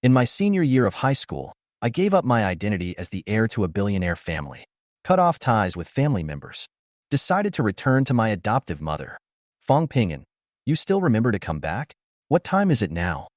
In my senior year of high school, I gave up my identity as the heir to a billionaire family, cut off ties with family members, decided to return to my adoptive mother. Fong Ping'an, you still remember to come back? What time is it now?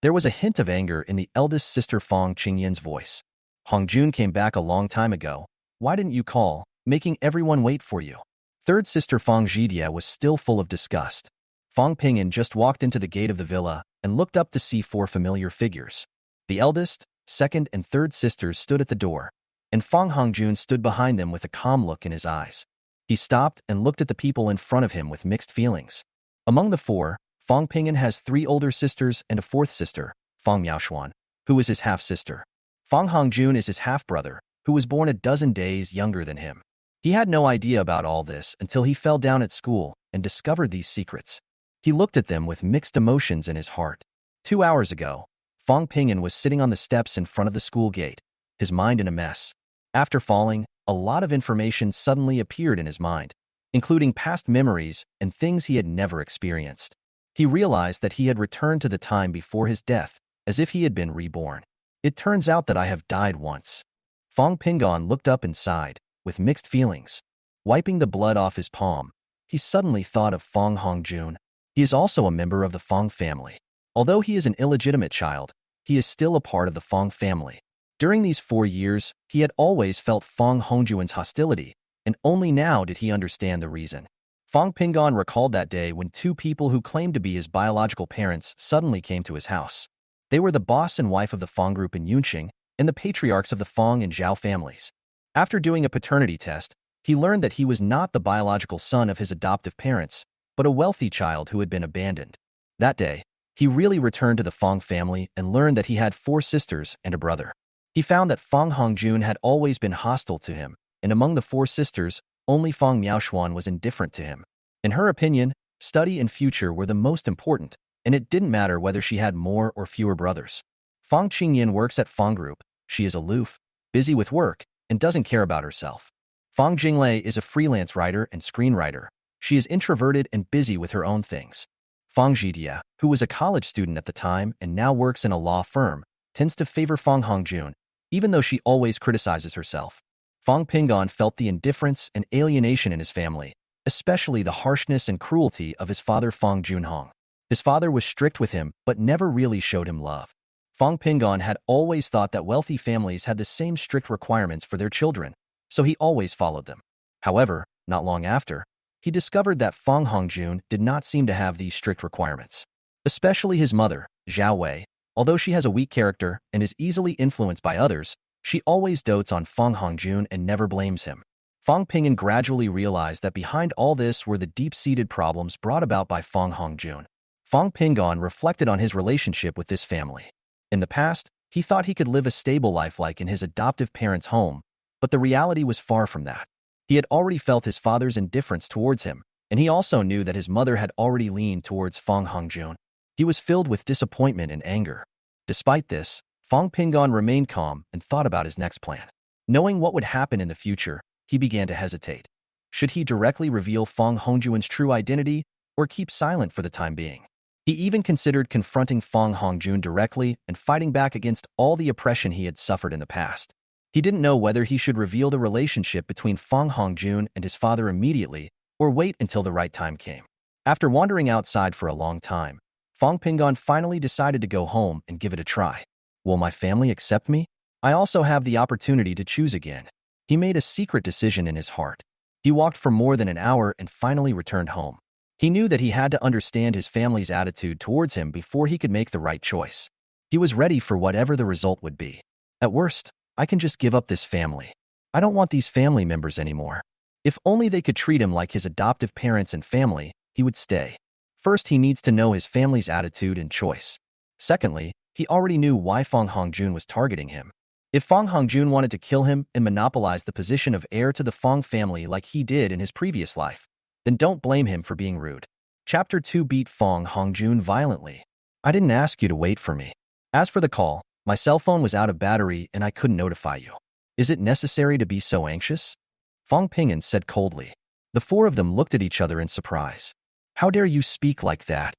There was a hint of anger in the eldest sister Fong Qingyan's voice. Hongjun came back a long time ago. Why didn't you call, making everyone wait for you? Third sister Fong Zhidia was still full of disgust. Fong Ping'an just walked into the gate of the villa and looked up to see four familiar figures. The eldest, second, and third sisters stood at the door, and Fong Hongjun stood behind them with a calm look in his eyes. He stopped and looked at the people in front of him with mixed feelings. Among the four, Fong Ping'an has three older sisters and a fourth sister, Fong Miaoshuan, who is his half-sister. Fong Hongjun is his half-brother, who was born a dozen days younger than him. He had no idea about all this until he fell down at school and discovered these secrets. He looked at them with mixed emotions in his heart. 2 hours ago, Fong Ping'an was sitting on the steps in front of the school gate, his mind in a mess. After falling, a lot of information suddenly appeared in his mind, including past memories and things he had never experienced. He realized that he had returned to the time before his death, as if he had been reborn. It turns out that I have died once. Fong Ping'an looked up and sighed, with mixed feelings. Wiping the blood off his palm, he suddenly thought of Fong Hongjun. He is also a member of the Fong family. Although he is an illegitimate child, he is still a part of the Fong family. During these 4 years, he had always felt Fong Hongjun's hostility, and only now did he understand the reason. Fong Ping'an recalled that day when two people who claimed to be his biological parents suddenly came to his house. They were the boss and wife of the Fong group in Yunqing and the patriarchs of the Fong and Zhao families. After doing a paternity test, he learned that he was not the biological son of his adoptive parents, but a wealthy child who had been abandoned. That day, he really returned to the Fong family and learned that he had 4 sisters and a brother. He found that Fong Hongjun had always been hostile to him, and among the 4 sisters, only Fong Miaoshuan was indifferent to him. In her opinion, study and future were the most important, and it didn't matter whether she had more or fewer brothers. Fong Qingyan works at Fong Group. She is aloof, busy with work, and doesn't care about herself. Fong Jinglei is a freelance writer and screenwriter. She is introverted and busy with her own things. Fong Zhidia, who was a college student at the time and now works in a law firm, tends to favor Fong Hongjun, even though she always criticizes herself. Fong Ping'an felt the indifference and alienation in his family, especially the harshness and cruelty of his father Fong Junhong. His father was strict with him but never really showed him love. Fong Ping'an had always thought that wealthy families had the same strict requirements for their children, so he always followed them. However, not long after, he discovered that Fong Hongjun did not seem to have these strict requirements. Especially his mother, Zhao Wei, although she has a weak character and is easily influenced by others, she always dotes on Fong Hongjun and never blames him. Fong Ping'an gradually realized that behind all this were the deep-seated problems brought about by Fong Hongjun. Fong Ping'an reflected on his relationship with this family. In the past, he thought he could live a stable life like in his adoptive parents' home, but the reality was far from that. He had already felt his father's indifference towards him, and he also knew that his mother had already leaned towards Fong Hongjun. He was filled with disappointment and anger. Despite this, Fong Ping'an remained calm and thought about his next plan. Knowing what would happen in the future, he began to hesitate. Should he directly reveal Fong Hongjun's true identity or keep silent for the time being? He even considered confronting Fong Hongjun directly and fighting back against all the oppression he had suffered in the past. He didn't know whether he should reveal the relationship between Fong Hongjun and his father immediately or wait until the right time came. After wandering outside for a long time, Fong Ping'an finally decided to go home and give it a try. Will my family accept me? I also have the opportunity to choose again. He made a secret decision in his heart. He walked for more than an hour and finally returned home. He knew that he had to understand his family's attitude towards him before he could make the right choice. He was ready for whatever the result would be. At worst, I can just give up this family. I don't want these family members anymore. If only they could treat him like his adoptive parents and family, he would stay. First, he needs to know his family's attitude and choice. Secondly, he already knew why Fong Hongjun was targeting him. If Fong Hongjun wanted to kill him and monopolize the position of heir to the Fong family like he did in his previous life, then don't blame him for being rude. Chapter 2 beat Fong Hongjun violently. I didn't ask you to wait for me. As for the call, my cell phone was out of battery and I couldn't notify you. Is it necessary to be so anxious? Fong Ping'an said coldly. The four of them looked at each other in surprise. How dare you speak like that?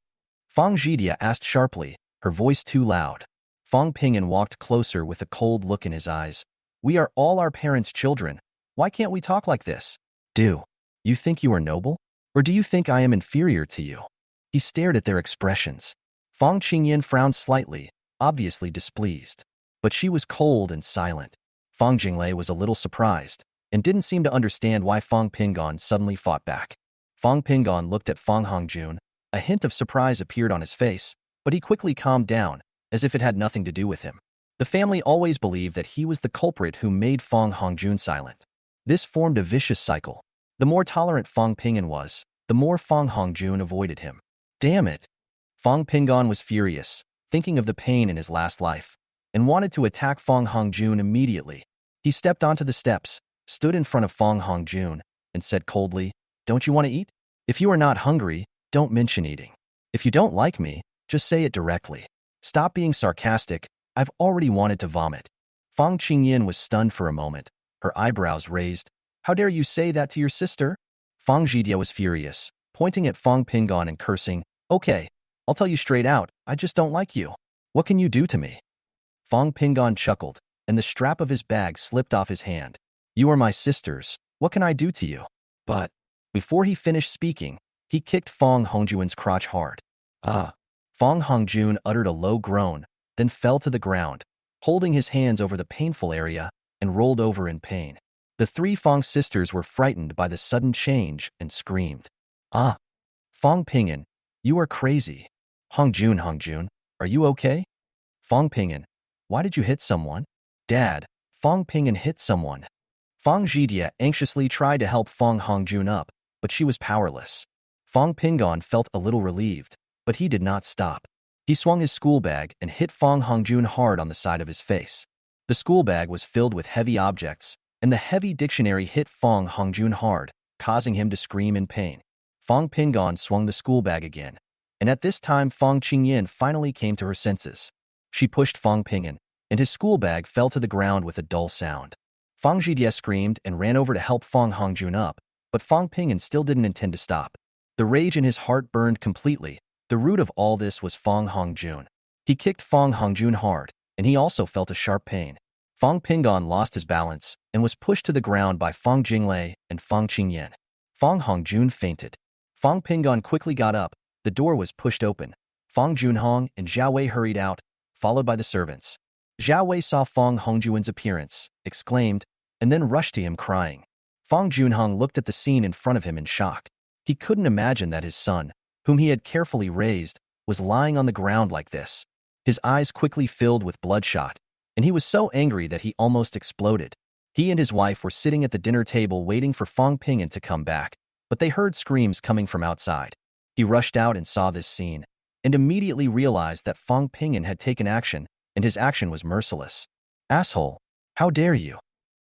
Fong Zhidia asked sharply, her voice too loud. Fong Ping'an walked closer with a cold look in his eyes. We are all our parents' children. Why can't we talk like this? Do you think you are noble? Or do you think I am inferior to you? He stared at their expressions. Fong Qingyan frowned slightly, obviously displeased. But she was cold and silent. Fong Jinglei was a little surprised and didn't seem to understand why Fong Ping'an suddenly fought back. Fong Ping'an looked at Fong Hongjun. A hint of surprise appeared on his face, but he quickly calmed down, as if it had nothing to do with him. The family always believed that he was the culprit who made Fong Hongjun silent. This formed a vicious cycle. The more tolerant Fong Ping'an was, the more Fong Hongjun avoided him. Damn it! Fong Ping'an was furious, thinking of the pain in his last life, and wanted to attack Fong Hongjun immediately. He stepped onto the steps, stood in front of Fong Hongjun, and said coldly, "Don't you want to eat? If you are not hungry, don't mention eating. If you don't like me, just say it directly. Stop being sarcastic. I've already wanted to vomit." Fong Qingyan was stunned for a moment, her eyebrows raised. "How dare you say that to your sister?" Fong Zhidia was furious, pointing at Fong Ping'an and cursing, "Okay, I'll tell you straight out, I just don't like you. What can you do to me?" Fong Ping'an chuckled, and the strap of his bag slipped off his hand. "You are my sisters. What can I do to you?" But before he finished speaking, he kicked Fong Hongjun's crotch hard. Ah! Fong Hongjun uttered a low groan, then fell to the ground, holding his hands over the painful area, and rolled over in pain. The three Fong sisters were frightened by the sudden change and screamed. "Ah! Fong Ping'an, you are crazy. Hongjun, are you okay?" "Fong Ping'an, why did you hit someone?" "Dad, Fong Ping'an hit someone." Fong Zhidia anxiously tried to help Fong Hongjun up, but she was powerless. Fong Ping'an felt a little relieved, but he did not stop. He swung his school bag and hit Fong Hongjun hard on the side of his face. The school bag was filled with heavy objects, and the heavy dictionary hit Fong Hongjun hard, causing him to scream in pain. Fong Ping'an swung the school bag again, and at this time Fong Qingyan finally came to her senses. She pushed Fong Ping'an, and his school bag fell to the ground with a dull sound. Fong Zhidia screamed and ran over to help Fong Hongjun up, but Fong Ping'an still didn't intend to stop. The rage in his heart burned completely. The root of all this was Fong Hongjun. He kicked Fong Hongjun hard, and he also felt a sharp pain. Fong Ping'an lost his balance and was pushed to the ground by Fong Jinglei and Fong Qingyan. Fong Hongjun fainted. Fong Ping'an quickly got up. The door was pushed open. Fong Junhong and Zhao Wei hurried out, followed by the servants. Zhao Wei saw Fong Hongjun's appearance, exclaimed, and then rushed to him crying. Fong Junhong looked at the scene in front of him in shock. He couldn't imagine that his son, whom he had carefully raised, was lying on the ground like this. His eyes quickly filled with bloodshot, and he was so angry that he almost exploded. He and his wife were sitting at the dinner table waiting for Fong Ping'an to come back, but they heard screams coming from outside. He rushed out and saw this scene, and immediately realized that Fong Ping'an had taken action, and his action was merciless. "Asshole! How dare you!"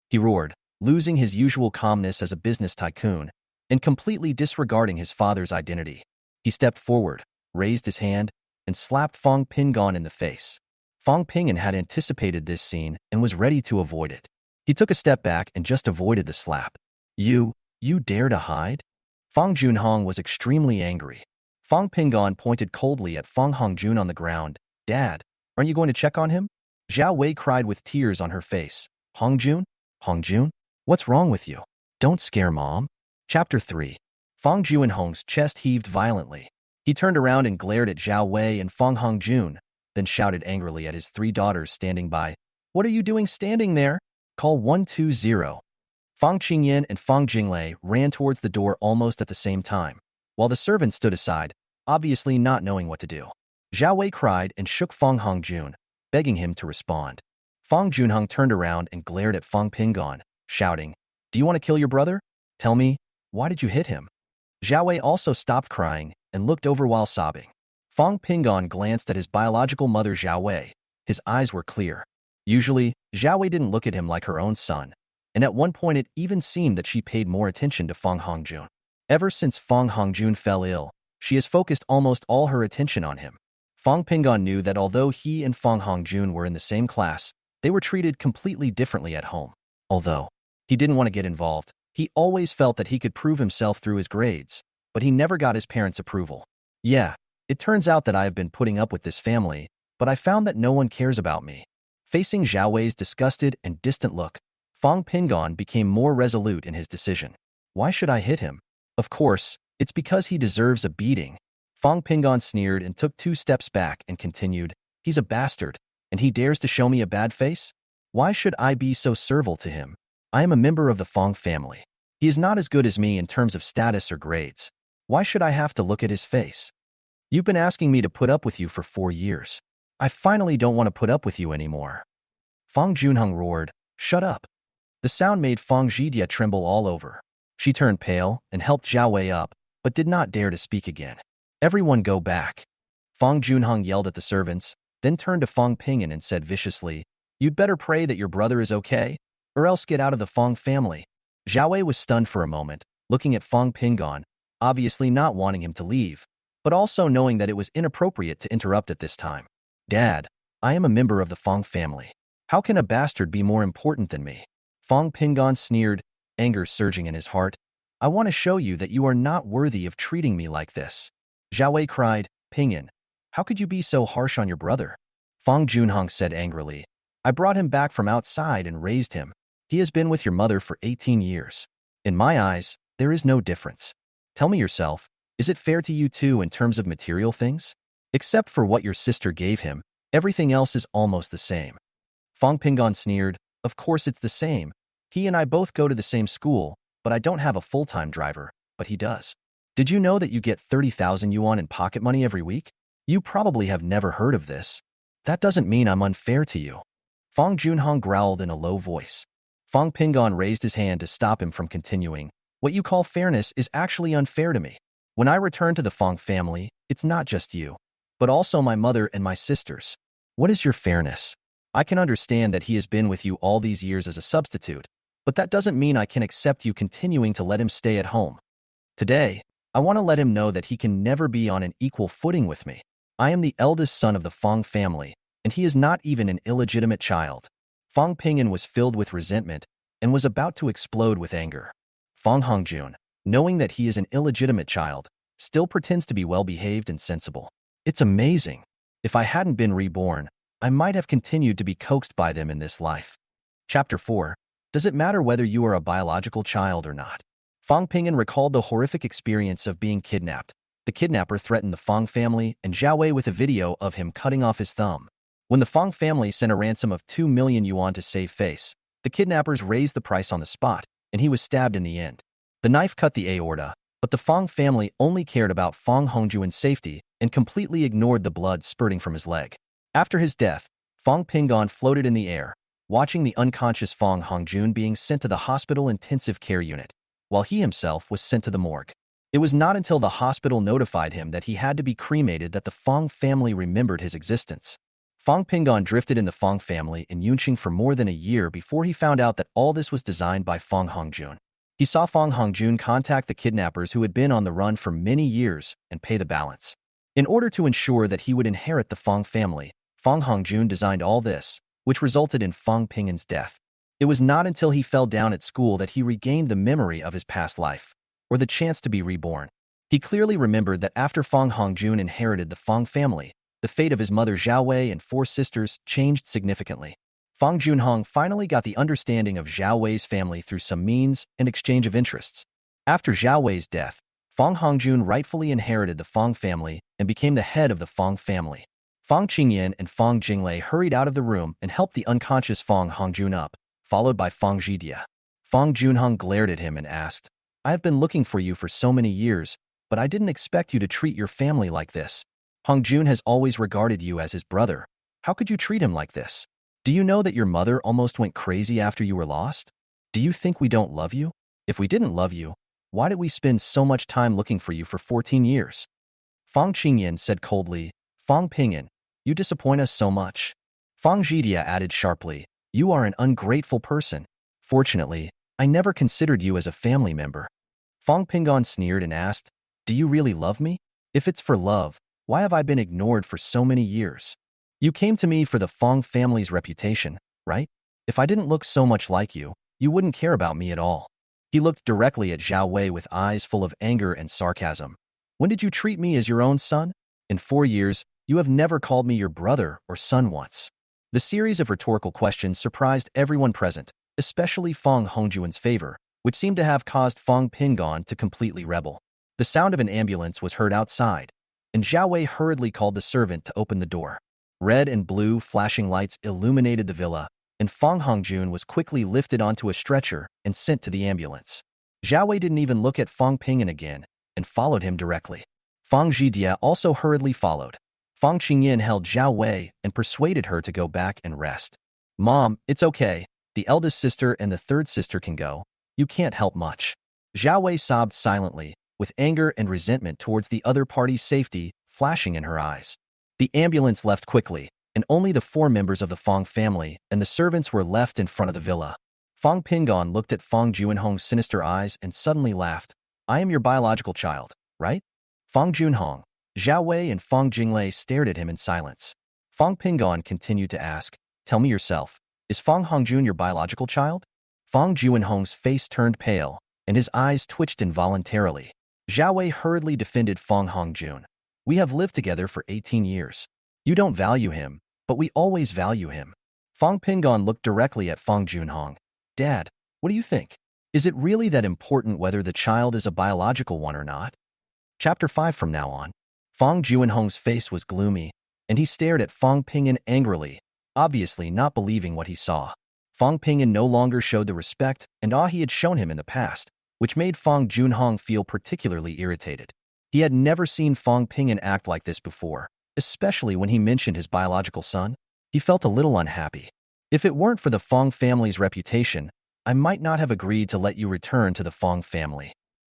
he roared, losing his usual calmness as a business tycoon, and completely disregarding his father's identity. He stepped forward, raised his hand, and slapped Fong Ping'an in the face. Fong Ping'an had anticipated this scene and was ready to avoid it. He took a step back and just avoided the slap. You dare to hide?" Fong Junhong was extremely angry. Fong Ping'an pointed coldly at Fong Hongjun on the ground. "Dad, aren't you going to check on him?" Zhao Wei cried with tears on her face. Hongjun? What's wrong with you? Don't scare Mom." Chapter 3. Fong Junhong's chest heaved violently. He turned around and glared at Zhao Wei and Fong Hongjun, then shouted angrily at his three daughters standing by. "What are you doing standing there? Call 120. Fong Qingyan and Fong Jinglei ran towards the door almost at the same time, while the servants stood aside, obviously not knowing what to do. Zhao Wei cried and shook Fong Hongjun, begging him to respond. Fong Junhong turned around and glared at Fong Ping'an, shouting, "Do you want to kill your brother? Tell me, why did you hit him?" Zhao Wei also stopped crying and looked over while sobbing. Fong Ping'an glanced at his biological mother Zhao Wei. His eyes were clear. Usually, Zhao Wei didn't look at him like her own son, and at one point it even seemed that she paid more attention to Fong Hongjun. Ever since Fong Hongjun fell ill, she has focused almost all her attention on him. Fong Ping'an knew that although he and Fong Hongjun were in the same class, they were treated completely differently at home. Although he didn't want to get involved, he always felt that he could prove himself through his grades, but he never got his parents' approval. "Yeah, it turns out that I have been putting up with this family, but I found that no one cares about me. Facing Zhao Wei's disgusted and distant look, Fang Pingon became more resolute in his decision. Why should I hit him? Of course, it's because he deserves a beating. Fang Pingon sneered and took 2 steps back and continued, he's a bastard, and he dares to show me a bad face? Why should I be so servile to him? I am a member of the Fang family. He is not as good as me in terms of status or grades. Why should I have to look at his face? You've been asking me to put up with you for 4 years. I finally don't want to put up with you anymore. Fang Junheng roared, shut up. The sound made Fang Zhidia tremble all over. She turned pale and helped Zhao Wei up, but did not dare to speak again. Everyone go back. Fang Junheng yelled at the servants, then turned to Fang Pingan and said viciously, you'd better pray that your brother is okay, or else get out of the Fang family. Zhao Wei was stunned for a moment, looking at Fang Pingan, obviously not wanting him to leave, but also knowing that it was inappropriate to interrupt at this time. Dad, I am a member of the Fang family. How can a bastard be more important than me? Fang Pingan sneered, anger surging in his heart. I want to show you that you are not worthy of treating me like this. Zhao Wei cried, Pingan, how could you be so harsh on your brother? Fang Junheng said angrily, I brought him back from outside and raised him. He has been with your mother for 18 years. In my eyes, there is no difference. Tell me yourself, is it fair to you too in terms of material things? Except for what your sister gave him, everything else is almost the same. Fang Pingan sneered, of course it's the same. He and I both go to the same school, but I don't have a full-time driver, but he does. Did you know that you get 30,000 yuan in pocket money every week? You probably have never heard of this. That doesn't mean I'm unfair to you. Fang Junheng growled in a low voice. Fang Pingan raised his hand to stop him from continuing. What you call fairness is actually unfair to me. When I return to the Fang family, it's not just you, but also my mother and my sisters. What is your fairness? I can understand that he has been with you all these years as a substitute, but that doesn't mean I can accept you continuing to let him stay at home. Today, I want to let him know that he can never be on an equal footing with me. I am the eldest son of the Fang family, and he is not even an illegitimate child. Fang Pingan was filled with resentment and was about to explode with anger. Fang Hongjun, knowing that he is an illegitimate child, still pretends to be well-behaved and sensible. It's amazing. If I hadn't been reborn, I might have continued to be coaxed by them in this life. Chapter 4. Does it matter whether you are a biological child or not? Fang Pingan recalled the horrific experience of being kidnapped. The kidnapper threatened the Fang family and Zhao Wei with a video of him cutting off his thumb. When the Fang family sent a ransom of 2 million yuan to save face, the kidnappers raised the price on the spot, and he was stabbed in the end. The knife cut the aorta, but the Fang family only cared about Fang Hongjuan's safety and completely ignored the blood spurting from his leg. After his death, Fang Pingan floated in the air, watching the unconscious Fang Hongjun being sent to the hospital intensive care unit, while he himself was sent to the morgue. It was not until the hospital notified him that he had to be cremated that the Fang family remembered his existence. Fang Pingan drifted in the Fang family in Yunqing for more than a year before he found out that all this was designed by Fang Hongjun. He saw Fang Hongjun contact the kidnappers who had been on the run for many years and pay the balance. In order to ensure that he would inherit the Fang family, Fang Hongjun designed all this, which resulted in Fang Pingan's death. It was not until he fell down at school that he regained the memory of his past life, or the chance to be reborn. He clearly remembered that after Fang Hongjun inherited the Fang family, the fate of his mother Zhao Wei and 4 sisters changed significantly. Fang Junheng finally got the understanding of Zhao Wei's family through some means and exchange of interests. After Zhao Wei's death, Fang Hongjun rightfully inherited the Fang family and became the head of the Fang family. Fang Qingyan and Fang Jinglei hurried out of the room and helped the unconscious Fang Hongjun up, followed by Fang Zhidia. Fang Junheng glared at him and asked, I have been looking for you for so many years, but I didn't expect you to treat your family like this. Hongjun has always regarded you as his brother. How could you treat him like this? Do you know that your mother almost went crazy after you were lost? Do you think we don't love you? If we didn't love you, why did we spend so much time looking for you for 14 years? Fang Qingyan said coldly, Fang Pingan, you disappoint us so much. Fang Zhidia added sharply, you are an ungrateful person. Fortunately, I never considered you as a family member. Fang Pingan sneered and asked, do you really love me? If it's for love, why have I been ignored for so many years? You came to me for the Fang family's reputation, right? If I didn't look so much like you, you wouldn't care about me at all. He looked directly at Zhao Wei with eyes full of anger and sarcasm. When did you treat me as your own son? In 4 years, You have never called me your brother or son once. The series of rhetorical questions surprised everyone present, especially Fong Hongjuan's favor, which seemed to have caused Fong Pingon to completely rebel. The sound of an ambulance was heard outside, and Zhao Wei hurriedly called the servant to open the door. Red and blue flashing lights illuminated the villa, and Fong Hongjun was quickly lifted onto a stretcher and sent to the ambulance. Zhao Wei didn't even look at Fong Pingon again and followed him directly. Fong Zhidia also hurriedly followed. Fong Qingyan held Zhao Wei and persuaded her to go back and rest. Mom, it's okay. The eldest sister and the third sister can go. You can't help much. Zhao Wei sobbed silently, with anger and resentment towards the other party's safety flashing in her eyes. The ambulance left quickly, and only the 4 members of the Fong family and the servants were left in front of the villa. Fong Pingon looked at Fong Junhong's sinister eyes and suddenly laughed. I am your biological child, right? Fong Junhong, Zhao Wei and Fong Jinglei stared at him in silence. Fong Pingon continued to ask, tell me yourself, is Fong Hongjun your biological child? Fong Junhong's face turned pale, and his eyes twitched involuntarily. Zhao Wei hurriedly defended Fong Hongjun. We have lived together for 18 years. You don't value him, but we always value him. Fong Pingon looked directly at Fong Junhong. Dad, what do you think? Is it really that important whether the child is a biological one or not? Chapter 5 from now on. Fong Junhong's face was gloomy, and he stared at Fong Pingon angrily, obviously not believing what he saw. Fong Pingon no longer showed the respect and awe he had shown him in the past, which made Fong Junhong feel particularly irritated. He had never seen Fong Pingon act like this before, especially when he mentioned his biological son. He felt a little unhappy. If it weren't for the Fong family's reputation, I might not have agreed to let you return to the Fong family.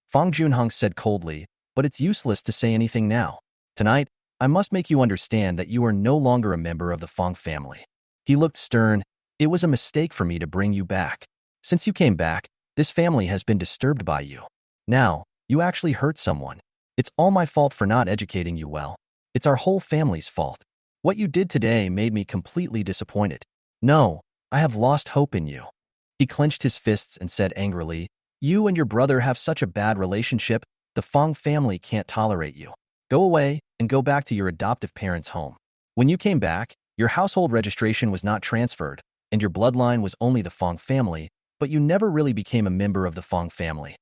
Fong Junhong said coldly, but it's useless to say anything now. Tonight, I must make you understand that you are no longer a member of the Fong family. He looked stern. It was a mistake for me to bring you back. Since you came back, this family has been disturbed by you. Now, you actually hurt someone. It's all my fault for not educating you well. It's our whole family's fault. What you did today made me completely disappointed. No, I have lost hope in you. He clenched his fists and said angrily, you and your brother have such a bad relationship, the Fong family can't tolerate you. Go away and go back to your adoptive parents' home. When you came back, your household registration was not transferred, and your bloodline was only the Fong family, but you never really became a member of the Fong family.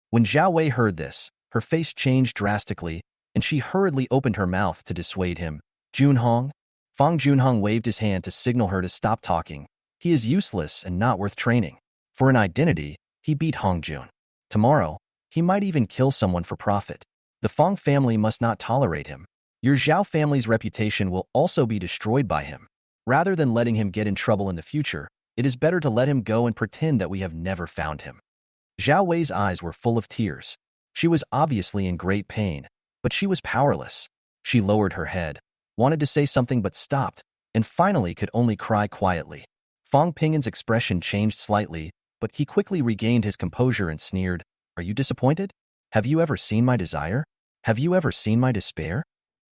When Zhao Wei heard this, her face changed drastically, and she hurriedly opened her mouth to dissuade him. Junhong? Fong Junhong waved his hand to signal her to stop talking. He is useless and not worth training. For an identity, he beat Hongjun. Tomorrow, he might even kill someone for profit. The Fong family must not tolerate him. Your Zhao family's reputation will also be destroyed by him. Rather than letting him get in trouble in the future, it is better to let him go and pretend that we have never found him. Zhao Wei's eyes were full of tears. She was obviously in great pain, but she was powerless. She lowered her head, wanted to say something but stopped, and finally could only cry quietly. Fong Pingon's expression changed slightly, but he quickly regained his composure and sneered, Are you disappointed? Have you ever seen my desire? Have you ever seen my despair?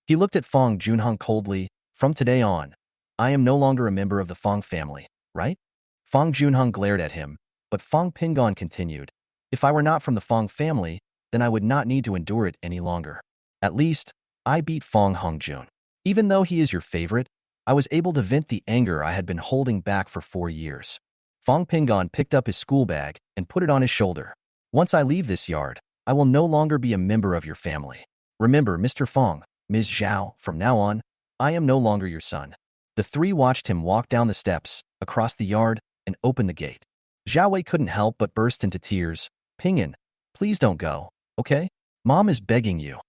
He looked at Fong Junhong coldly. From today on, I am no longer a member of the Fong family, right? Fong Junhong glared at him, but Fong Pingon continued, If I were not from the Fong family, then I would not need to endure it any longer. At least, I beat Fong Hongjun. Even though he is your favorite, I was able to vent the anger I had been holding back for 4 years. Fong Pingon picked up his school bag and put it on his shoulder. Once I leave this yard, I will no longer be a member of your family. Remember, Mr. Fong, Ms. Zhao, from now on, I am no longer your son. The 3 watched him walk down the steps, across the yard, and open the gate. Zhao Wei couldn't help but burst into tears. Pingon, please don't go, okay? Mom is begging you.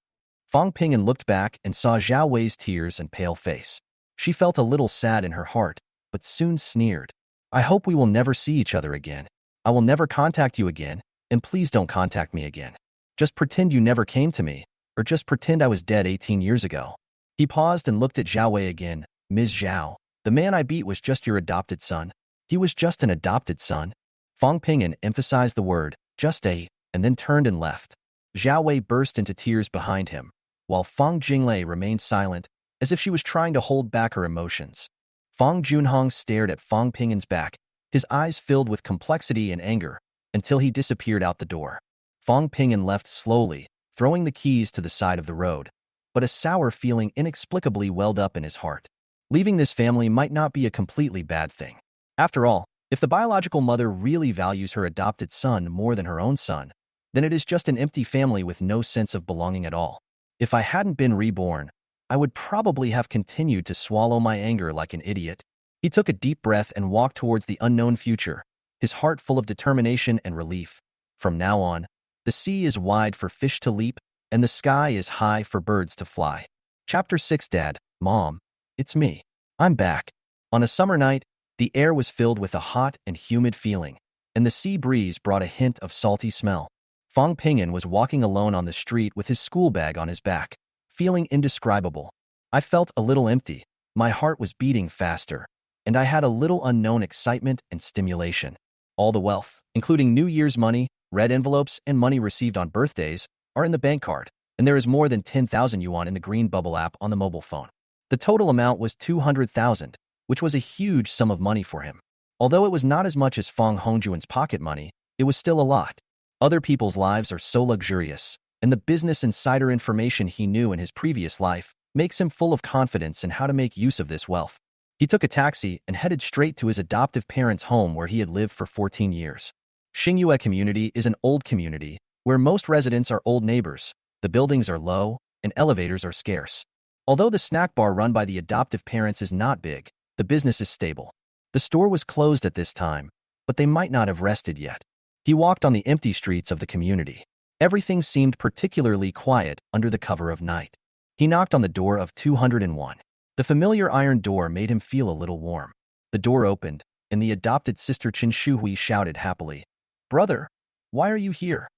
Fong Pingon looked back and saw Zhao Wei's tears and pale face. She felt a little sad in her heart, but soon sneered. I hope we will never see each other again. I will never contact you again, and please don't contact me again. Just pretend you never came to me, or just pretend I was dead 18 years ago. He paused and looked at Zhao Wei again. Ms. Zhao, the man I beat was just your adopted son. He was just an adopted son. Fong Pingon emphasized the word, just a, and then turned and left. Zhao Wei burst into tears behind him, while Fong Jinglei remained silent, as if she was trying to hold back her emotions. Fong Junhong stared at Fong Pingon's back, his eyes filled with complexity and anger, until he disappeared out the door. Fong Pingon left slowly, throwing the keys to the side of the road. but a sour feeling inexplicably welled up in his heart. Leaving this family might not be a completely bad thing. After all, if the biological mother really values her adopted son more than her own son, then it is just an empty family with no sense of belonging at all. If I hadn't been reborn, I would probably have continued to swallow my anger like an idiot. He took a deep breath and walked towards the unknown future, his heart full of determination and relief. From now on, the sea is wide for fish to leap, and the sky is high for birds to fly. Chapter 6. Dad, Mom, it's me. I'm back. On a summer night, the air was filled with a hot and humid feeling, and the sea breeze brought a hint of salty smell. Fong Ping'an was walking alone on the street with his school bag on his back, feeling indescribable. I felt a little empty, my heart was beating faster, and I had a little unknown excitement and stimulation. All the wealth, including New Year's money, red envelopes, and money received on birthdays, are in the bank card, and there is more than 10,000 yuan in the Green Bubble app on the mobile phone. The total amount was 200,000, which was a huge sum of money for him. Although it was not as much as Fong Hongjuan's pocket money, it was still a lot. Other people's lives are so luxurious, and the business insider information he knew in his previous life makes him full of confidence in how to make use of this wealth. He took a taxi and headed straight to his adoptive parents' home where he had lived for 14 years. Xingyue community is an old community where most residents are old neighbors, the buildings are low, and elevators are scarce. Although the snack bar run by the adoptive parents is not big, the business is stable. The store was closed at this time, but they might not have rested yet. He walked on the empty streets of the community. Everything seemed particularly quiet under the cover of night. He knocked on the door of 201. The familiar iron door made him feel a little warm. The door opened, and the adopted sister Chen Shuhui shouted happily, "Brother, why are you here?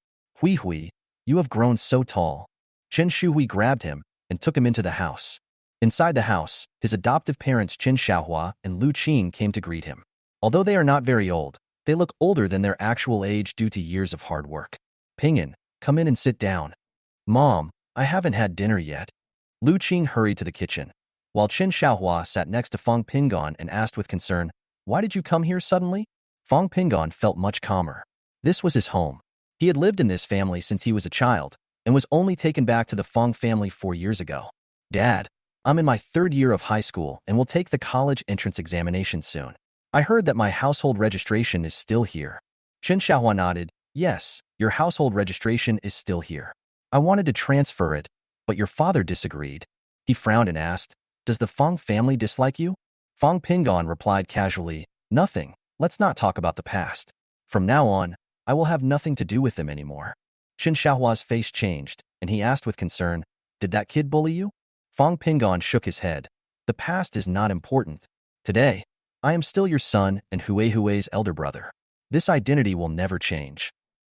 Hui Hui, you have grown so tall." Chen Shuhui grabbed him and took him into the house. Inside the house, his adoptive parents Chen Xiaohua and Lu Qing came to greet him. Although they are not very old, they look older than their actual age due to years of hard work. "Ping'an, come in and sit down." "Mom, I haven't had dinner yet." Lu Qing hurried to the kitchen, while Chen Xiaohua sat next to Fong Ping'an and asked with concern, "Why did you come here suddenly?" Fong Ping'an felt much calmer. This was his home. He had lived in this family since he was a child, and was only taken back to the Fong family 4 years ago. "Dad, I'm in my 3rd year of high school and will take the college entrance examination soon. I heard that my household registration is still here." Chen Xiaohua nodded. "Yes, your household registration is still here. I wanted to transfer it, but your father disagreed." He frowned and asked, "Does the Fong family dislike you?" Fong Ping'an replied casually, "Nothing. Let's not talk about the past. From now on, I will have nothing to do with them anymore." Chen Xiaohua's face changed, and he asked with concern, "Did that kid bully you?" Fong Ping'an shook his head. "The past is not important. Today, I am still your son and Hui's elder brother. This identity will never change."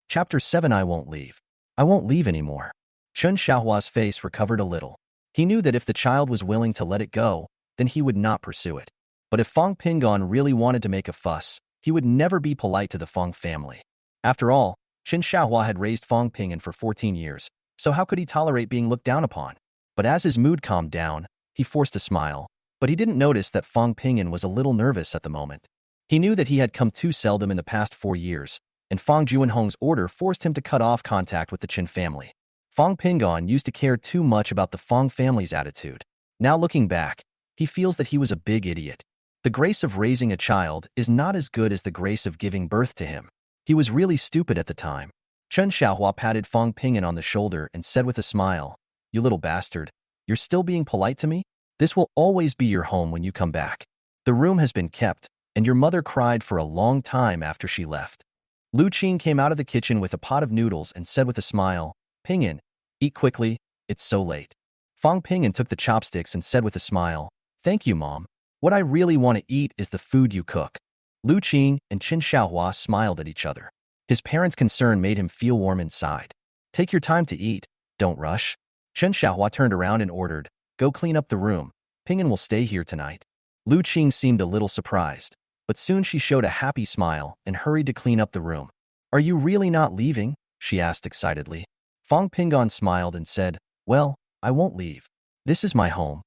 Chapter 7. I won't leave. I won't leave anymore. Chen Xiaohua's face recovered a little. He knew that if the child was willing to let it go, then he would not pursue it. But if Fong Ping'an really wanted to make a fuss, he would never be polite to the Fong family. After all, Chen Xiaohua had raised Fong Ping'an for 14 years, so how could he tolerate being looked down upon? But as his mood calmed down, he forced a smile, but he didn't notice that Fong Ping'an was a little nervous at the moment. He knew that he had come too seldom in the past 4 years, and Fong Juanhong's order forced him to cut off contact with the Chen family. Fong Ping'an used to care too much about the Fong family's attitude. Now looking back, he feels that he was a big idiot. The grace of raising a child is not as good as the grace of giving birth to him. He was really stupid at the time. Chen Xiaohua patted Fong Ping'an on the shoulder and said with a smile, "You little bastard, you're still being polite to me? This will always be your home when you come back. The room has been kept, and your mother cried for a long time after she left." Lu Qing came out of the kitchen with a pot of noodles and said with a smile, "Ping'an, eat quickly, it's so late." Fong Ping'an took the chopsticks and said with a smile, "Thank you, Mom. What I really want to eat is the food you cook." Lu Qing and Chen Xiaohua smiled at each other. His parents' concern made him feel warm inside. "Take your time to eat, don't rush." Chen Xiaohua turned around and ordered, "Go clean up the room. Ping'an will stay here tonight." Lu Qing seemed a little surprised, but soon she showed a happy smile and hurried to clean up the room. "Are you really not leaving?" she asked excitedly. Fong Ping'an smiled and said, "Well, I won't leave. This is my home."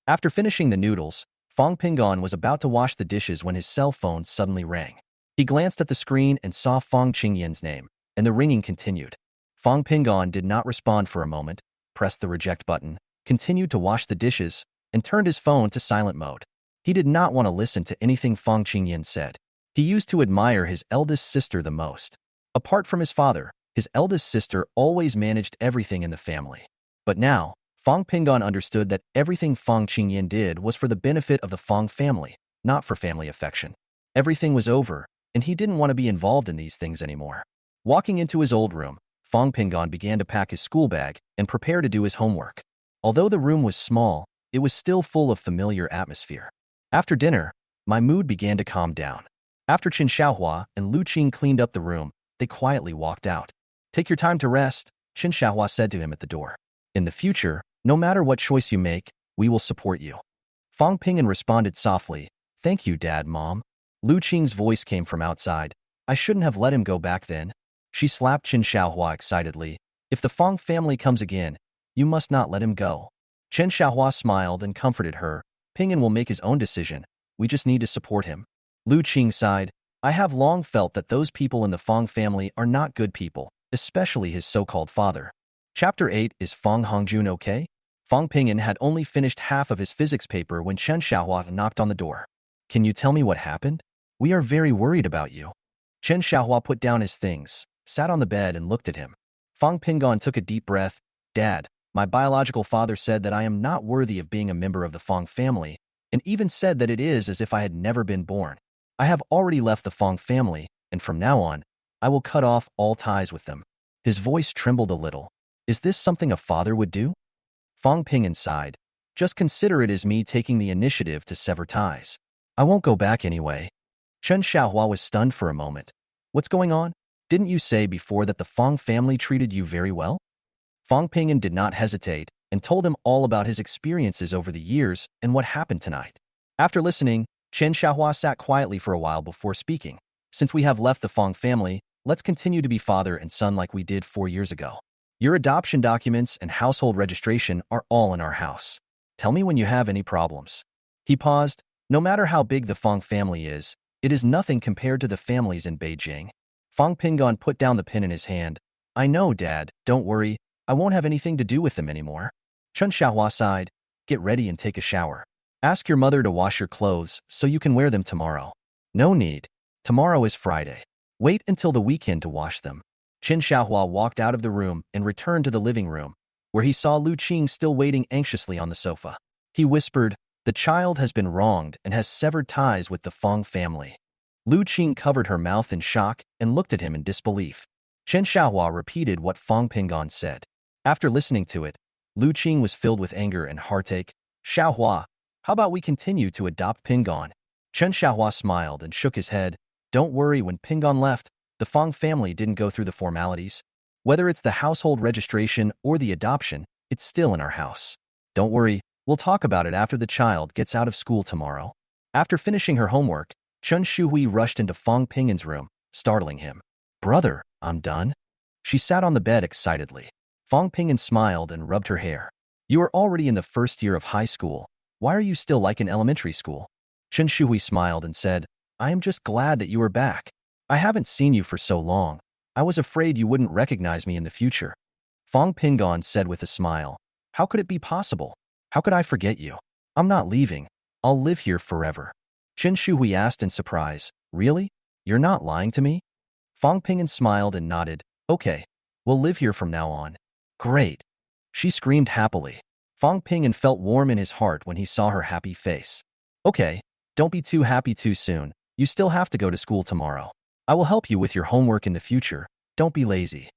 After finishing the noodles, Fong Ping'an was about to wash the dishes when his cell phone suddenly rang. He glanced at the screen and saw Fong Qingyan's name, and the ringing continued. Fong Ping'an did not respond for a moment, pressed the reject button, continued to wash the dishes, and turned his phone to silent mode. He did not want to listen to anything Fang Qingyan said. He used to admire his eldest sister the most. Apart from his father, his eldest sister always managed everything in the family. But now, Fang Pinggan understood that everything Fang Qingyan did was for the benefit of the Fang family, not for family affection. Everything was over, and he didn't want to be involved in these things anymore. Walking into his old room, Fang Pinggan began to pack his school bag and prepare to do his homework. Although the room was small, it was still full of familiar atmosphere. After dinner, my mood began to calm down. After Qin Xiaohua and Lu Qing cleaned up the room, they quietly walked out. "Take your time to rest," Qin Xiaohua said to him at the door. "In the future, no matter what choice you make, we will support you." Fang Pingyan responded softly, "Thank you, Dad, Mom." Lu Qing's voice came from outside. "I shouldn't have let him go back then." She slapped Qin Xiaohua excitedly. "If the Fang family comes again, you must not let him go." Qin Xiaohua smiled and comforted her. "Pingyan will make his own decision. We just need to support him." Lu Qing sighed. "I have long felt that those people in the Fang family are not good people, especially his so-called father." Chapter 8 Is Fang Hongjun okay? Fang Pingyan had only finished half of his physics paper when Chen Xiaohua knocked on the door. "Can you tell me what happened? We are very worried about you." Chen Xiaohua put down his things, sat on the bed and looked at him. Fang Pinggan took a deep breath. "Dad, my biological father said that I am not worthy of being a member of the Fang family, and even said that it is as if I had never been born. I have already left the Fang family, and from now on, I will cut off all ties with them." His voice trembled a little. "Is this something a father would do?" Fang Pingyan sighed. "Just consider it as me taking the initiative to sever ties. I won't go back anyway." Chen Xiaohua was stunned for a moment. "What's going on? Didn't you say before that the Fang family treated you very well?" Fang Pingyan did not hesitate and told him all about his experiences over the years and what happened tonight. After listening, Chen Xiaohua sat quietly for a while before speaking. "Since we have left the Fang family, let's continue to be father and son like we did 4 years ago. Your adoption documents and household registration are all in our house. Tell me when you have any problems." He paused. No matter how big the Fang family is, it is nothing compared to the families in Beijing. Fang Pinggan put down the pen in his hand. "I know, Dad. Don't worry. I won't have anything to do with them anymore." Chen Xiaohua sighed. "Get ready and take a shower. Ask your mother to wash your clothes so you can wear them tomorrow." "No need. Tomorrow is Friday. Wait until the weekend to wash them." Qin Xiaohua walked out of the room and returned to the living room, where he saw Lu Qing still waiting anxiously on the sofa. He whispered, "The child has been wronged and has severed ties with the Fang family." Lu Qing covered her mouth in shock and looked at him in disbelief. Chen Xiaohua repeated what Fang Pinggan said. After listening to it, Lu Qing was filled with anger and heartache. "Xiaohua, how about we continue to adopt Pinggan?" Chen Xiaohua smiled and shook his head. "Don't worry, when Pinggan left, the Fang family didn't go through the formalities. Whether it's the household registration or the adoption, it's still in our house. Don't worry, we'll talk about it after the child gets out of school tomorrow." After finishing her homework, Chen Shuhui rushed into Fang Pingyan's room, startling him. "Brother, I'm done." She sat on the bed excitedly. Fang Pingyan smiled and rubbed her hair. "You are already in the first year of high school. Why are you still like in elementary school?" Chen Shuhui smiled and said, "I am just glad that you are back. I haven't seen you for so long. I was afraid you wouldn't recognize me in the future." Fang Pinggan said with a smile, "How could it be possible? How could I forget you? I'm not leaving. I'll live here forever." Chen Shuhui asked in surprise, "Really? You're not lying to me?" Fang Pingyan smiled and nodded. "Okay, we'll live here from now on." "Great." She screamed happily. Fang Pingyan felt warm in his heart when he saw her happy face. "Okay, don't be too happy too soon. You still have to go to school tomorrow. I will help you with your homework in the future. Don't be lazy."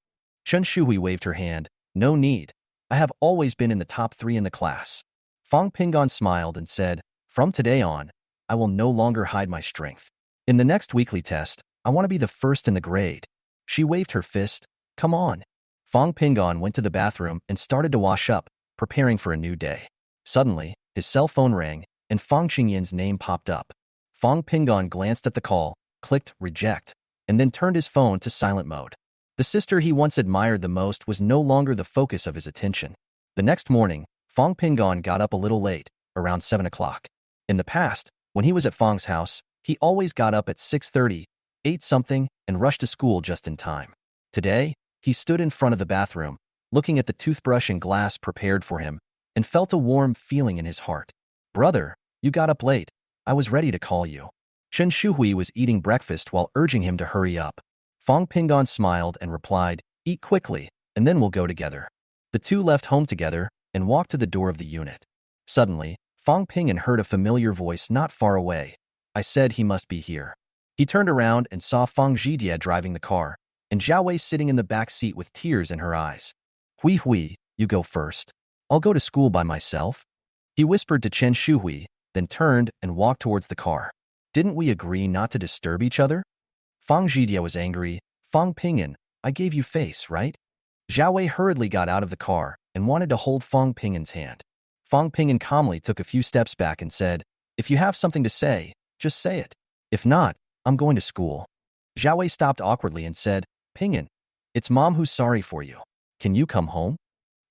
Chen Shuhui waved her hand. "No need. I have always been in the top 3 in the class." Fang Pinggan smiled and said, "From today on, I will no longer hide my strength. In the next weekly test, I want to be the first in the grade." She waved her fist. "Come on." Fang Pinggan went to the bathroom and started to wash up, preparing for a new day. Suddenly, his cell phone rang, and Fang Qingyan's name popped up. Fang Pinggan glanced at the call, clicked reject, and then turned his phone to silent mode. The sister he once admired the most was no longer the focus of his attention. The next morning, Fang Pinggan got up a little late, around 7 o'clock. In the past, when he was at Fang's house, he always got up at 6:30, ate something, and rushed to school just in time. Today, he stood in front of the bathroom, looking at the toothbrush and glass prepared for him, and felt a warm feeling in his heart. Brother, you got up late. I was ready to call you. Chen Shuhui was eating breakfast while urging him to hurry up. Fang Pinggan smiled and replied, eat quickly, and then we'll go together. The two left home together and walked to the door of the unit. Suddenly, Fang Pinggan heard a familiar voice not far away. I said he must be here. He turned around and saw Fang Zhidia driving the car, and Zhao Wei sitting in the back seat with tears in her eyes. Hui, you go first. I'll go to school by myself. He whispered to Chen Shuhui, then turned and walked towards the car. Didn't we agree not to disturb each other? Fang Zhidia was angry. Fang Pinggan, I gave you face, right? Zhao Wei hurriedly got out of the car and wanted to hold Fang Pinggan's hand. Fang Pinggan calmly took a few steps back and said, if you have something to say, just say it. If not, I'm going to school. Zhao Wei stopped awkwardly and said, Pinggan, it's Mom who's sorry for you. Can you come home?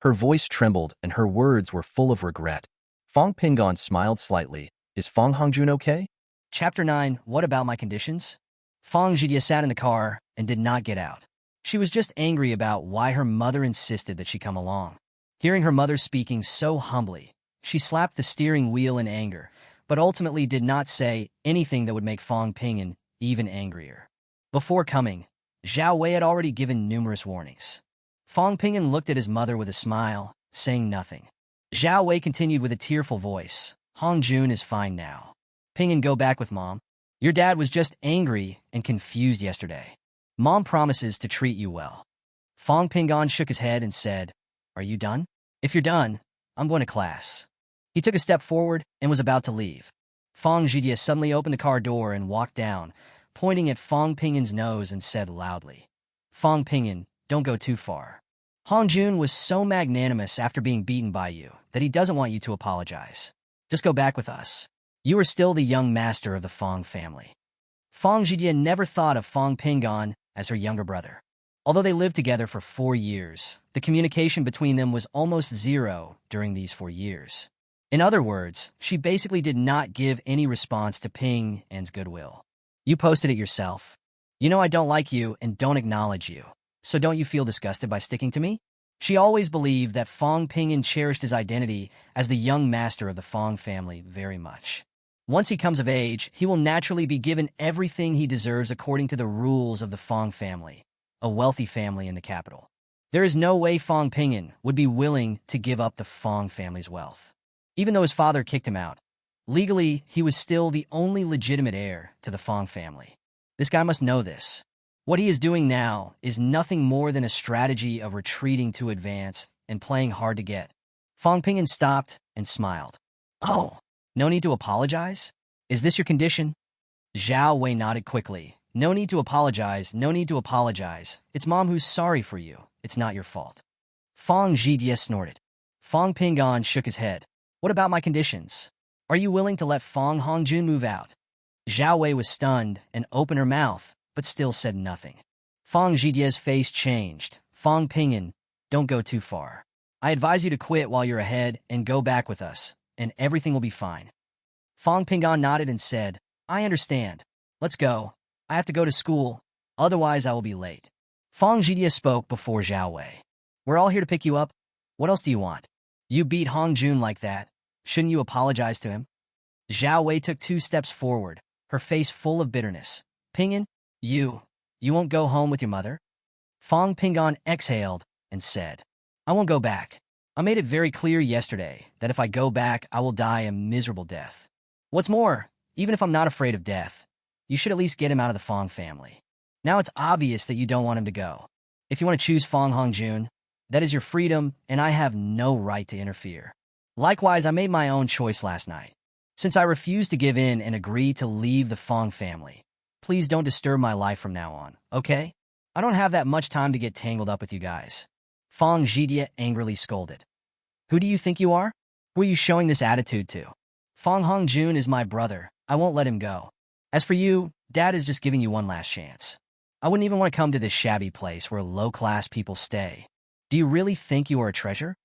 Her voice trembled and her words were full of regret. Fang Pinggan smiled slightly. Is Fang Hongjun okay? Chapter 9, What About My Conditions? Fang Zhidia sat in the car and did not get out. She was just angry about why her mother insisted that she come along. Hearing her mother speaking so humbly, she slapped the steering wheel in anger, but ultimately did not say anything that would make Fang Pinggan even angrier. Before coming, Zhao Wei had already given numerous warnings. Fang Pinggan looked at his mother with a smile, saying nothing. Zhao Wei continued with a tearful voice. Hongjun is fine now. Pinggan, go back with Mom. Your dad was just angry and confused yesterday. Mom promises to treat you well. Fang Pinggan shook his head and said, are you done? If you're done, I'm going to class. He took a step forward and was about to leave. Fang Zhidia suddenly opened the car door and walked down, pointing at Fang Pinggan's nose and said loudly, Fang Pinggan, don't go too far. Hongjun was so magnanimous after being beaten by you that he doesn't want you to apologize. Just go back with us. You are still the young master of the Fang family. Fang Zhidia never thought of Fang Pinggan as her younger brother. Although they lived together for 4 years, the communication between them was almost zero during these 4 years. In other words, she basically did not give any response to Pinggan's goodwill. You posted it yourself. You know I don't like you and don't acknowledge you, so don't you feel disgusted by sticking to me? She always believed that Fang Pinggan cherished his identity as the young master of the Fang family very much. Once he comes of age, he will naturally be given everything he deserves according to the rules of the Fang family, a wealthy family in the capital. There is no way Fang Pinggan would be willing to give up the Fang family's wealth. Even though his father kicked him out, legally, he was still the only legitimate heir to the Fang family. This guy must know this. What he is doing now is nothing more than a strategy of retreating to advance and playing hard to get. Fang Pinggan stopped and smiled. Oh, no need to apologize? Is this your condition? Zhao Wei nodded quickly. No need to apologize, no need to apologize. It's Mom who's sorry for you. It's not your fault. Fang Zhidia snorted. Fang Pinggan shook his head. What about my conditions? Are you willing to let Fang Hongjun move out? Zhao Wei was stunned and opened her mouth, but still said nothing. Fang Zhidia's face changed. Fang Pinggan, don't go too far. I advise you to quit while you're ahead and go back with us, and everything will be fine. Fang Pinggan nodded and said, I understand. Let's go. I have to go to school, otherwise I will be late. Fang Zhidia spoke before Zhao Wei. We're all here to pick you up. What else do you want? You beat Hongjun like that. Shouldn't you apologize to him? Zhao Wei took 2 steps forward, her face full of bitterness. Pinggan, you won't go home with your mother? Fang Pinggan exhaled and said, I won't go back. I made it very clear yesterday that if I go back, I will die a miserable death. What's more, even if I'm not afraid of death, you should at least get him out of the Fang family. Now it's obvious that you don't want him to go. If you want to choose Fang Hongjun, that is your freedom, and I have no right to interfere. Likewise, I made my own choice last night. Since I refused to give in and agree to leave the Fang family, please don't disturb my life from now on, okay? I don't have that much time to get tangled up with you guys. Fang Zhidia angrily scolded. Who do you think you are? Who are you showing this attitude to? Fang Hongjun is my brother. I won't let him go. As for you, Dad is just giving you one last chance. I wouldn't even want to come to this shabby place where low-class people stay. Do you really think you are a treasure?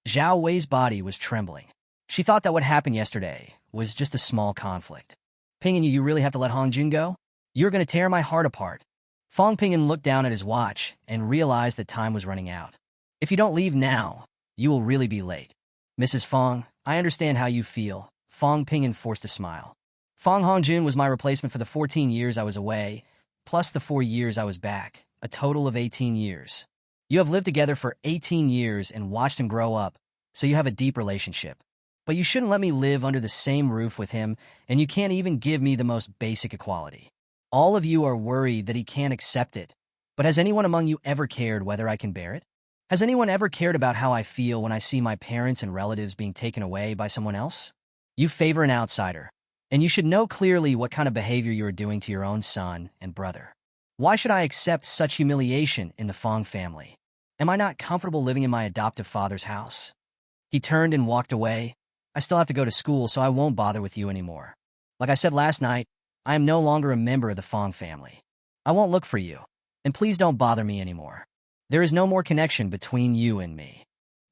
Zhao Wei's body was trembling. She thought that what happened yesterday was just a small conflict. Pinggan, you really have to let Hongjun go? You're going to tear my heart apart. Fang Pinggan looked down at his watch and realized that time was running out. If you don't leave now, you will really be late. Mrs. Fong, I understand how you feel. Fong Ping enforced a smile. Fong Hongjun was my replacement for the 14 years I was away, plus the 4 years I was back, a total of 18 years. You have lived together for 18 years and watched him grow up, so you have a deep relationship. But you shouldn't let me live under the same roof with him, and you can't even give me the most basic equality. All of you are worried that he can't accept it, but has anyone among you ever cared whether I can bear it? Has anyone ever cared about how I feel when I see my parents and relatives being taken away by someone else? You favor an outsider, and you should know clearly what kind of behavior you are doing to your own son and brother. Why should I accept such humiliation in the Fong family? Am I not comfortable living in my adoptive father's house? He turned and walked away. I still have to go to school, so I won't bother with you anymore. Like I said last night, I am no longer a member of the Fong family. I won't look for you, and please don't bother me anymore. There is no more connection between you and me.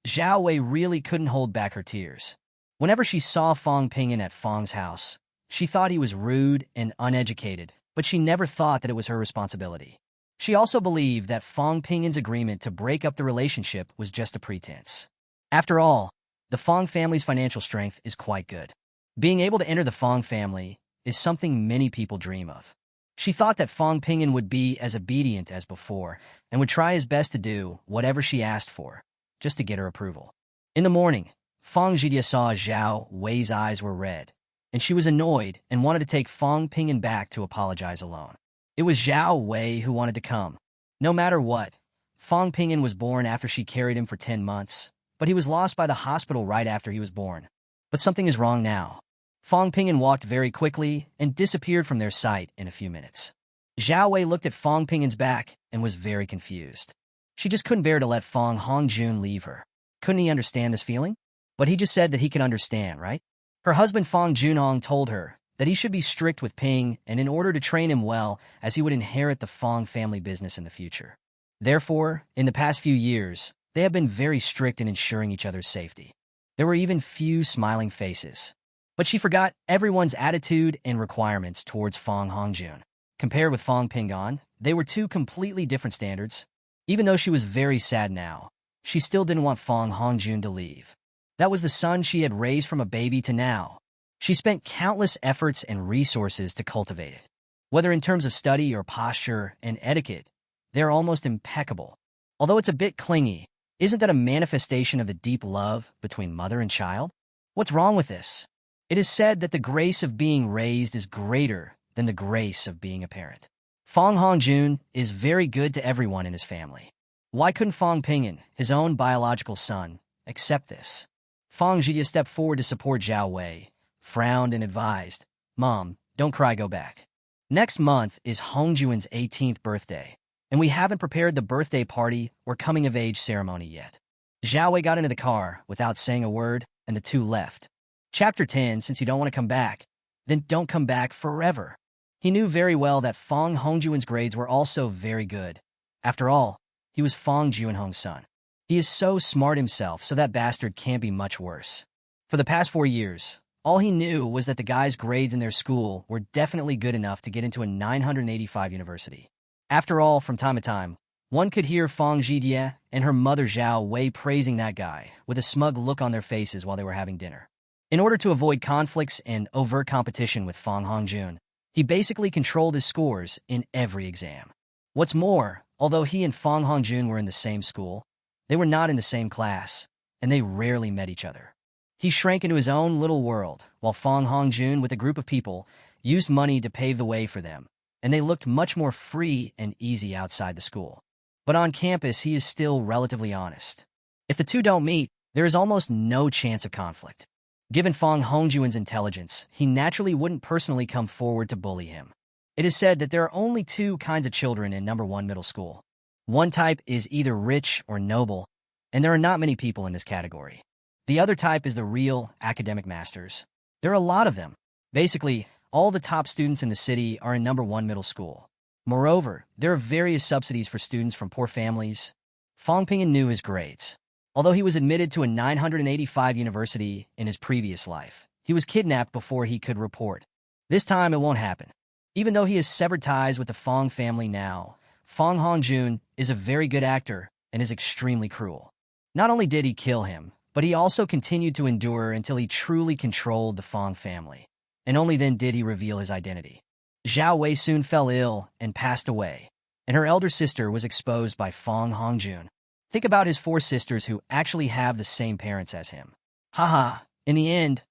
Zhao Wei really couldn't hold back her tears. Whenever she saw Fong Pingyan at Fong's house, she thought he was rude and uneducated, but she never thought that it was her responsibility. She also believed that Fong Pingyan's agreement to break up the relationship was just a pretense. After all, the Fong family's financial strength is quite good. Being able to enter the Fong family is something many people dream of. She thought that Fong Pingyan would be as obedient as before and would try his best to do whatever she asked for, just to get her approval. In the morning, Fong Zhidia saw Zhao Wei's eyes were red, and she was annoyed and wanted to take Fong Pingyan back to apologize alone. It was Zhao Wei who wanted to come. No matter what, Fong Pingyan was born after she carried him for 10 months, but he was lost by the hospital right after he was born. But something is wrong now. Fong Pingyan walked very quickly and disappeared from their sight in a few minutes. Zhao Wei looked at Fong Pingyan's back and was very confused. She just couldn't bear to let Fong Hongjun leave her. Couldn't he understand this feeling? But he just said that he could understand, right? Her husband Fong Junhong told her that he should be strict with Ping and in order to train him well, as he would inherit the Fong family business in the future. Therefore, in the past few years, they have been very strict in ensuring each other's safety. There were even few smiling faces. But she forgot everyone's attitude and requirements towards Fong Hongjun. Compared with Fong Pingyan, they were two completely different standards. Even though she was very sad now, she still didn't want Fong Hongjun to leave. That was the son she had raised from a baby to now. She spent countless efforts and resources to cultivate it. Whether in terms of study or posture and etiquette, they're almost impeccable. Although it's a bit clingy, isn't that a manifestation of the deep love between mother and child? What's wrong with this? It is said that the grace of being raised is greater than the grace of being a parent. Fong Hongjun is very good to everyone in his family. Why couldn't Fong Pingyan, his own biological son, accept this? Fong Zhidia stepped forward to support Zhao Wei, frowned and advised, "Mom, don't cry, go back. Next month is Hongjuan's 18th birthday, and we haven't prepared the birthday party or coming-of-age ceremony yet." Zhao Wei got into the car without saying a word, and the two left. Chapter 10, since you don't want to come back, then don't come back forever. He knew very well that Fong Hongjuan's grades were also very good. After all, he was Fong Junhong's son. He is so smart himself, so that bastard can't be much worse. For the past 4 years, all he knew was that the guy's grades in their school were definitely good enough to get into a 985 university. After all, from time to time, one could hear Fong Zhidia and her mother Zhao Wei praising that guy with a smug look on their faces while they were having dinner. In order to avoid conflicts and overt competition with Fong Hongjun, he basically controlled his scores in every exam. What's more, although he and Fong Hongjun were in the same school, they were not in the same class, and they rarely met each other. He shrank into his own little world, while Fong Hongjun, with a group of people, used money to pave the way for them, and they looked much more free and easy outside the school. But on campus, he is still relatively honest. If the two don't meet, there is almost no chance of conflict. Given Fong Hongjuan's intelligence, he naturally wouldn't personally come forward to bully him. It is said that there are only two kinds of children in number 1 middle school. One type is either rich or noble, and there are not many people in this category. The other type is the real academic masters. There are a lot of them. Basically, all the top students in the city are in number 1 middle school. Moreover, there are various subsidies for students from poor families. Fong Pingyan knew his grades. Although he was admitted to a 985 university in his previous life, he was kidnapped before he could report. This time it won't happen. Even though he has severed ties with the Fong family now, Fong Hongjun is a very good actor and is extremely cruel. Not only did he kill him, But he also continued to endure until he truly controlled the Fong family. And only then did he reveal his identity. Zhao Wei soon fell ill and passed away, and her elder sister was exposed by Fong Hongjun. Think about his four sisters who actually have the same parents as him. Haha, in the end,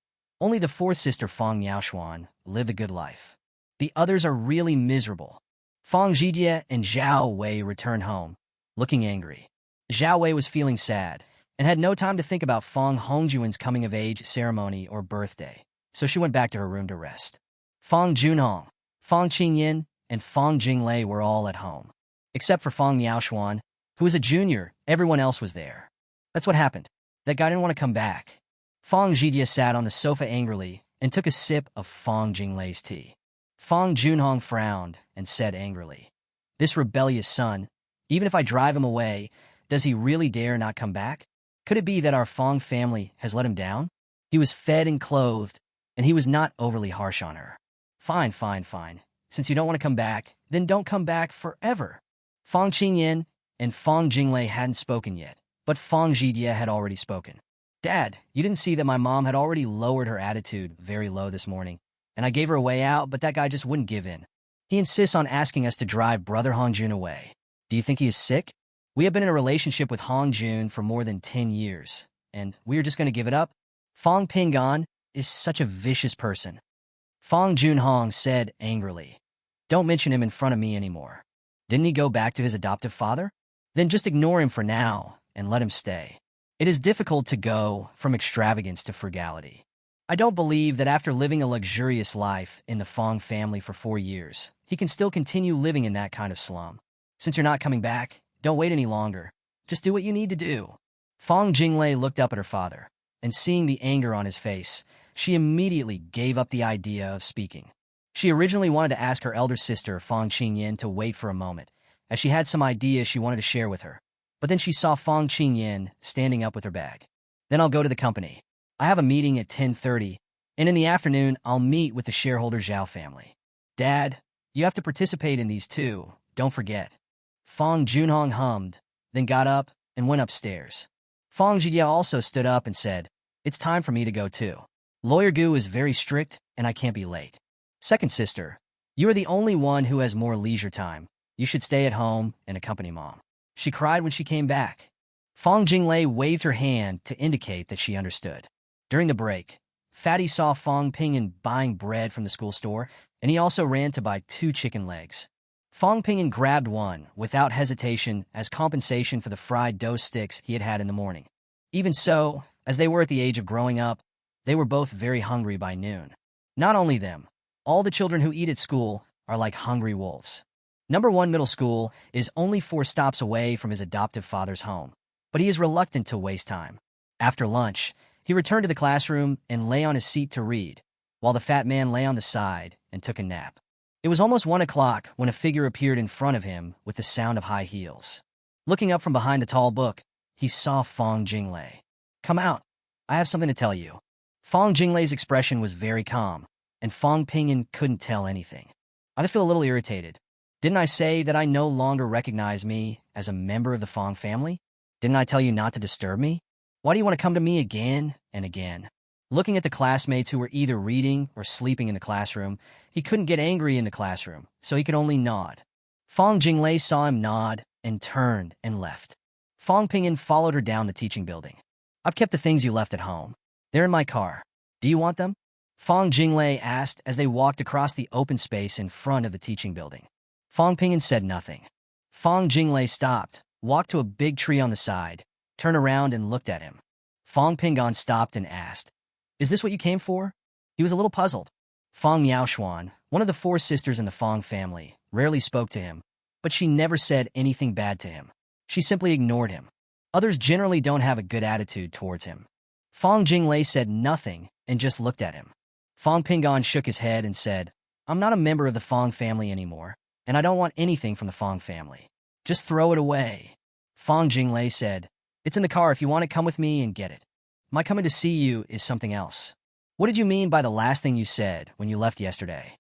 only the fourth sister Fong Yaoshuan lived a good life. The others are really miserable. Fong Zhijie and Zhao Wei returned home, looking angry. Zhao Wei was feeling sad, and had no time to think about Fong Hongjuan's coming-of-age ceremony or birthday, so she went back to her room to rest. Fong Junhong, Fong Qingyin, and Fong Jinglei were all at home. Except for Fong Yaoshuan, who was a junior, everyone else was there. That's what happened. That guy didn't want to come back. Fong Zhijie sat on the sofa angrily and took a sip of Fong Jinglei's tea. Fong Junhong frowned and said angrily, "This rebellious son, even if I drive him away, does he really dare not come back? Could it be that our Fong family has let him down? He was fed and clothed, and he was not overly harsh on her. Fine, fine, fine. Since you don't want to come back, then don't come back forever." Fong Qingyin and Fong Jinglei hadn't spoken yet, but Fong Zhijie had already spoken. "Dad, you didn't see that my mom had already lowered her attitude very low this morning, and I gave her a way out, but that guy just wouldn't give in. He insists on asking us to drive Brother Hongjun away. Do you think he is sick? We have been in a relationship with Hongjun for more than 10 years, and we are just going to give it up? Fong Pingan is such a vicious person." Fong Junhong said angrily, "Don't mention him in front of me anymore. Didn't he go back to his adoptive father? Then just ignore him for now and let him stay. It is difficult to go from extravagance to frugality. I don't believe that after living a luxurious life in the Fong family for 4 years, he can still continue living in that kind of slum. Since you're not coming back, don't wait any longer. Just do what you need to do." Fong Jinglei looked up at her father, and seeing the anger on his face, she immediately gave up the idea of speaking. She originally wanted to ask her elder sister, Fong Qingyin, to wait for a moment, as she had some ideas she wanted to share with her. But then she saw Fong Qingyin standing up with her bag. "Then I'll go to the company. I have a meeting at 10:30, and in the afternoon I'll meet with the shareholder Zhao family. Dad, you have to participate in these too, don't forget." Fong Junhong hummed, then got up and went upstairs. Fong Zhijie also stood up and said, "It's time for me to go too. Lawyer Gu is very strict, and I can't be late. Second sister, you are the only one who has more leisure time. You should stay at home and accompany Mom." She cried when she came back. Fong Jinglei waved her hand to indicate that she understood. During the break, Fatty saw Fong Pingan buying bread from the school store, and he also ran to buy 2 chicken legs. Fong Pingan grabbed one without hesitation as compensation for the fried dough sticks he had had in the morning. Even so, as they were at the age of growing up, they were both very hungry by noon. Not only them, all the children who eat at school are like hungry wolves. Number 1 middle school is only 4 stops away from his adoptive father's home, but he is reluctant to waste time. After lunch, he returned to the classroom and lay on his seat to read, while the fat man lay on the side and took a nap. It was almost 1 o'clock when a figure appeared in front of him with the sound of high heels. Looking up from behind the tall book, he saw Fong Jinglei. "Come out. I have something to tell you." Fong Jinglei's expression was very calm, and Fong Pingan couldn't tell anything. I feel a little irritated. Didn't I say that I no longer recognize me as a member of the Fong family? Didn't I tell you not to disturb me? Why do you want to come to me again and again? Looking at the classmates who were either reading or sleeping in the classroom, he couldn't get angry in the classroom, so he could only nod. Fong Jinglei saw him nod and turned and left. Fong Pingan followed her down the teaching building. "I've kept the things you left at home. They're in my car. Do you want them?" Fong Jinglei asked as they walked across the open space in front of the teaching building. Fong Pingan said nothing. Fong Jinglei stopped, walked to a big tree on the side, turned around and looked at him. Fong Pingan stopped and asked, "Is this what you came for?" He was a little puzzled. Fong Yaoshuan, one of the 4 sisters in the Fong family, rarely spoke to him, but she never said anything bad to him. She simply ignored him. Others generally don't have a good attitude towards him. Fong Jinglei said nothing and just looked at him. Fong Pingan shook his head and said, "I'm not a member of the Fong family anymore, and I don't want anything from the Fong family. Just throw it away." Fong Jinglei said, "It's in the car. If you want it, come with me and get it. My coming to see you is something else." "What did you mean by the last thing you said when you left yesterday?"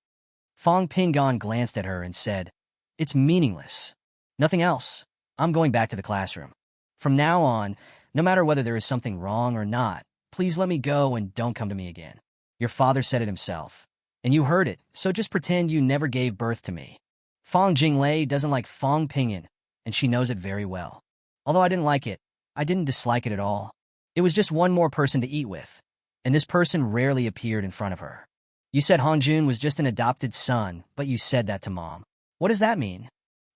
Fong Pingan glanced at her and said, "It's meaningless. Nothing else. I'm going back to the classroom. From now on, No matter whether there is something wrong or not, please let me go and don't come to me again. Your father said it himself. And you heard it, so just pretend you never gave birth to me. Fong Jinglei doesn't like Fong Pingyan, and she knows it very well. Although I didn't like it, I didn't dislike it at all. It was just one more person to eat with, and this person rarely appeared in front of her. You said Hongjun was just an adopted son, but you said that to Mom. What does that mean?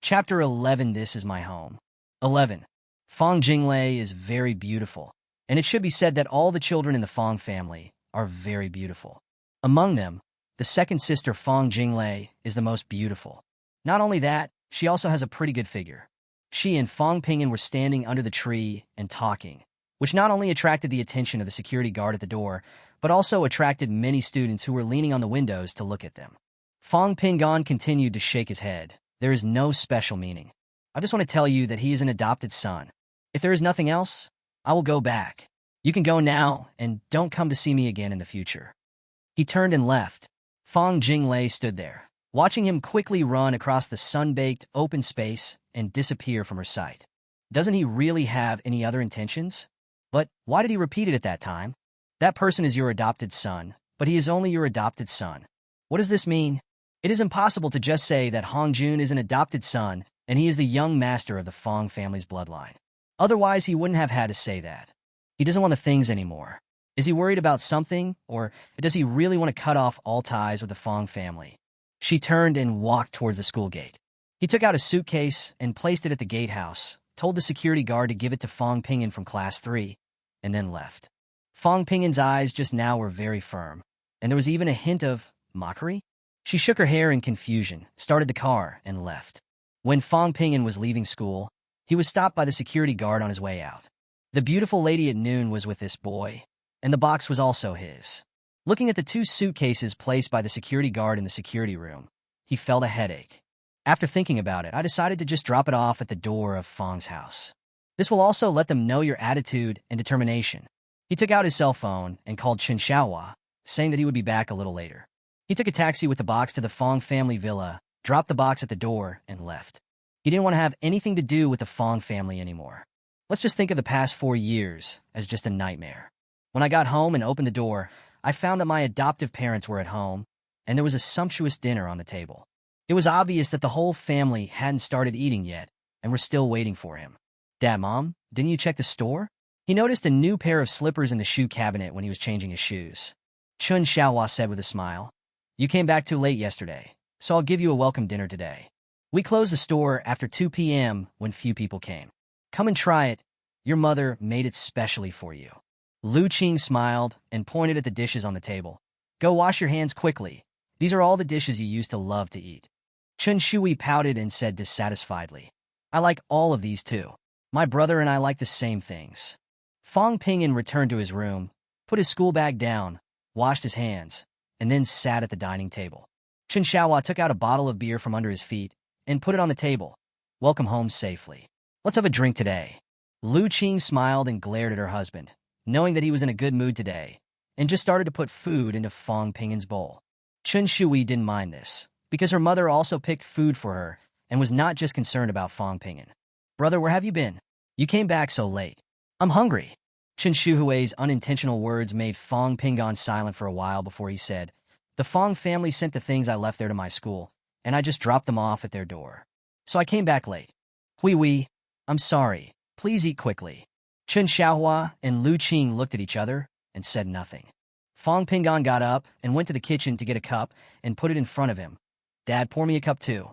Chapter 11. This is my home. 11. Fong Jinglei is very beautiful, and it should be said that all the children in the Fong family are very beautiful. Among them, the second sister Fong Jinglei is the most beautiful. Not only that, she also has a pretty good figure. She and Fong Pingyan were standing under the tree and talking, which not only attracted the attention of the security guard at the door, but also attracted many students who were leaning on the windows to look at them. Fong Pingyan continued to shake his head. There is no special meaning. I just want to tell you that he is an adopted son. If there is nothing else, I will go back. You can go now, and don't come to see me again in the future. He turned and left. Fong Jinglei stood there, watching him quickly run across the sun-baked open space and disappear from her sight. Doesn't he really have any other intentions? But why did he repeat it at that time? That person is your adopted son, but he is only your adopted son. What does this mean? It is impossible to just say that Hongjun is an adopted son and he is the young master of the Fong family's bloodline. Otherwise, he wouldn't have had to say that. He doesn't want the things anymore. Is he worried about something, or does he really want to cut off all ties with the Fong family? She turned and walked towards the school gate. He took out a suitcase and placed it at the gatehouse, told the security guard to give it to Fong Pingyan from Class 3, and then left. Fong Pingyan's eyes just now were very firm, and there was even a hint of mockery. She shook her hair in confusion, started the car, and left. When Fong Pingyan was leaving school, he was stopped by the security guard on his way out. The beautiful lady at noon was with this boy, and the box was also his. Looking at the two suitcases placed by the security guard in the security room, he felt a headache. After thinking about it, I decided to just drop it off at the door of Fong's house. This will also let them know your attitude and determination. He took out his cell phone and called Chen Xiaohua, saying that he would be back a little later. He took a taxi with the box to the Fong family villa, dropped the box at the door, and left. He didn't want to have anything to do with the Fong family anymore. Let's just think of the past 4 years as just a nightmare. When I got home and opened the door, I found that my adoptive parents were at home, and there was a sumptuous dinner on the table. It was obvious that the whole family hadn't started eating yet, and were still waiting for him. Dad, Mom, didn't you check the store? He noticed a new pair of slippers in the shoe cabinet when he was changing his shoes. Chun Xiaohua said with a smile, "You came back too late yesterday, so I'll give you a welcome dinner today. We closed the store after 2 p.m. when few people came. Come and try it. Your mother made it specially for you." Lu Qing smiled and pointed at the dishes on the table. "Go wash your hands quickly. These are all the dishes you used to love to eat." Chun Shui pouted and said dissatisfiedly, "I like all of these too. My brother and I like the same things." Fong Pingyan returned to his room, put his school bag down, washed his hands, and then sat at the dining table. Chen Xiaohua took out a bottle of beer from under his feet and put it on the table. "Welcome home safely. Let's have a drink today." Lu Qing smiled and glared at her husband, knowing that he was in a good mood today, and just started to put food into Fong Pingyan's bowl. Chun Shui didn't mind this, because her mother also picked food for her and was not just concerned about Fong Pingyan. "Brother, where have you been? You came back so late." "I'm hungry." Chen Shuhui's unintentional words made Fong Pingyan silent for a while before he said, "The Fong family sent the things I left there to my school, and I just dropped them off at their door. So I came back late." "Hui, I'm sorry. Please eat quickly." Chen Xiaohua and Lu Qing looked at each other and said nothing. Fong Pingyan got up and went to the kitchen to get a cup and put it in front of him. "Dad, pour me a cup too."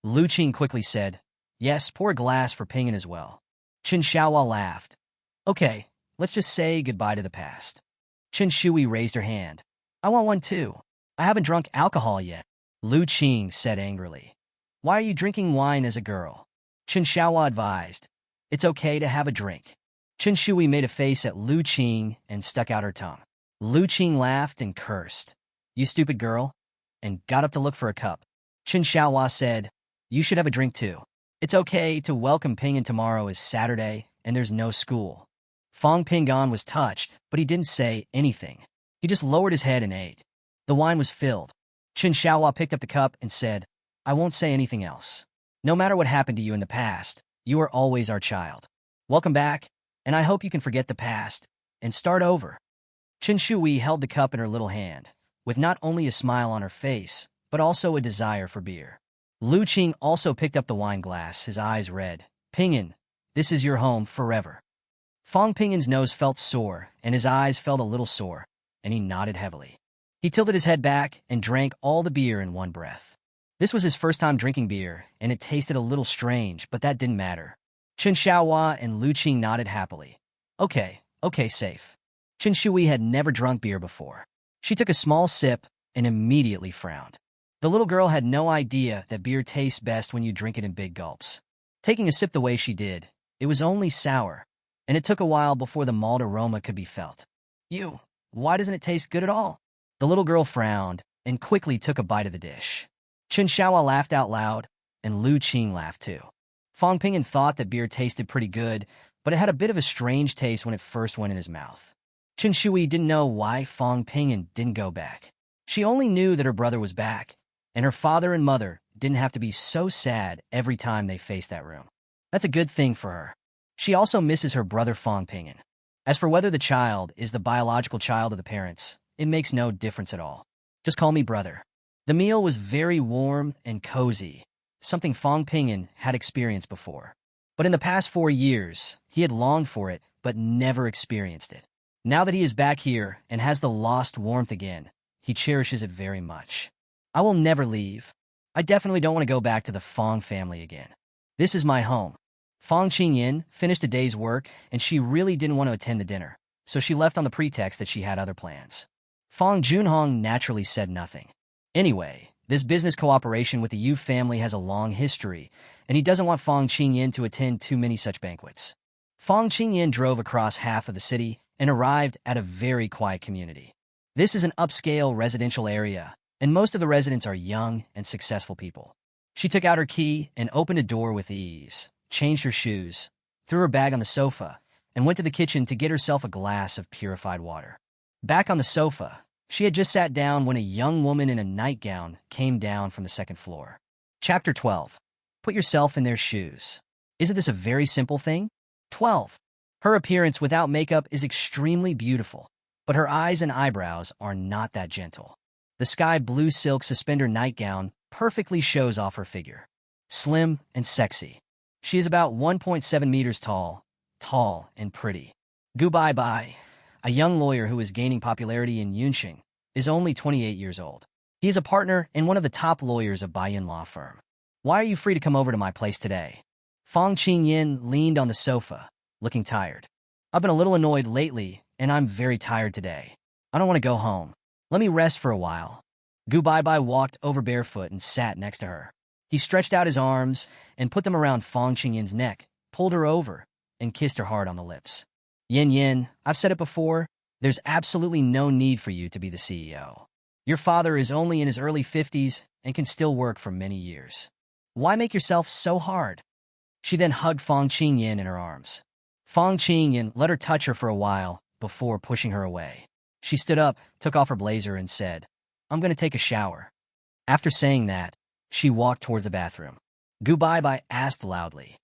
Lu Qing quickly said, "Yes, pour a glass for Pingyan as well." Chen Xiaohua laughed. "Okay, let's just say goodbye to the past." Chen Shui raised her hand. "I want one too. I haven't drunk alcohol yet." Lu Qing said angrily, "Why are you drinking wine as a girl?" Chen Xiaohua advised, "It's okay to have a drink." Chen Shui made a face at Lu Qing and stuck out her tongue. Lu Qing laughed and cursed, "You stupid girl," and got up to look for a cup. Chen Xiaohua said, "You should have a drink too. It's okay to welcome Pingyan. Tomorrow is Saturday and there's no school." Fong Pingyan was touched, but he didn't say anything. He just lowered his head and ate. The wine was filled. Chen Xiaohua picked up the cup and said, "I won't say anything else. No matter what happened to you in the past, you are always our child. Welcome back. and I hope you can forget the past and start over. Chen Shui held the cup in her little hand, with not only a smile on her face, but also a desire for beer. Lu Qing also picked up the wine glass, his eyes red. Pingyan, this is your home forever. Fong Pingyan's nose felt sore, and his eyes felt a little sore, and he nodded heavily. He tilted his head back and drank all the beer in one breath. This was his first time drinking beer, and it tasted a little strange, but that didn't matter. Chen Xiaohua and Lu Qing nodded happily. Okay, safe. Chen Shui had never drunk beer before. She took a small sip and immediately frowned. The little girl had no idea that beer tastes best when you drink it in big gulps. Taking a sip the way she did, it was only sour, and it took a while before the malt aroma could be felt. Why doesn't it taste good at all? The little girl frowned and quickly took a bite of the dish. Chen Xiaohua laughed out loud, and Lu Qing laughed too. Fong Pingyan thought that beer tasted pretty good, but it had a bit of a strange taste when it first went in his mouth. Chen Shui didn't know why Fong Pingyan didn't go back. She only knew that her brother was back, and her father and mother didn't have to be so sad every time they faced that room. That's a good thing for her. She also misses her brother Fong Pingyan. As for whether the child is the biological child of the parents, it makes no difference at all. Just call me brother. The meal was very warm and cozy, something Fong Pingyan had experienced before. But in the past 4 years, he had longed for it, but never experienced it. Now that he is back here and has the lost warmth again, he cherishes it very much. I will never leave. I definitely don't want to go back to the Fong family again. This is my home. Fong Qingyan finished a day's work, and she really didn't want to attend the dinner, so she left on the pretext that she had other plans. Fong Junhong naturally said nothing. Anyway, this business cooperation with the Yu family has a long history, and he doesn't want Fong Qingyan to attend too many such banquets. Fong Qingyan drove across half of the city and arrived at a very quiet community. This is an upscale residential area, and most of the residents are young and successful people. She took out her key and opened a door with ease, changed her shoes, threw her bag on the sofa, and went to the kitchen to get herself a glass of purified water. Back on the sofa, she had just sat down when a young woman in a nightgown came down from the second floor. Chapter 12. Put yourself in their shoes. Isn't this a very simple thing? 12. Her appearance without makeup is extremely beautiful, but her eyes and eyebrows are not that gentle. The sky blue silk suspender nightgown perfectly shows off her figure. Slim and sexy. She is about 1.7 meters tall and pretty. Gu Baibai, a young lawyer who is gaining popularity in Yunqing, is only 28 years old. He is a partner in one of the top lawyers of Baiyan law firm. Why are you free to come over to my place today? Fong Qingyan leaned on the sofa, looking tired. I've been a little annoyed lately, and I'm very tired today. I don't want to go home. Let me rest for a while. Gu Baibai walked over barefoot and sat next to her. He stretched out his arms and put them around Fong Qingyan's neck, pulled her over, and kissed her hard on the lips. Yin, I've said it before, there's absolutely no need for you to be the CEO. Your father is only in his early 50s and can still work for many years. Why make yourself so hard? She then hugged Fong Qingyan in her arms. Fong Qingyan let her touch her for a while before pushing her away. She stood up, took off her blazer, and said, I'm going to take a shower. After saying that, she walked towards the bathroom. Gu Baibai asked loudly,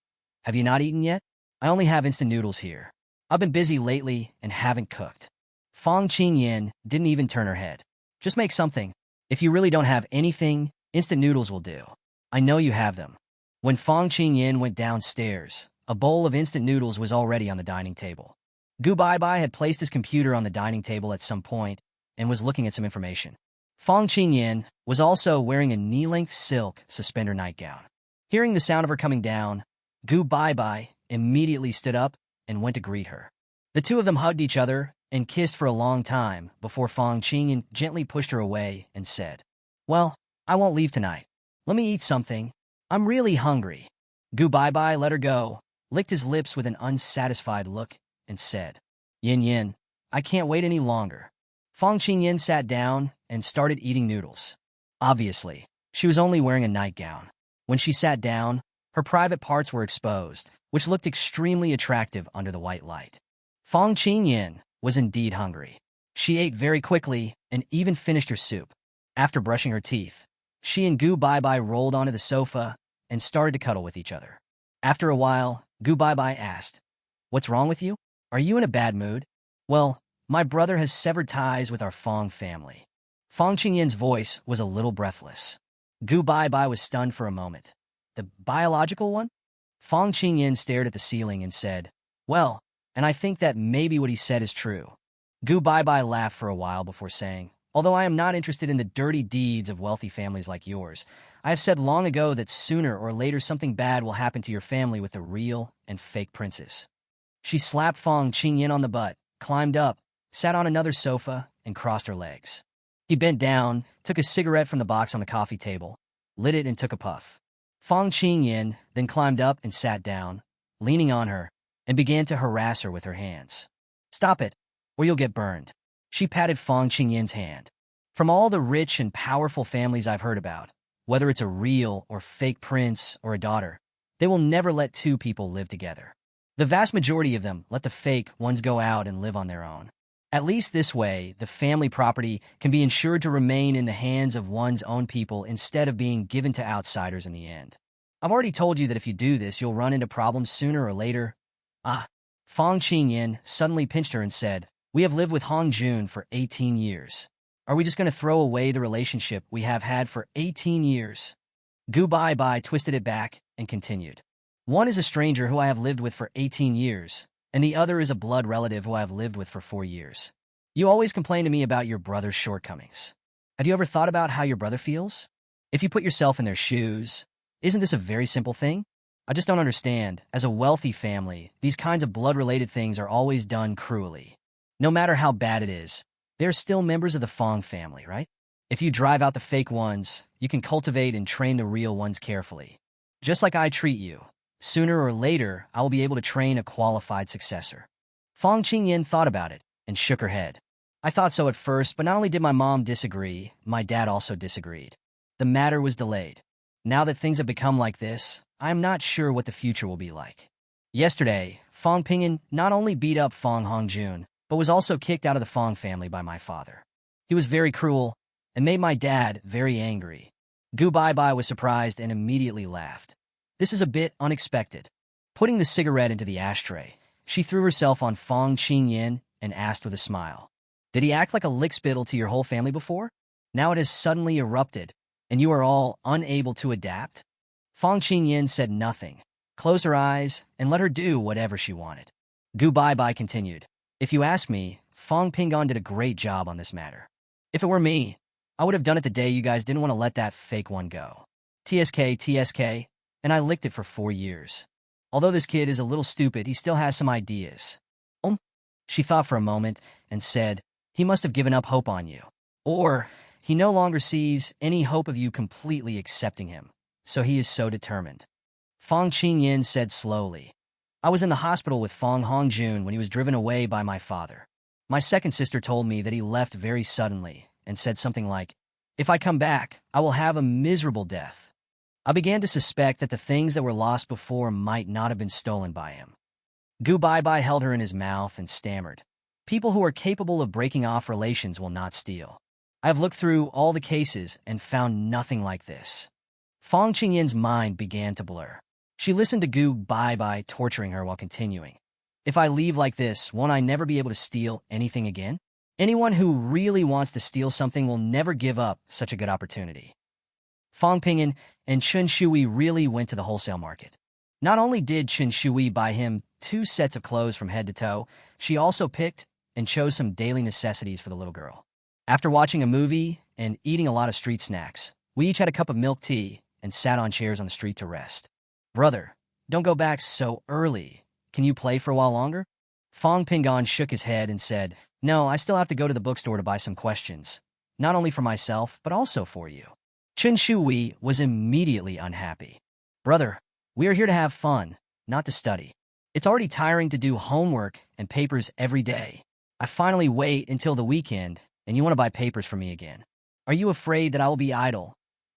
Have you not eaten yet? I only have instant noodles here. I've been busy lately and haven't cooked. Fong Qingyan didn't even turn her head. Just make something. If you really don't have anything, instant noodles will do. I know you have them. When Fong Qingyan went downstairs, a bowl of instant noodles was already on the dining table. Gu Baibai had placed his computer on the dining table at some point and was looking at some information. Fong Qingyan was also wearing a knee-length silk suspender nightgown. Hearing the sound of her coming down, Gu Baibai immediately stood up and went to greet her. The two of them hugged each other and kissed for a long time before Fong Qingyan gently pushed her away and said, Well, I won't leave tonight. Let me eat something. I'm really hungry. Gu Baibai let her go, licked his lips with an unsatisfied look, and said, Yin, I can't wait any longer. Fong Qingyan sat down and started eating noodles. Obviously, she was only wearing a nightgown. When she sat down, her private parts were exposed, which looked extremely attractive under the white light. Fong Qingyan was indeed hungry. She ate very quickly and even finished her soup. After brushing her teeth, she and Gu Baibai rolled onto the sofa and started to cuddle with each other. After a while, Gu Baibai asked, What's wrong with you? Are you in a bad mood? Well, my brother has severed ties with our Fong family. Fong Qingyin's voice was a little breathless. Gu Bai was stunned for a moment. The biological one? Fong Qingyin stared at the ceiling and said, well, and I think that maybe what he said is true. Gu Bai laughed for a while before saying, although I am not interested in the dirty deeds of wealthy families like yours, I have said long ago that sooner or later something bad will happen to your family with the real and fake princes. She slapped Fong Qingyin on the butt, climbed up, sat on another sofa, and crossed her legs. He bent down, took a cigarette from the box on the coffee table, lit it and took a puff. Fong Qingyin then climbed up and sat down, leaning on her, and began to harass her with her hands. Stop it, or you'll get burned. She patted Fong Qingyin's hand. From all the rich and powerful families I've heard about, whether it's a real or fake prince or a daughter, they will never let two people live together. The vast majority of them let the fake ones go out and live on their own. At least this way, the family property can be ensured to remain in the hands of one's own people instead of being given to outsiders in the end. I've already told you that if you do this, you'll run into problems sooner or later. Fong Qingyin suddenly pinched her and said, we have lived with Hong Jun for 18 years. Are we just going to throw away the relationship we have had for 18 years? Gu Bai twisted it back and continued. One is a stranger who I have lived with for 18 years, and the other is a blood relative who I have lived with for 4 years. You always complain to me about your brother's shortcomings. Have you ever thought about how your brother feels? If you put yourself in their shoes, isn't this a very simple thing? I just don't understand. As a wealthy family, these kinds of blood-related things are always done cruelly. No matter how bad it is, they're still members of the Fong family, right? If you drive out the fake ones, you can cultivate and train the real ones carefully. Just like I treat you. Sooner or later, I will be able to train a qualified successor. Fong Qingyin thought about it and shook her head. I thought so at first, but not only did my mom disagree, my dad also disagreed. The matter was delayed. Now that things have become like this, I am not sure what the future will be like. Yesterday, Fong Pingyan not only beat up Fong Hongjun, but was also kicked out of the Fong family by my father. He was very cruel and made my dad very angry. Gu Bai was surprised and immediately laughed. This is a bit unexpected. Putting the cigarette into the ashtray, she threw herself on Fong Qingyin and asked with a smile, did he act like a lickspittle to your whole family before? Now it has suddenly erupted, and you are all unable to adapt? Fong Qingyin said nothing, closed her eyes, and let her do whatever she wanted. Gu Bai continued, if you ask me, Fong Pingyan did a great job on this matter. If it were me, I would have done it the day you guys didn't want to let that fake one go. TSK, and I licked it for 4 years. Although this kid is a little stupid, he still has some ideas. She thought for a moment and said, he must have given up hope on you. Or, he no longer sees any hope of you completely accepting him, so he is so determined. Fong Qingyin said slowly, I was in the hospital with Fong Hongjun when he was driven away by my father. My second sister told me that he left very suddenly and said something like, if I come back, I will have a miserable death. I began to suspect that the things that were lost before might not have been stolen by him. Gu Bai held her in his mouth and stammered, people who are capable of breaking off relations will not steal. I have looked through all the cases and found nothing like this. Fong Qingyin's mind began to blur. She listened to Gu Bai torturing her while continuing. If I leave like this, won't I never be able to steal anything again? Anyone who really wants to steal something will never give up such a good opportunity. Fong Pingyan and Chun Shui really went to the wholesale market. Not only did Chun Shui buy him 2 sets of clothes from head to toe, she also picked and chose some daily necessities for the little girl. After watching a movie and eating a lot of street snacks, we each had a cup of milk tea and sat on chairs on the street to rest. Brother, don't go back so early. Can you play for a while longer? Fong Pingyan shook his head and said, no, I still have to go to the bookstore to buy some questions. Not only for myself, but also for you. Chun Shui was immediately unhappy. Brother, we are here to have fun, not to study. It's already tiring to do homework and papers every day. I finally wait until the weekend, and you want to buy papers for me again. Are you afraid that I will be idle?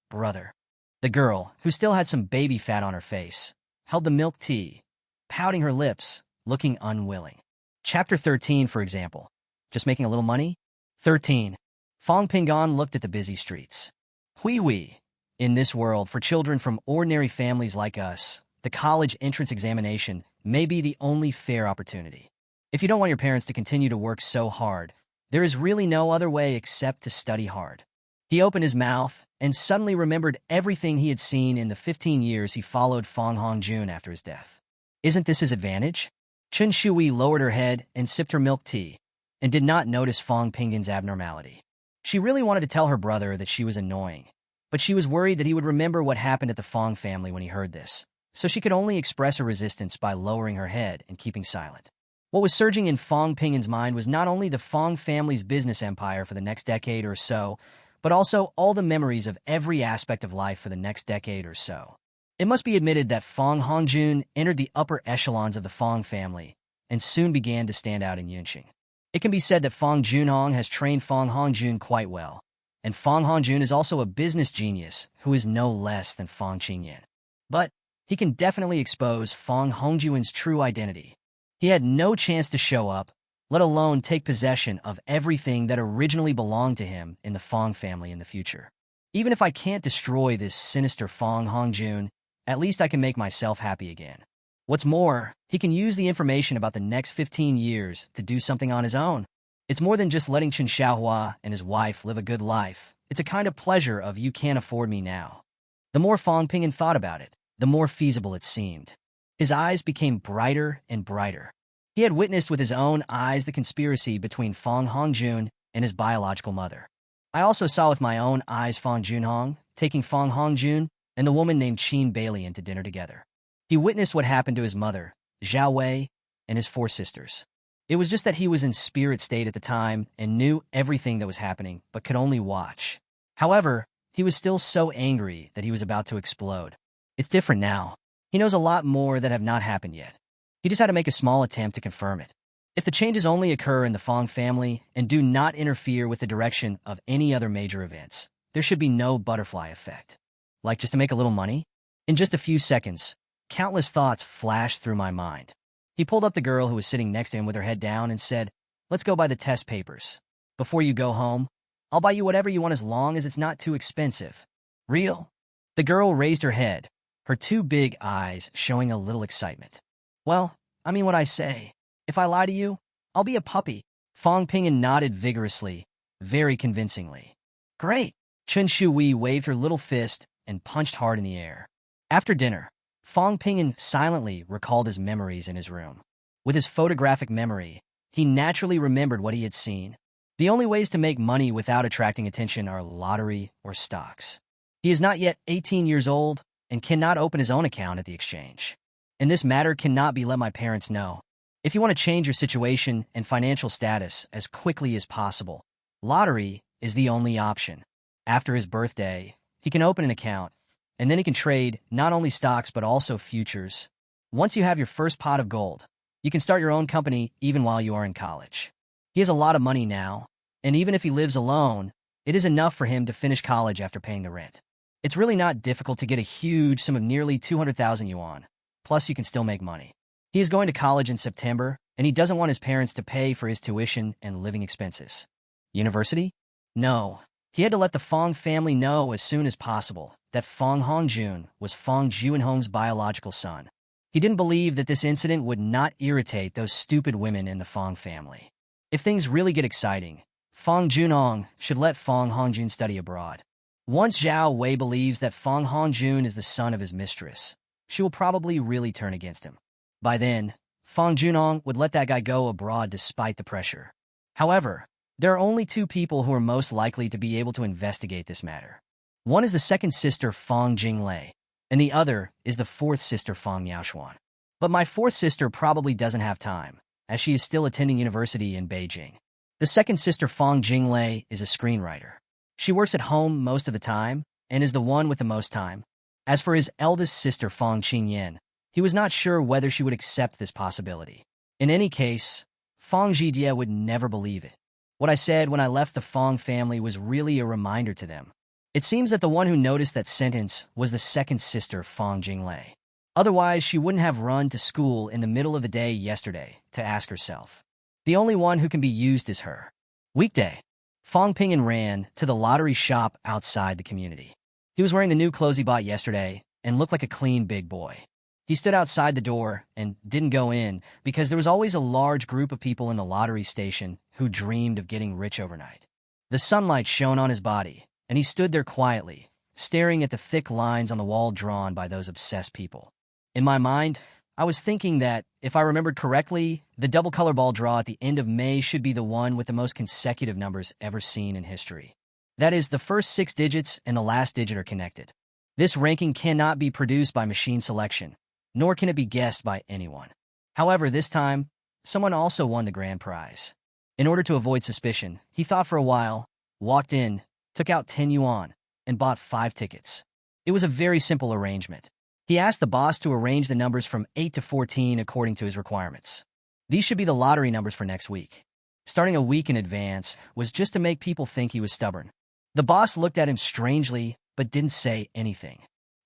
Brother. The girl, who still had some baby fat on her face, held the milk tea, pouting her lips, looking unwilling. Chapter 13, for example. Just making a little money? 13. Fong Pingyan looked at the busy streets. Hui. In this world, for children from ordinary families like us, the college entrance examination may be the only fair opportunity. If you don't want your parents to continue to work so hard, there is really no other way except to study hard. He opened his mouth and suddenly remembered everything he had seen in the 15 years he followed Fong Hongjun after his death. Isn't this his advantage? Chun Shui lowered her head and sipped her milk tea, and did not notice Fong Pingin's abnormality. She really wanted to tell her brother that she was annoying, but she was worried that he would remember what happened at the Fong family when he heard this, so she could only express her resistance by lowering her head and keeping silent. What was surging in Fong Pingin's mind was not only the Fong family's business empire for the next decade or so, but also all the memories of every aspect of life for the next decade or so. It must be admitted that Fong Hongjun entered the upper echelons of the Fong family and soon began to stand out in Yunqing. It can be said that Fong Junhong has trained Fong Hongjun quite well, and Fong Hongjun is also a business genius who is no less than Fong Qingyan. But he can definitely expose Fong Hongjun's true identity. He had no chance to show up, let alone take possession of everything that originally belonged to him in the Fong family in the future. Even if I can't destroy this sinister Fong Hongjun, at least I can make myself happy again. What's more, he can use the information about the next 15 years to do something on his own. It's more than just letting Chen Xiaohua and his wife live a good life. It's a kind of pleasure of you can't afford me now. The more Fong Pingin thought about it, the more feasible it seemed. His eyes became brighter and brighter. He had witnessed with his own eyes the conspiracy between Fong Hongjun and his biological mother. I also saw with my own eyes Fong Junhong taking Fong Hongjun and the woman named Qin Bailey into dinner together. He witnessed what happened to his mother, Zhao Wei, and his 4 sisters. It was just that he was in spirit state at the time and knew everything that was happening, but could only watch. However, he was still so angry that he was about to explode. It's different now. He knows a lot more that have not happened yet. He just had to make a small attempt to confirm it. If the changes only occur in the Fong family and do not interfere with the direction of any other major events, there should be no butterfly effect. Like just to make a little money? In just a few seconds, countless thoughts flashed through my mind. He pulled up the girl who was sitting next to him with her head down and said, "Let's go buy the test papers. Before you go home, I'll buy you whatever you want as long as it's not too expensive." "Real?" The girl raised her head, her 2 big eyes showing a little excitement. "Well, I mean what I say. If I lie to you, I'll be a puppy." Fong Pingin nodded vigorously, very convincingly. "Great." Chun Shui waved her little fist and punched hard in the air. After dinner, Fong Pingin silently recalled his memories in his room. With his photographic memory, he naturally remembered what he had seen. The only ways to make money without attracting attention are lottery or stocks. He is not yet 18 years old and cannot open his own account at the exchange. And this matter cannot be let my parents know. If you want to change your situation and financial status as quickly as possible, lottery is the only option. After his birthday, he can open an account, and then he can trade not only stocks but also futures. Once you have your first pot of gold, you can start your own company even while you are in college. He has a lot of money now, and even if he lives alone, it is enough for him to finish college after paying the rent. It's really not difficult to get a huge sum of nearly 200,000 yuan. Plus, you can still make money. He is going to college in September, and he doesn't want his parents to pay for his tuition and living expenses. University? No. He had to let the Fong family know as soon as possible that Fong Hongjun was Fong Junhong's biological son. He didn't believe that this incident would not irritate those stupid women in the Fong family. If things really get exciting, Fong Junhong should let Fong Hongjun study abroad. Once Zhao Wei believes that Fong Hongjun is the son of his mistress, she will probably really turn against him. By then, Fong Junhong would let that guy go abroad despite the pressure. However, there are only 2 people who are most likely to be able to investigate this matter. One is the second sister Fong Jinglei, and the other is the 4th sister Fong Yaoshuan. But my 4th sister probably doesn't have time, as she is still attending university in Beijing. The second sister Fong Jinglei is a screenwriter. She works at home most of the time, and is the one with the most time. As for his eldest sister Fong Qingyan, he was not sure whether she would accept this possibility. In any case, Fong Zhijie would never believe it. What I said when I left the Fong family was really a reminder to them. It seems that the one who noticed that sentence was the second sister Fong Jinglei. Otherwise, she wouldn't have run to school in the middle of the day yesterday to ask herself. The only one who can be used is her. Weekday. Fong Pingin ran to the lottery shop outside the community. He was wearing the new clothes he bought yesterday and looked like a clean big boy. He stood outside the door and didn't go in because there was always a large group of people in the lottery station who dreamed of getting rich overnight. The sunlight shone on his body, and he stood there quietly, staring at the thick lines on the wall drawn by those obsessed people. In my mind, I was thinking that, if I remembered correctly, the double color ball draw at the end of May should be the one with the most consecutive numbers ever seen in history. That is, the first 6 digits and the last digit are connected. This ranking cannot be produced by machine selection, nor can it be guessed by anyone. However, this time, someone also won the grand prize. In order to avoid suspicion, he thought for a while, walked in, took out 10 yuan, and bought 5 tickets. It was a very simple arrangement. He asked the boss to arrange the numbers from 8 to 14 according to his requirements. These should be the lottery numbers for next week. Starting a week in advance was just to make people think he was stubborn. The boss looked at him strangely, but didn't say anything.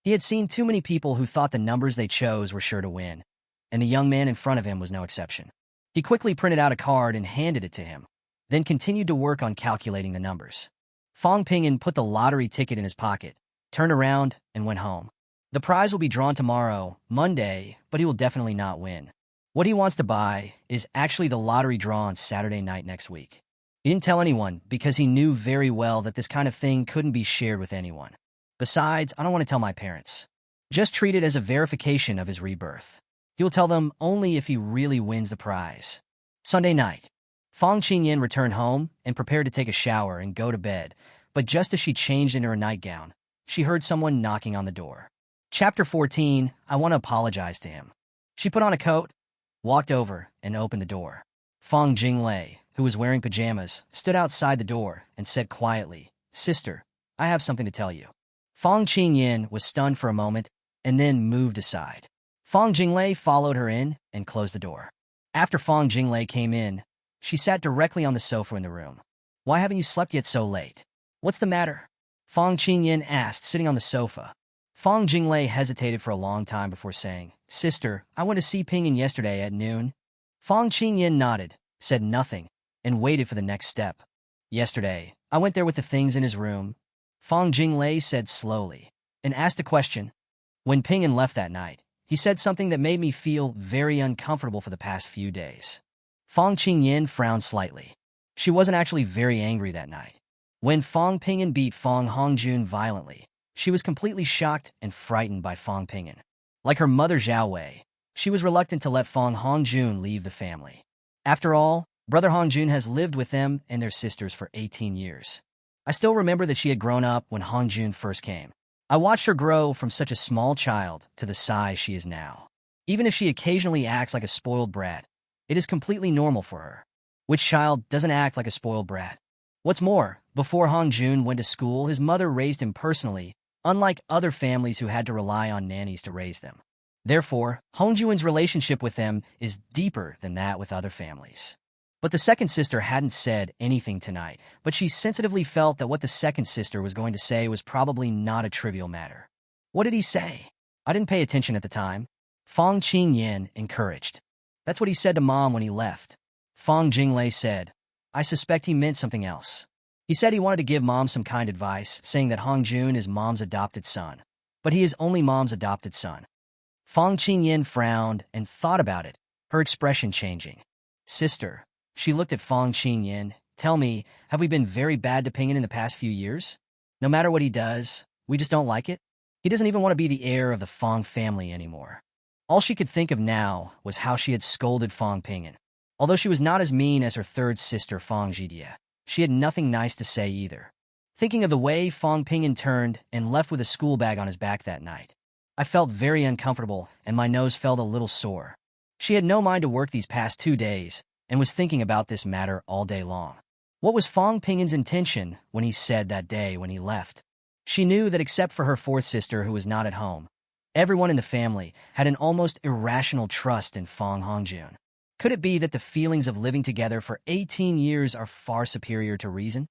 He had seen too many people who thought the numbers they chose were sure to win, and the young man in front of him was no exception. He quickly printed out a card and handed it to him, then continued to work on calculating the numbers. Fong Ping'an put the lottery ticket in his pocket, turned around, and went home. The prize will be drawn tomorrow, Monday, but he will definitely not win. What he wants to buy is actually the lottery draw on Saturday night next week. He didn't tell anyone because he knew very well that this kind of thing couldn't be shared with anyone. Besides, I don't want to tell my parents. Just treat it as a verification of his rebirth. He will tell them only if he really wins the prize. Sunday night. Fong Qingyan returned home and prepared to take a shower and go to bed, but just as she changed into her nightgown, she heard someone knocking on the door. Chapter 14, I want to apologize to him. She put on a coat, walked over, and opened the door. Fong Jinglei, who was wearing pajamas, stood outside the door and said quietly, "Sister, I have something to tell you." Fong Qingyan was stunned for a moment and then moved aside. Fong Jinglei followed her in and closed the door. After Fong Jinglei came in, she sat directly on the sofa in the room. "Why haven't you slept yet so late? What's the matter?" Fong Qingyan asked, sitting on the sofa. Fong Jinglei hesitated for a long time before saying, "Sister, I went to see Ping'an yesterday at noon." Fong Qingyan nodded, said nothing, and waited for the next step. "Yesterday, I went there with the things in his room," Fong Jinglei said slowly, and asked a question. "When Ping'an left that night, he said something that made me feel very uncomfortable for the past few days." Fong Qingyan frowned slightly. She wasn't actually very angry that night. When Fong Ping'an beat Fong Hongjun violently, she was completely shocked and frightened by Fong Ping'an. Like her mother Zhao Wei, she was reluctant to let Fong Hongjun leave the family. After all, brother Hongjun has lived with them and their sisters for 18 years. I still remember that she had grown up when Hongjun first came. I watched her grow from such a small child to the size she is now. Even if she occasionally acts like a spoiled brat, it is completely normal for her. Which child doesn't act like a spoiled brat? What's more, before Hongjun went to school, his mother raised him personally, unlike other families who had to rely on nannies to raise them. Therefore, Hongjun's relationship with them is deeper than that with other families. But the second sister hadn't said anything tonight, but she sensitively felt that what the second sister was going to say was probably not a trivial matter. "What did he say?" "I didn't pay attention at the time," Fong Qingyan encouraged. "That's what he said to Mom when he left." Fong Jinglei said, "I suspect he meant something else. He said he wanted to give Mom some kind advice, saying that Hongjun is Mom's adopted son. But he is only Mom's adopted son." Fong Qingyan frowned and thought about it, her expression changing. "Sister," she looked at Fong Qingyan, "tell me, have we been very bad to Ping'an in the past few years? No matter what he does, we just don't like it? He doesn't even want to be the heir of the Fong family anymore." All she could think of now was how she had scolded Fong Ping'an. Although she was not as mean as her third sister Fong Zhidia, she had nothing nice to say either. Thinking of the way Fong Ping'an turned and left with a school bag on his back that night, I felt very uncomfortable and my nose felt a little sore. She had no mind to work these past 2 days and was thinking about this matter all day long. What was Fong Ping'an's intention when he said that day when he left? She knew that except for her fourth sister who was not at home, everyone in the family had an almost irrational trust in Fong Hongjun. Could it be that the feelings of living together for 18 years are far superior to reason?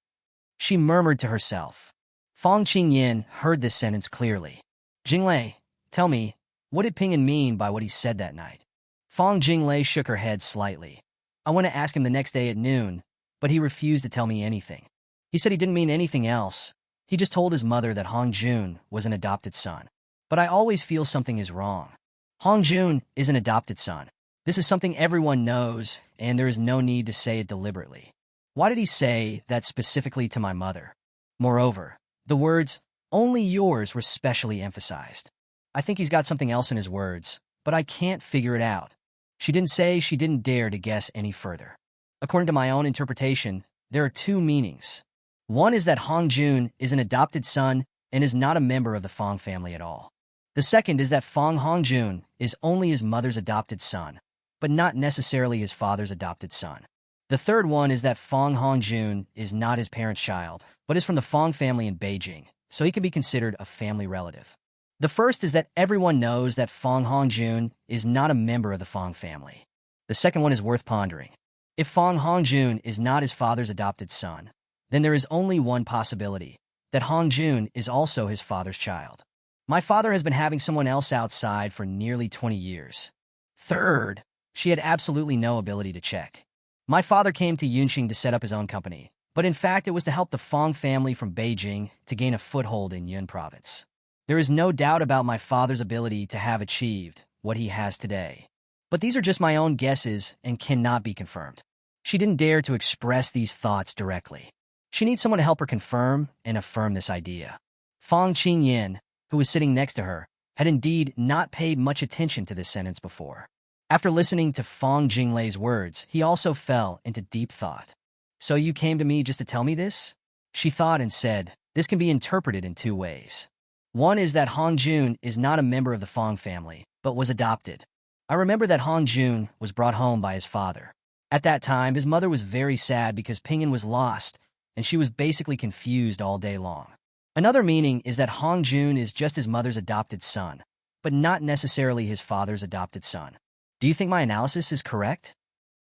She murmured to herself. Fong Qingyan heard this sentence clearly. "Jinglei, tell me, what did Ping'an mean by what he said that night?" Fong Jinglei shook her head slightly. "I went to ask him the next day at noon, but he refused to tell me anything. He said he didn't mean anything else. He just told his mother that Hongjun was an adopted son. But I always feel something is wrong." Hong Jun is an adopted son. This is something everyone knows, and there is no need to say it deliberately. Why did he say that specifically to my mother? Moreover, the words, only yours, were specially emphasized. I think he's got something else in his words, but I can't figure it out. She didn't say, she didn't dare to guess any further. According to my own interpretation, there are two meanings. One is that Hong Jun is an adopted son and is not a member of the Fong family at all. The second is that Fong Hong Jun is only his mother's adopted son, but not necessarily his father's adopted son. The third one is that Fong Hong Jun is not his parents' child, but is from the Fong family in Beijing, so he can be considered a family relative. The first is that everyone knows that Fong Hong Jun is not a member of the Fong family. The second one is worth pondering. If Fong Hong Jun is not his father's adopted son, then there is only one possibility, that Hong Jun is also his father's child. My father has been having someone else outside for nearly 20 years. Third, she had absolutely no ability to check. My father came to Yunqing to set up his own company, but in fact it was to help the Fong family from Beijing to gain a foothold in Yun province. There is no doubt about my father's ability to have achieved what he has today. But these are just my own guesses and cannot be confirmed. She didn't dare to express these thoughts directly. She needs someone to help her confirm and affirm this idea. Fong Qingyan, who was sitting next to her, had indeed not paid much attention to this sentence before. After listening to Fong Jinglei's words, he also fell into deep thought. So you came to me just to tell me this? She thought and said, this can be interpreted in two ways. One is that Hong Jun is not a member of the Fong family, but was adopted. I remember that Hong Jun was brought home by his father. At that time, his mother was very sad because Pinyin was lost, and she was basically confused all day long. Another meaning is that Hong Jun is just his mother's adopted son, but not necessarily his father's adopted son. Do you think my analysis is correct?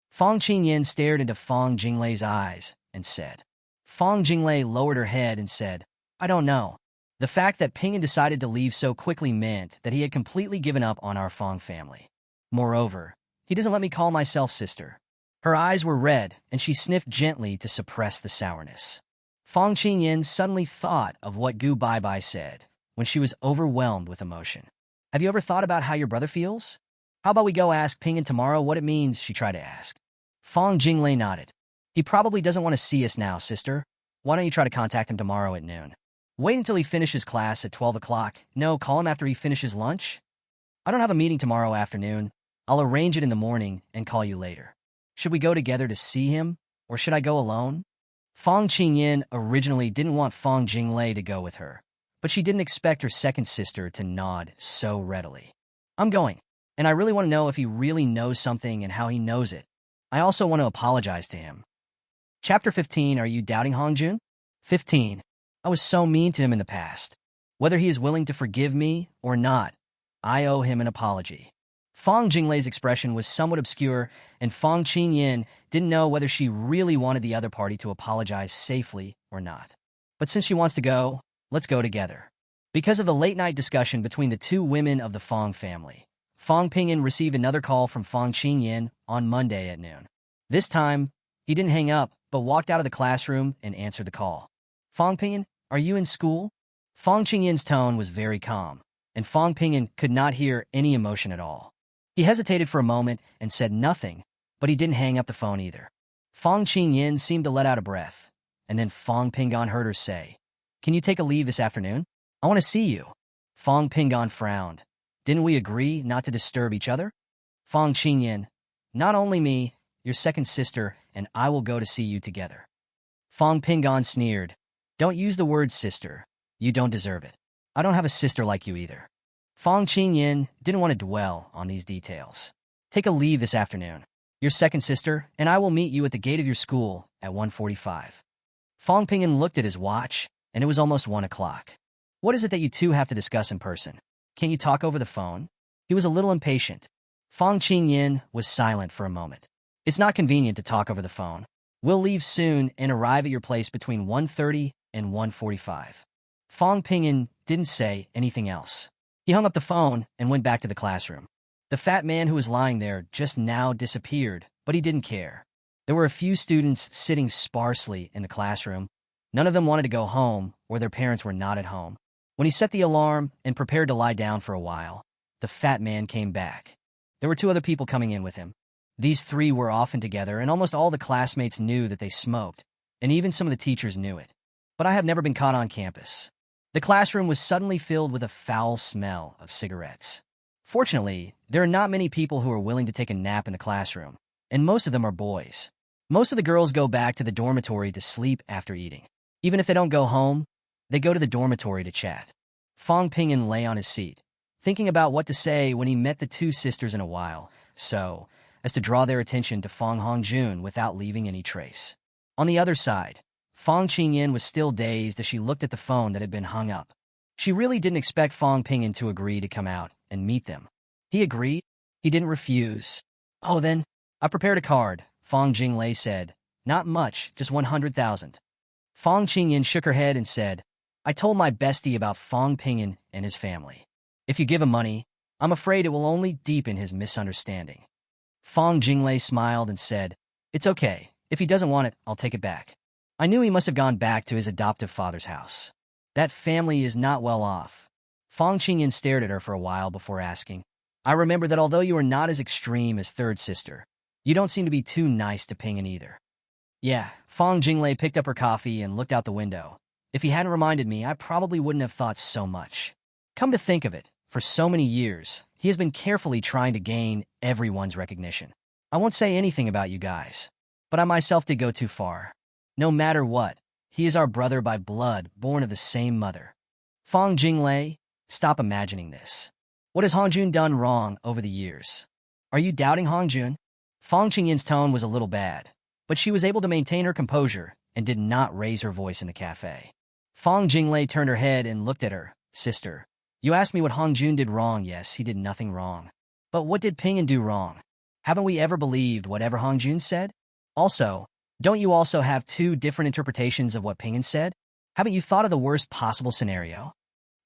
Fong Qingyan stared into Fong Jinglei's eyes and said. Fong Jinglei lowered her head and said, I don't know. The fact that Pinyin decided to leave so quickly meant that he had completely given up on our Fong family. Moreover, he doesn't let me call myself sister. Her eyes were red, and she sniffed gently to suppress the sourness. Fong Qingyan suddenly thought of what Gu Baibai said when she was overwhelmed with emotion. Have you ever thought about how your brother feels? How about we go ask Pinyin tomorrow what it means, she tried to ask. Fong Jinglei nodded. He probably doesn't want to see us now, sister. Why don't you try to contact him tomorrow at noon? Wait until he finishes class at 12 o'clock. No, call him after he finishes lunch. I don't have a meeting tomorrow afternoon. I'll arrange it in the morning and call you later. Should we go together to see him, or should I go alone? Fong Qingyan originally didn't want Fong Jinglei to go with her, but she didn't expect her second sister to nod so readily. I'm going, and I really want to know if he really knows something and how he knows it. I also want to apologize to him. Chapter 15. Are you doubting Hong Jun? 15. I was so mean to him in the past. Whether he is willing to forgive me or not, I owe him an apology. Fong Jinglei's expression was somewhat obscure, and Fong Qingyan didn't know whether she really wanted the other party to apologize safely or not. But since she wants to go, let's go together. Because of the late-night discussion between the two women of the Fong family, Fong Pinyin received another call from Fong Qingyan on Monday at noon. This time, he didn't hang up, but walked out of the classroom and answered the call. Fong Pinyin, are you in school? Fong Qingyan's tone was very calm, and Fong Pinyin could not hear any emotion at all. He hesitated for a moment and said nothing, but he didn't hang up the phone either. Fong Qingyan seemed to let out a breath, and then Fong Pingon heard her say, Can you take a leave this afternoon? I want to see you. Fong Pingon frowned. Didn't we agree not to disturb each other? Fong Qingyan, not only me, your second sister, and I will go to see you together. Fong Pingon sneered. Don't use the word sister. You don't deserve it. I don't have a sister like you either. Fong Qingyan didn't want to dwell on these details. Take a leave this afternoon. Your second sister and I will meet you at the gate of your school at 1:45. Fong Pinyin looked at his watch, and it was almost 1 o'clock. What is it that you two have to discuss in person? Can't you talk over the phone? He was a little impatient. Fong Qingyan was silent for a moment. It's not convenient to talk over the phone. We'll leave soon and arrive at your place between 1:30 and 1:45. Fong Pinyin didn't say anything else. He hung up the phone and went back to the classroom. The fat man who was lying there just now disappeared, but he didn't care. There were a few students sitting sparsely in the classroom. None of them wanted to go home, or their parents were not at home. When he set the alarm and prepared to lie down for a while, the fat man came back. There were two other people coming in with him. These three were often together, and almost all the classmates knew that they smoked, and even some of the teachers knew it. But I have never been caught on campus. The classroom was suddenly filled with a foul smell of cigarettes. Fortunately, there are not many people who are willing to take a nap in the classroom, and most of them are boys. Most of the girls go back to the dormitory to sleep after eating. Even if they don't go home, they go to the dormitory to chat. Fong Pingyan lay on his seat, thinking about what to say when he met the two sisters in a while, so as to draw their attention to Fong Hongjun without leaving any trace. On the other side, Fong Qingyin was still dazed as she looked at the phone that had been hung up. She really didn't expect Fong Pingyan to agree to come out and meet them. He agreed. He didn't refuse. "Oh, then, I prepared a card," Fong Jinglei said. "Not much, just 100,000. Fong Qingyin shook her head and said, "I told my bestie about Fong Pingyan and his family. If you give him money, I'm afraid it will only deepen his misunderstanding." Fong Jinglei smiled and said, "It's okay. If he doesn't want it, I'll take it back." I knew he must have gone back to his adoptive father's house. That family is not well off. Fong Qingyin stared at her for a while before asking, "I remember that although you are not as extreme as third sister, you don't seem to be too nice to Pingyan either." "Yeah." Fong Jinglei picked up her coffee and looked out the window. "If he hadn't reminded me, I probably wouldn't have thought so much. Come to think of it, for so many years, he has been carefully trying to gain everyone's recognition. I won't say anything about you guys, but I myself did go too far. No matter what, he is our brother by blood, born of the same mother." Fong Jinglei, stop imagining this. What has Hongjun done wrong over the years? Are you doubting Hongjun? Fong Qingyin's tone was a little bad, but she was able to maintain her composure and did not raise her voice in the cafe. Fong Jinglei turned her head and looked at her. "Sister, you asked me what Hongjun did wrong. Yes, he did nothing wrong. But what did Pingyan do wrong? Haven't we ever believed whatever Hongjun said? Also, don't you also have two different interpretations of what Pingyan said? Haven't you thought of the worst possible scenario?"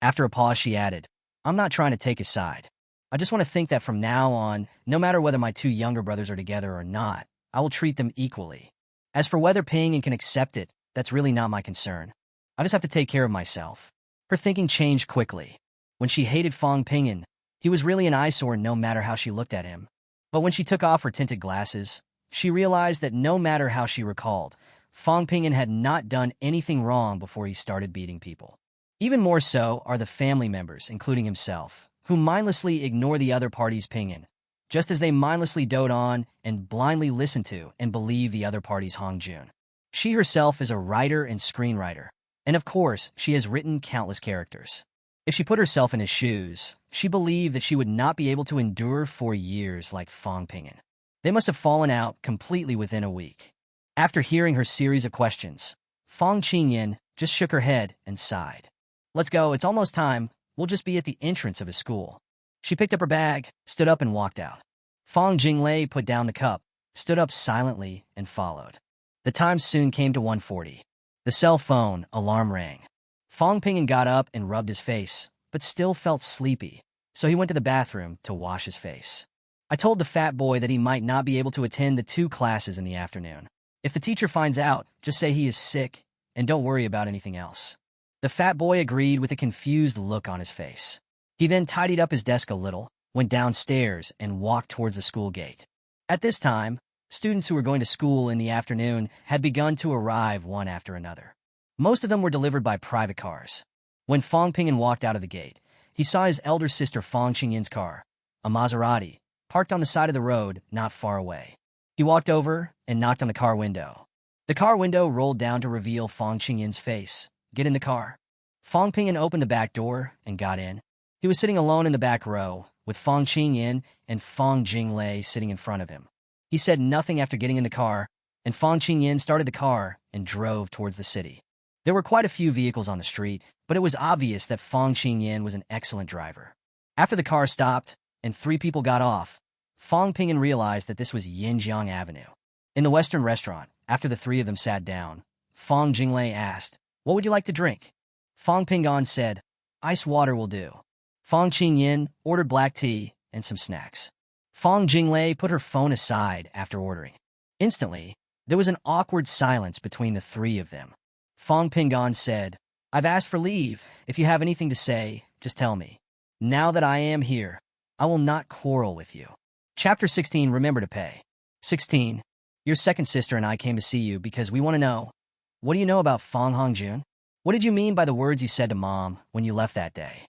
After a pause, she added, "I'm not trying to take his side. I just want to think that from now on, no matter whether my two younger brothers are together or not, I will treat them equally. As for whether Pingyan can accept it, that's really not my concern. I just have to take care of myself." Her thinking changed quickly. When she hated Fong Pingyan, he was really an eyesore no matter how she looked at him. But when she took off her tinted glasses, she realized that no matter how she recalled, Fong Pingyan had not done anything wrong before he started beating people. Even more so are the family members, including himself, who mindlessly ignore the other party's Pingyan, just as they mindlessly dote on and blindly listen to and believe the other party's Hongjun. She herself is a writer and screenwriter, and of course, she has written countless characters. If she put herself in his shoes, she believed that she would not be able to endure for years like Fong Pingyan. They must have fallen out completely within a week. After hearing her series of questions, Fong Qingyin just shook her head and sighed. "Let's go, it's almost time. We'll just be at the entrance of his school." She picked up her bag, stood up, and walked out. Fong Jinglei put down the cup, stood up silently, and followed. The time soon came to 1:40. The cell phone alarm rang. Fong Pingyan got up and rubbed his face, but still felt sleepy, so he went to the bathroom to wash his face. "I told the fat boy that he might not be able to attend the 2 classes in the afternoon. If the teacher finds out, just say he is sick, and don't worry about anything else." The fat boy agreed with a confused look on his face. He then tidied up his desk a little, went downstairs, and walked towards the school gate. At this time, students who were going to school in the afternoon had begun to arrive one after another. Most of them were delivered by private cars. When Fong Pingyan walked out of the gate, he saw his elder sister Fong Qingyin's car, a Maserati, parked on the side of the road not far away. He walked over and knocked on the car window. The car window rolled down to reveal Fong Qingyin's face. "Get in the car." Fong Pingyan opened the back door and got in. He was sitting alone in the back row, with Fong Qingyin and Fong Jinglei sitting in front of him. He said nothing after getting in the car, and Fong Qingyin started the car and drove towards the city. There were quite a few vehicles on the street, but it was obvious that Fong Qingyin was an excellent driver. After the car stopped and 3 people got off, Fong Pingyan realized that this was Yinjiang Avenue. In the Western restaurant, after the 3 of them sat down, Fong Jinglei asked, "What would you like to drink?" Fong Pingyan said, "Ice water will do." Fong Qingyin ordered black tea and some snacks. Fong Jinglei put her phone aside after ordering. Instantly, there was an awkward silence between the 3 of them. Fong Pingyan said, "I've asked for leave. If you have anything to say, just tell me. Now that I am here, I will not quarrel with you. Chapter 16, Remember to Pay. 16. Your second sister and I came to see you because we want to know, what do you know about Fong Hongjun? What did you mean by the words you said to Mom when you left that day?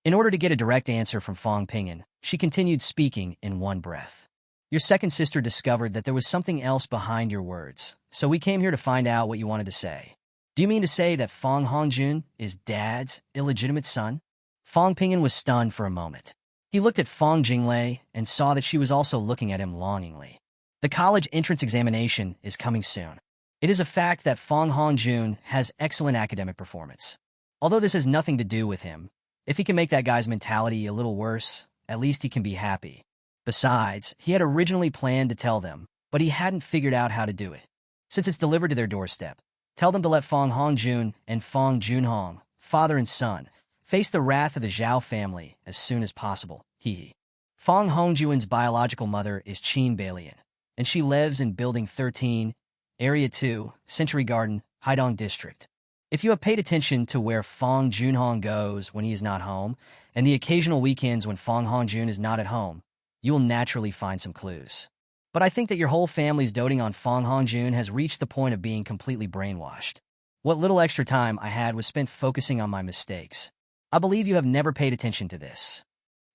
In order to get a direct answer from Fong Ping'an, she continued speaking in one breath. Your second sister discovered that there was something else behind your words, so we came here to find out what you wanted to say. Do you mean to say that Fong Hongjun is Dad's illegitimate son? Fong Ping'an was stunned for a moment. He looked at Fong Jinglei and saw that she was also looking at him longingly. The college entrance examination is coming soon. It is a fact that Fong Hongjun has excellent academic performance. Although this has nothing to do with him, if he can make that guy's mentality a little worse, at least he can be happy. Besides, he had originally planned to tell them, but he hadn't figured out how to do it. Since it's delivered to their doorstep, tell them to let Fong Hongjun and Fong Junhong, father and son, face the wrath of the Zhao family as soon as possible. Hee. Fong Hongjun's biological mother is Qin Balian, and she lives in Building 13, Area 2, Century Garden, Haidong District. If you have paid attention to where Fong Junhong goes when he is not home, and the occasional weekends when Fong Hongjun is not at home, you will naturally find some clues. But I think that your whole family's doting on Fong Hongjun has reached the point of being completely brainwashed. What little extra time I had was spent focusing on my mistakes. I believe you have never paid attention to this.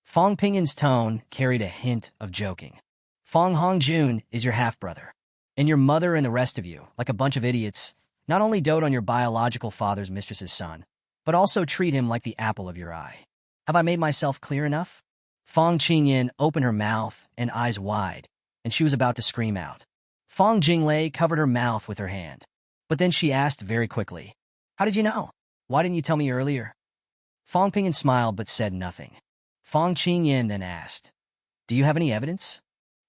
Fong Ping'an's tone carried a hint of joking. Fong Hongjun is your half-brother, and your mother and the rest of you, like a bunch of idiots, not only dote on your biological father's mistress's son, but also treat him like the apple of your eye. Have I made myself clear enough? Fong Qingyan opened her mouth and eyes wide, and she was about to scream out. Fong Jinglei covered her mouth with her hand. But then she asked very quickly, "How did you know? Why didn't you tell me earlier?" Fong Ping'an smiled but said nothing. Fong Qingyan then asked, "Do you have any evidence?"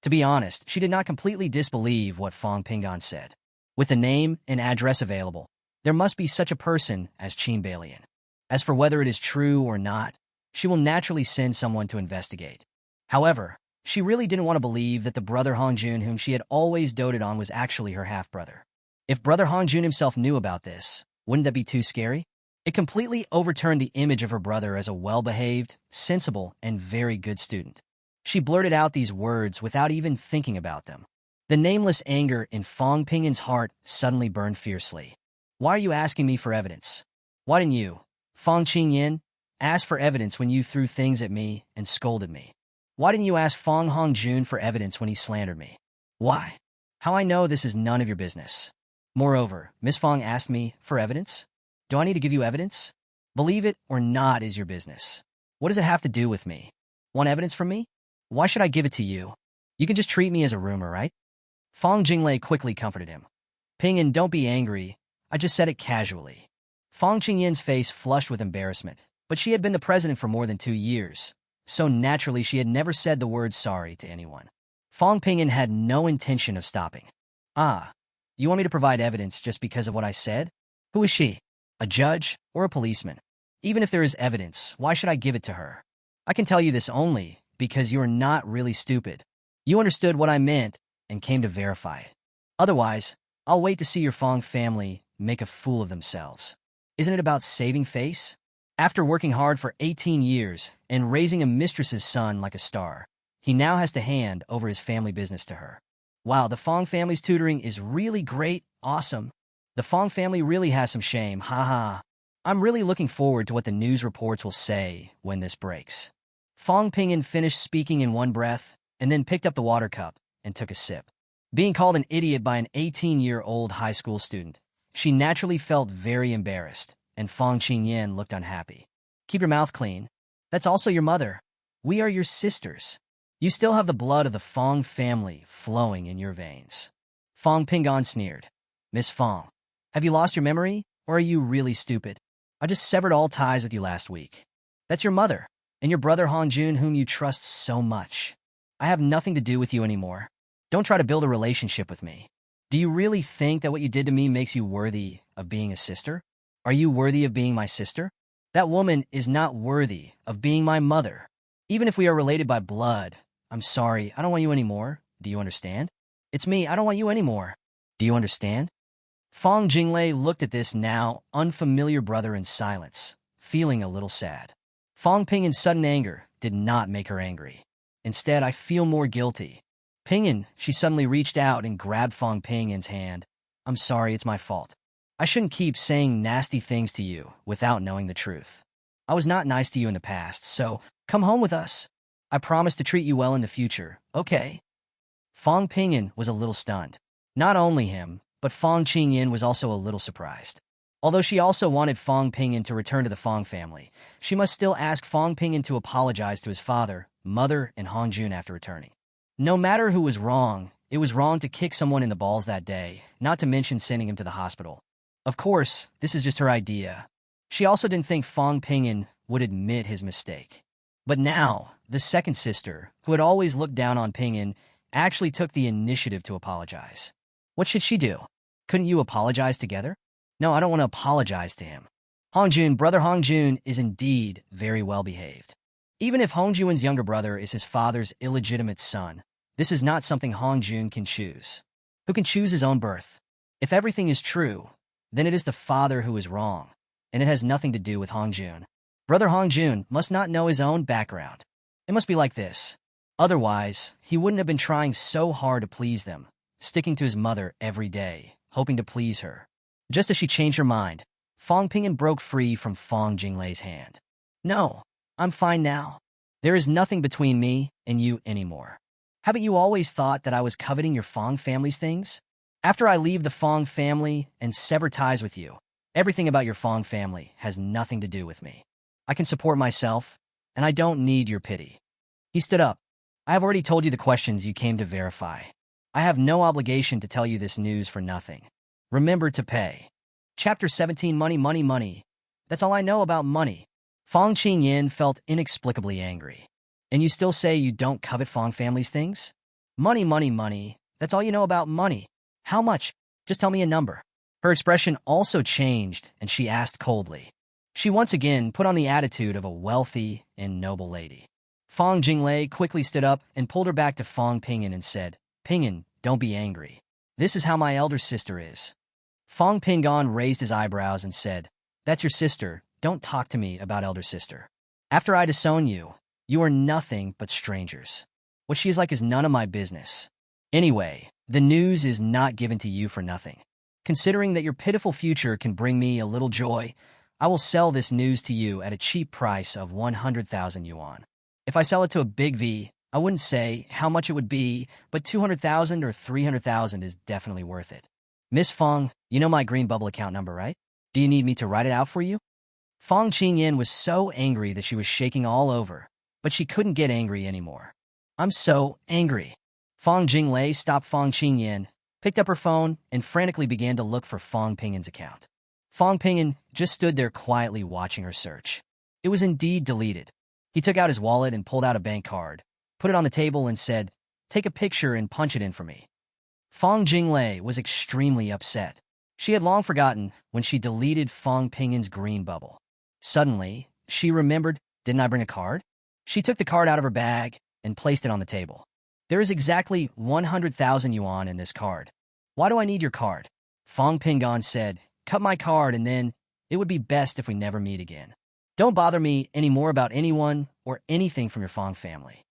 To be honest, she did not completely disbelieve what Fong Ping'an said. With the name and address available, there must be such a person as Qin Balian. As for whether it is true or not, she will naturally send someone to investigate. However, she really didn't want to believe that the brother Hongjun whom she had always doted on was actually her half-brother. If brother Hongjun himself knew about this, wouldn't that be too scary? It completely overturned the image of her brother as a well-behaved, sensible, and very good student. She blurted out these words without even thinking about them. The nameless anger in Fong Ping'an's heart suddenly burned fiercely. "Why are you asking me for evidence? Why didn't you, Fong Qingyan, ask for evidence when you threw things at me and scolded me? Why didn't you ask Fong Hongjun for evidence when he slandered me? Why? How I know this is none of your business. Moreover, Miss Fong asked me for evidence? Do I need to give you evidence? Believe it or not is your business. What does it have to do with me? Want evidence from me? Why should I give it to you? You can just treat me as a rumor, right?" Fong Jinglei quickly comforted him. "Ping'an, don't be angry. I just said it casually." Fong Qingyan's face flushed with embarrassment, but she had been the president for more than 2 years, so naturally she had never said the word sorry to anyone. Fong Ping'an had no intention of stopping. "Ah, you want me to provide evidence just because of what I said? Who is she? A judge or a policeman? Even if there is evidence, why should I give it to her? I can tell you this only because you are not really stupid. You understood what I meant and came to verify it. Otherwise, I'll wait to see your Fong family make a fool of themselves. Isn't it about saving face? After working hard for 18 years and raising a mistress's son like a star, he now has to hand over his family business to her. Wow, the Fong family's tutoring is really great, awesome. The Fong family really has some shame, haha. I'm really looking forward to what the news reports will say when this breaks." Fong Ping'an finished speaking in one breath and then picked up the water cup and took a sip. Being called an idiot by an 18-year-old high school student, she naturally felt very embarrassed, and Fong Qingyan looked unhappy. "Keep your mouth clean. That's also your mother. We are your sisters. You still have the blood of the Fong family flowing in your veins." Fong Ping'an sneered. "Miss Fong, have you lost your memory, or are you really stupid? I just severed all ties with you last week. That's your mother, and your brother Hongjun whom you trust so much. I have nothing to do with you anymore. Don't try to build a relationship with me. Do you really think that what you did to me makes you worthy of being a sister? Are you worthy of being my sister? That woman is not worthy of being my mother. Even if we are related by blood, I'm sorry, I don't want you anymore. Do you understand? It's me, I don't want you anymore. Do you understand?" Fong Jinglei looked at this now unfamiliar brother in silence, feeling a little sad. Fong Ping'an's sudden anger did not make her angry. Instead, I feel more guilty. Pingyan, she suddenly reached out and grabbed Fong Pingyan's hand. I'm sorry, it's my fault. I shouldn't keep saying nasty things to you without knowing the truth. I was not nice to you in the past, so come home with us. I promise to treat you well in the future, okay? Fong Pingyan was a little stunned. Not only him, but Fong Qingyan was also a little surprised. Although she also wanted Fong Pingyan to return to the Fong family, she must still ask Fong Pingyan to apologize to his father, mother, and Hongjun after returning. No matter who was wrong, it was wrong to kick someone in the balls that day, not to mention sending him to the hospital. Of course, this is just her idea. She also didn't think Fong Pingyan would admit his mistake. But now, the second sister, who had always looked down on Pingyan, actually took the initiative to apologize. What should she do? Couldn't you apologize together? No, I don't want to apologize to him. Brother Hongjun is indeed very well behaved. Even if Hongjun's younger brother is his father's illegitimate son, this is not something Hongjun can choose. Who can choose his own birth? If everything is true, then it is the father who is wrong, and it has nothing to do with Hongjun. Brother Hongjun must not know his own background. It must be like this. Otherwise, he wouldn't have been trying so hard to please them, sticking to his mother every day, hoping to please her. Just as she changed her mind, Fong Pingyan broke free from Fong Jinglei's hand. No, I'm fine now. There is nothing between me and you anymore. Haven't you always thought that I was coveting your Fong family's things? After I leave the Fong family and sever ties with you, everything about your Fong family has nothing to do with me. I can support myself, and I don't need your pity. He stood up. I have already told you the questions you came to verify. I have no obligation to tell you this news for nothing. Remember to pay. Chapter 17 Money, Money, Money. That's all I know about money. Fong Qingyan felt inexplicably angry. And you still say you don't covet Fong family's things? Money, money, money. That's all you know about money. How much? Just tell me a number. Her expression also changed, and she asked coldly. She once again put on the attitude of a wealthy and noble lady. Fong Jinglei quickly stood up and pulled her back to Fong Pingyan and said, Pingyan, don't be angry. This is how my elder sister is. Fong Pingyan raised his eyebrows and said, That's your sister. Don't talk to me about elder sister. After I disown you, you are nothing but strangers. What she is like is none of my business. Anyway, the news is not given to you for nothing. Considering that your pitiful future can bring me a little joy, I will sell this news to you at a cheap price of 100,000 yuan. If I sell it to a big V, I wouldn't say how much it would be, but 200,000 or 300,000 is definitely worth it. Miss Fong, you know my green bubble account number, right? Do you need me to write it out for you? Fong Qingyan was so angry that she was shaking all over, but she couldn't get angry anymore. I'm so angry. Fong Jinglei stopped Fong Qingyan, picked up her phone, and frantically began to look for Fong Pingyan's account. Fong Pingyan just stood there quietly watching her search. It was indeed deleted. He took out his wallet and pulled out a bank card, put it on the table and said, Take a picture and punch it in for me. Fong Jinglei was extremely upset. She had long forgotten when she deleted Fong Pingyan's green bubble. Suddenly, she remembered, didn't I bring a card? She took the card out of her bag and placed it on the table. There is exactly 100,000 yuan in this card. Why do I need your card? Fong Pingyan said, Cut my card and then it would be best if we never meet again. Don't bother me any more about anyone or anything from your Fong family.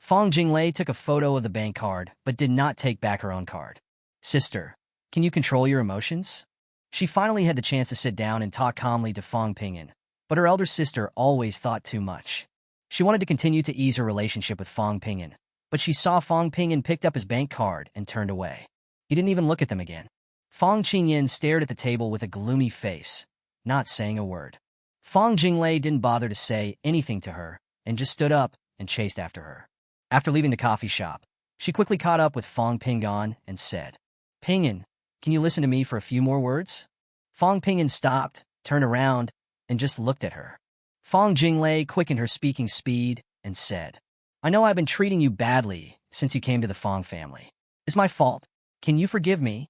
Fong Jinglei took a photo of the bank card, but did not take back her own card. Sister, can you control your emotions? She finally had the chance to sit down and talk calmly to Fong Pingyan, but her elder sister always thought too much. She wanted to continue to ease her relationship with Fong Pingyan, but she saw Fong Pingyan picked up his bank card and turned away. He didn't even look at them again. Fong Qingyan stared at the table with a gloomy face, not saying a word. Fong Jinglei didn't bother to say anything to her and just stood up and chased after her. After leaving the coffee shop, she quickly caught up with Fong Pingyan and said, Pingyan, can you listen to me for a few more words? Fong Pingyan stopped, turned around, and just looked at her. Fong Jinglei quickened her speaking speed and said, I know I've been treating you badly since you came to the Fong family. It's my fault. Can you forgive me?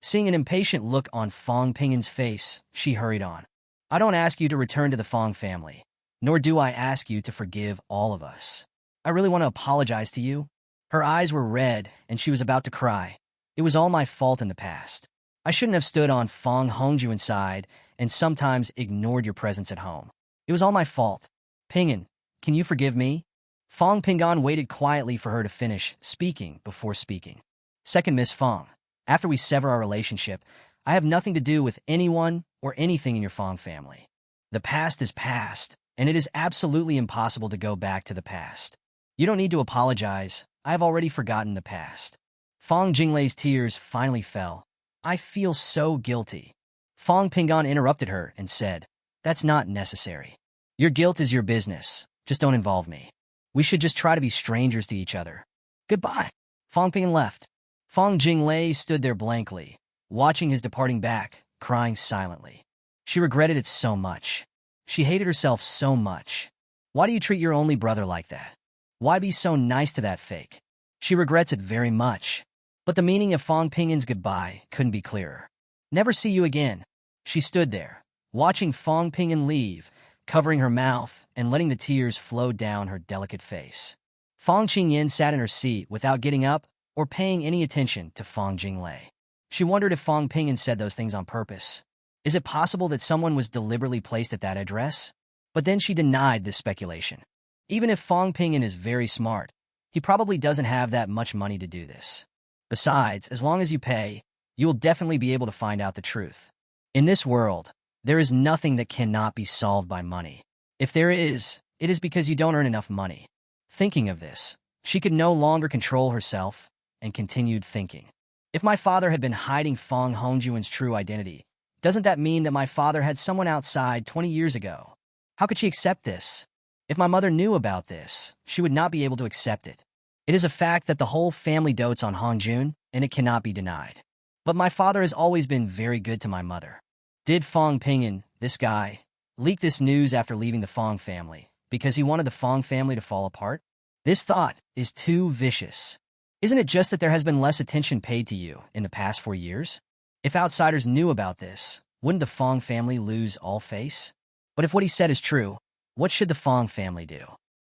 Seeing an impatient look on Fong Pingyan's face, she hurried on. I don't ask you to return to the Fong family, nor do I ask you to forgive all of us. I really want to apologize to you. Her eyes were red, and she was about to cry. It was all my fault in the past. I shouldn't have stood on Fong Hongju's side and sometimes ignored your presence at home. It was all my fault. Pingyan, Can you forgive me? Fong Pingan waited quietly for her to finish speaking before speaking. Second Miss Fong, after we sever our relationship, I have nothing to do with anyone or anything in your Fong family. The past is past, and it is absolutely impossible to go back to the past. You don't need to apologize. I have already forgotten the past. Fong Jinglei's tears finally fell. I feel so guilty. Fong Pingan interrupted her and said, That's not necessary. Your guilt is your business. Just don't involve me. We should just try to be strangers to each other. Goodbye. Fong Pingan left. Fong Jinglei stood there blankly, watching his departing back, crying silently. She regretted it so much. She hated herself so much. Why do you treat your only brother like that? Why be so nice to that fake? She regrets it very much. But the meaning of Fong Pingan's goodbye couldn't be clearer. Never see you again. She stood there, watching Fong Pingan leave, covering her mouth and letting the tears flow down her delicate face. Fong Qingyan sat in her seat without getting up or paying any attention to Fong Jinglei. She wondered if Fong Pingan said those things on purpose. Is it possible that someone was deliberately placed at that address? But then she denied this speculation. Even if Fong Pingan is very smart, he probably doesn't have that much money to do this. Besides, as long as you pay, you will definitely be able to find out the truth. In this world, there is nothing that cannot be solved by money. If there is, it is because you don't earn enough money. Thinking of this, she could no longer control herself and continued thinking. If my father had been hiding Fong Hongjuan's true identity, doesn't that mean that my father had someone outside 20 years ago? How could she accept this? If my mother knew about this, she would not be able to accept it. It is a fact that the whole family dotes on Hongjun, and it cannot be denied. But my father has always been very good to my mother. Did Fong Pingan, this guy, leak this news after leaving the Fong family because he wanted the Fong family to fall apart? This thought is too vicious. Isn't it just that there has been less attention paid to you in the past 4 years? If outsiders knew about this, wouldn't the Fong family lose all face? But if what he said is true, what should the Fong family do?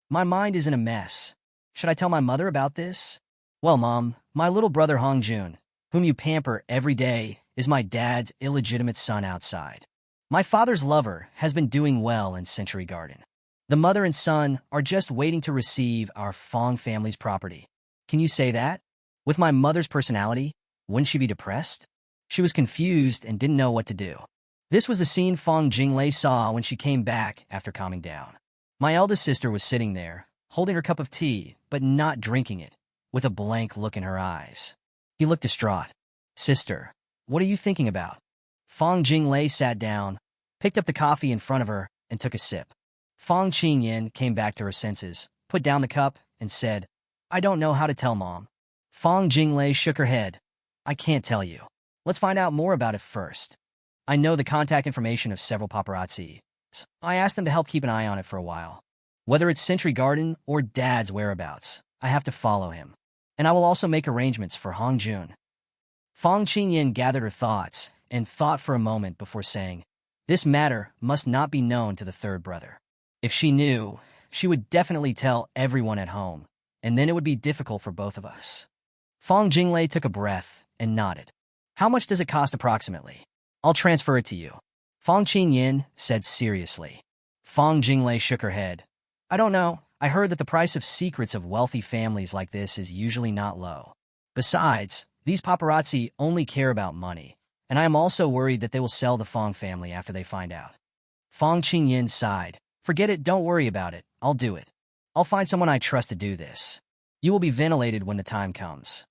My mind is in a mess. Should I tell my mother about this? Well, Mom, my little brother Hongjun, whom you pamper every day, is my dad's illegitimate son outside. My father's lover has been doing well in Century Garden. The mother and son are just waiting to receive our Fong family's property. Can you say that? With my mother's personality, wouldn't she be depressed? She was confused and didn't know what to do. This was the scene Fong Jinglei saw when she came back after calming down. My eldest sister was sitting there, holding her cup of tea, but not drinking it, with a blank look in her eyes. He looked distraught. Sister, what are you thinking about? Fong Jinglei sat down, picked up the coffee in front of her, and took a sip. Fong Qingyan came back to her senses, put down the cup, and said, I don't know how to tell Mom. Fong Jinglei shook her head. I can't tell you. Let's find out more about it first. I know the contact information of several paparazzi. I asked them to help keep an eye on it for a while. Whether it's Century Garden or Dad's whereabouts, I have to follow him. And I will also make arrangements for Hongjun. Fong Qingyan gathered her thoughts and thought for a moment before saying, This matter must not be known to the third brother. If she knew, she would definitely tell everyone at home, and then it would be difficult for both of us. Fong Jinglei took a breath and nodded. How much does it cost approximately? I'll transfer it to you. Fong Qingyan said seriously. Fong Jinglei shook her head. I don't know. I heard that the price of secrets of wealthy families like this is usually not low. Besides, these paparazzi only care about money, and I am also worried that they will sell the Fong family after they find out. Fong Qingyan sighed. Forget it, don't worry about it. I'll do it. I'll find someone I trust to do this. You will be ventilated when the time comes.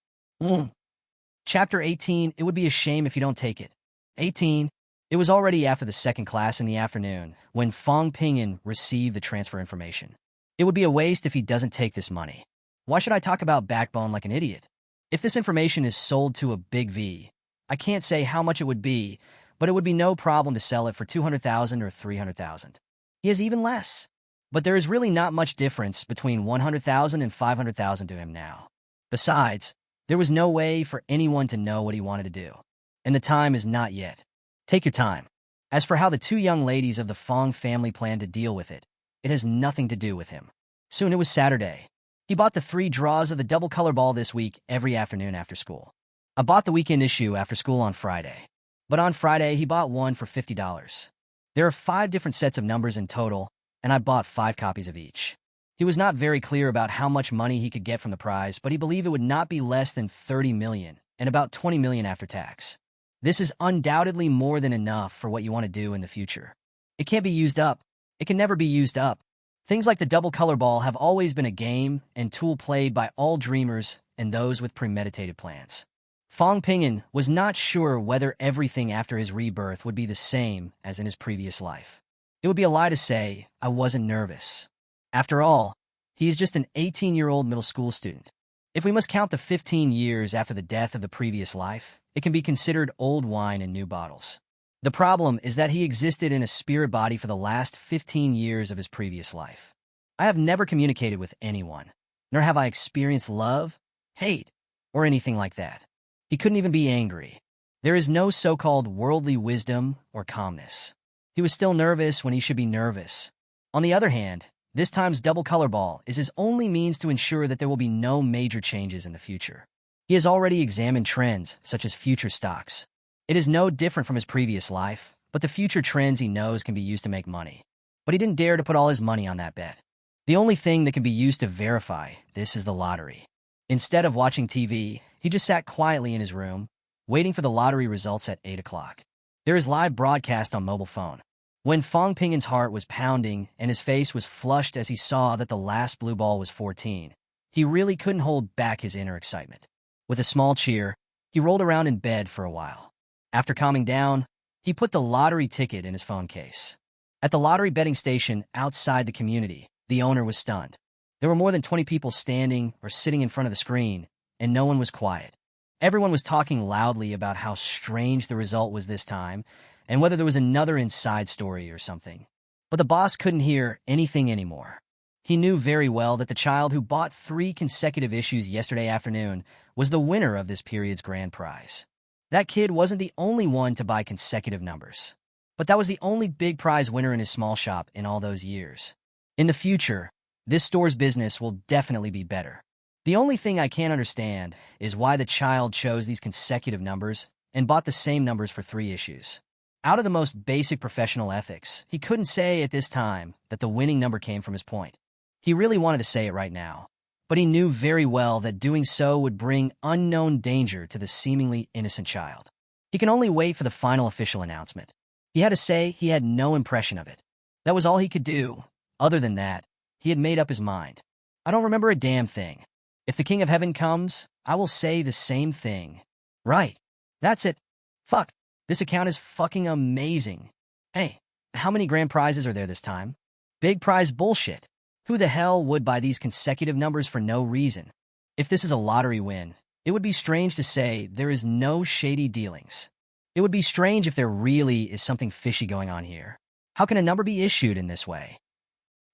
Chapter 18, It would be a shame if you don't take it. 18. It was already after the second class in the afternoon when Fong Pingan received the transfer information. It would be a waste if he doesn't take this money. Why should I talk about backbone like an idiot? If this information is sold to a big V, I can't say how much it would be, but it would be no problem to sell it for 200,000 or 300,000. He has even less. But there is really not much difference between 100,000 and 500,000 to him now. Besides, there was no way for anyone to know what he wanted to do. And the time is not yet. Take your time. As for how the two young ladies of the Fong family plan to deal with it, it has nothing to do with him. Soon it was Saturday. He bought the 3 draws of the double color ball this week every afternoon after school. I bought the weekend issue after school on Friday. But on Friday, he bought one for $50. There are 5 different sets of numbers in total, and I bought 5 copies of each. He was not very clear about how much money he could get from the prize, but he believed it would not be less than 30 million and about 20 million after tax. This is undoubtedly more than enough for what you want to do in the future. It can't be used up. It can never be used up. Things like the double color ball have always been a game and tool played by all dreamers and those with premeditated plans. Fong Ping'an was not sure whether everything after his rebirth would be the same as in his previous life. It would be a lie to say, I wasn't nervous. After all, he is just an 18-year-old middle school student. If we must count the 15 years after the death of the previous life, it can be considered old wine in new bottles. The problem is that he existed in a spirit body for the last 15 years of his previous life. I have never communicated with anyone, nor have I experienced love, hate, or anything like that. He couldn't even be angry. There is no so-called worldly wisdom or calmness. He was still nervous when he should be nervous. On the other hand, this time's double color ball is his only means to ensure that there will be no major changes in the future. He has already examined trends, such as future stocks. It is no different from his previous life, but the future trends he knows can be used to make money. But he didn't dare to put all his money on that bet. The only thing that can be used to verify this is the lottery. Instead of watching TV, he just sat quietly in his room, waiting for the lottery results at 8 o'clock. There is live broadcast on mobile phone. When Fong Ping'an's heart was pounding and his face was flushed as he saw that the last blue ball was 14, he really couldn't hold back his inner excitement. With a small cheer, he rolled around in bed for a while. After calming down, he put the lottery ticket in his phone case. At the lottery betting station outside the community, the owner was stunned. There were more than 20 people standing or sitting in front of the screen, and no one was quiet. Everyone was talking loudly about how strange the result was this time, and whether there was another inside story or something. But the boss couldn't hear anything anymore. He knew very well that the child who bought 3 consecutive issues yesterday afternoon was the winner of this period's grand prize. That kid wasn't the only one to buy consecutive numbers. But that was the only big prize winner in his small shop in all those years. In the future, this store's business will definitely be better. The only thing I can't understand is why the child chose these consecutive numbers and bought the same numbers for 3 issues. Out of the most basic professional ethics, he couldn't say at this time that the winning number came from his point. He really wanted to say it right now, but he knew very well that doing so would bring unknown danger to the seemingly innocent child. He can only wait for the final official announcement. He had to say he had no impression of it. That was all he could do. Other than that, he had made up his mind. I don't remember a damn thing. If the King of Heaven comes, I will say the same thing. Right. That's it. Fuck. This account is fucking amazing. Hey, how many grand prizes are there this time? Big prize bullshit. Who the hell would buy these consecutive numbers for no reason? If this is a lottery win, it would be strange to say there is no shady dealings. It would be strange if there really is something fishy going on here. How can a number be issued in this way?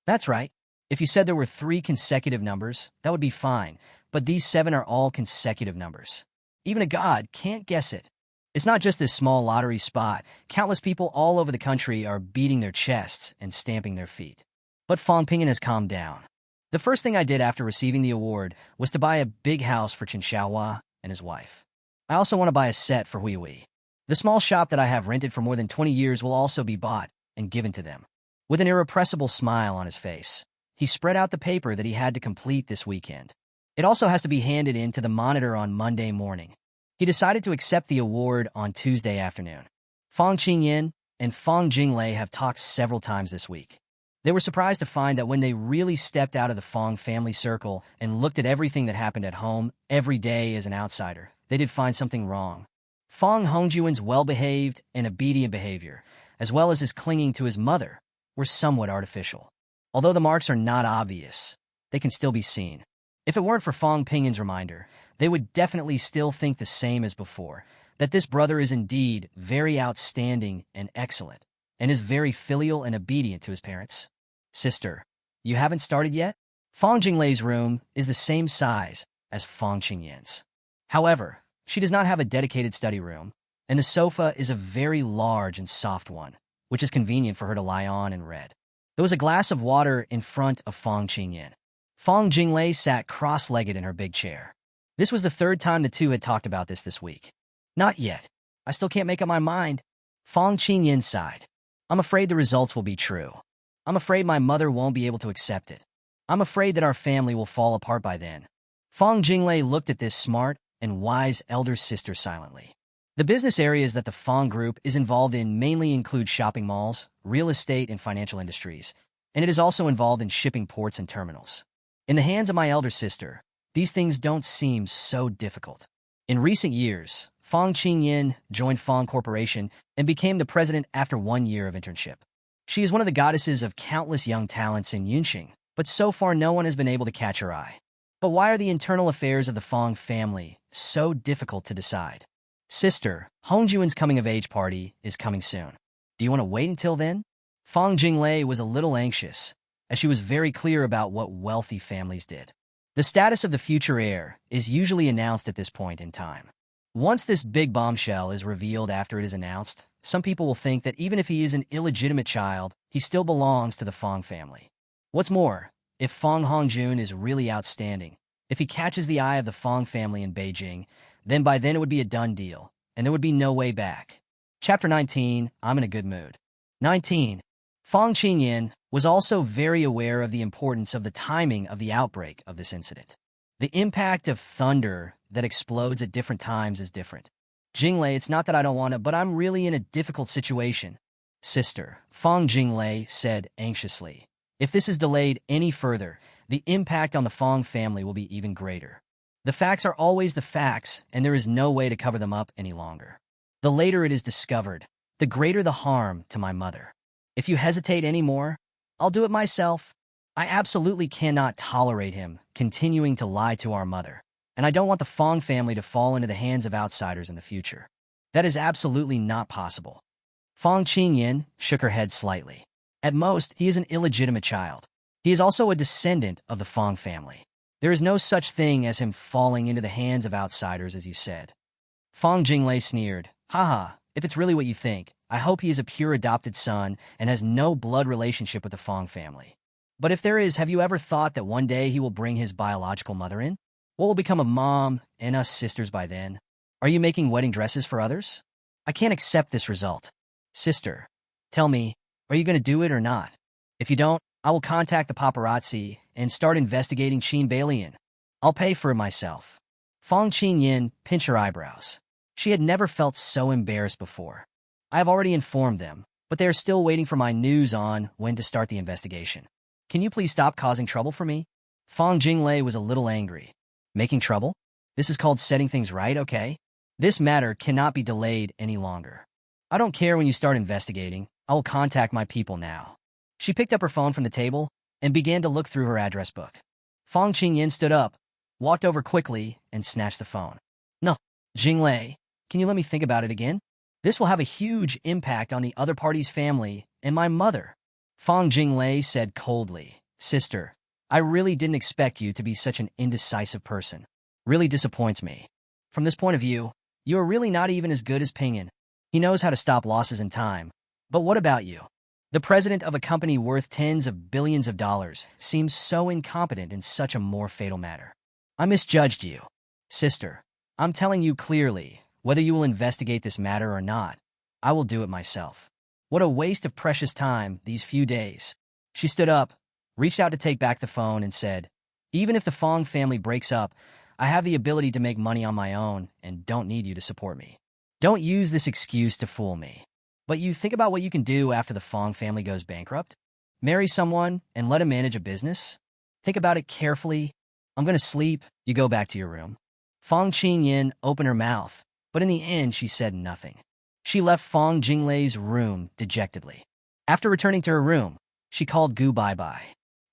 That's right. If you said there were 3 consecutive numbers, that would be fine, but these 7 are all consecutive numbers. Even a god can't guess it. It's not just this small lottery spot. Countless people all over the country are beating their chests and stamping their feet. But Fong Ping'an has calmed down. The first thing I did after receiving the award was to buy a big house for Chen Xiaohua and his wife. I also want to buy a set for Hui Hui. The small shop that I have rented for more than 20 years will also be bought and given to them. With an irrepressible smile on his face, he spread out the paper that he had to complete this weekend. It also has to be handed in to the monitor on Monday morning. He decided to accept the award on Tuesday afternoon. Fong Qingyan and Fong Jinglei have talked several times this week. They were surprised to find that when they really stepped out of the Fong family circle and looked at everything that happened at home every day as an outsider, they did find something wrong. Fong Hongjuan's well-behaved and obedient behavior, as well as his clinging to his mother, were somewhat artificial. Although the marks are not obvious, they can still be seen. If it weren't for Fong Ping'an's reminder, they would definitely still think the same as before, that this brother is indeed very outstanding and excellent, and is very filial and obedient to his parents. Sister, you haven't started yet? Fong Jinglei's room is the same size as Fong Qingyan's. However, she does not have a dedicated study room, and the sofa is a very large and soft one, which is convenient for her to lie on and read. There was a glass of water in front of Fong Qingyan. Fong Jinglei sat cross-legged in her big chair. This was the 3rd time the two had talked about this week. Not yet. I still can't make up my mind. Fong Qingyan sighed. I'm afraid the results will be true. I'm afraid my mother won't be able to accept it. I'm afraid that our family will fall apart by then. Fong Jinglei looked at this smart and wise elder sister silently. The business areas that the Fong Group is involved in mainly include shopping malls, real estate, and financial industries, and it is also involved in shipping ports and terminals. In the hands of my elder sister, these things don't seem so difficult. In recent years, Fong Qingyin joined Fong Corporation and became the president after 1 year of internship. She is one of the goddesses of countless young talents in Yunqing, but so far no one has been able to catch her eye. But why are the internal affairs of the Fong family so difficult to decide? Sister, Hongjuan's coming-of-age party is coming soon. Do you want to wait until then? Fong Jinglei was a little anxious, as she was very clear about what wealthy families did. The status of the future heir is usually announced at this point in time. Once this big bombshell is revealed after it is announced, some people will think that even if he is an illegitimate child, he still belongs to the Fong family. What's more, if Fong Hongjun is really outstanding, if he catches the eye of the Fong family in Beijing, then by then it would be a done deal, and there would be no way back. Chapter 19, I'm in a good mood. 19. Fong Qingyin was also very aware of the importance of the timing of the outbreak of this incident. The impact of thunder that explodes at different times is different. Jinglei, it's not that I don't want to, but I'm really in a difficult situation. Sister, Fong Jinglei said anxiously. If this is delayed any further, the impact on the Fong family will be even greater. The facts are always the facts, and there is no way to cover them up any longer. The later it is discovered, the greater the harm to my mother. If you hesitate any more, I'll do it myself. I absolutely cannot tolerate him continuing to lie to our mother, and I don't want the Fong family to fall into the hands of outsiders in the future. That is absolutely not possible. Fong Qingyin shook her head slightly. At most, he is an illegitimate child. He is also a descendant of the Fong family. There is no such thing as him falling into the hands of outsiders, as you said. Fong Jinglei sneered. Haha, if it's really what you think, I hope he is a pure adopted son and has no blood relationship with the Fong family. But if there is, have you ever thought that one day he will bring his biological mother in? What will become of Mom and us sisters by then? Are you making wedding dresses for others? I can't accept this result. Sister, tell me, are you going to do it or not? If you don't, I will contact the paparazzi and start investigating Qin Balian. I'll pay for it myself. Fong Qingyin pinched her eyebrows. She had never felt so embarrassed before. I have already informed them, but they are still waiting for my news on when to start the investigation. Can you please stop causing trouble for me? Fong Jinglei was a little angry. Making trouble? This is called setting things right, okay? This matter cannot be delayed any longer. I don't care when you start investigating. I will contact my people now. She picked up her phone from the table and began to look through her address book. Fong Qingyin stood up, walked over quickly, and snatched the phone. No, Jinglei, can you let me think about it again? This will have a huge impact on the other party's family and my mother. Fong Jinglei said coldly, Sister, I really didn't expect you to be such an indecisive person. Really disappoints me. From this point of view, you are really not even as good as Pinyin. He knows how to stop losses in time. But what about you? The president of a company worth tens of billions of dollars seems so incompetent in such a more fatal matter. I misjudged you. Sister, I'm telling you clearly, whether you will investigate this matter or not, I will do it myself. What a waste of precious time these few days. She stood up, reached out to take back the phone, and said, Even if the Fong family breaks up, I have the ability to make money on my own and don't need you to support me. Don't use this excuse to fool me. But you think about what you can do after the Fong family goes bankrupt? Marry someone and let him manage a business? Think about it carefully. I'm going to sleep. You go back to your room. Fong Qingyin opened her mouth, but in the end she said nothing. She left Fong Jinglei's room dejectedly. After returning to her room, she called Gu bye-bye.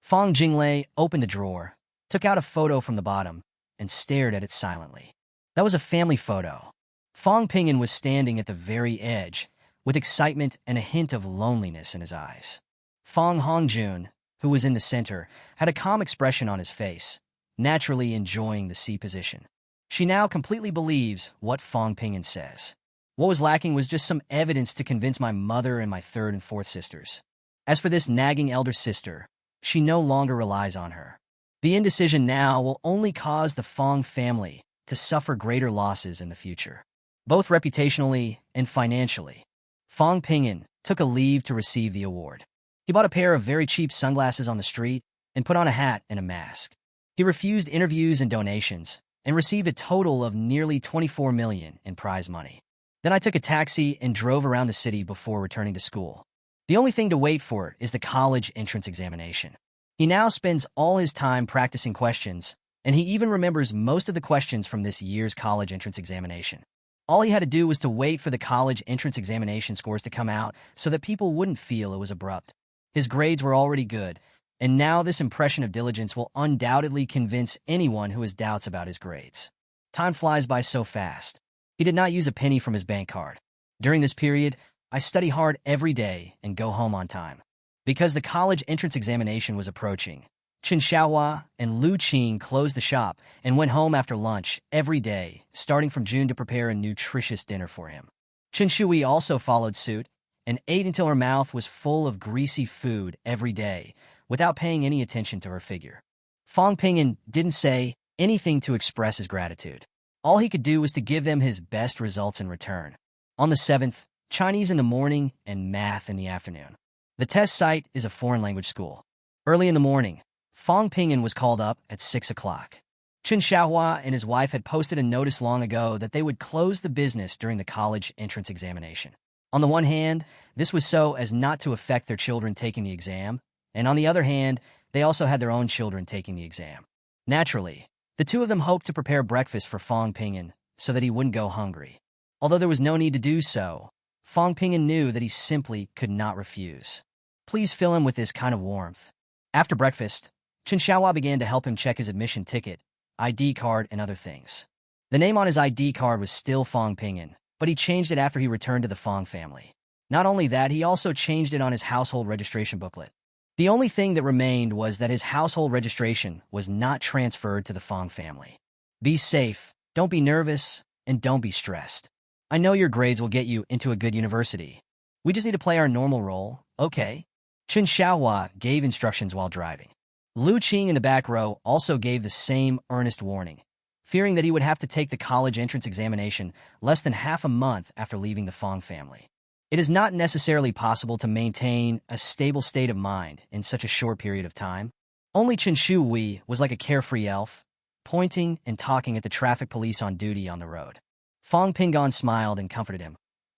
Fong Jinglei opened a drawer, took out a photo from the bottom, and stared at it silently. That was a family photo. Fong Pinyin was standing at the very edge, with excitement and a hint of loneliness in his eyes. Fong Hongjun, who was in the center, had a calm expression on his face, naturally enjoying the C position. She now completely believes what Fong Pinyin says. What was lacking was just some evidence to convince my mother and my third and fourth sisters. As for this nagging elder sister, she no longer relies on her. The indecision now will only cause the Fong family to suffer greater losses in the future, both reputationally and financially. Fong Pinyin took a leave to receive the award. He bought a pair of very cheap sunglasses on the street and put on a hat and a mask. He refused interviews and donations and received a total of nearly 24 million in prize money. Then I took a taxi and drove around the city before returning to school. The only thing to wait for is the college entrance examination. He now spends all his time practicing questions, and he even remembers most of the questions from this year's college entrance examination. All he had to do was to wait for the college entrance examination scores to come out so that people wouldn't feel it was abrupt. His grades were already good, and now this impression of diligence will undoubtedly convince anyone who has doubts about his grades. Time flies by so fast. He did not use a penny from his bank card. During this period, I study hard every day and go home on time. Because the college entrance examination was approaching, Chen Xiaohua and Lu Qing closed the shop and went home after lunch every day, starting from June to prepare a nutritious dinner for him. Chen Shui also followed suit and ate until her mouth was full of greasy food every day, without paying any attention to her figure. Fang Pingyan didn't say anything to express his gratitude. All he could do was to give them his best results in return. On the 7th, Chinese in the morning and math in the afternoon. The test site is a foreign language school. Early in the morning, Fang Pingyan was called up at 6 o'clock. Chen Xiaohua and his wife had posted a notice long ago that they would close the business during the college entrance examination. On the one hand, this was so as not to affect their children taking the exam, and on the other hand, they also had their own children taking the exam. Naturally, the two of them hoped to prepare breakfast for Fang Pingyan so that he wouldn't go hungry. Although there was no need to do so, Fang Pingyan knew that he simply could not refuse. Please fill him with this kind of warmth. After breakfast, Chen Xiaohua began to help him check his admission ticket, ID card, and other things. The name on his ID card was still Fang Pingyan, but he changed it after he returned to the Fang family. Not only that, he also changed it on his household registration booklet. The only thing that remained was that his household registration was not transferred to the Fang family. Be safe, don't be nervous, and don't be stressed. I know your grades will get you into a good university. We just need to play our normal role, okay? Chen Xiaohua gave instructions while driving. Lu Qing in the back row also gave the same earnest warning, fearing that he would have to take the college entrance examination less than half a month after leaving the Fang family. It is not necessarily possible to maintain a stable state of mind in such a short period of time. Only Chen Shui was like a carefree elf, pointing and talking at the traffic police on duty on the road. Fang Pingyan smiled and comforted him.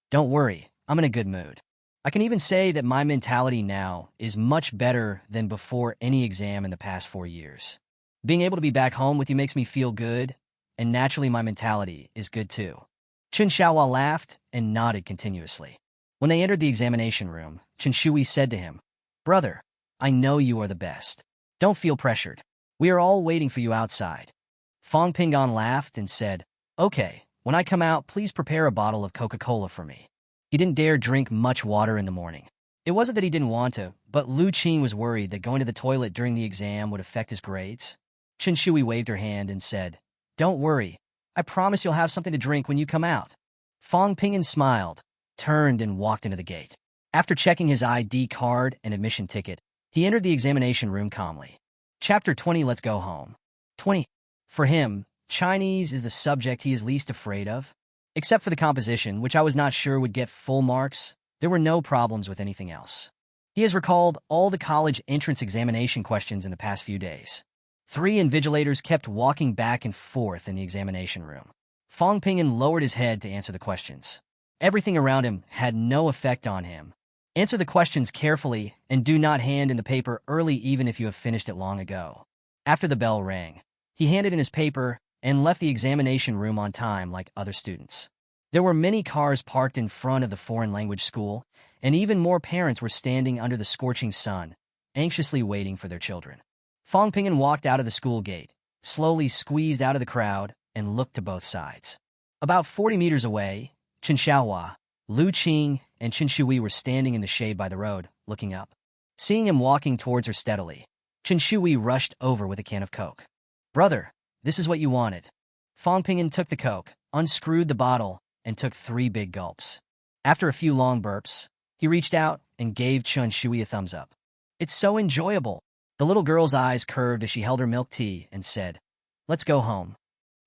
Don't worry, I'm in a good mood. I can even say that my mentality now is much better than before any exam in the past 4 years. Being able to be back home with you makes me feel good, and naturally my mentality is good too. Chen Xiaohua laughed and nodded continuously. When they entered the examination room, Chen Shui said to him, Brother, I know you are the best. Don't feel pressured. We are all waiting for you outside. Fang Pingyan laughed and said, Okay, when I come out, please prepare a bottle of Coca-Cola for me. He didn't dare drink much water in the morning. It wasn't that he didn't want to, but Lu Qing was worried that going to the toilet during the exam would affect his grades. Chen Shui waved her hand and said, Don't worry. I promise you'll have something to drink when you come out. Fang Pingyan smiled, turned and walked into the gate. After checking his ID card and admission ticket, he entered the examination room calmly. Chapter 20, Let's Go Home. 20. For him, Chinese is the subject he is least afraid of. Except for the composition, which I was not sure would get full marks, there were no problems with anything else. He has recalled all the college entrance examination questions in the past few days. 3 invigilators kept walking back and forth in the examination room. Fang Pingyan lowered his head to answer the questions. Everything around him had no effect on him. Answer the questions carefully and do not hand in the paper early even if you have finished it long ago. After the bell rang, he handed in his paper and left the examination room on time like other students. There were many cars parked in front of the foreign language school, and even more parents were standing under the scorching sun, anxiously waiting for their children. Fang Pingyan walked out of the school gate, slowly squeezed out of the crowd, and looked to both sides. About 40 meters away, Chen Xiaohua, Lu Qing, and Chen Shui were standing in the shade by the road, looking up. Seeing him walking towards her steadily, Chen Shui rushed over with a can of Coke. Brother, this is what you wanted. Fang Pingyan took the Coke, unscrewed the bottle, and took 3 big gulps. After a few long burps, he reached out and gave Chen Shui a thumbs up. It's so enjoyable. The little girl's eyes curved as she held her milk tea and said, Let's go home.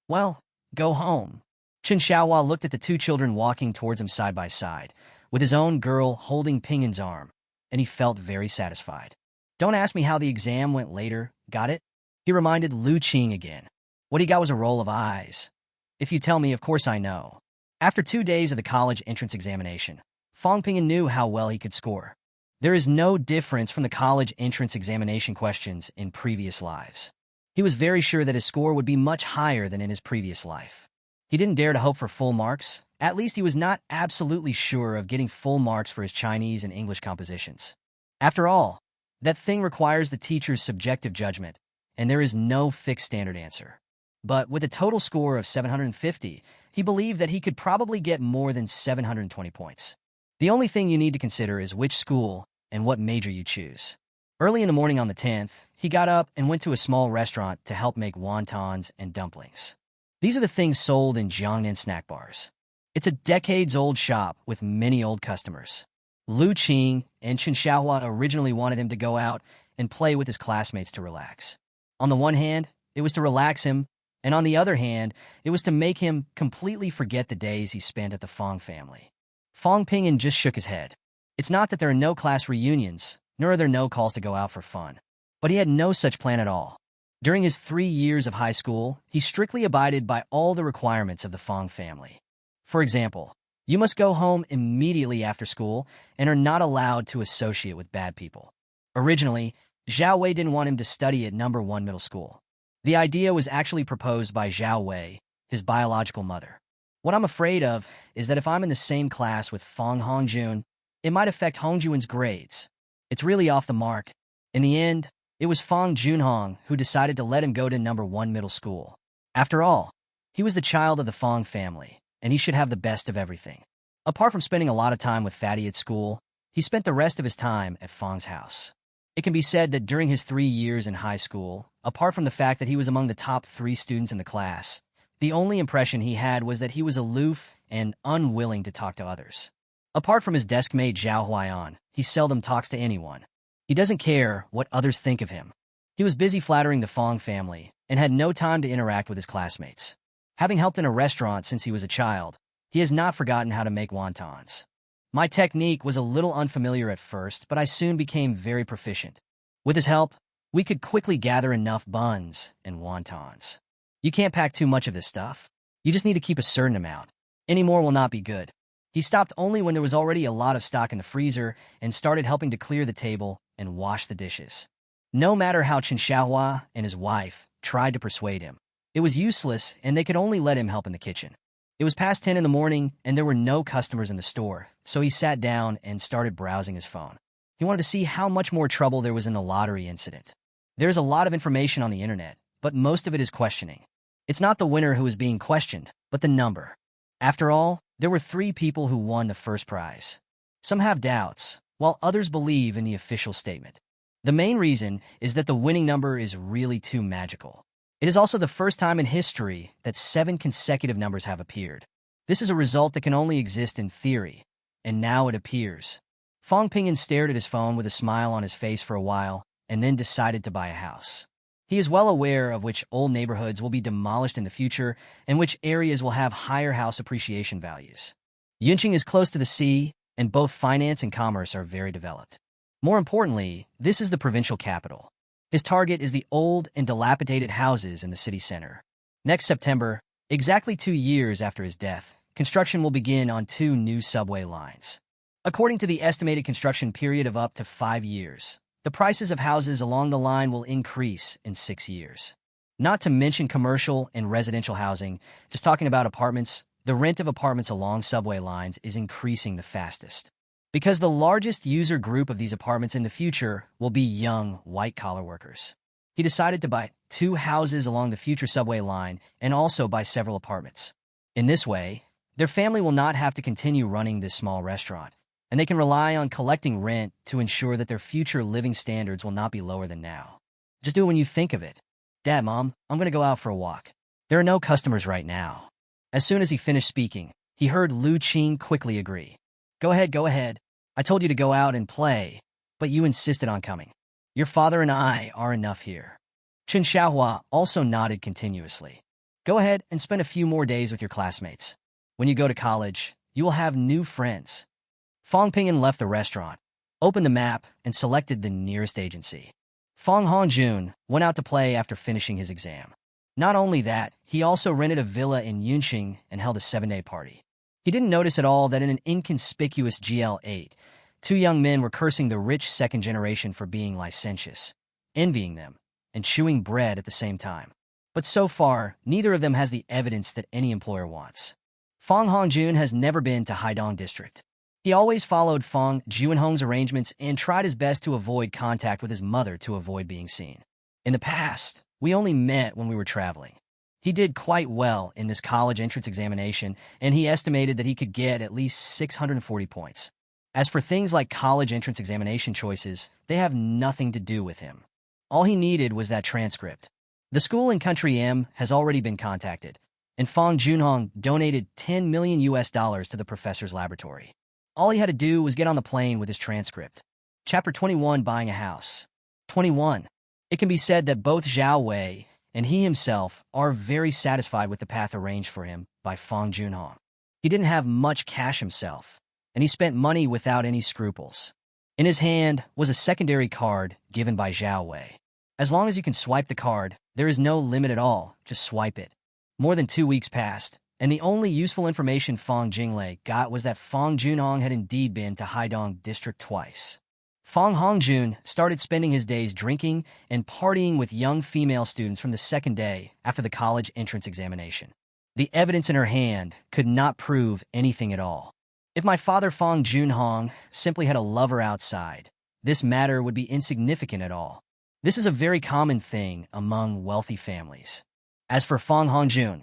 Well, go home. Chen Xiaohua looked at the 2 children walking towards him side by side, with his own girl holding Pingyan's arm, and he felt very satisfied. Don't ask me how the exam went later, got it? He reminded Lu Qing again. What he got was a roll of eyes. If you tell me, of course I know. After 2 days of the college entrance examination, Fong Ping'an knew how well he could score. There is no difference from the college entrance examination questions in previous lives. He was very sure that his score would be much higher than in his previous life. He didn't dare to hope for full marks. At least he was not absolutely sure of getting full marks for his Chinese and English compositions. After all, that thing requires the teacher's subjective judgment, and there is no fixed standard answer. But with a total score of 750, he believed that he could probably get more than 720 points. The only thing you need to consider is which school and what major you choose. Early in the morning on the 10th, he got up and went to a small restaurant to help make wontons and dumplings. These are the things sold in Jiangnan snack bars. It's a decades-old shop with many old customers. Lu Qing and Chen Xiaohua originally wanted him to go out and play with his classmates to relax. On the one hand, it was to relax him, and on the other hand, it was to make him completely forget the days he spent at the Fong family. Fong Ping'an just shook his head. It's not that there are no class reunions, nor are there no calls to go out for fun. But he had no such plan at all. During his 3 years of high school, he strictly abided by all the requirements of the Fong family. For example, you must go home immediately after school and are not allowed to associate with bad people. Originally, Zhao Wei didn't want him to study at number 1 middle school. The idea was actually proposed by Zhao Wei, his biological mother. What I'm afraid of is that if I'm in the same class with Fong Hongjun, it might affect Hongjun's grades. It's really off the mark. In the end, it was Fong Junhong who decided to let him go to number 1 middle school. After all, he was the child of the Fong family, and he should have the best of everything. Apart from spending a lot of time with Fatty at school, he spent the rest of his time at Fong's house. It can be said that during his 3 years in high school, apart from the fact that he was among the top 3 students in the class, the only impression he had was that he was aloof and unwilling to talk to others. Apart from his desk mate Zhao Huaiyan, he seldom talks to anyone. He doesn't care what others think of him. He was busy flattering the Fong family and had no time to interact with his classmates. Having helped in a restaurant since he was a child, he has not forgotten how to make wontons. My technique was a little unfamiliar at first, but I soon became very proficient. With his help, we could quickly gather enough buns and wontons. You can't pack too much of this stuff. You just need to keep a certain amount. Any more will not be good. He stopped only when there was already a lot of stock in the freezer and started helping to clear the table and wash the dishes. No matter how Chen Xiaohua and his wife tried to persuade him, it was useless and they could only let him help in the kitchen. It was past 10 in the morning and there were no customers in the store, so he sat down and started browsing his phone. He wanted to see how much more trouble there was in the lottery incident. There's a lot of information on the internet, but most of it is questioning. It's not the winner who is being questioned, but the number. After all, there were 3 people who won the first prize. Some have doubts, while others believe in the official statement. The main reason is that the winning number is really too magical. It is also the first time in history that 7 consecutive numbers have appeared. This is a result that can only exist in theory, and now it appears. Fong Ping'an stared at his phone with a smile on his face for a while, and then decided to buy a house. He is well aware of which old neighborhoods will be demolished in the future and which areas will have higher house appreciation values. Yunqing is close to the sea, and both finance and commerce are very developed. More importantly, this is the provincial capital. His target is the old and dilapidated houses in the city center. Next September, exactly 2 years after his death, construction will begin on 2 new subway lines. According to the estimated construction period of up to 5 years, the prices of houses along the line will increase in 6 years. Not to mention commercial and residential housing, just talking about apartments, the rent of apartments along subway lines is increasing the fastest. Because the largest user group of these apartments in the future will be young, white-collar workers. He decided to buy 2 houses along the future subway line and also buy several apartments. In this way, their family will not have to continue running this small restaurant, and they can rely on collecting rent to ensure that their future living standards will not be lower than now. Just do it when you think of it. Dad, Mom, I'm going to go out for a walk. There are no customers right now. As soon as he finished speaking, he heard Lu Qing quickly agree. Go ahead. I told you to go out and play, but you insisted on coming. Your father and I are enough here. Chen Xiaohua also nodded continuously. Go ahead and spend a few more days with your classmates. When you go to college, you will have new friends. Fong Ping'an left the restaurant. opened the map, and selected the nearest agency. Fong Hongjun went out to play after finishing his exam. Not only that, he also rented a villa in Yunqing and held a 7-day party. He didn't notice at all that in an inconspicuous GL8, two young men were cursing the rich second generation for being licentious, envying them, and chewing bread at the same time. But so far, neither of them has the evidence that any employer wants. Fong Hongjun has never been to Haidong District. He always followed Fong Junhong's arrangements and tried his best to avoid contact with his mother to avoid being seen. In the past, we only met when we were traveling. He did quite well in this college entrance examination, and he estimated that he could get at least 640 points. As for things like college entrance examination choices, they have nothing to do with him. All he needed was that transcript. The school in Country M has already been contacted, and Fong Junhong donated $10 million to the professor's laboratory. All he had to do was get on the plane with his transcript. Chapter 21, Buying a House. 21. It can be said that both Zhao Wei and he himself are very satisfied with the path arranged for him by Fong Junhong. He didn't have much cash himself, and he spent money without any scruples. In his hand was a secondary card given by Zhao Wei. As long as you can swipe the card, there is no limit at all, just swipe it. More than 2 weeks passed, and the only useful information Fong Jinglei got was that Fong Junhong had indeed been to Haidong District twice. Fong Hongjun started spending his days drinking and partying with young female students from the second day after the college entrance examination. The evidence in her hand could not prove anything at all. If my father Fong Junhong simply had a lover outside, this matter would be insignificant at all. This is a very common thing among wealthy families. As for Fong Hongjun,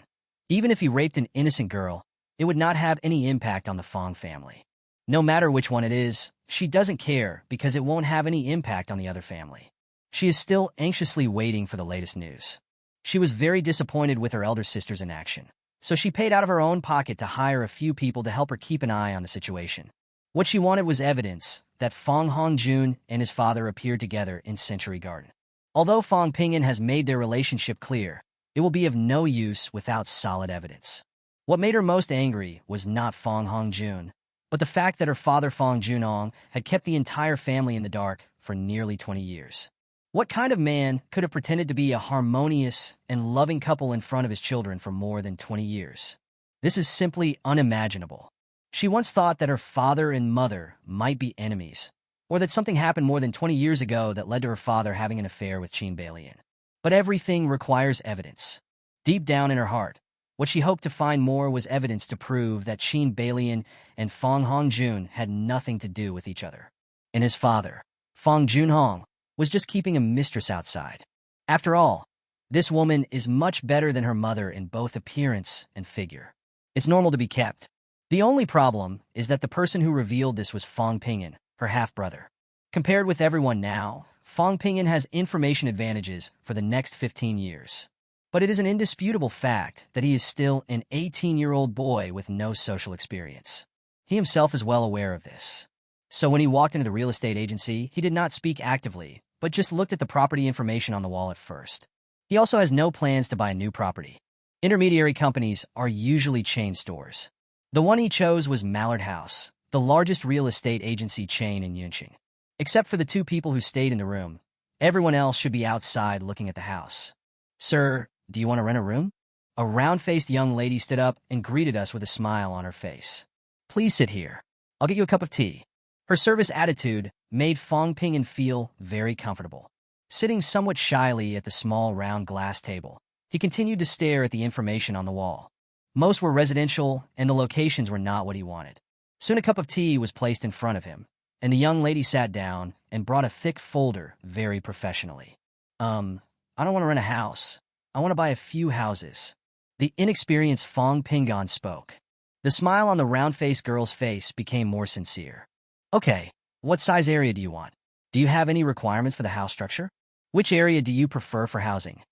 even if he raped an innocent girl, it would not have any impact on the Fong family. No matter which one it is, she doesn't care because it won't have any impact on the other family. She is still anxiously waiting for the latest news. She was very disappointed with her elder sister's inaction, so she paid out of her own pocket to hire a few people to help her keep an eye on the situation. What she wanted was evidence that Fong Hongjun and his father appeared together in Century Garden. Although Fong Pingyun has made their relationship clear, it will be of no use without solid evidence. What made her most angry was not Fong Hongjun, but the fact that her father Fong Junhong had kept the entire family in the dark for nearly 20 years. What kind of man could have pretended to be a harmonious and loving couple in front of his children for more than 20 years? This is simply unimaginable. She once thought that her father and mother might be enemies, or that something happened more than 20 years ago that led to her father having an affair with Qin Balian. But everything requires evidence. Deep down in her heart, what she hoped to find more was evidence to prove that Qin Balian and Fong Hongjun had nothing to do with each other. And his father, Fong Junhong, was just keeping a mistress outside. After all, this woman is much better than her mother in both appearance and figure. It's normal to be kept. The only problem is that the person who revealed this was Fong Pingyun, her half-brother. Compared with everyone now, Fong Pingyun has information advantages for the next 15 years. But it is an indisputable fact that he is still an 18-year-old boy with no social experience. He himself is well aware of this. So when he walked into the real estate agency, he did not speak actively, but just looked at the property information on the wall at first. He also has no plans to buy a new property. Intermediary companies are usually chain stores. The one he chose was Mallard House, the largest real estate agency chain in Yunqing. Except for the two people who stayed in the room, everyone else should be outside looking at the house. "Sir, do you want to rent a room?" A round-faced young lady stood up and greeted us with a smile on her face. "Please sit here. I'll get you a cup of tea." Her service attitude made Fong Pingyun feel very comfortable. Sitting somewhat shyly at the small round glass table, he continued to stare at the information on the wall. Most were residential, and the locations were not what he wanted. Soon a cup of tea was placed in front of him, and the young lady sat down and brought a thick folder very professionally. I don't want to rent a house. I want to buy a few houses." The inexperienced Fong Pingyun spoke. The smile on the round-faced girl's face became more sincere. "Okay, what size area do you want? Do you have any requirements for the house structure? Which area do you prefer for housing?"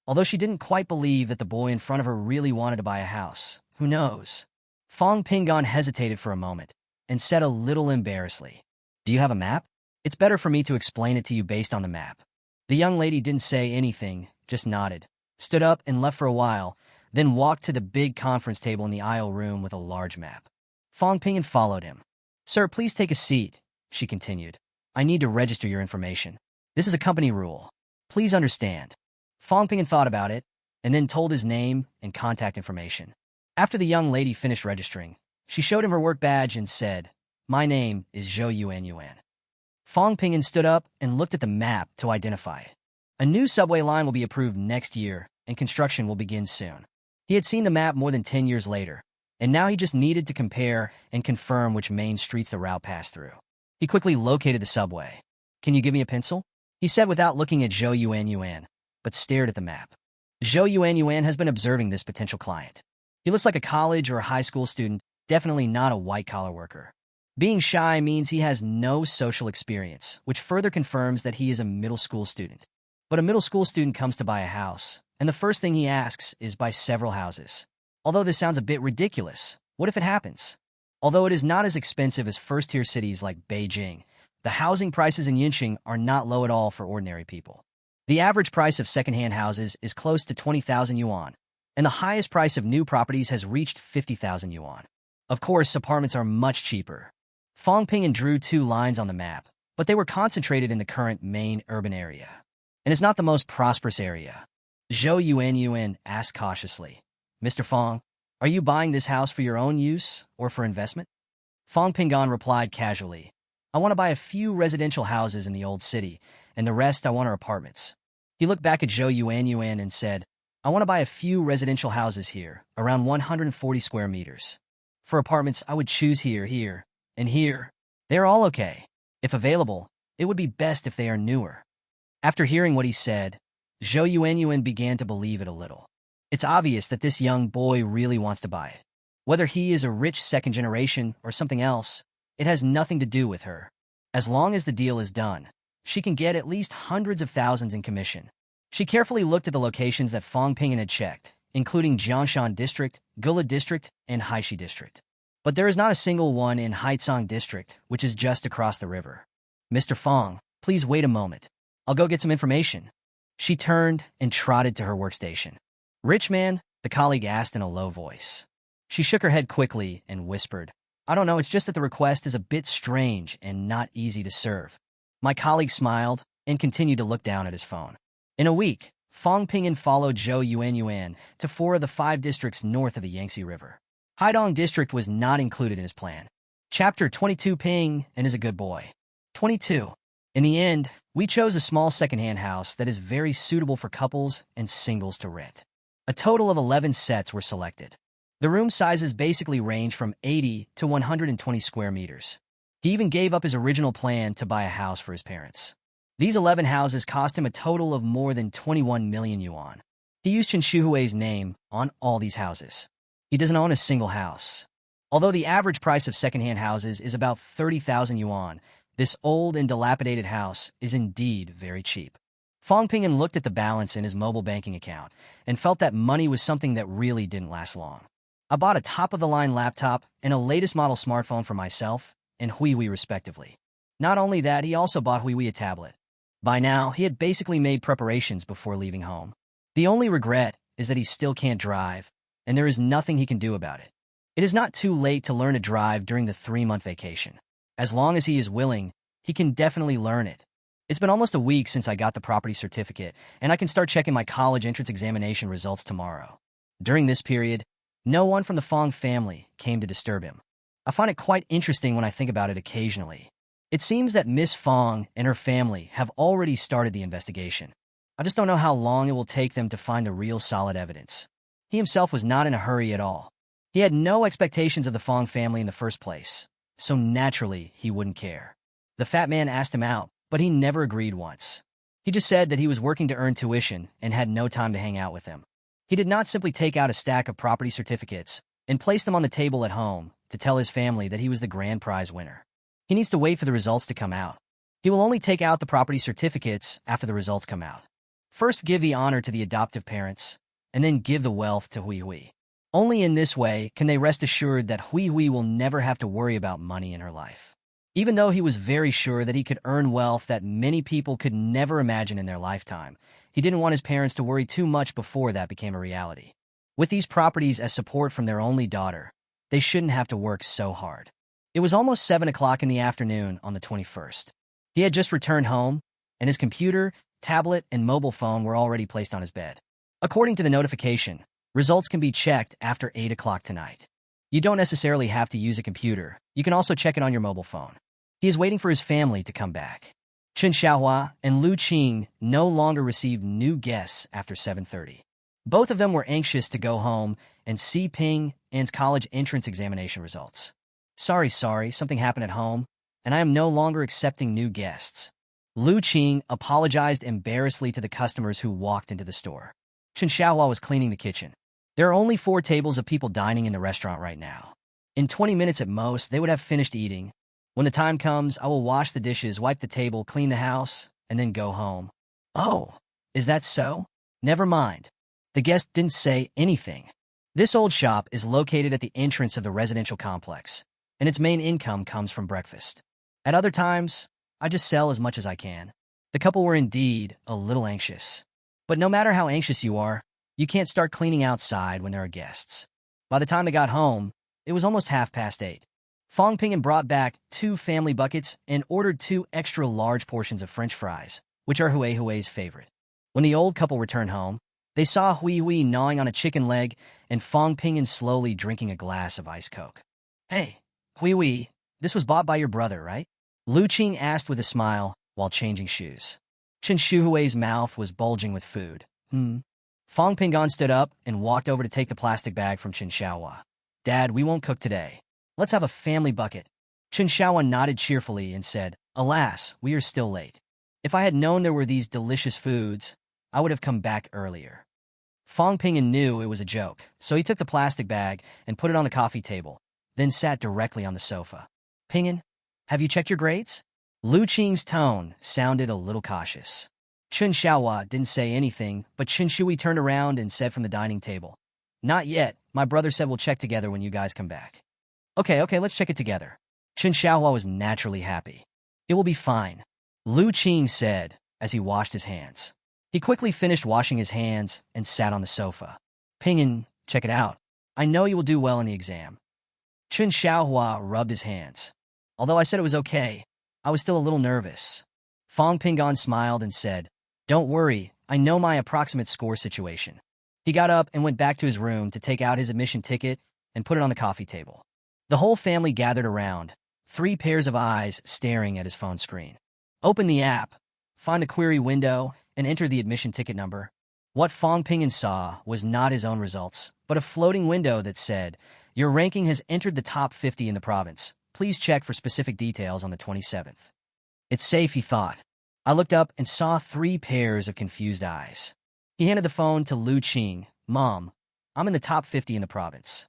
Although she didn't quite believe that the boy in front of her really wanted to buy a house, who knows? Fong Pingyun hesitated for a moment and said a little embarrassedly, "Do you have a map? It's better for me to explain it to you based on the map." The young lady didn't say anything, just nodded, stood up and left for a while, then walked to the big conference table in the aisle room with a large map. Fong Pingyun followed him. "Sir, please take a seat," she continued. I need to register your information. This is a company rule. Please understand. Fong Ping thought about it, and then told his name and contact information. After the young lady finished registering, she showed him her work badge and said, "My name is Zhou Yuan Yuan." Fong Ping stood up and looked at the map to identify it. A new subway line will be approved next year, and construction will begin soon. He had seen the map more than 10 years later, and now he just needed to compare and confirm which main streets the route passed through. He quickly located the subway. "Can you give me a pencil?" he said without looking at Zhou Yuan Yuan, but stared at the map. Zhou Yuan Yuan has been observing this potential client. He looks like a college or a high school student, definitely not a white-collar worker. Being shy means he has no social experience, which further confirms that he is a middle school student. But a middle school student comes to buy a house, and the first thing he asks is buy several houses. Although this sounds a bit ridiculous, what if it happens? Although it is not as expensive as first-tier cities like Beijing, the housing prices in Yinxing are not low at all for ordinary people. The average price of second-hand houses is close to 20,000 yuan, and the highest price of new properties has reached 50,000 yuan. Of course, apartments are much cheaper. Fong Ping drew 2 lines on the map, but they were concentrated in the current main urban area. And it's not the most prosperous area. Zhou Yuan Yuan asked cautiously, "Mr. Fong, are you buying this house for your own use or for investment?" Fong Pingan replied casually, "I want to buy a few residential houses in the old city, and the rest I want are apartments." He looked back at Zhou Yuan Yuan and said, "I want to buy a few residential houses here, around 140 square meters. For apartments, I would choose here, and here. They are all okay. If available, it would be best if they are newer." After hearing what he said, Zhou Yuan Yuan began to believe it a little. It's obvious that this young boy really wants to buy it. Whether he is a rich second generation or something else, it has nothing to do with her. As long as the deal is done, she can get at least hundreds of thousands in commission. She carefully looked at the locations that Fong Ping had checked, including Jiangshan District, Gula District, and Haishi District. But there is not a single one in Haizang District, which is just across the river. "Mr. Fong, please wait a moment. I'll go get some information." She turned and trotted to her workstation. "Rich man?" the colleague asked in a low voice. She shook her head quickly and whispered, "I don't know, it's just that the request is a bit strange and not easy to serve." My colleague smiled and continued to look down at his phone. In a week, Fong Ping followed Zhou Yuan Yuan to 4 of the 5 districts north of the Yangtze River. Haidong District was not included in his plan. Chapter 22 Ping and is a good boy. 22. In the end, we chose a small second-hand house that is very suitable for couples and singles to rent. A total of 11 sets were selected. The room sizes basically range from 80 to 120 square meters. He even gave up his original plan to buy a house for his parents. These 11 houses cost him a total of more than 21 million yuan. He used Chen Shuhui's name on all these houses. He doesn't own a single house. Although the average price of second-hand houses is about 30,000 yuan, this old and dilapidated house is indeed very cheap. Fong Ping looked at the balance in his mobile banking account and felt that money was something that really didn't last long. "I bought a top-of-the-line laptop and a latest model smartphone for myself and Huihui respectively. Not only that, he also bought Huihui a tablet. By now, he had basically made preparations before leaving home. The only regret is that he still can't drive, and there is nothing he can do about it. It is not too late to learn to drive during the 3-month vacation. As long as he is willing, he can definitely learn it. It's been almost a week since I got the property certificate, and I can start checking my college entrance examination results tomorrow. During this period, no one from the Fong family came to disturb him. I find it quite interesting when I think about it occasionally. It seems that Miss Fong and her family have already started the investigation. I just don't know how long it will take them to find the real solid evidence." He himself was not in a hurry at all. He had no expectations of the Fong family in the first place, so naturally he wouldn't care. The fat man asked him out, but he never agreed once. He just said that he was working to earn tuition and had no time to hang out with them. He did not simply take out a stack of property certificates and place them on the table at home to tell his family that he was the grand prize winner. He needs to wait for the results to come out. He will only take out the property certificates after the results come out. First, give the honor to the adoptive parents, and then give the wealth to Huihui. Only in this way can they rest assured that Huihui will never have to worry about money in her life. Even though he was very sure that he could earn wealth that many people could never imagine in their lifetime, he didn't want his parents to worry too much before that became a reality. With these properties as support from their only daughter, they shouldn't have to work so hard. It was almost 7 o'clock in the afternoon on the 21st. He had just returned home, and his computer, tablet, and mobile phone were already placed on his bed. According to the notification, results can be checked after 8 o'clock tonight. You don't necessarily have to use a computer. You can also check it on your mobile phone. He is waiting for his family to come back. Chen Xiaohua and Lu Qing no longer received new guests after 7:30. Both of them were anxious to go home and see Ping An's college entrance examination results. Sorry, something happened at home, and I am no longer accepting new guests. Lu Qing apologized embarrassedly to the customers who walked into the store. Chen Xiaohua was cleaning the kitchen. There are only 4 tables of people dining in the restaurant right now. In 20 minutes at most, they would have finished eating. When the time comes, I will wash the dishes, wipe the table, clean the house, and then go home. Oh, is that so? Never mind. The guest didn't say anything. This old shop is located at the entrance of the residential complex, and its main income comes from breakfast. At other times, I just sell as much as I can. The couple were indeed a little anxious. But no matter how anxious you are, you can't start cleaning outside when there are guests. By the time they got home, it was almost 8:30. Fong Ping brought back 2 family buckets and ordered 2 extra large portions of French fries, which are Hui's favorite. When the old couple returned home, they saw Hui gnawing on a chicken leg and Fong Ping slowly drinking a glass of iced Coke. Hey, Hui, this was bought by your brother, right? Lu Qing asked with a smile while changing shoes. Chen Shuhui's mouth was bulging with food. Fong Ping stood up and walked over to take the plastic bag from Chen Xiaohua. Dad, we won't cook today. Let's have a family bucket. Chen Xiaohua nodded cheerfully and said, Alas, we are still late. If I had known there were these delicious foods, I would have come back earlier. Fong Ping knew it was a joke, so he took the plastic bag and put it on the coffee table, then sat directly on the sofa. Ping, have you checked your grades? Lu Qing's tone sounded a little cautious. Chen Xiaohua didn't say anything, but Chen Shui turned around and said from the dining table, Not yet. My brother said we'll check together when you guys come back. Okay, let's check it together. Chen Xiaohua was naturally happy. It will be fine, Lu Qing said as he washed his hands. He quickly finished washing his hands and sat on the sofa. Ping, check it out. I know you will do well in the exam. Chen Xiaohua rubbed his hands. Although I said it was okay, I was still a little nervous. Fong Ping smiled and said, Don't worry, I know my approximate score situation. He got up and went back to his room to take out his admission ticket and put it on the coffee table. The whole family gathered around, 3 pairs of eyes staring at his phone screen. Open the app, find the query window, and enter the admission ticket number. What Fong Ping saw was not his own results, but a floating window that said, Your ranking has entered the top 50 in the province. Please check for specific details on the 27th. It's safe, he thought. I looked up and saw 3 pairs of confused eyes. He handed the phone to Lu Qing. Mom, I'm in the top 50 in the province.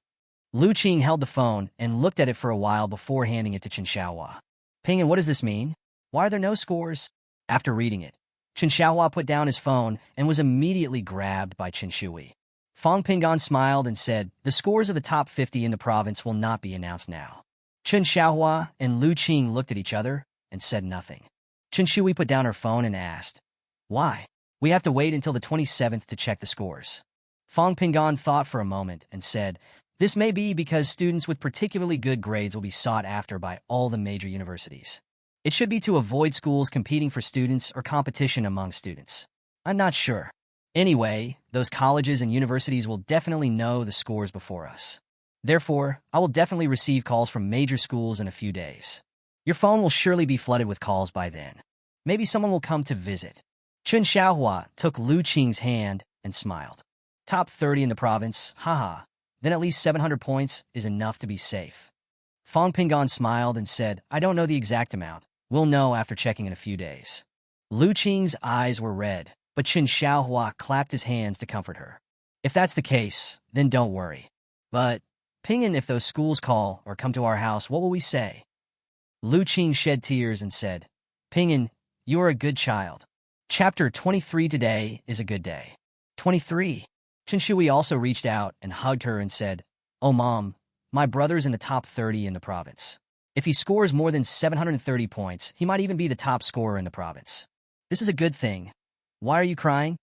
Lu Qing held the phone and looked at it for a while before handing it to Chen Xiaohua. Ping, what does this mean? Why are there no scores? After reading it, Chen Xiaohua put down his phone and was immediately grabbed by Chen Shui. Fong Ping smiled and said, The scores of the top 50 in the province will not be announced now. Chen Xiaohua and Lu Qing looked at each other and said nothing. Chen Shui put down her phone and asked, Why? We have to wait until the 27th to check the scores. Fong Ping thought for a moment and said, This may be because students with particularly good grades will be sought after by all the major universities. It should be to avoid schools competing for students or competition among students. I'm not sure. Anyway, those colleges and universities will definitely know the scores before us. Therefore, I will definitely receive calls from major schools in a few days. Your phone will surely be flooded with calls by then. Maybe someone will come to visit. Chen Xiaohua took Lu Qing's hand and smiled. Top 30 in the province, haha. Then at least 700 points is enough to be safe. Fong Ping smiled and said, I don't know the exact amount. We'll know after checking in a few days. Lu Qing's eyes were red, but Chen Xiaohua clapped his hands to comfort her. If that's the case, then don't worry. But, Ping, if those schools call or come to our house, what will we say? Lu Qing shed tears and said, Ping, you are a good child. Chapter 23 Today is a good day. 23. Chen Shui also reached out and hugged her and said, Oh, Mom, my brother's in the top 30 in the province. If he scores more than 730 points, he might even be the top scorer in the province. This is a good thing. Why are you crying?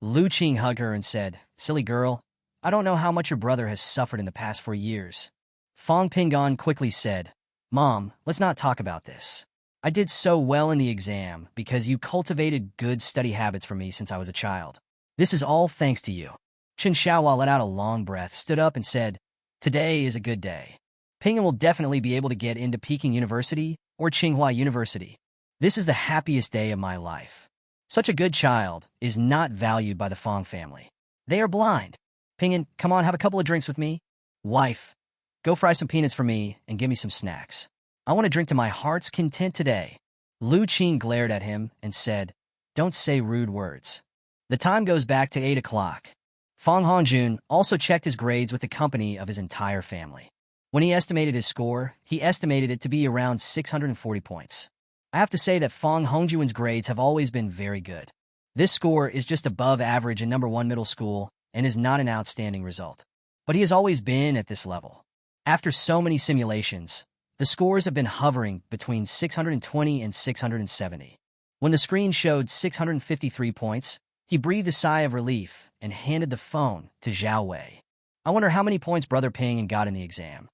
Lu Qing hugged her and said, Silly girl, I don't know how much your brother has suffered in the past 4 years. Fong Ping quickly said, Mom, let's not talk about this. I did so well in the exam because you cultivated good study habits for me since I was a child. This is all thanks to you. Chen Xiaohua let out a long breath, stood up, and said, "Today is a good day. Ping'an will definitely be able to get into Peking University or Tsinghua University. This is the happiest day of my life. Such a good child is not valued by the Fong family. They are blind. Ping'an, come on, have a couple of drinks with me. Wife, go fry some peanuts for me and give me some snacks. I want to drink to my heart's content today." Lu Qing glared at him and said, "Don't say rude words." The time goes back to 8 o'clock. Fong Hongjun also checked his grades with the company of his entire family. When he estimated his score, he estimated it to be around 640 points. I have to say that Fong Hongjun's grades have always been very good. This score is just above average in number 1 middle school and is not an outstanding result. But he has always been at this level. After so many simulations, the scores have been hovering between 620 and 670. When the screen showed 653 points, he breathed a sigh of relief and handed the phone to Zhao Wei. "I wonder how many points Brother Ping got in the exam."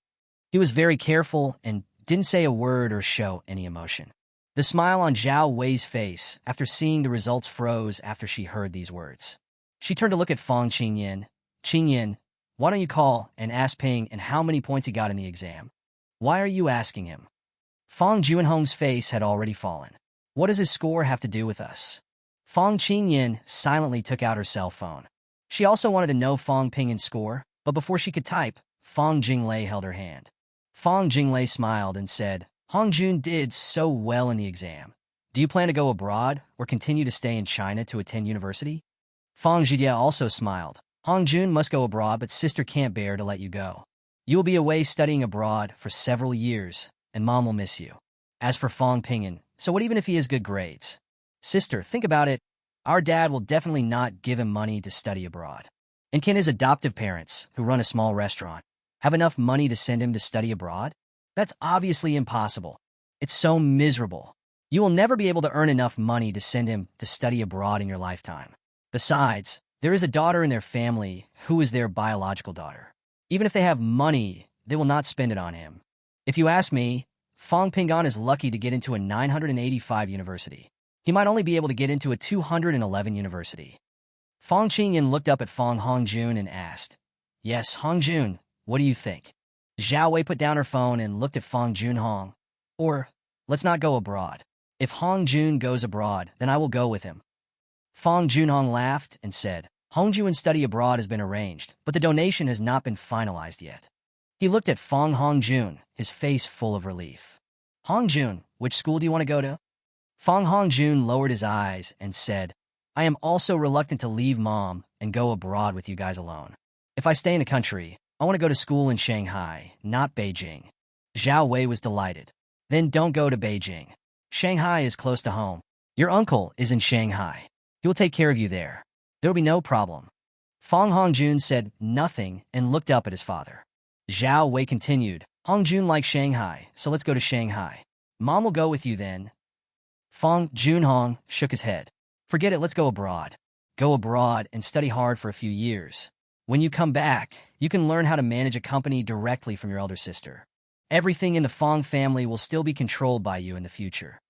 He was very careful and didn't say a word or show any emotion. The smile on Zhao Wei's face after seeing the results froze after she heard these words. She turned to look at Fong Qingyan. "Qingyan, why don't you call and ask Ping and how many points he got in the exam? Why are you asking him?" Fong Junhong's face had already fallen. "What does his score have to do with us?" Fong Qingyan silently took out her cell phone. She also wanted to know Fong Pingyan's score, but before she could type, Fong Jinglei held her hand. Fong Jinglei smiled and said, "Hongjun did so well in the exam. Do you plan to go abroad or continue to stay in China to attend university?" Fong Zhijia also smiled. "Hongjun must go abroad, but sister can't bear to let you go. You will be away studying abroad for several years, and mom will miss you. As for Fong Pingyan, so what even if he has good grades? Sister, think about it. Our dad will definitely not give him money to study abroad. And can his adoptive parents, who run a small restaurant, have enough money to send him to study abroad? That's obviously impossible. It's so miserable. You will never be able to earn enough money to send him to study abroad in your lifetime. Besides, there is a daughter in their family who is their biological daughter. Even if they have money, they will not spend it on him. If you ask me, Fong Ping'an is lucky to get into a 985 university. He might only be able to get into a 211 university." Fong Qingyan looked up at Fong Hongjun and asked, "Yes, Hongjun, what do you think?" Zhao Wei put down her phone and looked at Fong Junhong. "Or, let's not go abroad. If Hongjun goes abroad, then I will go with him." Fong Junhong laughed and said, "Hongjun's study abroad has been arranged, but the donation has not been finalized yet." He looked at Fong Hongjun, his face full of relief. "Hongjun, which school do you want to go to?" Fong Hongjun lowered his eyes and said, "I am also reluctant to leave mom and go abroad with you guys alone. If I stay in the country, I want to go to school in Shanghai, not Beijing." Zhao Wei was delighted. "Then don't go to Beijing. Shanghai is close to home. Your uncle is in Shanghai. He will take care of you there. There will be no problem." Fong Hongjun said nothing and looked up at his father. Zhao Wei continued, "Hongjun likes Shanghai, so let's go to Shanghai. Mom will go with you then." Fong Junhong shook his head. "Forget it, let's go abroad. Go abroad and study hard for a few years. When you come back, you can learn how to manage a company directly from your elder sister. Everything in the Fong family will still be controlled by you in the future."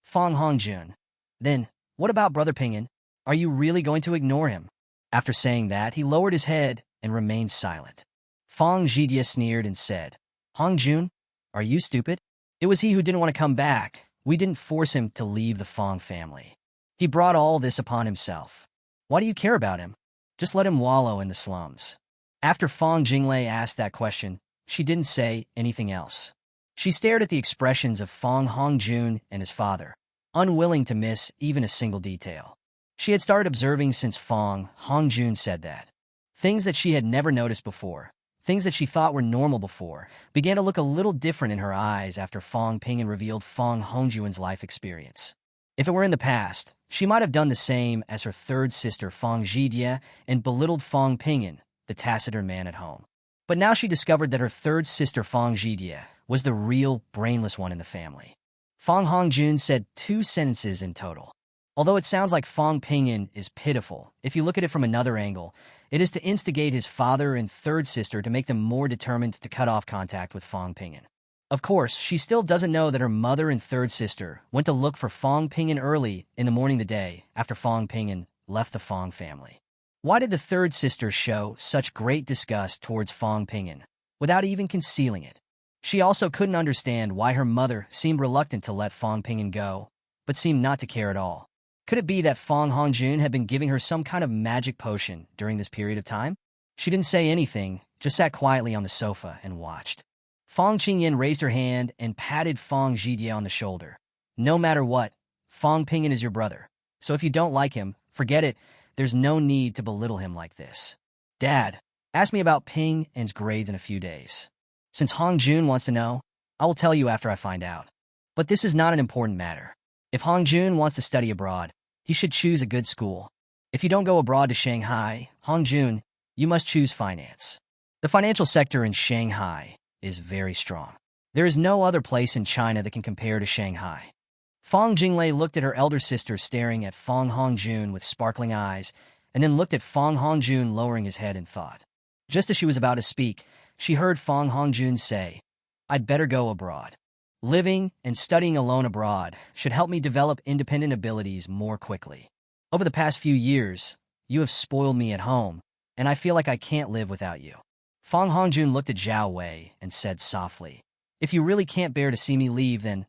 Fong Hongjun, "Then, what about Brother Ping'an? Are you really going to ignore him?" After saying that, he lowered his head and remained silent. Fong Zhijia sneered and said, "Hongjun, are you stupid? It was he who didn't want to come back. We didn't force him to leave the Fong family. He brought all this upon himself. Why do you care about him? Just let him wallow in the slums." After Fong Jinglei asked that question, she didn't say anything else. She stared at the expressions of Fong Hongjun and his father, unwilling to miss even a single detail. She had started observing since Fong Hongjun said that. Things that she had never noticed before, things that she thought were normal before, began to look a little different in her eyes after Fong Ping'an revealed Fong Hongjun's life experience. If it were in the past, she might have done the same as her third sister Fong Zhijia and belittled Fong Ping'an, the taciturn man at home. But now she discovered that her third sister Fong Zhijia was the real brainless one in the family. Fong Hongjun said 2 sentences in total. Although it sounds like Fong Ping'an is pitiful, if you look at it from another angle, it is to instigate his father and third sister to make them more determined to cut off contact with Fong Ping'an. Of course, she still doesn't know that her mother and third sister went to look for Fong Ping'an early in the morning the day after Fong Ping'an left the Fong family. Why did the third sister show such great disgust towards Fong Ping'an without even concealing it? She also couldn't understand why her mother seemed reluctant to let Fong Ping'an go, but seemed not to care at all. Could it be that Fong Hongjun had been giving her some kind of magic potion during this period of time? She didn't say anything, just sat quietly on the sofa and watched. Fong Qingyan raised her hand and patted Fong Zhijie on the shoulder. No matter what, Fong Ping'an is your brother. So if you don't like him, forget it. There's no need to belittle him like this. Dad, ask me about Ping'an's grades in a few days. Since Hong Jun wants to know, I will tell you after I find out. But this is not an important matter. If Hong Jun wants to study abroad, he should choose a good school. If you don't go abroad to Shanghai, Hong Jun, you must choose finance. The financial sector in Shanghai is very strong. There is no other place in China that can compare to Shanghai. Fong Jinglei looked at her elder sister staring at Fong Hongjun with sparkling eyes, and then looked at Fong Hongjun lowering his head in thought. Just as she was about to speak, she heard Fong Hongjun say, "I'd better go abroad. Living and studying alone abroad should help me develop independent abilities more quickly. Over the past few years, you have spoiled me at home, and I feel like I can't live without you." Fong Hongjun looked at Zhao Wei and said softly, "If you really can't bear to see me leave, then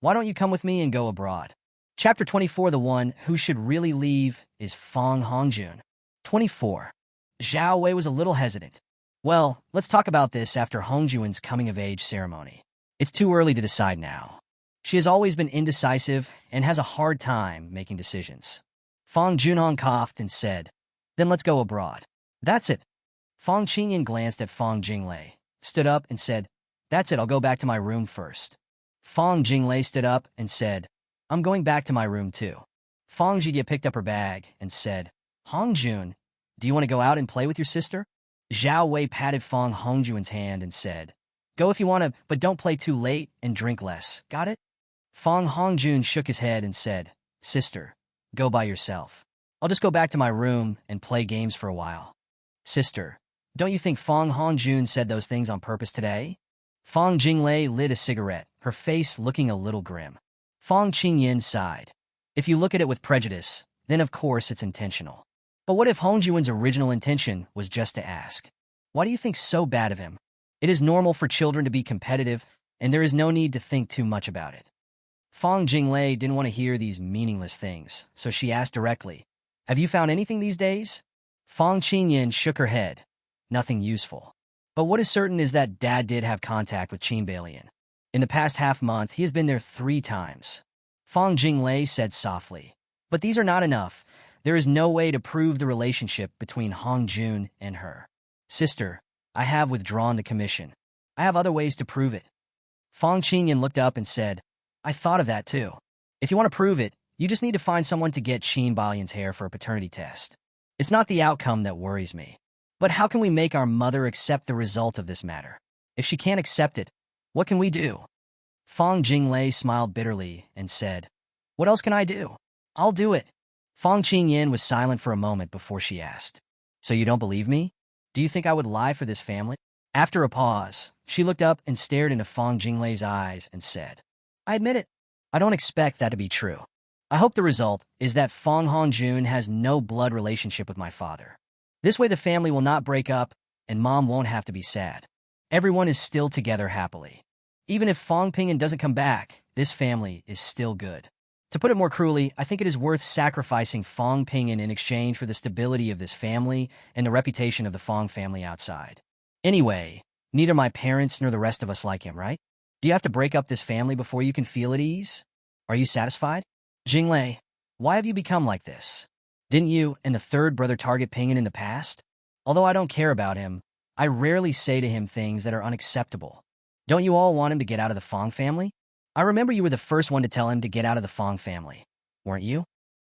why don't you come with me and go abroad?" Chapter 24. The one who should really leave is Fong Hongjun. 24. Zhao Wei was a little hesitant. Well, let's talk about this after Hongjun's coming-of-age ceremony. It's too early to decide now. She has always been indecisive and has a hard time making decisions. Fong Junhong coughed and said, "Then let's go abroad." "That's it." Fong Qingyan glanced at Fong Jinglei, stood up and said, "That's it, I'll go back to my room first." Fong Jinglei stood up and said, "I'm going back to my room too." Fong Zhijie picked up her bag and said, "Hongjun, do you want to go out and play with your sister?" Zhao Wei patted Fong Hongjun's hand and said, "Go if you want to, but don't play too late and drink less, got it?" Fong Hongjun shook his head and said, "Sister, go by yourself. I'll just go back to my room and play games for a while." "Sister, don't you think Fong Hongjun said those things on purpose today?" Fong Jinglei lit a cigarette, her face looking a little grim. Fong Qingyan sighed. "If you look at it with prejudice, then of course it's intentional. But what if Hongjun's original intention was just to ask? Why do you think so bad of him? It is normal for children to be competitive, and there is no need to think too much about it." Fong Jinglei didn't want to hear these meaningless things, so she asked directly, "Have you found anything these days?" Fong Qingyan shook her head. "Nothing useful. But what is certain is that Dad did have contact with Qin Balian. In the past half-month, he has been there 3 times. Fong Jinglei said softly, "But these are not enough. There is no way to prove the relationship between Hongjun and her. Sister, I have withdrawn the commission. I have other ways to prove it." Fong Qingyan looked up and said, "I thought of that too. If you want to prove it, you just need to find someone to get Qin Balian's hair for a paternity test. It's not the outcome that worries me. But how can we make our mother accept the result of this matter? If she can't accept it, what can we do?" Fong Jinglei smiled bitterly and said, "What else can I do? I'll do it." Fong Qingyan was silent for a moment before she asked, "So you don't believe me? Do you think I would lie for this family?" After a pause, she looked up and stared into Fong Jinglei's eyes and said, "I admit it. I don't expect that to be true. I hope the result is that Fong Hongjun has no blood relationship with my father. This way the family will not break up and Mom won't have to be sad. Everyone is still together happily. Even if Fong Ping'an doesn't come back, this family is still good. To put it more cruelly, I think it is worth sacrificing Fong Ping'an in exchange for the stability of this family and the reputation of the Fong family outside. Anyway, neither my parents nor the rest of us like him, right? Do you have to break up this family before you can feel at ease? Are you satisfied? Jinglei, why have you become like this? Didn't you and the third brother target Ping'an in the past? Although I don't care about him, I rarely say to him things that are unacceptable. Don't you all want him to get out of the Fong family? I remember you were the first one to tell him to get out of the Fong family, weren't you?"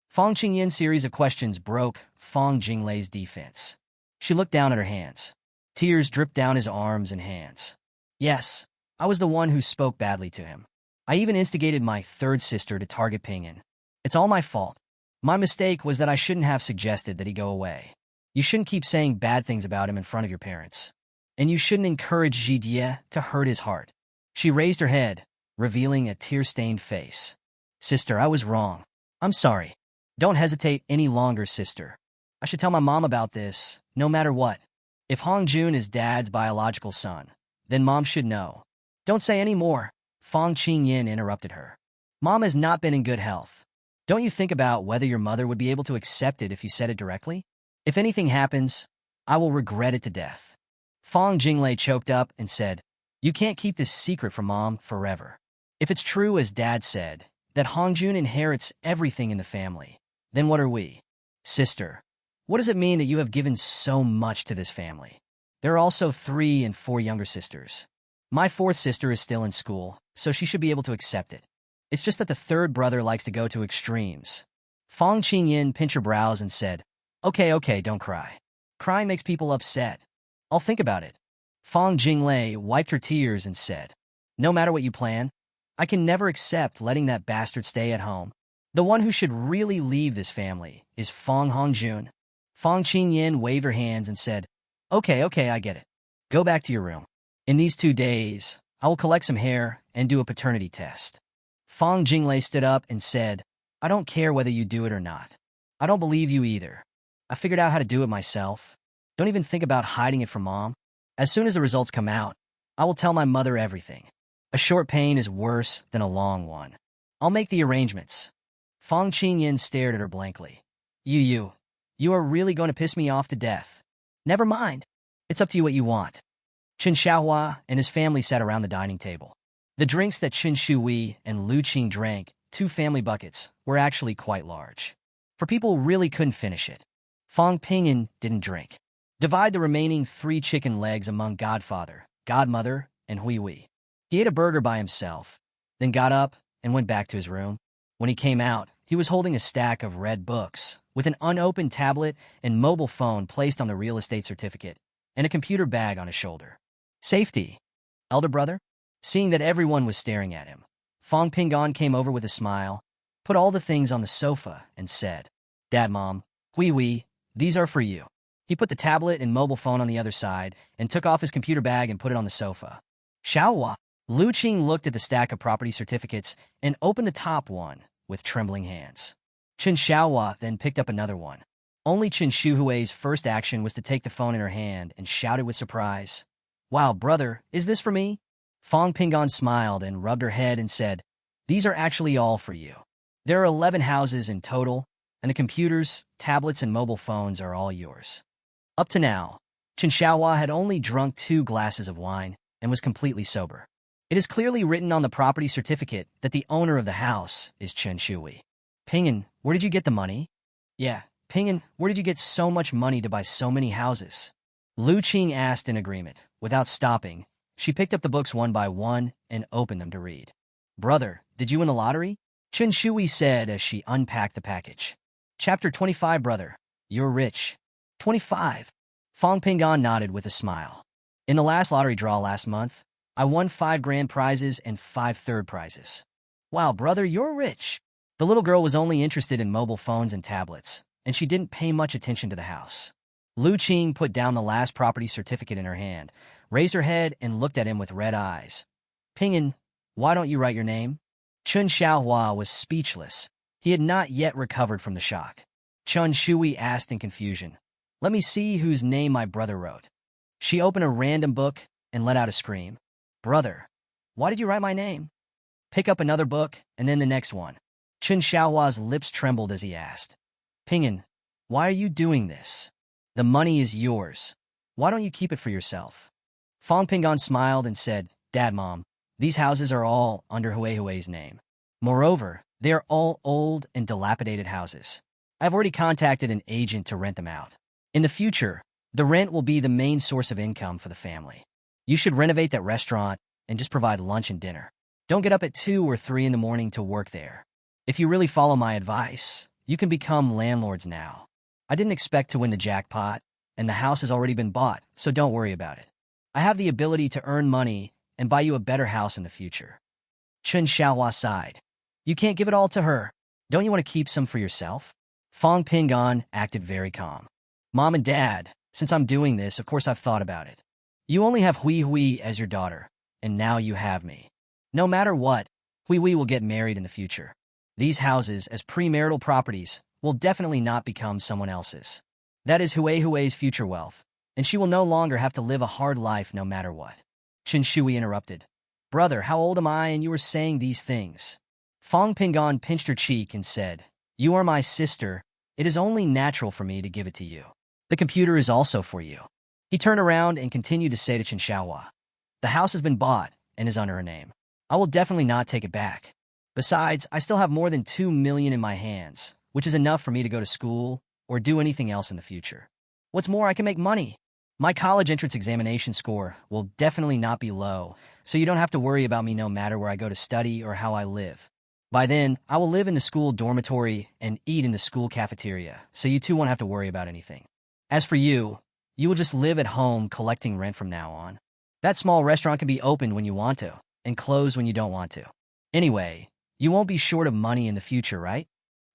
Fong Qingyan's series of questions broke Fong Jinglei's defense. She looked down at her hands. Tears dripped down his arms and hands. "Yes, I was the one who spoke badly to him. I even instigated my third sister to target Ping'an. It's all my fault. My mistake was that I shouldn't have suggested that he go away. You shouldn't keep saying bad things about him in front of your parents. And you shouldn't encourage Zhijie to hurt his heart. She raised her head, revealing a tear-stained face. Sister, I was wrong. I'm sorry. Don't hesitate any longer, sister. I should tell my mom about this, no matter what. If Hongjun is Dad's biological son, then Mom should know. Don't say any more, Fong Qingyin interrupted her. Mom has not been in good health. Don't you think about whether your mother would be able to accept it if you said it directly? If anything happens, I will regret it to death. Fong Jinglei choked up and said, You can't keep this secret from Mom forever. If it's true, as Dad said, that Hongjun inherits everything in the family, then what are we? Sister, what does it mean that you have given so much to this family? There are also 3 and 4 younger sisters. My 4th sister is still in school, so she should be able to accept it. It's just that the 3rd brother likes to go to extremes. Fong Qingyin pinched her brows and said, Okay, don't cry. Crying makes people upset. I'll think about it. Fong Jinglei wiped her tears and said, No matter what you plan, I can never accept letting that bastard stay at home. The one who should really leave this family is Fong Hongjun. Fong Qingyin waved her hands and said, Okay, I get it. Go back to your room. In these 2 days, I will collect some hair and do a paternity test. Fong Jinglei stood up and said, I don't care whether you do it or not. I don't believe you either. I figured out how to do it myself. Don't even think about hiding it from Mom. As soon as the results come out, I will tell my mother everything. A short pain is worse than a long one. I'll make the arrangements. Fong Qingyin stared at her blankly. You are really going to piss me off to death. Never mind. It's up to you what you want. Chen Xiaohua and his family sat around the dining table. The drinks that Chen Shui and Lu Qing drank, 2 family buckets, were actually quite large. For people who really couldn't finish it. Fong Pingyan didn't drink. Divide the remaining 3 chicken legs among Godfather, Godmother, and Hui. He ate a burger by himself, then got up and went back to his room. When he came out, he was holding a stack of red books, with an unopened tablet and mobile phone placed on the real estate certificate, and a computer bag on his shoulder. Safety, elder brother? Seeing that everyone was staring at him, Fong Pingyan came over with a smile, put all the things on the sofa, and said, Dad, Mom, Hui, these are for you. He put the tablet and mobile phone on the other side and took off his computer bag and put it on the sofa. Xiaohua. Lu Qing looked at the stack of property certificates and opened the top one with trembling hands. Chen Xiaohua then picked up another one. Only Chen Shuhui's first action was to take the phone in her hand and shouted with surprise, Wow, brother, is this for me? Fong Pingyan smiled and rubbed her head and said, These are actually all for you. There are 11 houses in total, and the computers, tablets, and mobile phones are all yours. Up to now, Chen Xiaohua had only drunk 2 glasses of wine and was completely sober. It is clearly written on the property certificate that the owner of the house is Chen Shui. Pingyan, where did you get the money? Yeah, Pingyan, where did you get so much money to buy so many houses? Lu Qing asked in agreement. Without stopping, she picked up the books one by one and opened them to read. Brother, did you win the lottery? Chen Shui said as she unpacked the package. Chapter 25, brother. You're rich. 25. Fong Pingyan nodded with a smile. In the last lottery draw last month, I won 5 grand prizes and 5 third prizes. Wow, brother, you're rich. The little girl was only interested in mobile phones and tablets, and she didn't pay much attention to the house. Lu Qing put down the last property certificate in her hand, raised her head, and looked at him with red eyes. Pingyan, why don't you write your name? Chen Xiaohua was speechless. He had not yet recovered from the shock. Chen Shui asked in confusion, Let me see whose name my brother wrote. She opened a random book and let out a scream. Brother, why did you write my name? Pick up another book and then the next one. Chen Xiaohua's lips trembled as he asked, Pingyan, why are you doing this? The money is yours. Why don't you keep it for yourself? Fong Pingyan smiled and said, Dad, Mom, these houses are all under Hui's name. Moreover, they are all old and dilapidated houses. I've already contacted an agent to rent them out. In the future, the rent will be the main source of income for the family. You should renovate that restaurant and just provide lunch and dinner. Don't get up at 2 or 3 in the morning to work there. If you really follow my advice, you can become landlords now. I didn't expect to win the jackpot, and the house has already been bought, so don't worry about it. I have the ability to earn money and buy you a better house in the future. Chen Xiaohua sighed. You can't give it all to her. Don't you want to keep some for yourself? Fong Pingyan acted very calm. Mom and Dad, since I'm doing this, of course I've thought about it. You only have Hui as your daughter, and now you have me. No matter what, we will get married in the future. These houses, as premarital properties, will definitely not become someone else's. That is Huey's future wealth, and she will no longer have to live a hard life no matter what. Qin Shui interrupted. Brother, how old am I and you are saying these things? Fong Pingon pinched her cheek and said, You are my sister. It is only natural for me to give it to you. The computer is also for you. He turned around and continued to say to Qin Xiaohua, The house has been bought and is under her name. I will definitely not take it back. Besides, I still have more than 2 million in my hands, which is enough for me to go to school or do anything else in the future. What's more, I can make money. My college entrance examination score will definitely not be low, so you don't have to worry about me no matter where I go to study or how I live. By then, I will live in the school dormitory and eat in the school cafeteria, so you two won't have to worry about anything. As for you, you will just live at home collecting rent from now on. That small restaurant can be opened when you want to, and closed when you don't want to. Anyway, you won't be short of money in the future, right?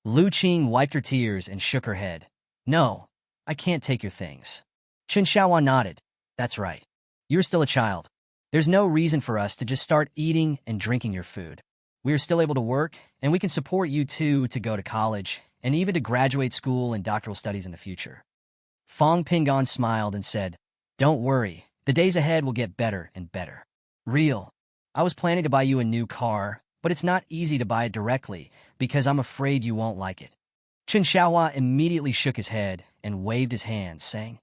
Lu Qing wiped her tears and shook her head. No, I can't take your things. Qin Xiaohua nodded. That's right. You're still a child. There's no reason for us to just start eating and drinking your food. We are still able to work, and we can support you too to go to college, and even to graduate school and doctoral studies in the future. Fong Pingon smiled and said, Don't worry, the days ahead will get better and better. Real. I was planning to buy you a new car, but it's not easy to buy it directly because I'm afraid you won't like it. Qin Xiaohua immediately shook his head and waved his hands, saying,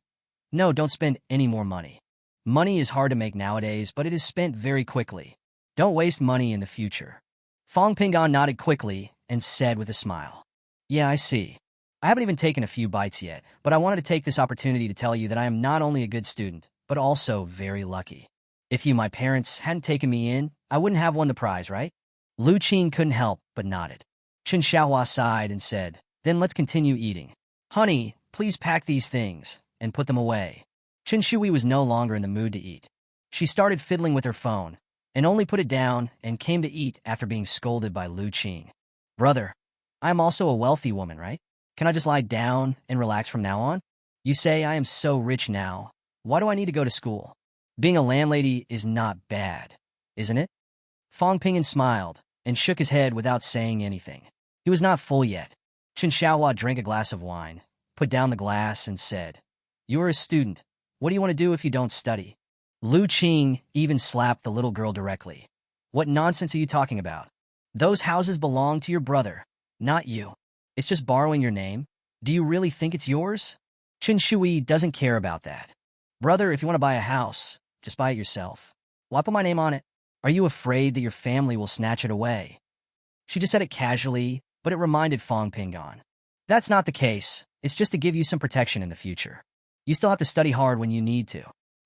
No, don't spend any more money. Money is hard to make nowadays, but it is spent very quickly. Don't waste money in the future. Fong Pingon nodded quickly and said with a smile, Yeah, I see. I haven't even taken a few bites yet, but I wanted to take this opportunity to tell you that I am not only a good student, but also very lucky. If you, my parents, hadn't taken me in, I wouldn't have won the prize, right? Lu Qing couldn't help but nodded. Qin Xiaohua sighed and said, Then let's continue eating. Honey, please pack these things and put them away. Qin Shui was no longer in the mood to eat. She started fiddling with her phone and only put it down and came to eat after being scolded by Lu Qing. Brother, I'm also a wealthy woman, right? Can I just lie down and relax from now on? You say I am so rich now. Why do I need to go to school? Being a landlady is not bad, isn't it? Fong Pingon smiled and shook his head without saying anything. He was not full yet. Qin Xiaohua drank a glass of wine, put down the glass, and said, You are a student. What do you want to do if you don't study? Lu Qing even slapped the little girl directly. What nonsense are you talking about? Those houses belong to your brother, not you. It's just borrowing your name. Do you really think it's yours? Qin Shui doesn't care about that. Brother, if you want to buy a house, just buy it yourself. Why put my name on it? Are you afraid that your family will snatch it away? She just said it casually, but it reminded Fong Pingon. That's not the case. It's just to give you some protection in the future. You still have to study hard when you need to.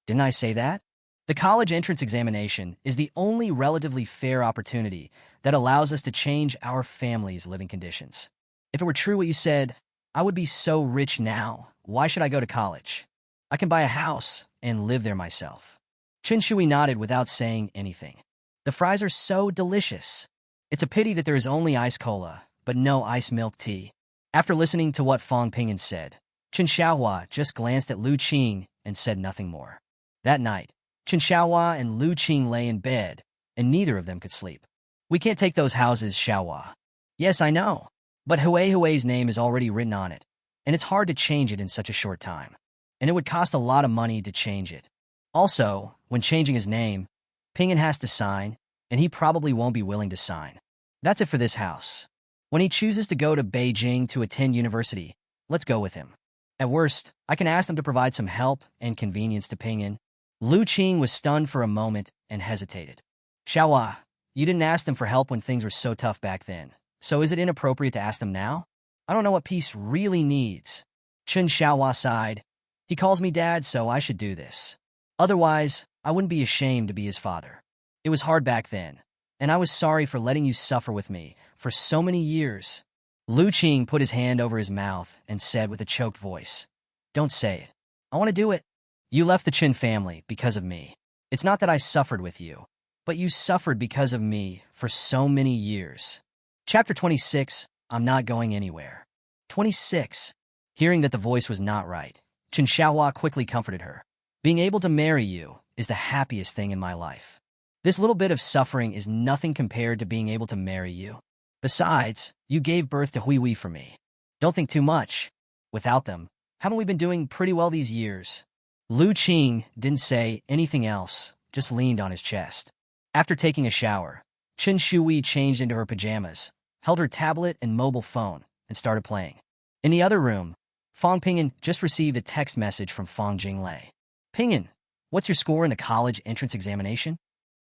Didn't I say that? The college entrance examination is the only relatively fair opportunity that allows us to change our family's living conditions. If it were true what you said, I would be so rich now. Why should I go to college? I can buy a house and live there myself. Qin Shui nodded without saying anything. The fries are so delicious. It's a pity that there is only ice cola, but no ice milk tea. After listening to what Fong Pingon said, Qin Xiaohua just glanced at Lu Qing and said nothing more. That night, Qin Xiaohua and Lu Qing lay in bed, and neither of them could sleep. We can't take those houses, Xiaohua. Yes, I know. But Huey's name is already written on it, and it's hard to change it in such a short time. And it would cost a lot of money to change it. Also, when changing his name, Pingon has to sign, and he probably won't be willing to sign. That's it for this house. When he chooses to go to Beijing to attend university, let's go with him. At worst, I can ask them to provide some help and convenience to Pingon. Lu Qing was stunned for a moment and hesitated. Xiaohua, you didn't ask them for help when things were so tough back then. So is it inappropriate to ask them now? I don't know what peace really needs. Qin Xiaohua sighed. He calls me dad, so I should do this. Otherwise, I wouldn't be ashamed to be his father. It was hard back then, and I was sorry for letting you suffer with me for so many years. Lu Qing put his hand over his mouth and said with a choked voice, Don't say it. I want to do it. You left the Qin family because of me. It's not that I suffered with you, but you suffered because of me for so many years. Chapter 26, I'm not going anywhere. 26. Hearing that the voice was not right, Qin Xiaohua quickly comforted her. Being able to marry you is the happiest thing in my life. This little bit of suffering is nothing compared to being able to marry you. Besides, you gave birth to Hui for me. Don't think too much. Without them, haven't we been doing pretty well these years? Lu Qing didn't say anything else, just leaned on his chest. After taking a shower, Chen Shui changed into her pajamas, held her tablet and mobile phone, and started playing. In the other room, Fong Pingyan just received a text message from Fong Jinglei. Pingyan, what's your score in the college entrance examination?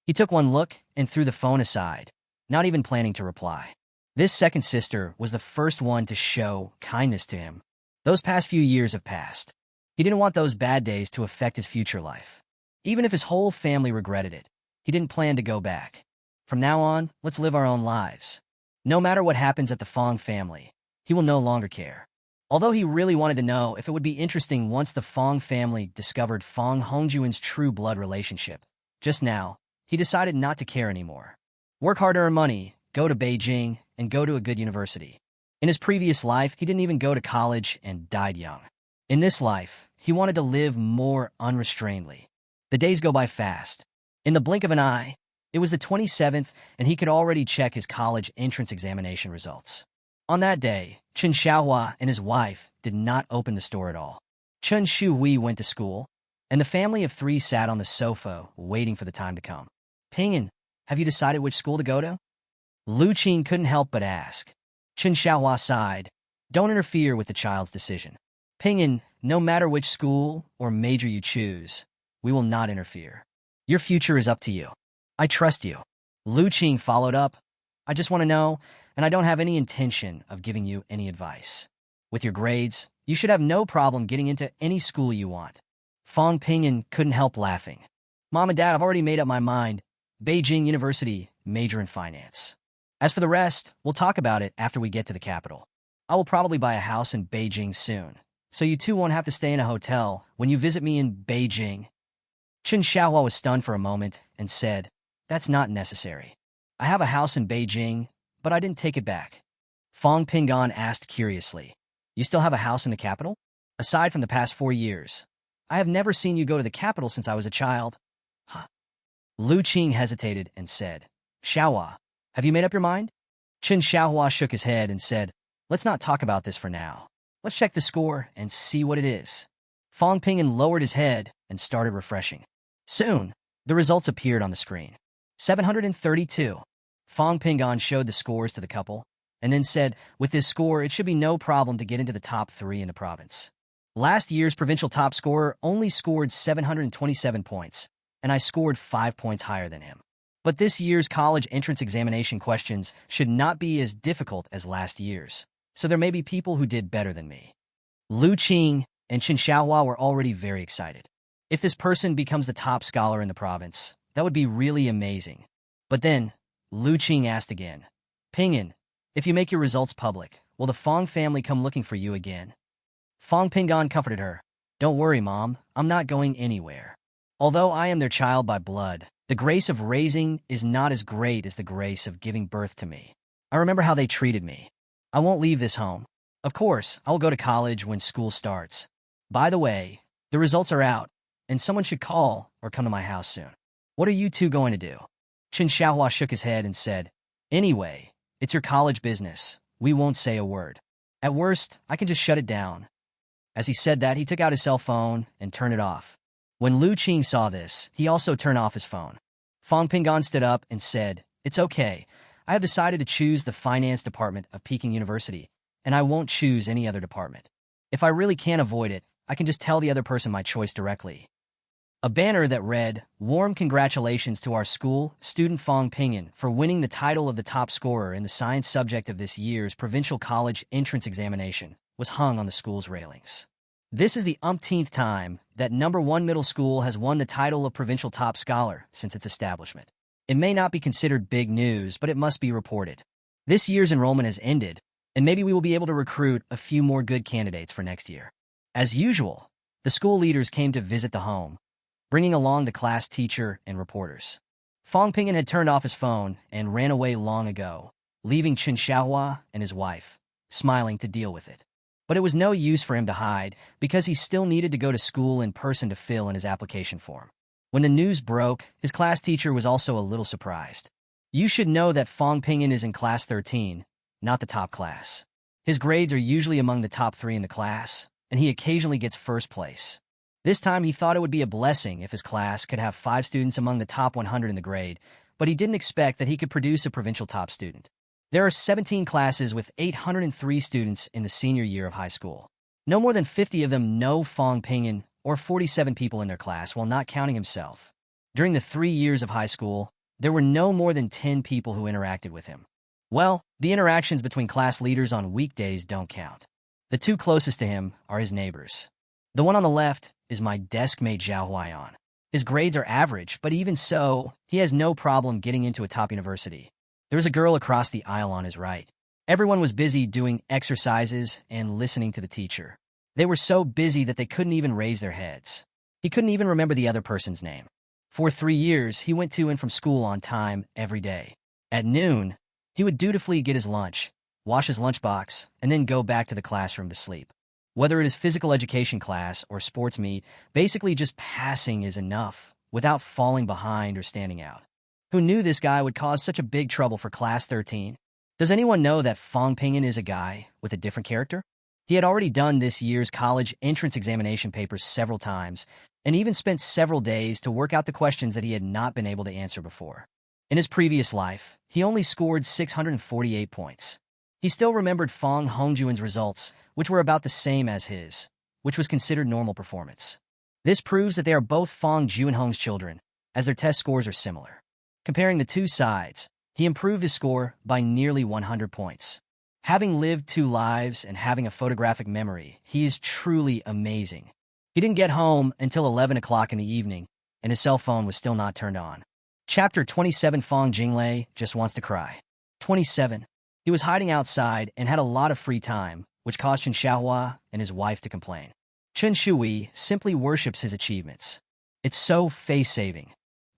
He took one look and threw the phone aside, not even planning to reply. This second sister was the first one to show kindness to him. Those past few years have passed. He didn't want those bad days to affect his future life. Even if his whole family regretted it, he didn't plan to go back. From now on, let's live our own lives. No matter what happens at the Fong family, he will no longer care. Although he really wanted to know if it would be interesting once the Fong family discovered Fong Hongjuan's true blood relationship. Just now, he decided not to care anymore. Work hard to earn money, go to Beijing, and go to a good university. In his previous life, he didn't even go to college and died young. In this life, he wanted to live more unrestrainedly. The days go by fast. In the blink of an eye, it was the 27th, and he could already check his college entrance examination results. On that day, Chen Xiaohua and his wife did not open the store at all. Chen Shui went to school, and the family of three sat on the sofa waiting for the time to come. Pingyan, have you decided which school to go to? Lu Qing couldn't help but ask. Chen Xiaohua sighed. Don't interfere with the child's decision. Pingyan, no matter which school or major you choose, we will not interfere. Your future is up to you. I trust you. Lu Qing followed up. I just want to know, and I don't have any intention of giving you any advice. With your grades, you should have no problem getting into any school you want. Fong Pingyan couldn't help laughing. Mom and Dad, I've already made up my mind. Beijing University, major in finance. As for the rest, we'll talk about it after we get to the capital. I will probably buy a house in Beijing soon, so you two won't have to stay in a hotel when you visit me in Beijing. Chen Xiaohua was stunned for a moment and said, That's not necessary. I have a house in Beijing, but I didn't take it back. Fong Pingyan asked curiously, You still have a house in the capital? Aside from the past 4 years, I have never seen you go to the capital since I was a child. Huh. Lu Qing hesitated and said, Xiaohua, have you made up your mind? Chen Xiaohua shook his head and said, Let's not talk about this for now. Let's check the score and see what it is. Fong Pingyan lowered his head and started refreshing. Soon, the results appeared on the screen. 732. Fong Pingyan showed the scores to the couple, and then said, With this score, it should be no problem to get into the top 3 in the province. Last year's provincial top scorer only scored 727 points, and I scored 5 points higher than him. But this year's college entrance examination questions should not be as difficult as last year's, so there may be people who did better than me. Lu Qing and Chen Xiaohua were already very excited. If this person becomes the top scholar in the province, that would be really amazing. But then, Lu Qing asked again, Pingyan, if you make your results public, will the Fong family come looking for you again? Fong Pingyan comforted her. Don't worry, Mom, I'm not going anywhere. Although I am their child by blood, the grace of raising is not as great as the grace of giving birth to me. I remember how they treated me. I won't leave this home. Of course, I will go to college when school starts. By the way, the results are out, and someone should call or come to my house soon. What are you two going to do? Chen Xiaohua shook his head and said, Anyway, it's your college business. We won't say a word. At worst, I can just shut it down. As he said that, he took out his cell phone and turned it off. When Lu Qing saw this, he also turned off his phone. Fong Pingyan stood up and said, It's okay. I have decided to choose the finance department of Peking University, and I won't choose any other department. If I really can't avoid it, I can just tell the other person my choice directly. A banner that read, Warm congratulations to our school, student Fong Pingyan, for winning the title of the top scorer in the science subject of this year's provincial college entrance examination, was hung on the school's railings. This is the umpteenth time that number 1 middle school has won the title of provincial top scholar since its establishment. It may not be considered big news, but it must be reported. This year's enrollment has ended, and maybe we will be able to recruit a few more good candidates for next year. As usual, the school leaders came to visit the home, bringing along the class teacher and reporters. Fong Pingyan had turned off his phone and ran away long ago, leaving Chen Xiaohua and his wife, smiling to deal with it. But it was no use for him to hide, because he still needed to go to school in person to fill in his application form. When the news broke, his class teacher was also a little surprised. You should know that Fong Pingyan is in class 13, not the top class. His grades are usually among the top 3 in the class, and he occasionally gets first place. This time he thought it would be a blessing if his class could have 5 students among the top 100 in the grade, but he didn't expect that he could produce a provincial top student. There are 17 classes with 803 students in the senior year of high school. No more than 50 of them know Fong Pingyan, or 47 people in their class, while not counting himself. During the 3 years of high school, there were no more than 10 people who interacted with him. Well, the interactions between class leaders on weekdays don't count. The 2 closest to him are his neighbors. The one on the left is my desk mate Zhao Huayan. His grades are average, but even so, he has no problem getting into a top university. There is a girl across the aisle on his right. Everyone was busy doing exercises and listening to the teacher. They were so busy that they couldn't even raise their heads. He couldn't even remember the other person's name. For 3 years, he went to and from school on time every day. At noon, he would dutifully get his lunch, wash his lunchbox, and then go back to the classroom to sleep. Whether it is physical education class or sports meet, basically just passing is enough, without falling behind or standing out. Who knew this guy would cause such a big trouble for class 13? Does anyone know that Fong Pingyan is a guy with a different character? He had already done this year's college entrance examination papers several times, and even spent several days to work out the questions that he had not been able to answer before. In his previous life, he only scored 648 points. He still remembered Fong Hongjuan's results, which were about the same as his, which was considered normal performance. This proves that they are both Fong Juanhong's children, as their test scores are similar. Comparing the 2 sides, he improved his score by nearly 100 points. Having lived 2 lives and having a photographic memory, he is truly amazing. He didn't get home until 11 o'clock in the evening, and his cell phone was still not turned on. Chapter 27. Fong Jinglei just wants to cry. 27. He was hiding outside and had a lot of free time, which caused Chen Xiaohua and his wife to complain. Chen Shui simply worships his achievements. It's so face-saving.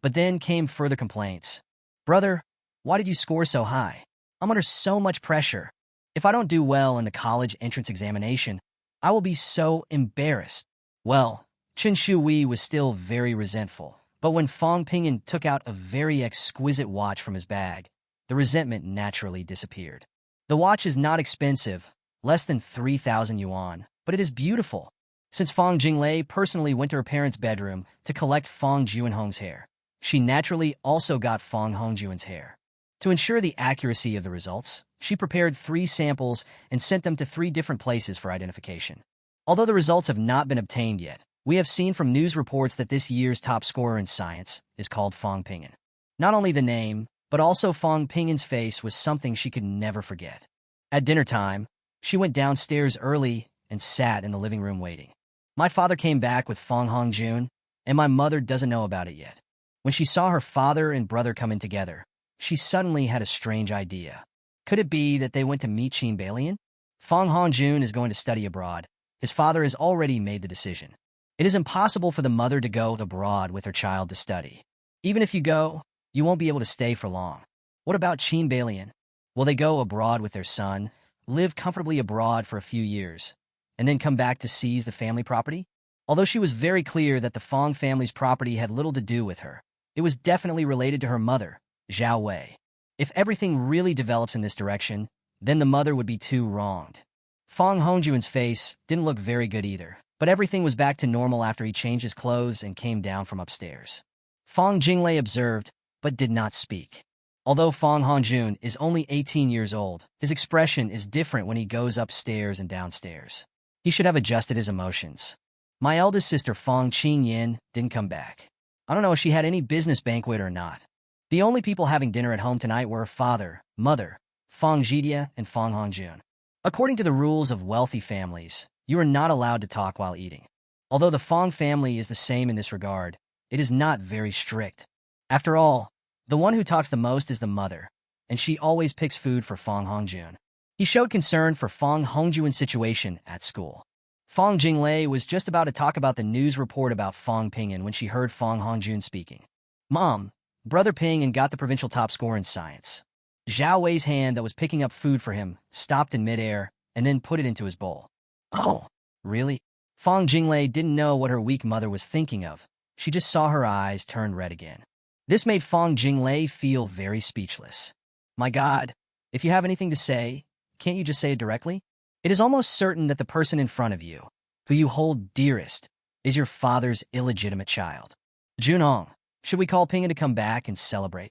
But then came further complaints. Brother, why did you score so high? I'm under so much pressure. If I don't do well in the college entrance examination, I will be so embarrassed. Well, Chen Shui was still very resentful, but when Fong Pingyan took out a very exquisite watch from his bag, the resentment naturally disappeared. The watch is not expensive, less than 3,000 yuan, but it is beautiful. Since Fong Jinglei personally went to her parents' bedroom to collect Fong Juanhong's hair, she naturally also got Fong Hongjuan's hair. To ensure the accuracy of the results, she prepared 3 samples and sent them to 3 different places for identification. Although the results have not been obtained yet, we have seen from news reports that this year's top scorer in science is called Fong Pingyan. Not only the name, but also Fong Pingyan's face was something she could never forget. At dinner time, she went downstairs early and sat in the living room waiting. My father came back with Fong Hongjun, and my mother doesn't know about it yet. When she saw her father and brother come in together, she suddenly had a strange idea. Could it be that they went to meet Qin Balian? Fong Hongjun is going to study abroad. His father has already made the decision. It is impossible for the mother to go abroad with her child to study. Even if you go, you won't be able to stay for long. What about Qin Balian? Will they go abroad with their son, live comfortably abroad for a few years, and then come back to seize the family property? Although she was very clear that the Fong family's property had little to do with her, it was definitely related to her mother, Zhao Wei. If everything really develops in this direction, then the mother would be too wronged. Fong Hongjuan's face didn't look very good either, but everything was back to normal after he changed his clothes and came down from upstairs. Fong Jinglei observed, but did not speak. Although Fong Hongjun is only 18 years old, his expression is different when he goes upstairs and downstairs. He should have adjusted his emotions. My eldest sister Fong Qinyin didn't come back. I don't know if she had any business banquet or not. The only people having dinner at home tonight were her father, mother, Fong Zhidia, and Fong Hongjun. According to the rules of wealthy families, you are not allowed to talk while eating. Although the Fong family is the same in this regard, it is not very strict. After all, the one who talks the most is the mother, and she always picks food for Fong Hongjun. He showed concern for Fong Hongjuan's situation at school. Fong Jinglei was just about to talk about the news report about Fong Pingyan when she heard Fong Hongjun speaking. Mom, Brother Pingyan got the provincial top score in science. Zhao Wei's hand that was picking up food for him stopped in midair and then put it into his bowl. Oh, really? Fong Jinglei didn't know what her weak mother was thinking of, She just saw her eyes turn red again. This made Fang Jinglei feel very speechless. My God, if you have anything to say, can't you just say it directly? It is almost certain that the person in front of you, who you hold dearest, is your father's illegitimate child. Junong, should we call Ping'an to come back and celebrate?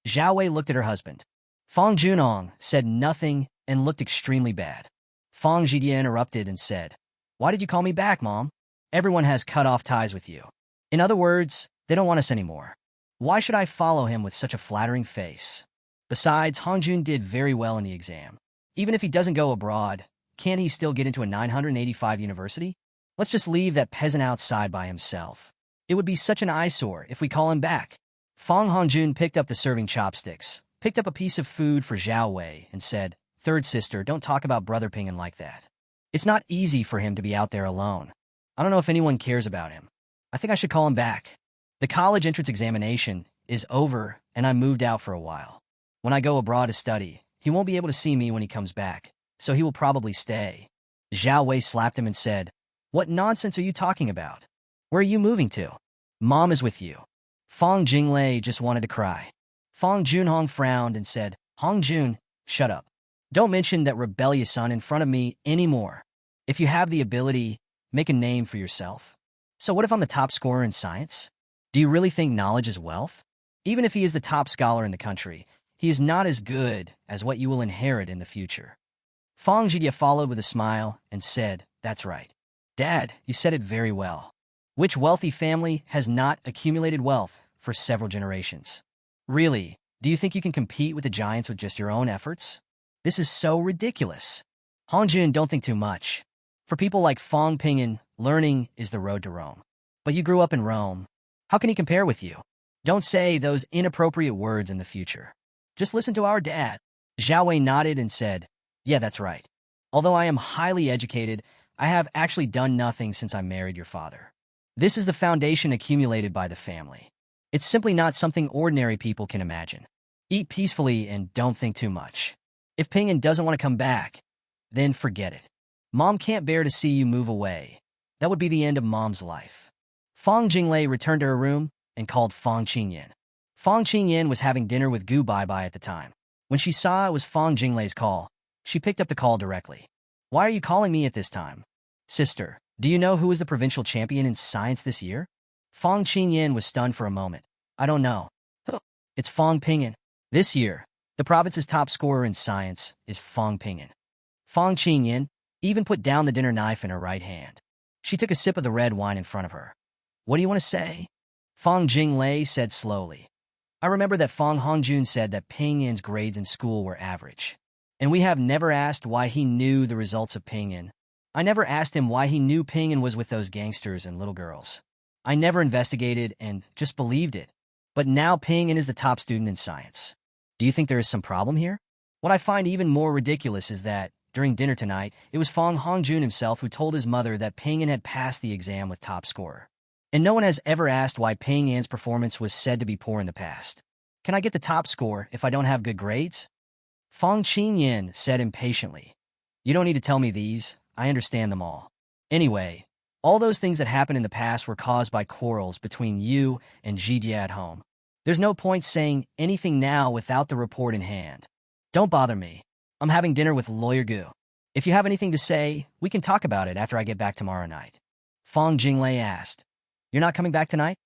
Zhao Wei looked at her husband. Fang Junong said nothing and looked extremely bad. Fang Zhidia interrupted and said, "Why did you call me back, Mom? Everyone has cut off ties with you. In other words, they don't want us anymore. Why should I follow him with such a flattering face? Besides, Hongjun did very well in the exam. Even if he doesn't go abroad, can't he still get into a 985 university? Let's just leave that peasant outside by himself. It would be such an eyesore if we call him back." Fang Hongjun picked up the serving chopsticks, picked up a piece of food for Zhao Wei, and said, "Third sister, don't talk about Brother Ping'an like that. It's not easy for him to be out there alone. I don't know if anyone cares about him. I think I should call him back. The college entrance examination is over, and I moved out for a while. When I go abroad to study, he won't be able to see me when he comes back, so he will probably stay." Zhao Wei slapped him and said, "What nonsense are you talking about? Where are you moving to? Mom is with you." Fang Jinglei just wanted to cry. Fang Junhong frowned and said, "Hongjun, shut up. Don't mention that rebellious son in front of me anymore. If you have the ability, make a name for yourself. So what if I'm the top scorer in science? Do you really think knowledge is wealth? Even if he is the top scholar in the country, he is not as good as what you will inherit in the future." Fang Zhidia followed with a smile and said, "That's right. Dad, you said it very well. Which wealthy family has not accumulated wealth for several generations? Really, do you think you can compete with the giants with just your own efforts? This is so ridiculous. Hongjun, don't think too much. For people like Fang Ping'an, learning is the road to Rome. But you grew up in Rome. How can he compare with you? Don't say those inappropriate words in the future. Just listen to our dad." Zhao Wei nodded and said, "Yeah, that's right. Although I am highly educated, I have actually done nothing since I married your father. This is the foundation accumulated by the family. It's simply not something ordinary people can imagine. Eat peacefully and don't think too much. If Ping'an doesn't want to come back, then forget it. Mom can't bear to see you move away. That would be the end of Mom's life." Fang Jinglei returned to her room and called Fang Qingyan. Fang Qingyan was having dinner with Gu Baibai at the time. When she saw it was Fang Jinglei's call, she picked up the call directly. "Why are you calling me at this time? Sister, do you know who is the provincial champion in science this year?" Fang Qingyan was stunned for a moment. "I don't know." "Huh, it's Fang Ping'an. This year, the province's top scorer in science is Fang Ping'an." Fang Qingyan even put down the dinner knife in her right hand. She took a sip of the red wine in front of her. "What do you want to say?" Fang Jinglei said slowly. "I remember that Fang Hongjun said that Ping'an's grades in school were average. And we have never asked why he knew the results of Ping'an. I never asked him why he knew Ping'an was with those gangsters and little girls. I never investigated and just believed it. But now Ping'an is the top student in science. Do you think there is some problem here? What I find even more ridiculous is that, during dinner tonight, it was Fang Hongjun himself who told his mother that Ping'an had passed the exam with top scorer. And no one has ever asked why Ping'an's performance was said to be poor in the past. Can I get the top score if I don't have good grades?" Fang Qingyan said impatiently. "You don't need to tell me these. I understand them all. Anyway, all those things that happened in the past were caused by quarrels between you and Jijia at home. There's no point saying anything now without the report in hand. Don't bother me. I'm having dinner with Lawyer Gu. If you have anything to say, we can talk about it after I get back tomorrow night." Fang Jinglei asked, "You're not coming back tonight?"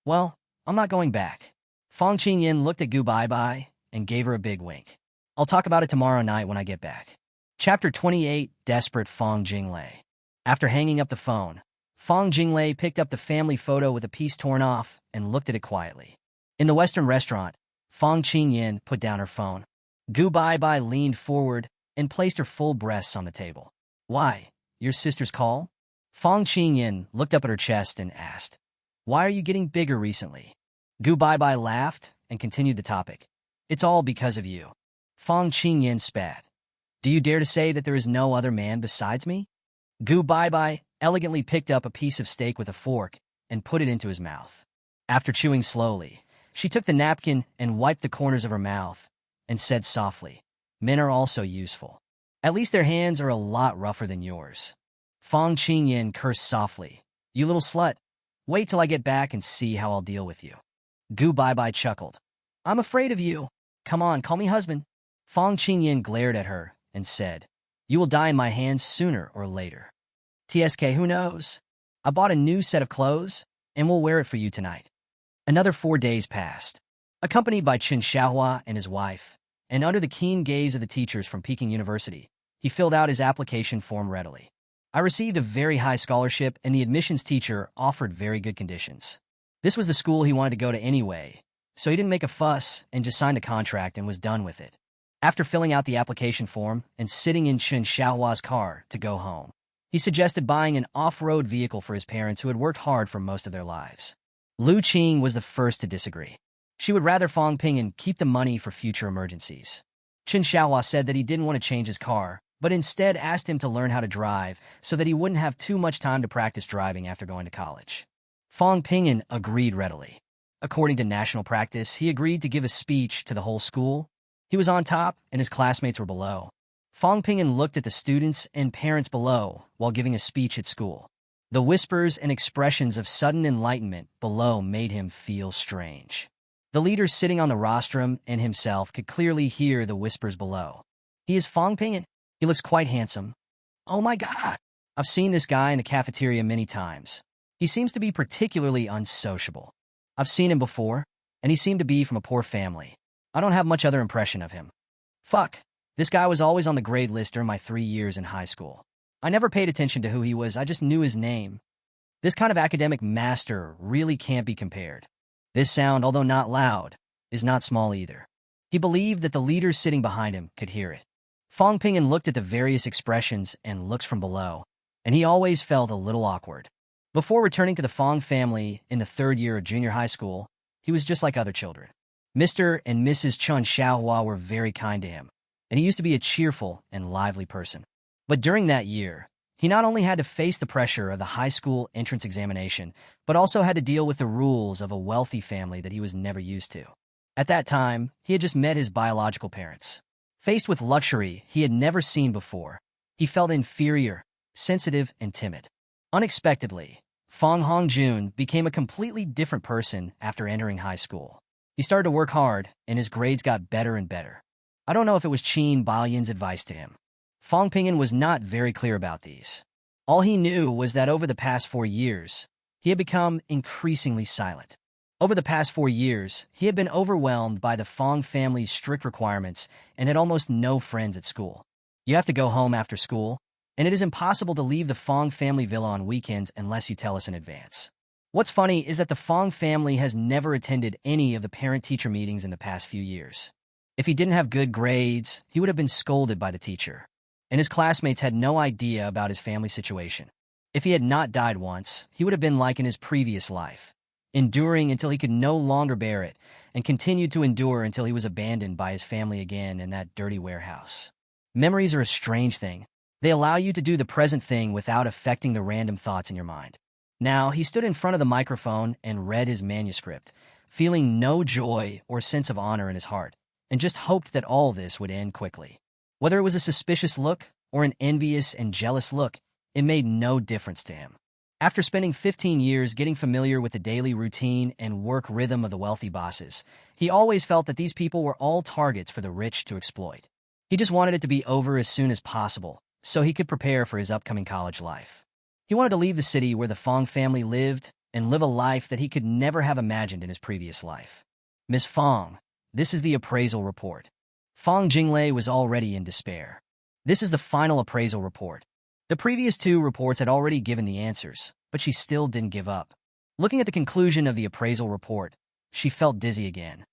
"Well, I'm not going back." Fang Qingyan looked at Gu Baibai and gave her a big wink. "I'll talk about it tomorrow night when I get back." Chapter 28, Desperate Fang Jinglei. After hanging up the phone, Fang Jinglei picked up the family photo with a piece torn off and looked at it quietly. In the Western restaurant, Fang Qingyan put down her phone. Gu Baibai leaned forward and placed her full breasts on the table. "Why, your sister's call?" Fang Qingyan looked up at her chest and asked, "Why are you getting bigger recently?" Gu Baibai laughed and continued the topic. "It's all because of you." Fang Qingyan spat. "Do you dare to say that there is no other man besides me?" Gu Baibai elegantly picked up a piece of steak with a fork and put it into his mouth. After chewing slowly, she took the napkin and wiped the corners of her mouth and said softly, "Men are also useful. At least their hands are a lot rougher than yours." Fang Qingyan cursed softly. "You little slut. Wait till I get back and see how I'll deal with you. Gu Bye chuckled. I'm afraid of you. Come on, call me husband. Fong Qingyan glared at her and said, You will die in my hands sooner or later. TSK, who knows? I bought a new set of clothes, and we'll wear it for you tonight. Another 4 days passed. Accompanied by Chen Xiaohua and his wife, and under the keen gaze of the teachers from Peking University, he filled out his application form readily. I received a very high scholarship, and the admissions teacher offered very good conditions. This was the school he wanted to go to anyway, so he didn't make a fuss and just signed a contract and was done with it. After filling out the application form and sitting in Chen Xiaohua's car to go home, he suggested buying an off-road vehicle for his parents who had worked hard for most of their lives. Lu Qing was the first to disagree. She would rather Fong Pingyan keep the money for future emergencies. Chen Xiaohua said that he didn't want to change his car, but instead asked him to learn how to drive so that he wouldn't have too much time to practice driving after going to college. Fong Pingyan agreed readily. According to national practice, he agreed to give a speech to the whole school. He was on top, and his classmates were below. Fong Pingyan looked at the students and parents below while giving a speech at school. The whispers and expressions of sudden enlightenment below made him feel strange. The leader sitting on the rostrum and himself could clearly hear the whispers below. He is Fong Pingyan. He looks quite handsome. Oh my God! I've seen this guy in the cafeteria many times. He seems to be particularly unsociable. I've seen him before, and he seemed to be from a poor family. I don't have much other impression of him. Fuck. This guy was always on the grade list during my 3 years in high school. I never paid attention to who he was, I just knew his name. This kind of academic master really can't be compared. This sound, although not loud, is not small either. He believed that the leaders sitting behind him could hear it. Fong Pingyan looked at the various expressions and looks from below, and he always felt a little awkward. Before returning to the Fong family in the 3rd year of junior high school, he was just like other children. Mr. and Mrs. Chen Xiaohua were very kind to him, and he used to be a cheerful and lively person. But during that year, he not only had to face the pressure of the high school entrance examination, but also had to deal with the rules of a wealthy family that he was never used to. At that time, he had just met his biological parents. Faced with luxury he had never seen before, he felt inferior, sensitive, and timid. Unexpectedly, Fong Hongjun became a completely different person after entering high school. He started to work hard, and his grades got better and better. I don't know if it was Qin Baoyan's advice to him. Fong Pingyan was not very clear about these. All he knew was that over the past 4 years, he had become increasingly silent. Over the past 4 years, he had been overwhelmed by the Fong family's strict requirements and had almost no friends at school. You have to go home after school, and it is impossible to leave the Fong family villa on weekends unless you tell us in advance. What's funny is that the Fong family has never attended any of the parent-teacher meetings in the past few years. If he didn't have good grades, he would have been scolded by the teacher, and his classmates had no idea about his family situation. If he had not died once, he would have been like in his previous life, enduring until he could no longer bear it, and continued to endure until he was abandoned by his family again in that dirty warehouse. Memories are a strange thing. They allow you to do the present thing without affecting the random thoughts in your mind. Now, he stood in front of the microphone and read his manuscript, feeling no joy or sense of honor in his heart, and just hoped that all this would end quickly. Whether it was a suspicious look or an envious and jealous look, it made no difference to him. After spending 15 years getting familiar with the daily routine and work rhythm of the wealthy bosses, he always felt that these people were all targets for the rich to exploit. He just wanted it to be over as soon as possible, so he could prepare for his upcoming college life. He wanted to leave the city where the Fong family lived and live a life that he could never have imagined in his previous life. Miss Fong, this is the appraisal report. Fong Jinglei was already in despair. This is the final appraisal report. The previous 2 reports had already given the answers, but she still didn't give up. Looking at the conclusion of the appraisal report, she felt dizzy again.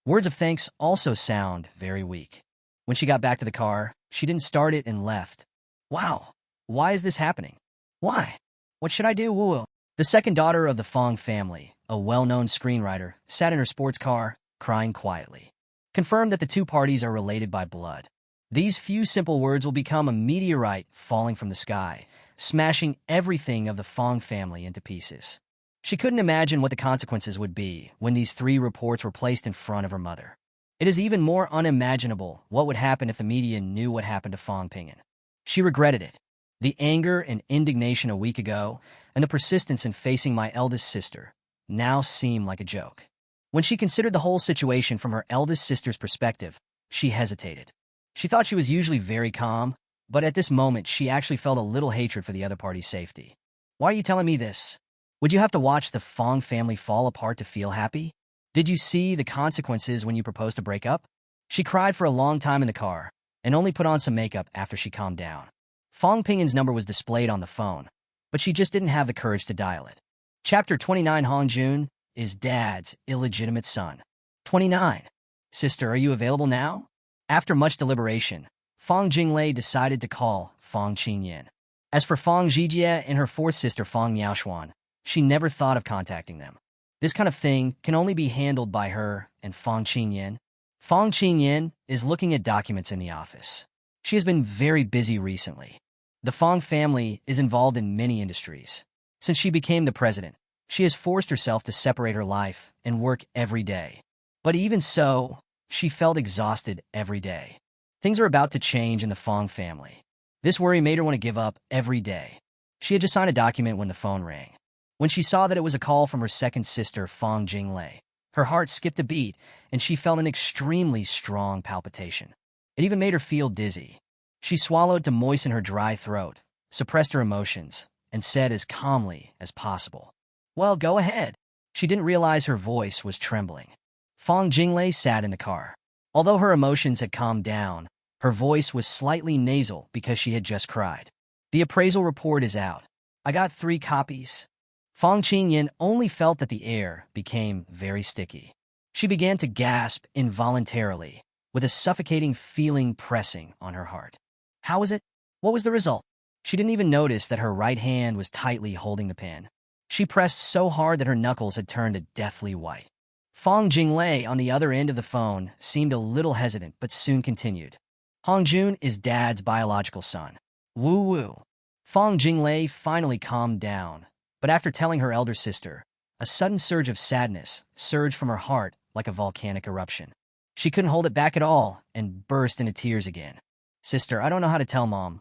Words of thanks also sound very weak. When she got back to the car, she didn't start it and left. Wow, why is this happening? Why? What should I do? Woo. The second daughter of the Fong family, a well-known screenwriter, sat in her sports car, crying quietly. Confirmed that the 2 parties are related by blood. These few simple words will become a meteorite falling from the sky, smashing everything of the Fong family into pieces. She couldn't imagine what the consequences would be when these 3 reports were placed in front of her mother. It is even more unimaginable what would happen if the media knew what happened to Fong Pingyan. She regretted it. The anger and indignation a week ago, and the persistence in facing my eldest sister, now seem like a joke. When she considered the whole situation from her eldest sister's perspective, she hesitated. She thought she was usually very calm, but at this moment she actually felt a little hatred for the other party's safety. Why are you telling me this? Would you have to watch the Fong family fall apart to feel happy? Did you see the consequences when you proposed to break up? She cried for a long time in the car, and only put on some makeup after she calmed down. Fong Pingin's number was displayed on the phone, but she just didn't have the courage to dial it. Chapter 29. Hong Jun is Dad's illegitimate son. 29. Sister, are you available now? After much deliberation, Fong Jinglei decided to call Fong Qingyan. As for Fong Zhijie and her fourth sister Fong Miaoshuan, she never thought of contacting them. This kind of thing can only be handled by her and Fong Qingyan. Fong Qingyan is looking at documents in the office. She has been very busy recently. The Fong family is involved in many industries. Since she became the president, she has forced herself to separate her life and work every day. But even so, she felt exhausted every day. Things are about to change in the Fong family. This worry made her want to give up every day. She had just signed a document when the phone rang. When she saw that it was a call from her second sister, Fong Jinglei, her heart skipped a beat, and she felt an extremely strong palpitation. It even made her feel dizzy. She swallowed to moisten her dry throat, suppressed her emotions, and said as calmly as possible, "Well, go ahead." She didn't realize her voice was trembling. Fong Jinglei sat in the car. Although her emotions had calmed down, her voice was slightly nasal because she had just cried. "The appraisal report is out. I got 3 copies." Fong Qingyan only felt that the air became very sticky. She began to gasp involuntarily, with a suffocating feeling pressing on her heart. How was it? What was the result? She didn't even notice that her right hand was tightly holding the pen. She pressed so hard that her knuckles had turned a deathly white. Fong Jinglei on the other end of the phone seemed a little hesitant, but soon continued. Hong Jun is Dad's biological son. Woo-woo. Fong Jinglei finally calmed down, but after telling her elder sister, a sudden surge of sadness surged from her heart like a volcanic eruption. She couldn't hold it back at all and burst into tears again. "Sister, I don't know how to tell Mom."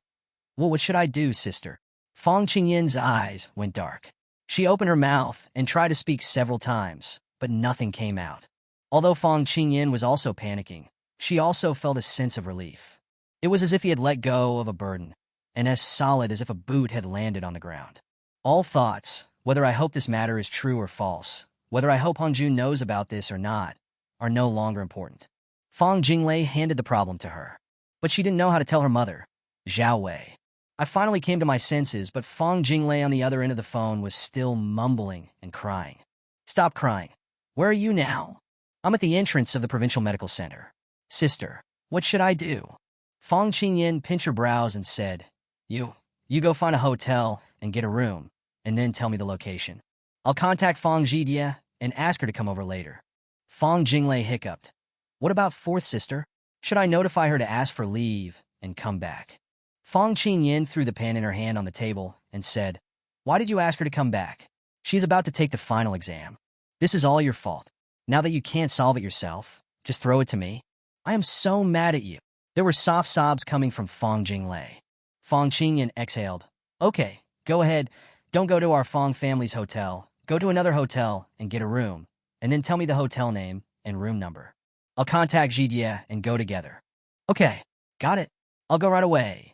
"Well, what should I do, sister?" Fong Qingyan's eyes went dark. She opened her mouth and tried to speak several times, but nothing came out. Although Fong Qingyan was also panicking, she also felt a sense of relief. It was as if he had let go of a burden, and as solid as if a boot had landed on the ground. All thoughts, whether I hope this matter is true or false, whether I hope Hongjun knows about this or not, are no longer important. Fong Jinglei handed the problem to her, but she didn't know how to tell her mother, Zhao Wei. I finally came to my senses, but Fong Jinglei on the other end of the phone was still mumbling and crying. "Stop crying. Where are you now?" "I'm at the entrance of the provincial medical center." "Sister, what should I do?" Fong Qingyan pinched her brows and said, You go find a hotel and get a room, and then tell me the location. I'll contact Fong Zhijie and ask her to come over later." Fong Jinglei hiccuped. "What about fourth sister? Should I notify her to ask for leave and come back?" Fong Qingyan threw the pen in her hand on the table and said, "Why did you ask her to come back? She's about to take the final exam. This is all your fault. Now that you can't solve it yourself, just throw it to me. I am so mad at you." There were soft sobs coming from Fong Jinglei. Fong Qingyan exhaled. "Okay, go ahead. Don't go to our Fong family's hotel. Go to another hotel and get a room, and then tell me the hotel name and room number. I'll contact Zhijie and go together." "Okay, got it. I'll go right away."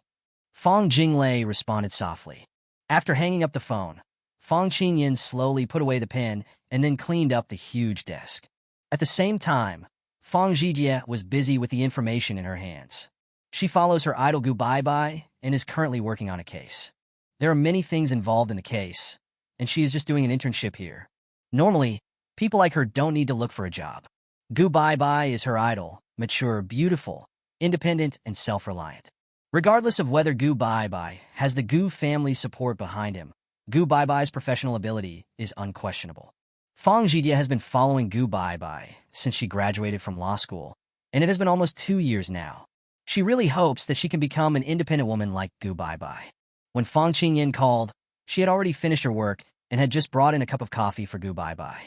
Fong Jinglei responded softly. After hanging up the phone, Fong Qingyan slowly put away the pen and then cleaned up the huge desk. At the same time, Fong Zhijie was busy with the information in her hands. She follows her idol Gu Baibai and is currently working on a case. There are many things involved in the case, and she is just doing an internship here. Normally, people like her don't need to look for a job. Gu Baibai is her idol, mature, beautiful, independent, and self-reliant. Regardless of whether Gu Baibai has the Gu family's support behind him, Gu Baibai's professional ability is unquestionable. Fong Zhijie has been following Gu Baibai since she graduated from law school, and it has been almost 2 years now. She really hopes that she can become an independent woman like Gu Baibai. When Fong Qingyan called, she had already finished her work and had just brought in a cup of coffee for Gu Baibai.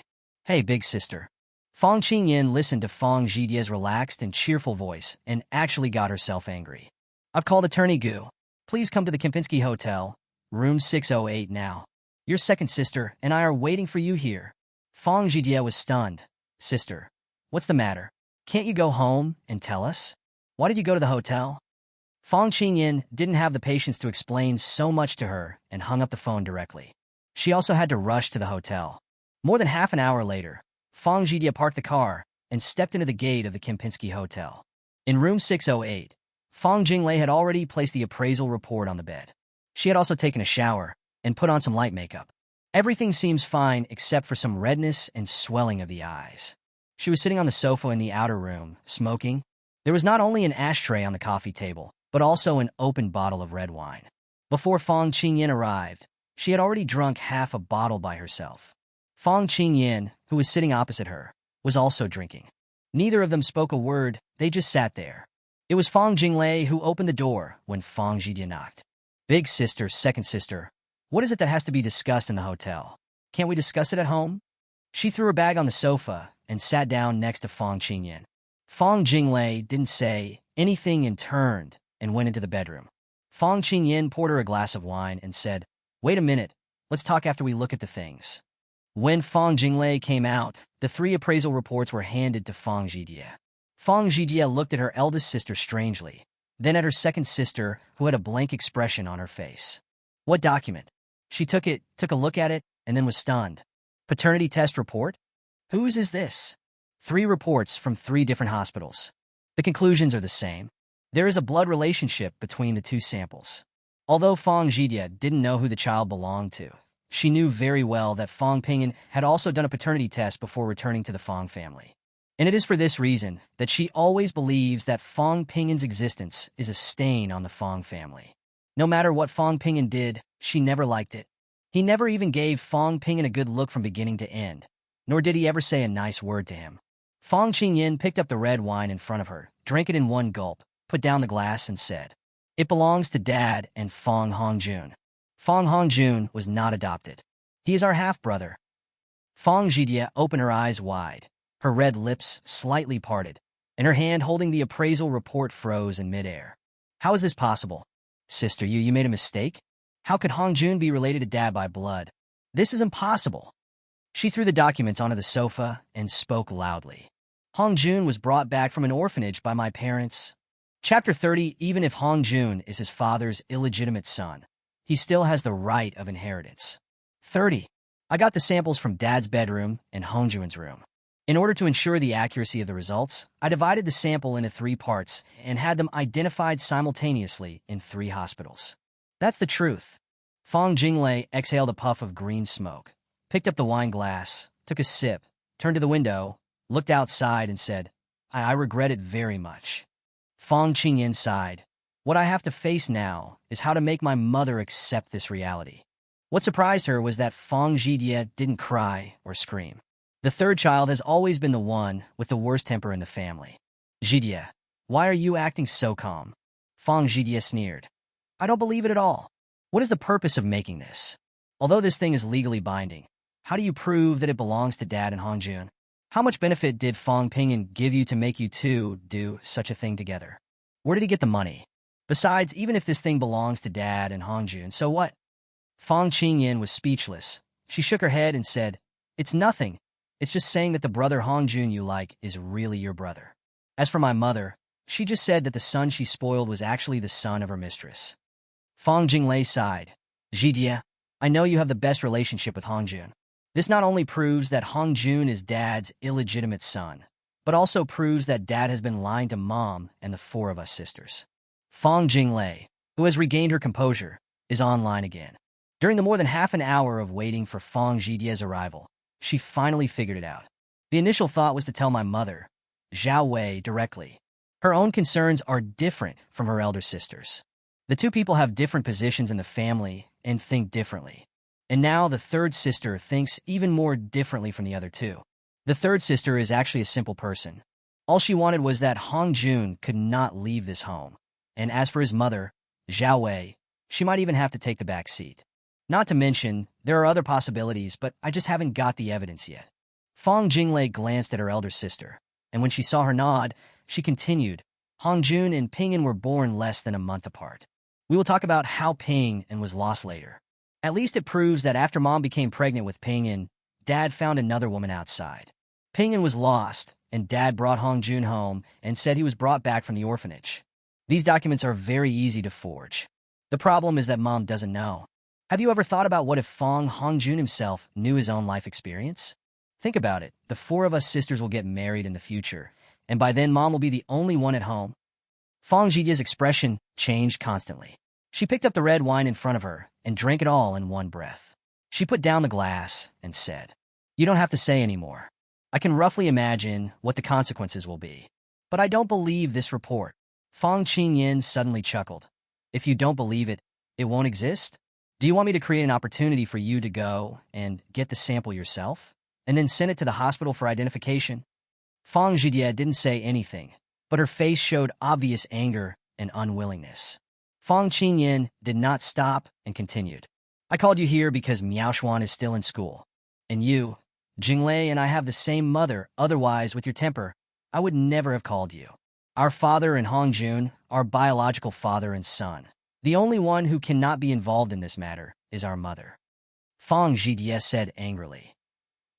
"Hey, big sister." Fong Qingyan listened to Fong Zhijie's relaxed and cheerful voice and actually got herself angry. "I've called attorney Gu. Please come to the Kempinski Hotel, room 608 now. Your second sister and I are waiting for you here. Fong Jijie was stunned. Sister, what's the matter? Can't you go home and tell us? Why did you go to the hotel? Fong Qingyan didn't have the patience to explain so much to her and hung up the phone directly. She also had to rush to the hotel. More than half an hour later, Fong Jijie parked the car and stepped into the gate of the Kempinski Hotel. In room 608, Fong Jinglei had already placed the appraisal report on the bed. She had also taken a shower and put on some light makeup. Everything seems fine except for some redness and swelling of the eyes. She was sitting on the sofa in the outer room, smoking. There was not only an ashtray on the coffee table, but also an open bottle of red wine. Before Fong Qingyan arrived, she had already drunk half a bottle by herself. Fong Qingyan, who was sitting opposite her, was also drinking. Neither of them spoke a word, they just sat there. It was Fong Jinglei who opened the door when Fong Jijie knocked. Big sister, second sister, what is it that has to be discussed in the hotel? Can't we discuss it at home? She threw her bag on the sofa and sat down next to Fong Qingyan. Fong Jinglei didn't say anything and turned and went into the bedroom. Fong Qingyan poured her a glass of wine and said, "Wait a minute, let's talk after we look at the things." When Fong Jinglei came out, the 3 appraisal reports were handed to Fong Jijie. Fong Jijie looked at her eldest sister strangely, then at her second sister, who had a blank expression on her face. What document? She took a look at it, and then was stunned. Paternity test report? Whose is this? 3 reports from 3 different hospitals. The conclusions are the same. There is a blood relationship between the 2 samples. Although Fong Jijie didn't know who the child belonged to, she knew very well that Fong Pingyan had also done a paternity test before returning to the Fong family. And it is for this reason that she always believes that Fong Pingyan's existence is a stain on the Fong family. No matter what Fong Pingyan did, she never liked it. He never even gave Fong Pingyan a good look from beginning to end, nor did he ever say a nice word to him. Fong Qingyan picked up the red wine in front of her, drank it in one gulp, put down the glass and said, "It belongs to Dad and Fong Hongjun." Fong Hongjun was not adopted. He is our half-brother. Fong Jijie opened her eyes wide, her red lips slightly parted, and her hand holding the appraisal report froze in midair. How is this possible? Sister, you made a mistake? How could Hongjun be related to Dad by blood? This is impossible. She threw the documents onto the sofa and spoke loudly. Hongjun was brought back from an orphanage by my parents. Chapter 30. Even if Hongjun is his father's illegitimate son, he still has the right of inheritance. 30. I got the samples from Dad's bedroom and Hongjun's room. In order to ensure the accuracy of the results, I divided the sample into 3 parts and had them identified simultaneously in 3 hospitals. That's the truth. Fong Jinglei exhaled a puff of green smoke, picked up the wine glass, took a sip, turned to the window, looked outside and said, I regret it very much. Fong Qingyan sighed. What I have to face now is how to make my mother accept this reality. What surprised her was that Fong Jijie didn't cry or scream. The 3rd child has always been the one with the worst temper in the family. Jijie, why are you acting so calm? Fong Jijie sneered. I don't believe it at all. What is the purpose of making this? Although this thing is legally binding, how do you prove that it belongs to Dad and Hongjun? How much benefit did Fong Pingyan give you to make you 2 do such a thing together? Where did he get the money? Besides, even if this thing belongs to Dad and Hongjun, so what? Fong Qingyan was speechless. She shook her head and said, It's nothing. It's just saying that the brother Hongjun you like is really your brother. As for my mother, she just said that the son she spoiled was actually the son of her mistress. Fong Jinglei sighed. Jijie, I know you have the best relationship with Hongjun. This not only proves that Hongjun is Dad's illegitimate son, but also proves that Dad has been lying to Mom and the 4 of us sisters. Fong Jinglei, who has regained her composure, is online again. During the more than half an hour of waiting for Fong Jijie's arrival, she finally figured it out. The initial thought was to tell my mother, Zhao Wei, directly. Her own concerns are different from her elder sister's. The 2 people have different positions in the family and think differently. And now the 3rd sister thinks even more differently from the other 2. The 3rd sister is actually a simple person. All she wanted was that Hongjun could not leave this home. And as for his mother, Zhao Wei, she might even have to take the back seat. Not to mention, there are other possibilities, but I just haven't got the evidence yet. Fong Jinglei glanced at her elder sister, and when she saw her nod, she continued, Hongjun and Pingyan were born less than a month apart. We will talk about how Ping and was lost later. At least it proves that after mom became pregnant with Ping and dad found another woman outside. Ping and was lost, and dad brought Hong Jun home and said he was brought back from the orphanage. These documents are very easy to forge. The problem is that mom doesn't know. Have you ever thought about what if Hong Jun himself knew his own life experience? Think about it. The four of us sisters will get married in the future, and by then mom will be the only one at home. Fang Jidia's expression changed constantly. She picked up the red wine in front of her and drank it all in one breath. She put down the glass and said, "You don't have to say anymore. I can roughly imagine what the consequences will be. But I don't believe this report." Fang Qingyan suddenly chuckled. "If you don't believe it, it won't exist? Do you want me to create an opportunity for you to go and get the sample yourself, and then send it to the hospital for identification?" Fang Jidia didn't say anything, but her face showed obvious anger and unwillingness. Fang Qingyan did not stop and continued. "I called you here because Miaoshuan is still in school. And you, Jinglei, and I have the same mother, otherwise, with your temper, I would never have called you. Our father and Hong Jun, our biological father and son. The only one who cannot be involved in this matter is our mother." Fang Jidia said angrily.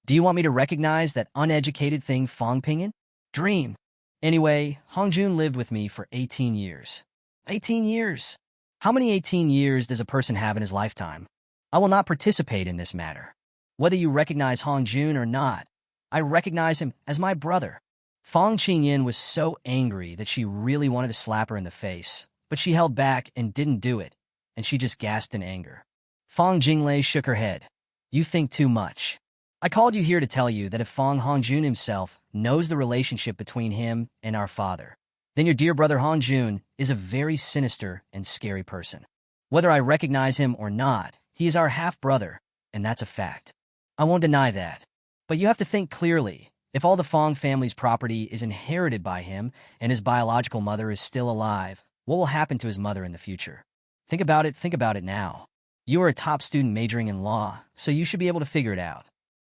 "Do you want me to recognize that uneducated thing Fang Pingyan? Dream. Anyway, Hong Jun lived with me for 18 years. 18 years? How many 18 years does a person have in his lifetime? I will not participate in this matter. Whether you recognize Hong Jun or not, I recognize him as my brother." Fang Qingyan was so angry that she really wanted to slap her in the face, but she held back and didn't do it, and she just gasped in anger. Fang Jinglei shook her head. "You think too much. I called you here to tell you that if Fang Hongjun himself knows the relationship between him and our father, then your dear brother Hongjun is a very sinister and scary person. Whether I recognize him or not, he is our half-brother, and that's a fact. I won't deny that. But you have to think clearly. If all the Fang family's property is inherited by him and his biological mother is still alive, what will happen to his mother in the future? Think about it now. You are a top student majoring in law, so you should be able to figure it out."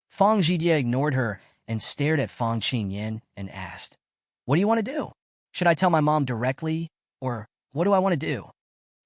Fang Jidia ignored her and stared at Fang Qingyan and asked, "What do you want to do? Should I tell my mom directly, or what do I want to do?"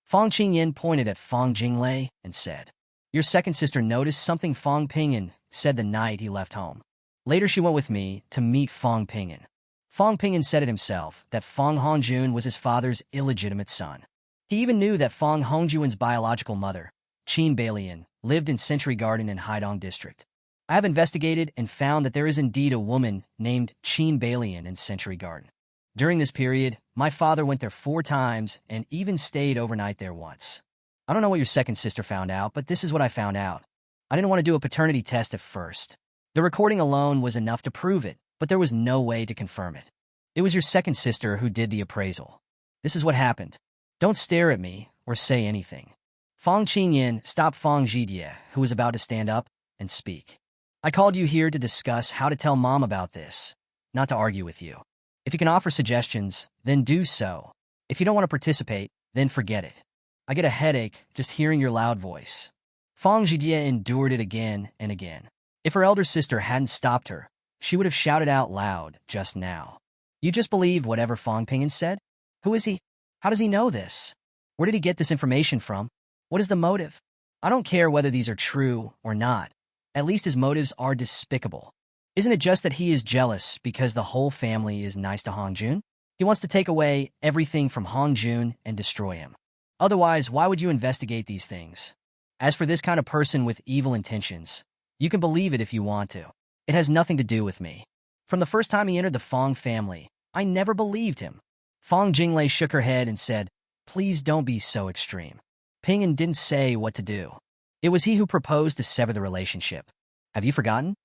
Fang Qingyan pointed at Fang Jinglei and said, "Your second sister noticed something Fang Pingyan said the night he left home. Later she went with me to meet Fang Pingyan. Fang Pingyan said it himself that Fang Hongjun was his father's illegitimate son. He even knew that Fang Hongjun's biological mother, Qin Balian, lived in Century Garden in Haidong District. I have investigated and found that there is indeed a woman named Qin Balian in Century Garden. During this period, my father went there 4 times and even stayed overnight there once. I don't know what your second sister found out, but this is what I found out. I didn't want to do a paternity test at first. The recording alone was enough to prove it, but there was no way to confirm it. It was your second sister who did the appraisal. This is what happened. Don't stare at me or say anything." Fang Qingyan stopped Fang Jidia, who was about to stand up and speak. "I called you here to discuss how to tell mom about this, not to argue with you. If you can offer suggestions, then do so. If you don't want to participate, then forget it. I get a headache just hearing your loud voice." Fang Jidia endured it again and again. If her elder sister hadn't stopped her, she would have shouted out loud just now. "You just believe whatever Fang Pingyan said? Who is he? How does he know this? Where did he get this information from? What is the motive? I don't care whether these are true or not. At least his motives are despicable. Isn't it just that he is jealous because the whole family is nice to Hongjun? He wants to take away everything from Hongjun and destroy him. Otherwise, why would you investigate these things? As for this kind of person with evil intentions, you can believe it if you want to. It has nothing to do with me. From the first time he entered the Fang family, I never believed him." Fang Jinglei shook her head and said, "Please don't be so extreme. Pingyan didn't say what to do. It was he who proposed to sever the relationship. Have you forgotten?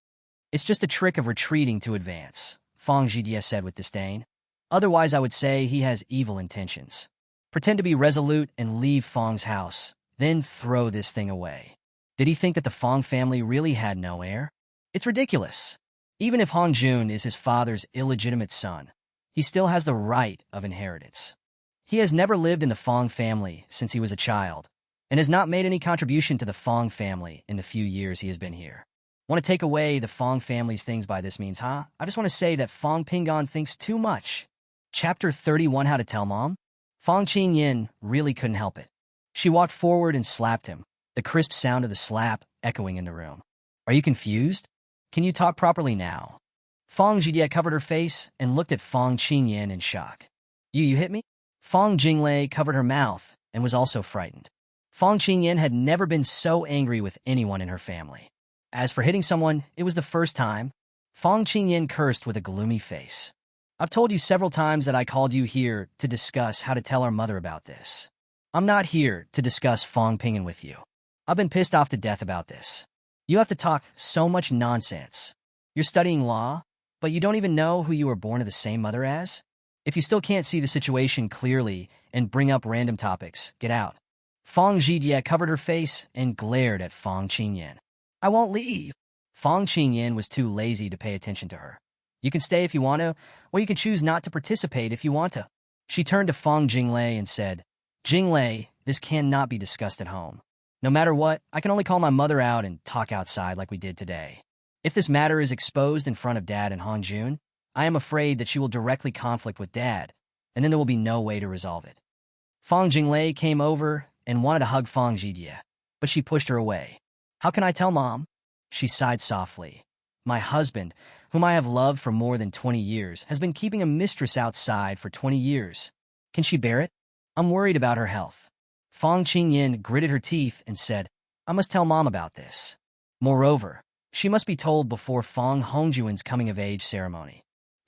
It's just a trick of retreating to advance," Fang Jidia said with disdain. "Otherwise, I would say he has evil intentions. Pretend to be resolute and leave Fang's house, then throw this thing away. Did he think that the Fang family really had no heir? It's ridiculous. Even if Hongjun is his father's illegitimate son, he still has the right of inheritance. He has never lived in the Fang family since he was a child, and has not made any contribution to the Fang family in the few years he has been here. Want to take away the Fang family's things by this means, huh? I just want to say that Fang Pingyan thinks too much." Chapter 31, How to Tell Mom? Fang Qingyan really couldn't help it. She walked forward and slapped him, the crisp sound of the slap echoing in the room. Are you confused? Can you talk properly now? Fong Jie covered her face and looked at Fong Qingyan in shock. You hit me? Fong Jinglei covered her mouth and was also frightened. Fong Qingyan had never been so angry with anyone in her family. As for hitting someone, it was the first time. Fong Qingyan cursed with a gloomy face. I've told you several times that I called you here to discuss how to tell our mother about this. I'm not here to discuss Fong Ping'an with you. I've been pissed off to death about this. You have to talk so much nonsense. You're studying law, but you don't even know who you were born to the same mother as? If you still can't see the situation clearly and bring up random topics, get out. Fong Jie covered her face and glared at Fong Qingyan. I won't leave. Fong Qingyan was too lazy to pay attention to her. You can stay if you want to, or you can choose not to participate if you want to. She turned to Fong Jinglei and said, Jinglei, this cannot be discussed at home. No matter what, I can only call my mother out and talk outside like we did today. If this matter is exposed in front of Dad and Hongjun, I am afraid that she will directly conflict with Dad, and then there will be no way to resolve it. Fong Jinglei came over and wanted to hug Fong Jie, but she pushed her away. How can I tell Mom? She sighed softly. My husband, whom I have loved for more than 20 years, has been keeping a mistress outside for 20 years. Can she bear it? I'm worried about her health. Fong Qingyan gritted her teeth and said, I must tell Mom about this. Moreover, she must be told before Fong Hongjuan's coming-of-age ceremony.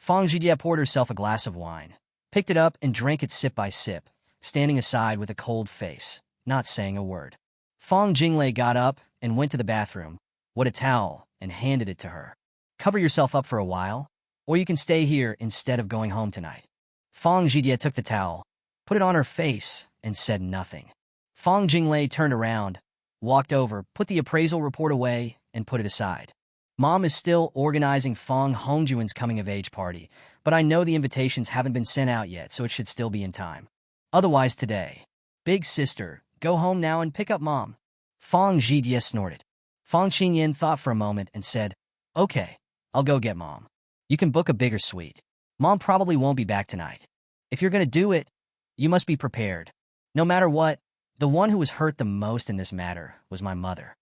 Fong Jie poured herself a glass of wine, picked it up and drank it sip by sip, standing aside with a cold face, not saying a word. Fong Jinglei got up and went to the bathroom, wet a towel, and handed it to her. Cover yourself up for a while, or you can stay here instead of going home tonight. Fong Jie took the towel, put it on her face, and said nothing. Fong Jinglei turned around, walked over, put the appraisal report away, and put it aside. Mom is still organizing Fong Hongjuan's coming-of-age party, but I know the invitations haven't been sent out yet, so it should still be in time. Otherwise today. Big sister, go home now and pick up Mom. Fong Jie snorted. Fong Qingyan thought for a moment and said, Okay, I'll go get Mom. You can book a bigger suite. Mom probably won't be back tonight. If you're going to do it, you must be prepared. No matter what, the one who was hurt the most in this matter was my mother.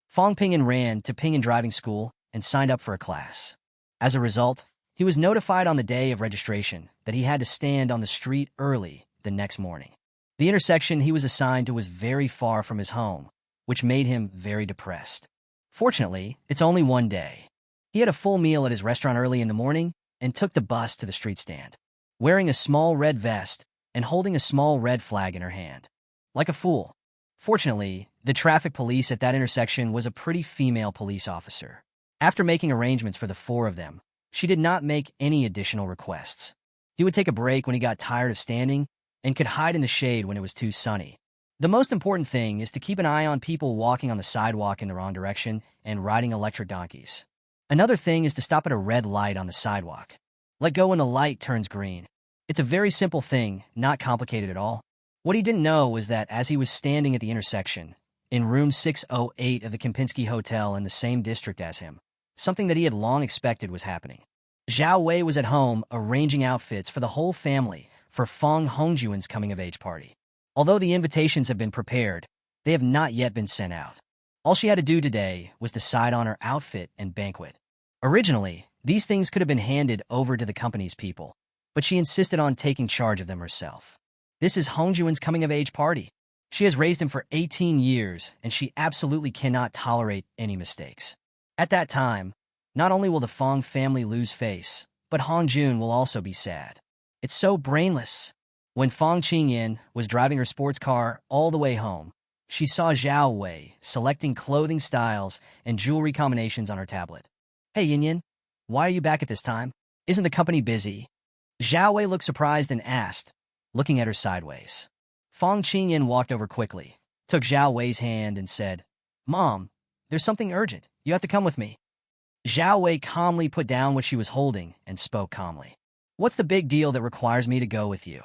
Fong Ping'an ran to Ping'an driving school and signed up for a class. As a result, he was notified on the day of registration that he had to stand on the street early the next morning. The intersection he was assigned to was very far from his home, which made him very depressed. Fortunately, it's only one day. He had a full meal at his restaurant early in the morning and took the bus to the street stand, wearing a small red vest and holding a small red flag in her hand. Like a fool. Fortunately, the traffic police at that intersection was a pretty female police officer. After making arrangements for the four of them, she did not make any additional requests. He would take a break when he got tired of standing and could hide in the shade when it was too sunny. The most important thing is to keep an eye on people walking on the sidewalk in the wrong direction and riding electric donkeys. Another thing is to stop at a red light on the sidewalk. Let go when the light turns green. It's a very simple thing, not complicated at all. What he didn't know was that as he was standing at the intersection, in room 608 of the Kempinski Hotel in the same district as him, something that he had long expected was happening. Zhao Wei was at home arranging outfits for the whole family for Fong Hongjuan's coming-of-age party. Although the invitations have been prepared, they have not yet been sent out. All she had to do today was decide on her outfit and banquet. Originally, these things could have been handed over to the company's people, but she insisted on taking charge of them herself. This is Hongjuan's coming-of-age party. She has raised him for 18 years, and she absolutely cannot tolerate any mistakes. At that time, not only will the Fong family lose face, but Hongjun will also be sad. It's so brainless. When Fong Qingyan was driving her sports car all the way home, she saw Zhao Wei selecting clothing styles and jewelry combinations on her tablet. Hey Yin, why are you back at this time? Isn't the company busy? Zhao Wei looked surprised and asked, looking at her sideways. Fong Qingyan walked over quickly, took Zhao Wei's hand and said, Mom, there's something urgent. You have to come with me. Zhao Wei calmly put down what she was holding and spoke calmly. What's the big deal that requires me to go with you?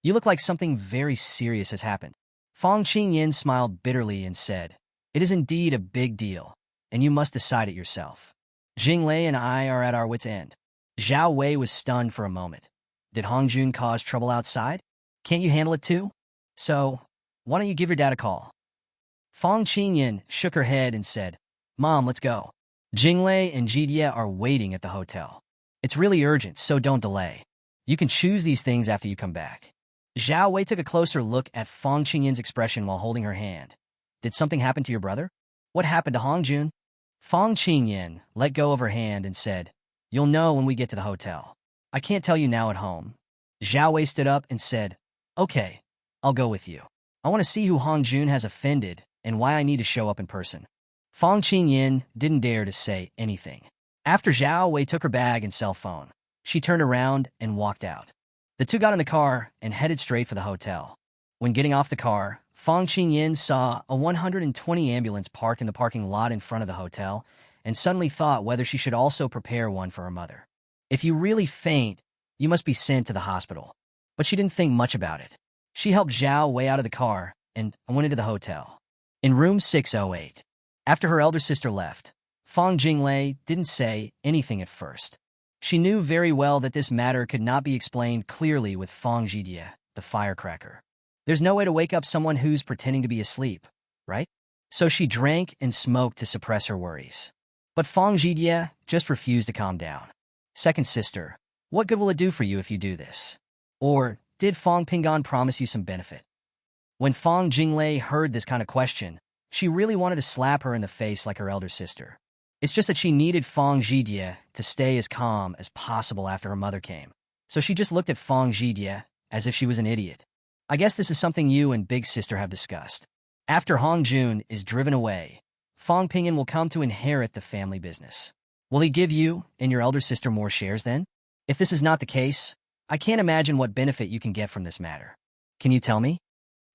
You look like something very serious has happened. Fong Qingyan smiled bitterly and said, It is indeed a big deal, and you must decide it yourself. Jinglei and I are at our wits' end. Zhao Wei was stunned for a moment. Did Hongjun cause trouble outside? Can't you handle it too? So, Why don't you give your dad a call? Fong Qingyan shook her head and said, Mom, let's go. Jinglei and Jidie are waiting at the hotel. It's really urgent, so don't delay. You can choose these things after you come back. Zhao Wei took a closer look at Fong Qingyan's expression while holding her hand. Did something happen to your brother? What happened to Hongjun? Fong Qingyan let go of her hand and said, You'll know when we get to the hotel. I can't tell you now at home. Zhao Wei stood up and said, Okay, I'll go with you. I want to see who Hongjun has offended and why I need to show up in person. Fong Qingyan didn't dare to say anything. After Zhao Wei took her bag and cell phone, she turned around and walked out. The two got in the car and headed straight for the hotel. When getting off the car, Fong Qingyan saw a 120 ambulance parked in the parking lot in front of the hotel and suddenly thought whether she should also prepare one for her mother. If you really faint, you must be sent to the hospital. But she didn't think much about it. She helped Zhao Wei out of the car and went into the hotel. In room 608, after her elder sister left, Fong Jinglei didn't say anything at first. She knew very well that this matter could not be explained clearly with Fong Jidie, the firecracker. There's no way to wake up someone who's pretending to be asleep, right? So she drank and smoked to suppress her worries. But Fong Jidie just refused to calm down. Second sister, what good will it do for you if you do this? Or did Fong Ping'an promise you some benefit? When Fong Jinglei heard this kind of question, she really wanted to slap her in the face like her elder sister. It's just that she needed Fong Jidie to stay as calm as possible after her mother came. So she just looked at Fong Jidie as if she was an idiot. I guess this is something you and big sister have discussed. After Hongjun is driven away, Fong Ping'an will come to inherit the family business. Will he give you and your elder sister more shares then? If this is not the case, I can't imagine what benefit you can get from this matter. Can you tell me?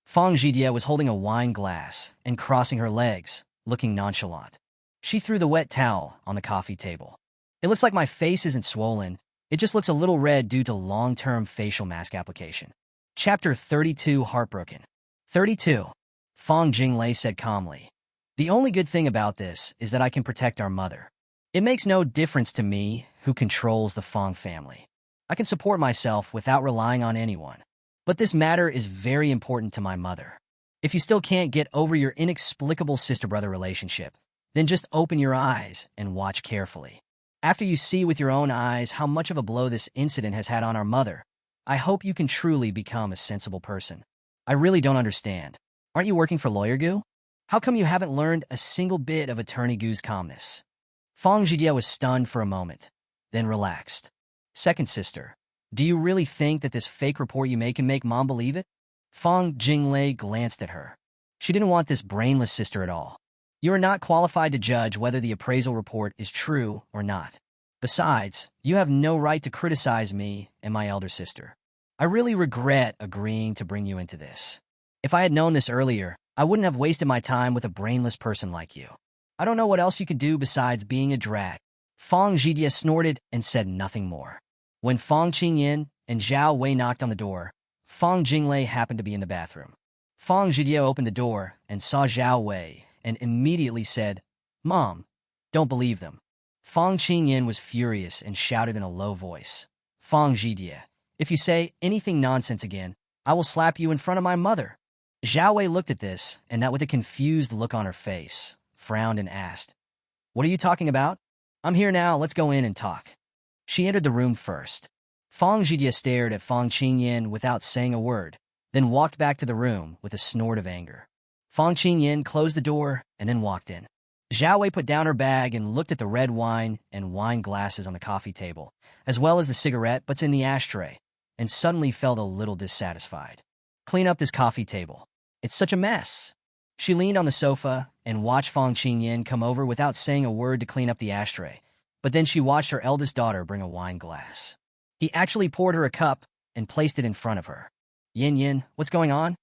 Fong Jidie was holding a wine glass and crossing her legs, looking nonchalant. She threw the wet towel on the coffee table. It looks like my face isn't swollen. It just looks a little red due to long-term facial mask application. Chapter 32, Heartbroken. 32. Fong Jinglei said calmly. The only good thing about this is that I can protect our mother. It makes no difference to me who controls the Fong family. I can support myself without relying on anyone. But this matter is very important to my mother. If you still can't get over your inexplicable sister-brother relationship, then just open your eyes and watch carefully. After you see with your own eyes how much of a blow this incident has had on our mother, I hope you can truly become a sensible person. I really don't understand. Aren't you working for Lawyer Gu? How come you haven't learned a single bit of Attorney Gu's calmness? Fong Jidie was stunned for a moment, then relaxed. Second sister, do you really think that this fake report you make can make Mom believe it? Fong Jinglei glanced at her. She didn't want this brainless sister at all. You are not qualified to judge whether the appraisal report is true or not. Besides, you have no right to criticize me and my elder sister. I really regret agreeing to bring you into this. If I had known this earlier, I wouldn't have wasted my time with a brainless person like you. I don't know what else you could do besides being a drag. Fong Jidie snorted and said nothing more. When Fong Qingyan and Zhao Wei knocked on the door, Fong Jinglei happened to be in the bathroom. Fong Jidie opened the door and saw Zhao Wei and immediately said, Mom, don't believe them. Fong Qingyan was furious and shouted in a low voice, Fong Jidie, if you say anything nonsense again, I will slap you in front of my mother. Zhao Wei looked at this, and that with a confused look on her face, frowned and asked, What are you talking about? I'm here now, let's go in and talk. She entered the room first. Fong Jidie stared at Fong Qingyan without saying a word, then walked back to the room with a snort of anger. Fong Qingyan closed the door and then walked in. Zhao Wei put down her bag and looked at the red wine and wine glasses on the coffee table, as well as the cigarette butts in the ashtray, and suddenly felt a little dissatisfied. Clean up this coffee table. It's such a mess. She leaned on the sofa and watched Fong Qingyan come over without saying a word to clean up the ashtray, but then she watched her eldest daughter bring a wine glass. He actually poured her a cup and placed it in front of her. Yin Yin, what's going on?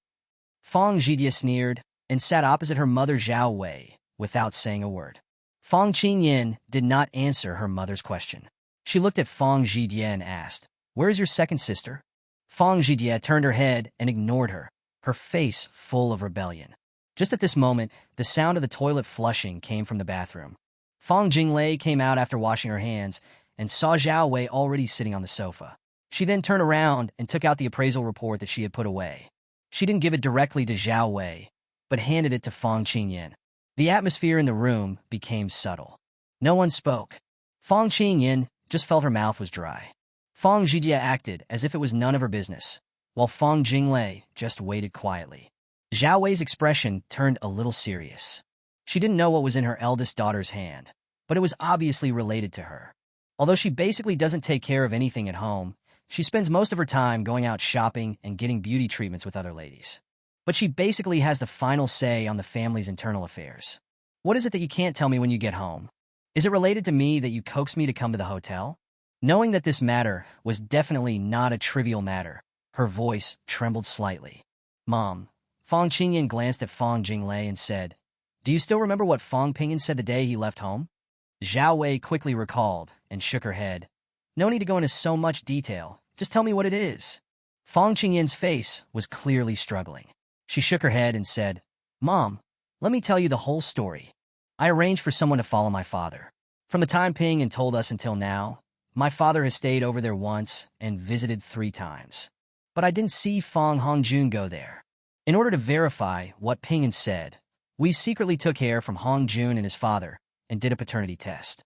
Fong Jidie sneered and sat opposite her mother Zhao Wei without saying a word. Fong Qingyan did not answer her mother's question. She looked at Fong Jidie and asked, Where is your second sister? Fong Jidie turned her head and ignored her, her face full of rebellion. Just at this moment, the sound of the toilet flushing came from the bathroom. Fong Jinglei came out after washing her hands and saw Zhao Wei already sitting on the sofa. She then turned around and took out the appraisal report that she had put away. She didn't give it directly to Zhao Wei, but handed it to Fang Qingyan. The atmosphere in the room became subtle. No one spoke. Fang Qingyan just felt her mouth was dry. Fang Zhijia acted as if it was none of her business, while Fang Jinglei just waited quietly. Zhao Wei's expression turned a little serious. She didn't know what was in her eldest daughter's hand, but it was obviously related to her. Although she basically doesn't take care of anything at home, she spends most of her time going out shopping and getting beauty treatments with other ladies. But she basically has the final say on the family's internal affairs. What is it that you can't tell me when you get home? Is it related to me that you coaxed me to come to the hotel? Knowing that this matter was definitely not a trivial matter, her voice trembled slightly. Mom, Fang Qingyan glanced at Fang Jinglei and said, "Do you still remember what Fang Pingyan said the day he left home?" Zhao Wei quickly recalled and shook her head. "No need to go into so much detail. Just tell me what it is." Fang Qingyan's face was clearly struggling. She shook her head and said, "Mom, let me tell you the whole story. I arranged for someone to follow my father. From the time Ping and told us until now, my father has stayed over there once and visited 3 times. But I didn't see Fang Hongjun go there. In order to verify what Ping and said, we secretly took hair from Hongjun and his father and did a paternity test."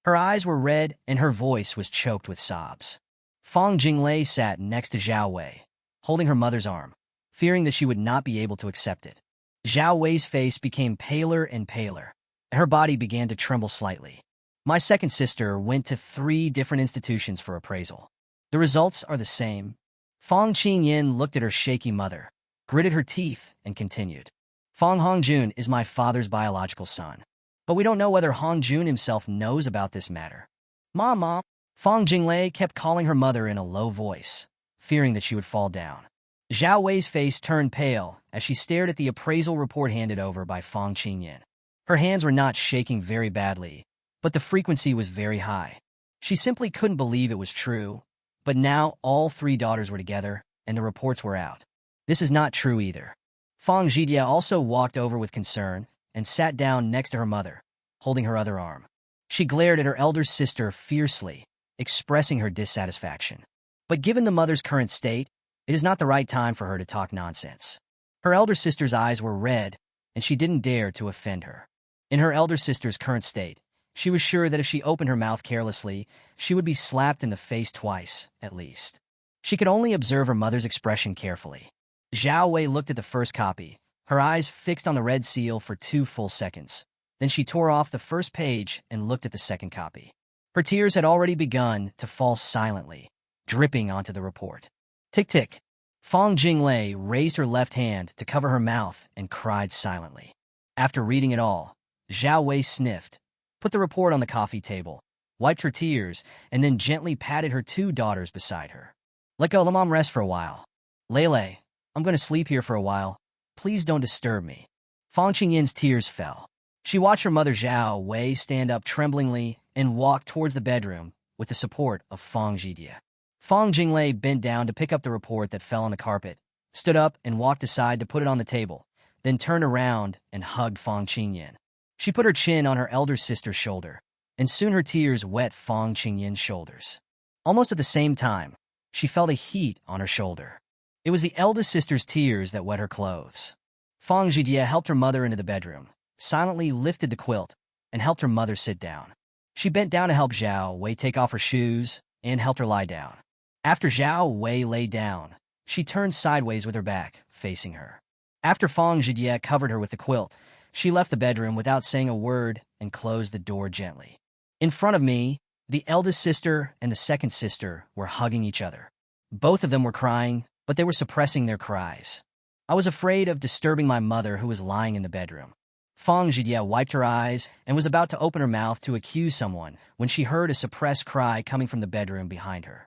Her eyes were red and her voice was choked with sobs. Fang Jinglei sat next to Zhao Wei, holding her mother's arm, fearing that she would not be able to accept it. Zhao Wei's face became paler and paler, and her body began to tremble slightly. "My second sister went to 3 different institutions for appraisal. The results are the same." Fang Qingyan looked at her shaky mother, gritted her teeth, and continued. "Fang Hongjun is my father's biological son. But we don't know whether Hongjun himself knows about this matter." Mom. Fang Jinglei kept calling her mother in a low voice, fearing that she would fall down. Zhao Wei's face turned pale as she stared at the appraisal report handed over by Fang Qingyan. Her hands were not shaking very badly, but the frequency was very high. She simply couldn't believe it was true, but now all 3 daughters were together, and the reports were out. This is not true either. Fang Zhijia also walked over with concern and sat down next to her mother, holding her other arm. She glared at her elder sister fiercely, expressing her dissatisfaction. But given the mother's current state, it is not the right time for her to talk nonsense. Her elder sister's eyes were red, and she didn't dare to offend her. In her elder sister's current state, she was sure that if she opened her mouth carelessly, she would be slapped in the face twice, at least. She could only observe her mother's expression carefully. Zhao Wei looked at the first copy, her eyes fixed on the red seal for 2 full seconds. Then she tore off the first page and looked at the second copy. Her tears had already begun to fall silently, dripping onto the report. Tick-tick. Fang Jinglei raised her left hand to cover her mouth and cried silently. After reading it all, Zhao Wei sniffed, put the report on the coffee table, wiped her tears, and then gently patted her 2 daughters beside her. "Let go, let Mom rest for a while. Lele, I'm going to sleep here for a while. Please don't disturb me." Fang Qingyan's tears fell. She watched her mother Zhao Wei stand up tremblingly and walk towards the bedroom with the support of Fang Zhijia. Fang Jinglei bent down to pick up the report that fell on the carpet, stood up and walked aside to put it on the table, then turned around and hugged Fang Qingyan. She put her chin on her elder sister's shoulder, and soon her tears wet Fang Qingyan's shoulders. Almost at the same time, she felt a heat on her shoulder. It was the eldest sister's tears that wet her clothes. Fang Zhijia helped her mother into the bedroom, silently lifted the quilt, and helped her mother sit down. She bent down to help Zhao Wei take off her shoes and helped her lie down. After Zhao Wei lay down, she turned sideways with her back, facing her. After Fang Zhijia covered her with the quilt, she left the bedroom without saying a word and closed the door gently. In front of me, the eldest sister and the second sister were hugging each other. Both of them were crying, but they were suppressing their cries. I was afraid of disturbing my mother who was lying in the bedroom. Fang Zhijia wiped her eyes and was about to open her mouth to accuse someone when she heard a suppressed cry coming from the bedroom behind her.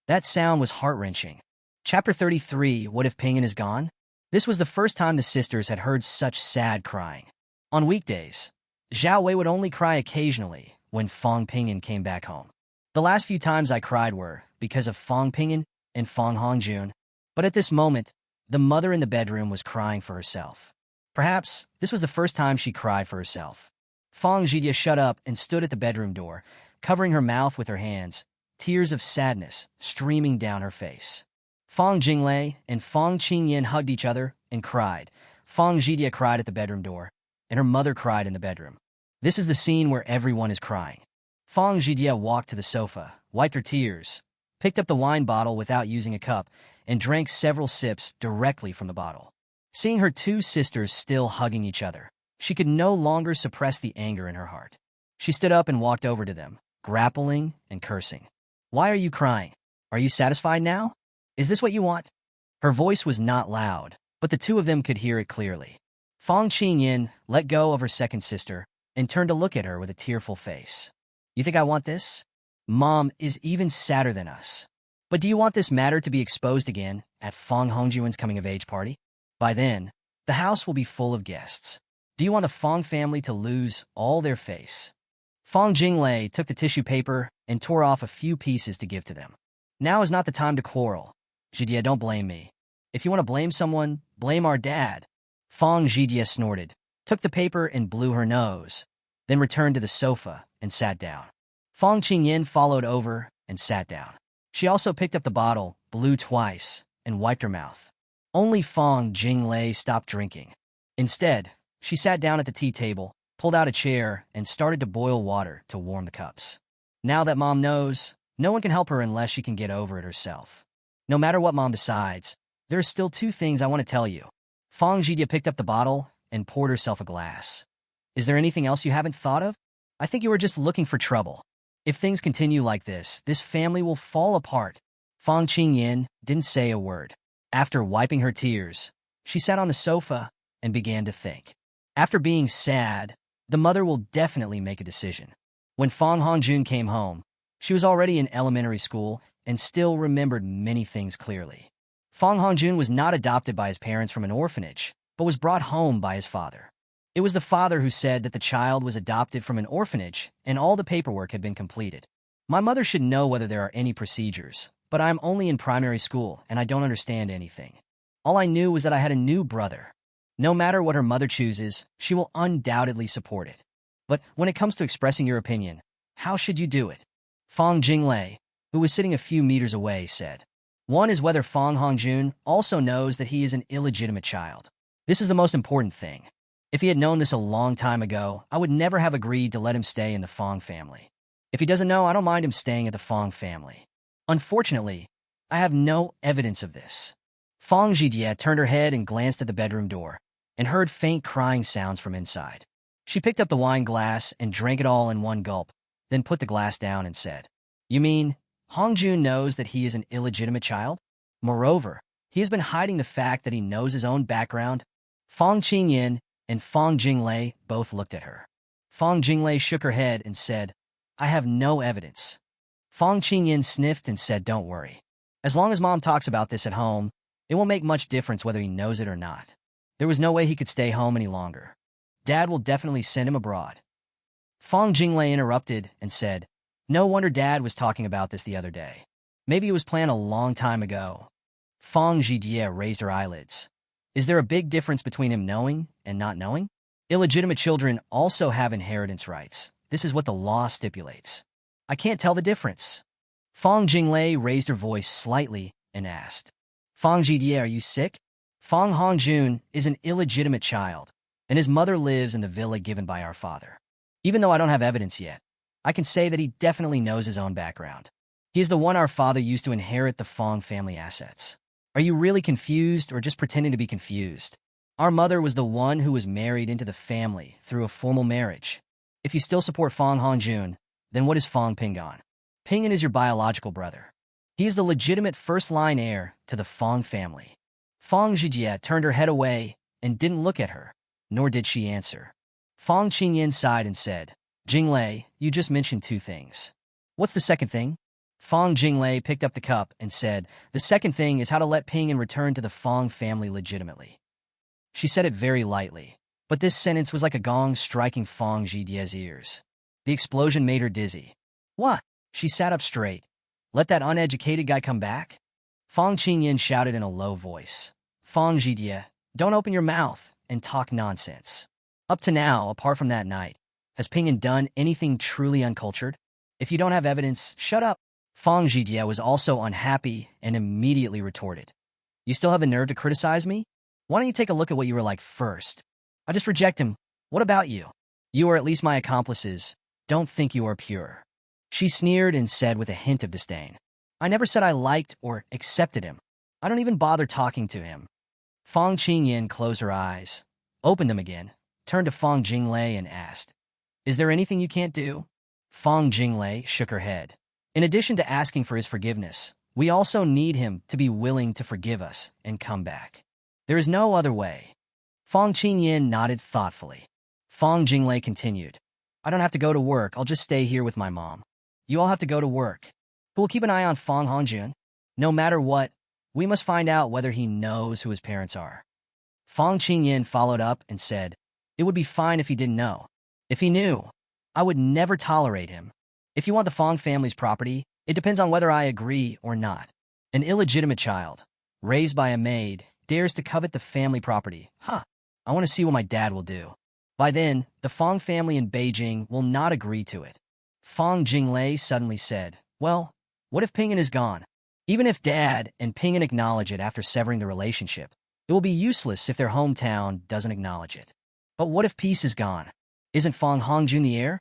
That sound was heart-wrenching. Chapter 33, What If Pingyan is Gone? This was the first time the sisters had heard such sad crying. On weekdays, Zhao Wei would only cry occasionally when Fang Pingyan came back home. The last few times I cried were because of Fang Pingyan and Fang Hongjun, but at this moment, the mother in the bedroom was crying for herself. Perhaps this was the first time she cried for herself. Fang Zhijia shut up and stood at the bedroom door, covering her mouth with her hands, tears of sadness streaming down her face. Fang Jinglei and Fang Qingyan hugged each other and cried. Fang Zhidia cried at the bedroom door, and her mother cried in the bedroom. This is the scene where everyone is crying. Fang Zhidia walked to the sofa, wiped her tears, picked up the wine bottle without using a cup, and drank several sips directly from the bottle. Seeing her two sisters still hugging each other, she could no longer suppress the anger in her heart. She stood up and walked over to them, grappling and cursing. "Why are you crying? Are you satisfied now? Is this what you want?" Her voice was not loud, but the two of them could hear it clearly. Fang Qingyan let go of her second sister and turned to look at her with a tearful face. "You think I want this? Mom is even sadder than us. But do you want this matter to be exposed again at Fang Hongjuan's coming-of-age party? By then, the house will be full of guests. Do you want the Fang family to lose all their face?" Fang Jinglei took the tissue paper and tore off a few pieces to give to them. "Now is not the time to quarrel. Zhidia, don't blame me. If you want to blame someone, blame our dad." Fang Zhidia snorted, took the paper and blew her nose, then returned to the sofa and sat down. Fang Qingyan followed over and sat down. She also picked up the bottle, blew twice, and wiped her mouth. Only Fang Jinglei stopped drinking. Instead, she sat down at the tea table, pulled out a chair, and started to boil water to warm the cups. Now that Mom knows, no one can help her unless she can get over it herself. No matter what Mom decides, there are still two things I want to tell you. Fang Zhidia picked up the bottle and poured herself a glass. "Is there anything else you haven't thought of? I think you were just looking for trouble. If things continue like this family will fall apart." Fang Qingyan didn't say a word. After wiping her tears, she sat on the sofa and began to think. After being sad, the mother will definitely make a decision. When Fang Hongjun came home, she was already in elementary school and still remembered many things clearly. Fang Hongjun was not adopted by his parents from an orphanage, but was brought home by his father. It was the father who said that the child was adopted from an orphanage and all the paperwork had been completed. "My mother should know whether there are any procedures, but I'm only in primary school and I don't understand anything. All I knew was that I had a new brother. No matter what her mother chooses, she will undoubtedly support it. But when it comes to expressing your opinion, how should you do it?" Fang Jinglei, who was sitting a few meters away, said. "One is whether Fang Hongjun also knows that he is an illegitimate child. This is the most important thing. If he had known this a long time ago, I would never have agreed to let him stay in the Fang family. If he doesn't know, I don't mind him staying at the Fang family. Unfortunately, I have no evidence of this." Fang Zhidia turned her head and glanced at the bedroom door, and heard faint crying sounds from inside. She picked up the wine glass and drank it all in one gulp, then put the glass down and said, "You mean Hongjun knows that he is an illegitimate child? Moreover, he has been hiding the fact that he knows his own background?" Fang Qingyan and Fang Jinglei both looked at her. Fang Jinglei shook her head and said, "I have no evidence." Fang Qingyan sniffed and said, "Don't worry. As long as Mom talks about this at home, it won't make much difference whether he knows it or not. There was no way he could stay home any longer. Dad will definitely send him abroad." Fang Jinglei interrupted and said, "No wonder Dad was talking about this the other day. Maybe it was planned a long time ago." Fang Zhidia raised her eyelids. "Is there a big difference between him knowing and not knowing? Illegitimate children also have inheritance rights. This is what the law stipulates. I can't tell the difference." Fang Jinglei raised her voice slightly and asked, "Fang Zhidia, are you sick? Fang Hongjun is an illegitimate child, and his mother lives in the villa given by our father. Even though I don't have evidence yet, I can say that he definitely knows his own background. He is the one our father used to inherit the Fang family assets. Are you really confused or just pretending to be confused? Our mother was the one who was married into the family through a formal marriage. If you still support Fang Hongjun, then what is Fang Pingan? Pingan is your biological brother. He is the legitimate first-line heir to the Fang family." Fang Zhidia turned her head away and didn't look at her, nor did she answer. Fang Qingyan sighed and said, "Jinglei, you just mentioned two things. What's the second thing?" Fang Jinglei picked up the cup and said, "The second thing is how to let Pingan return to the Fang family legitimately." She said it very lightly, but this sentence was like a gong striking Fang Zhidia's ears. The explosion made her dizzy. "What?" She sat up straight. "Let that uneducated guy come back?" Fang Qingyan shouted in a low voice. "Fang Zhidia, don't open your mouth and talk nonsense. Up to now, apart from that night, has Pingan done anything truly uncultured? If you don't have evidence, shut up." Fang Zhijie was also unhappy and immediately retorted. You still have the nerve to criticize me? Why don't you take a look at what you were like first? I just reject him. What about you? You are at least my accomplices. Don't think you are pure. She sneered and said with a hint of disdain. I never said I liked or accepted him. I don't even bother talking to him. Fang Qingyan closed her eyes, opened them again, turned to Fang Jinglei and asked, Is there anything you can't do? Fang Jinglei shook her head. In addition to asking for his forgiveness, we also need him to be willing to forgive us and come back. There is no other way. Fang Qingyan nodded thoughtfully. Fang Jinglei continued, I don't have to go to work, I'll just stay here with my mom. You all have to go to work. But we'll keep an eye on Fang Hongjun. No matter what, we must find out whether he knows who his parents are. Fang Qingyan followed up and said, It would be fine if he didn't know. If he knew, I would never tolerate him. If you want the Fang family's property, it depends on whether I agree or not. An illegitimate child, raised by a maid, dares to covet the family property. I want to see what my dad will do. By then, the Fang family in Beijing will not agree to it. Fang Jinglei suddenly said, Well, what if Ping'an is gone? Even if Dad and Ping'an acknowledge it after severing the relationship, it will be useless if their hometown doesn't acknowledge it. But what if peace is gone? Isn't Fang Hongjun the heir?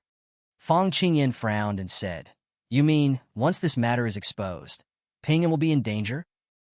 Fang Qingyan frowned and said, You mean, once this matter is exposed, Ping'an will be in danger?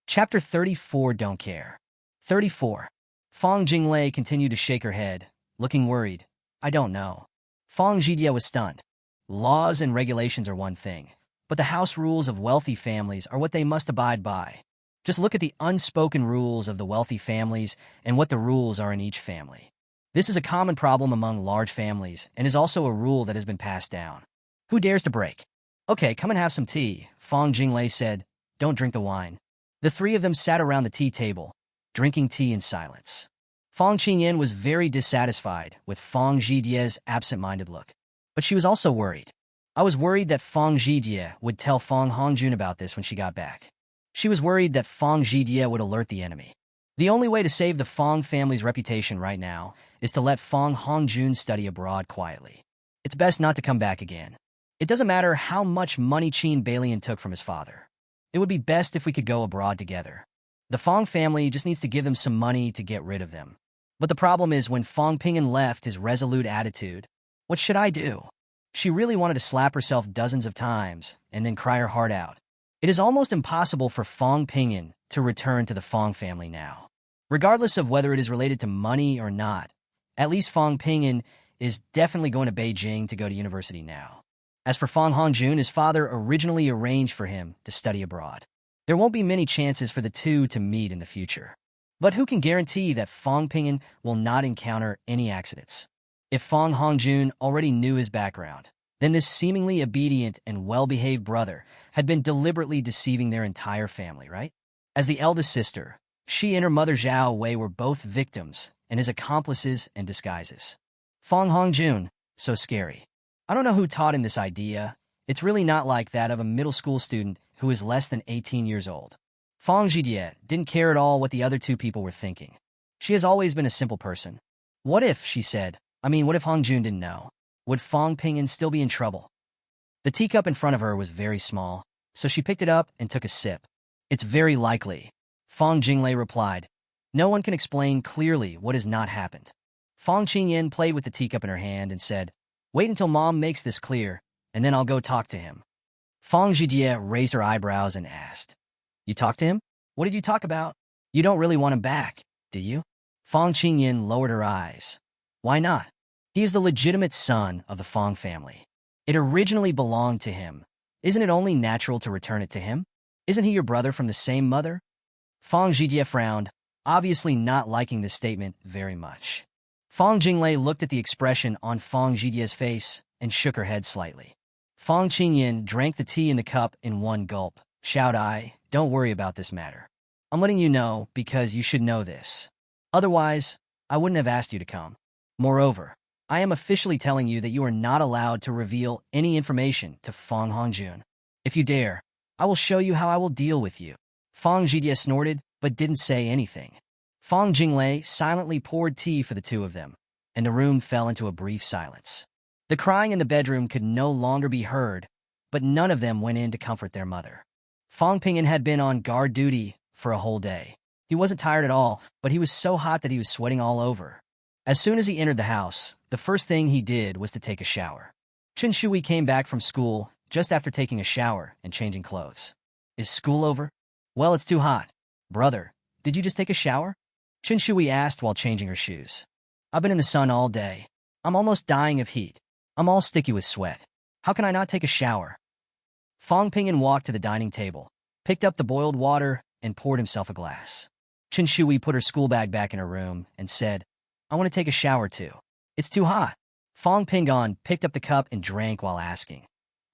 Chapter 34 Don't Care. 34. Fang Jinglei continued to shake her head, looking worried. I don't know. Fang Zhijie was stunned. Laws and regulations are one thing, but the house rules of wealthy families are what they must abide by. Just look at the unspoken rules of the wealthy families and what the rules are in each family. This is a common problem among large families and is also a rule that has been passed down. Who dares to break? Okay, come and have some tea, Fang Jinglei said. Don't drink the wine. The three of them sat around the tea table, drinking tea in silence. Fang Qingyan was very dissatisfied with Fang Zhijie's absent-minded look, but she was also worried. I was worried that Fang Zhijie would tell Fang Hongjun about this when she got back. She was worried that Fang Zhijie would alert the enemy. The only way to save the Fang family's reputation right now is to let Fang Hongjun study abroad quietly. It's best not to come back again. It doesn't matter how much money Qin Balian took from his father. It would be best if we could go abroad together. The Fang family just needs to give them some money to get rid of them. But the problem is when Fang Ping'an left his resolute attitude, what should I do? She really wanted to slap herself dozens of times and then cry her heart out. It is almost impossible for Fang Ping'an to return to the Fang family now. Regardless of whether it is related to money or not, at least Fang Ping'an is definitely going to Beijing to go to university now. As for Fang Hongjun, his father originally arranged for him to study abroad. There won't be many chances for the two to meet in the future. But who can guarantee that Fang Ping'an will not encounter any accidents? If Fang Hongjun already knew his background, then this seemingly obedient and well-behaved brother had been deliberately deceiving their entire family, right? As the eldest sister, she and her mother Zhao Wei were both victims and his accomplices and disguises. Fang Hongjun, so scary. I don't know who taught him this idea. It's really not like that of a middle school student who is less than 18 years old. Fang Zhijie didn't care at all what the other two people were thinking. She has always been a simple person. What if, she said, what if Hongjun didn't know? Would Fang Ping'an still be in trouble? The teacup in front of her was very small, so she picked it up and took a sip. It's very likely, Fang Jinglei replied. No one can explain clearly what has not happened. Fang Qingyan played with the teacup in her hand and said, Wait until Mom makes this clear, and then I'll go talk to him. Fang Zhijie raised her eyebrows and asked, You talked to him? What did you talk about? You don't really want him back, do you? Fang Qingyan lowered her eyes. Why not? He is the legitimate son of the Fang family. It originally belonged to him. Isn't it only natural to return it to him? Isn't he your brother from the same mother? Fang Zhijie frowned, obviously not liking this statement very much. Fang Jinglei looked at the expression on Fang Zhijie's face and shook her head slightly. Fang Qingyan drank the tea in the cup in one gulp. Shout I, don't worry about this matter. I'm letting you know because you should know this. Otherwise, I wouldn't have asked you to come. Moreover, I am officially telling you that you are not allowed to reveal any information to Fang Hongjun. If you dare, I will show you how I will deal with you. Fang Zhijie snorted, but didn't say anything. Fang Jinglei silently poured tea for the two of them, and the room fell into a brief silence. The crying in the bedroom could no longer be heard, but none of them went in to comfort their mother. Fong Pingyan had been on guard duty for a whole day. He wasn't tired at all, but he was so hot that he was sweating all over. As soon as he entered the house, the first thing he did was to take a shower. Chen Shui came back from school just after taking a shower and changing clothes. Is school over? Well, it's too hot. Brother, did you just take a shower? Chen Shui asked while changing her shoes. I've been in the sun all day. I'm almost dying of heat. I'm all sticky with sweat. How can I not take a shower? Fong Pingyan walked to the dining table, picked up the boiled water, and poured himself a glass. Chen Shui put her school bag back in her room and said, I want to take a shower too. It's too hot. Fong Pingyan picked up the cup and drank while asking,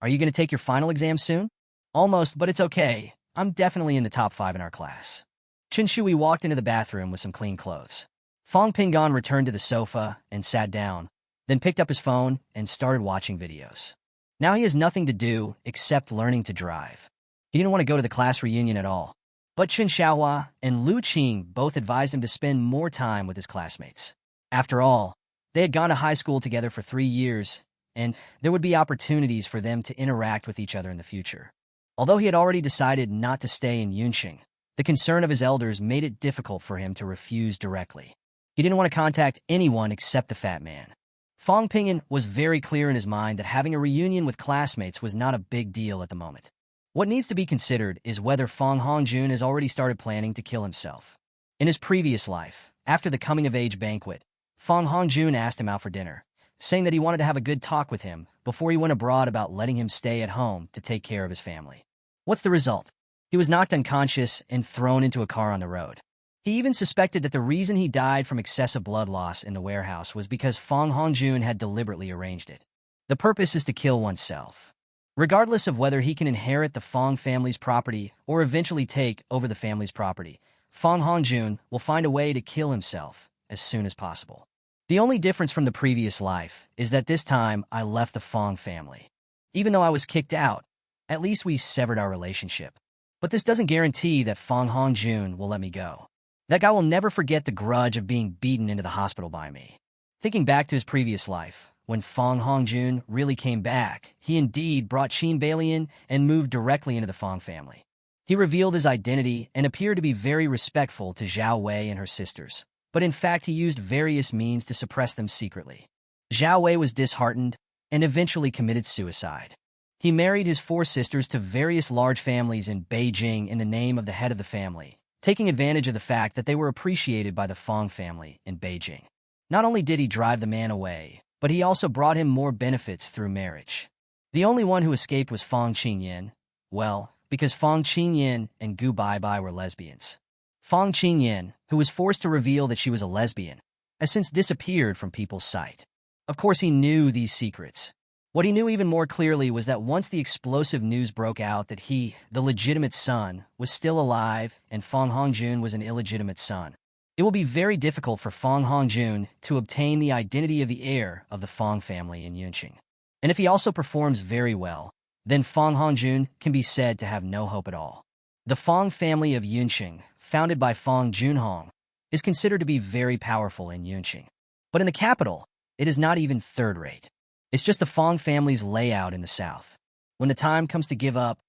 Are you going to take your final exam soon? Almost, but it's okay. I'm definitely in the top 5 in our class. Chen Shui walked into the bathroom with some clean clothes. Fong Pingyan returned to the sofa and sat down, then picked up his phone and started watching videos. Now he has nothing to do except learning to drive. He didn't want to go to the class reunion at all. But Chen Xiaohua and Lu Qing both advised him to spend more time with his classmates. After all, they had gone to high school together for 3 years, and there would be opportunities for them to interact with each other in the future. Although he had already decided not to stay in Yunqing, the concern of his elders made it difficult for him to refuse directly. He didn't want to contact anyone except the fat man. Fong Pingyan was very clear in his mind that having a reunion with classmates was not a big deal at the moment. What needs to be considered is whether Fong Hongjun has already started planning to kill himself. In his previous life, after the coming-of-age banquet, Fong Hongjun asked him out for dinner, saying that he wanted to have a good talk with him before he went abroad about letting him stay at home to take care of his family. What's the result? He was knocked unconscious and thrown into a car on the road. He even suspected that the reason he died from excessive blood loss in the warehouse was because Fong Hongjun had deliberately arranged it. The purpose is to kill oneself. Regardless of whether he can inherit the Fong family's property or eventually take over the family's property, Fong Hongjun will find a way to kill himself as soon as possible. The only difference from the previous life is that this time I left the Fong family. Even though I was kicked out, at least we severed our relationship. But this doesn't guarantee that Fong Hongjun will let me go. That guy will never forget the grudge of being beaten into the hospital by me. Thinking back to his previous life, when Fong Hongjun really came back, he indeed brought Qin Balian and moved directly into the Fong family. He revealed his identity and appeared to be very respectful to Zhao Wei and her sisters, but in fact he used various means to suppress them secretly. Zhao Wei was disheartened and eventually committed suicide. He married his 4 sisters to various large families in Beijing in the name of the head of the family, taking advantage of the fact that they were appreciated by the Fong family in Beijing. Not only did he drive the man away, but he also brought him more benefits through marriage. The only one who escaped was Fong Qingyan, well, because Fong Qingyan and Gu Baibai were lesbians. Fong Qingyan, who was forced to reveal that she was a lesbian, has since disappeared from people's sight. Of course, he knew these secrets. What he knew even more clearly was that once the explosive news broke out that he, the legitimate son, was still alive and Fong Hongjun was an illegitimate son, it will be very difficult for Fong Hongjun to obtain the identity of the heir of the Fong family in Yunqing. And if he also performs very well, then Fong Hongjun can be said to have no hope at all. The Fong family of Yunqing, founded by Fong Junhong, is considered to be very powerful in Yunqing. But in the capital, it is not even third-rate. It's just the Fong family's layout in the south. When the time comes to give up,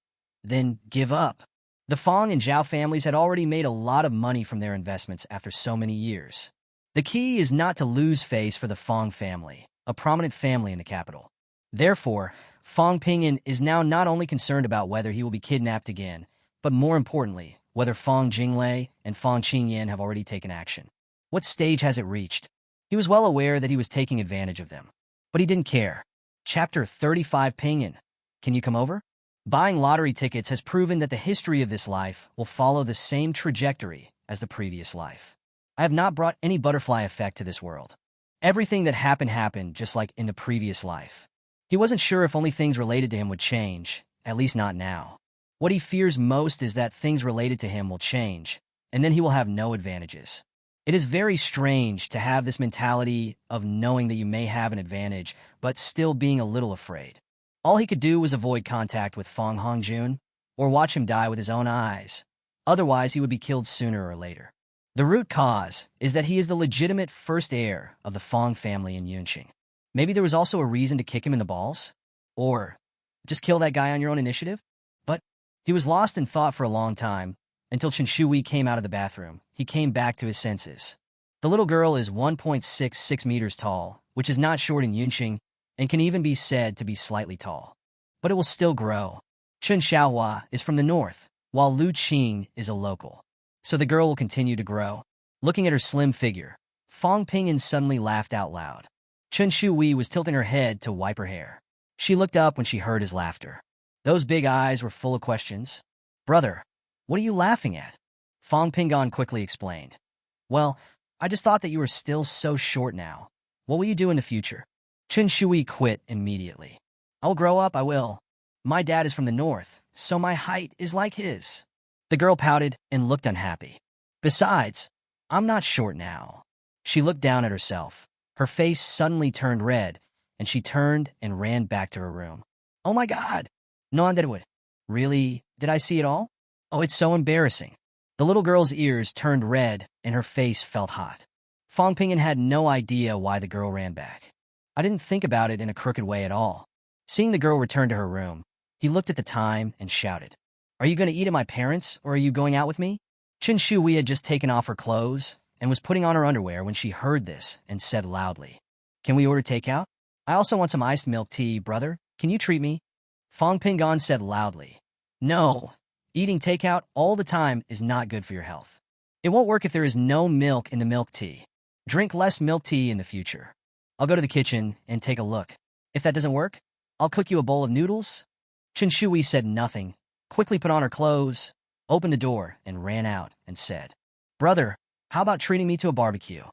then give up. The Fong and Zhao families had already made a lot of money from their investments after so many years. The key is not to lose face for the Fong family, a prominent family in the capital. Therefore, Fong Pingyan is now not only concerned about whether he will be kidnapped again, but more importantly, whether Fong Jinglei and Fong Qingyan have already taken action. What stage has it reached? He was well aware that he was taking advantage of them. But he didn't care. Chapter 35 Pingyan. Can you come over? Buying lottery tickets has proven that the history of this life will follow the same trajectory as the previous life. I have not brought any butterfly effect to this world. Everything that happened just like in the previous life. He wasn't sure if only things related to him would change, at least not now. What he fears most is that things related to him will change, and then he will have no advantages. It is very strange to have this mentality of knowing that you may have an advantage, but still being a little afraid. All he could do was avoid contact with Fong Hongjun, or watch him die with his own eyes. Otherwise, he would be killed sooner or later. The root cause is that he is the legitimate first heir of the Fong family in Yunqing. Maybe there was also a reason to kick him in the balls? Or Just kill that guy on your own initiative? But he was lost in thought for a long time, until Chen Shui came out of the bathroom. He came back to his senses. The little girl is 1.66 meters tall, which is not short in Yunqing, and can even be said to be slightly tall. But it will still grow. Chen Xiaohua is from the north, while Lu Qing is a local. So the girl will continue to grow. Looking at her slim figure, Fang Pingyan suddenly laughed out loud. Chen Shui was tilting her head to wipe her hair. She looked up when she heard his laughter. Those big eyes were full of questions. Brother, what are you laughing at? Fang Pingyan quickly explained. Well, I just thought that you were still so short now. What will you do in the future? Chen Shui quit immediately. I will grow up, I will. My dad is from the north, so my height is like his. The girl pouted and looked unhappy. Besides, I'm not short now. She looked down at herself. Her face suddenly turned red, and she turned and ran back to her room. Oh my God! No one did it. Really? Did I see it all? Oh, it's so embarrassing. The little girl's ears turned red, and her face felt hot. Fang Pingyan had no idea why the girl ran back. I didn't think about it in a crooked way at all. Seeing the girl return to her room, he looked at the time and shouted, Are you going to eat at my parents', or are you going out with me? Chen Shui had just taken off her clothes and was putting on her underwear when she heard this and said loudly, Can we order takeout? I also want some iced milk tea, brother. Can you treat me? Fang Pingyan said loudly, No, eating takeout all the time is not good for your health. It won't work if there is no milk in the milk tea. Drink less milk tea in the future. I'll go to the kitchen and take a look. If that doesn't work, I'll cook you a bowl of noodles. Chen Shui said nothing, quickly put on her clothes, opened the door, and ran out and said, Brother, how about treating me to a barbecue?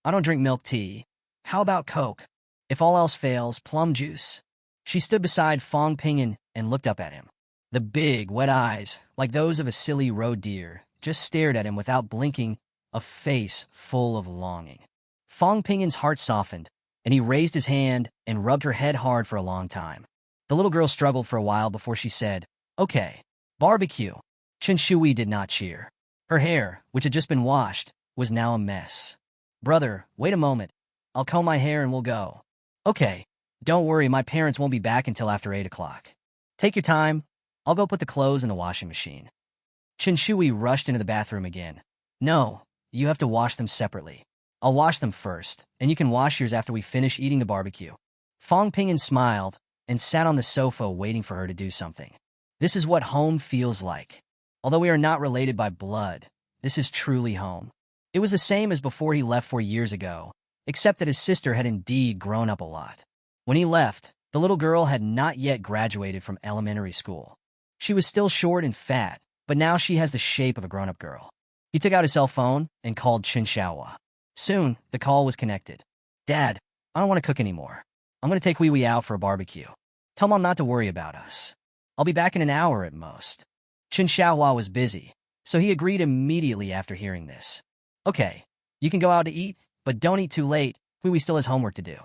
I don't drink milk tea. How about Coke? If all else fails, plum juice. She stood beside Fang Pingyan and looked up at him. The big, wet eyes, like those of a silly road deer, just stared at him without blinking, a face full of longing. Fang Pingyan's heart softened, and he raised his hand and rubbed her head hard for a long time. The little girl struggled for a while before she said, Okay, barbecue. Chen Shui did not cheer. Her hair, which had just been washed, was now a mess. Brother, wait a moment. I'll comb my hair and we'll go. Okay, don't worry, my parents won't be back until after 8 o'clock. Take your time. I'll go put the clothes in the washing machine. Chen Shui rushed into the bathroom again. No, you have to wash them separately. I'll wash them first, and you can wash yours after we finish eating the barbecue. Fang Pingyan smiled and sat on the sofa waiting for her to do something. This is what home feels like. Although we are not related by blood, this is truly home. It was the same as before he left 4 years ago, except that his sister had indeed grown up a lot. When he left, the little girl had not yet graduated from elementary school. She was still short and fat, but now she has the shape of a grown-up girl. He took out his cell phone and called Chen Xiaohua. Soon, the call was connected. Dad, I don't want to cook anymore. I'm going to take Wee Wee out for a barbecue. Tell Mom not to worry about us. I'll be back in an hour at most. Chen Xiaohua was busy, so he agreed immediately after hearing this. Okay, you can go out to eat, but don't eat too late. Wee Wee still has homework to do.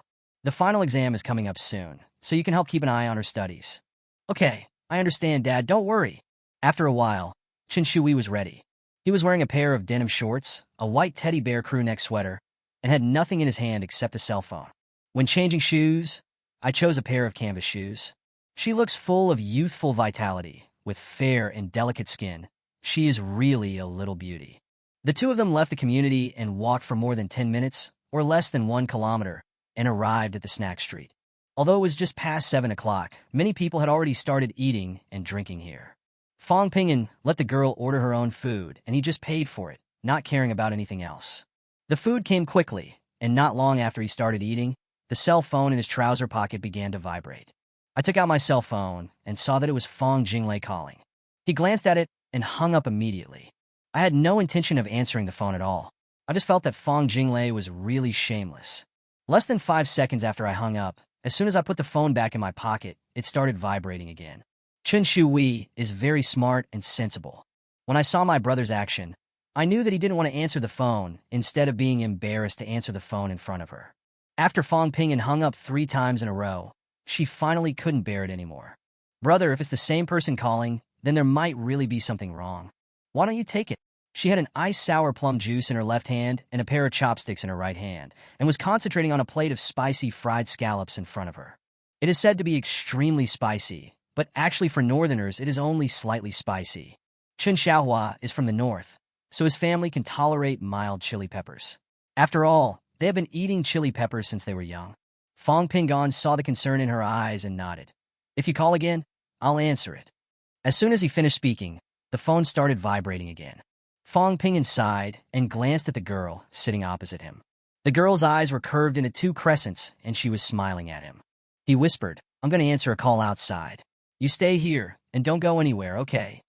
The final exam is coming up soon, so you can help keep an eye on her studies. Okay, I understand, Dad. Don't worry. After a while, Chen Shui was ready. He was wearing a pair of denim shorts, a white teddy bear crew neck sweater, and had nothing in his hand except a cell phone. When changing shoes, I chose a pair of canvas shoes. She looks full of youthful vitality, with fair and delicate skin. She is really a little beauty. The two of them left the community and walked for more than 10 minutes, or less than 1 kilometer, and arrived at the snack street. Although it was just past 7 o'clock, many people had already started eating and drinking here. Fang Pingyan let the girl order her own food, and he just paid for it, not caring about anything else. The food came quickly, and not long after he started eating, the cell phone in his trouser pocket began to vibrate. I took out my cell phone and saw that it was Fang Jinglei calling. He glanced at it and hung up immediately. I had no intention of answering the phone at all. I just felt that Fang Jinglei was really shameless. Less than 5 seconds after I hung up, as soon as I put the phone back in my pocket, it started vibrating again. Chen Shui is very smart and sensible. When I saw my brother's action, I knew that he didn't want to answer the phone instead of being embarrassed to answer the phone in front of her. After Fang Pingyan hung up 3 times in a row, she finally couldn't bear it anymore. Brother, if it's the same person calling, then there might really be something wrong. Why don't you take it? She had an ice sour plum juice in her left hand and a pair of chopsticks in her right hand, and was concentrating on a plate of spicy fried scallops in front of her. It is said to be extremely spicy, but actually for northerners it is only slightly spicy. Chun Xiaohua is from the north, so his family can tolerate mild chili peppers. After all, they have been eating chili peppers since they were young. Fong Pingon saw the concern in her eyes and nodded. If you call again, I'll answer it. As soon as he finished speaking, the phone started vibrating again. Fong Pingon sighed and glanced at the girl sitting opposite him. The girl's eyes were curved into two crescents, and she was smiling at him. He whispered, I'm going to answer a call outside. You stay here, and don't go anywhere, okay?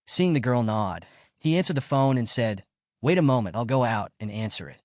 Seeing the girl nod, he answered the phone and said, Wait a moment, I'll go out and answer it.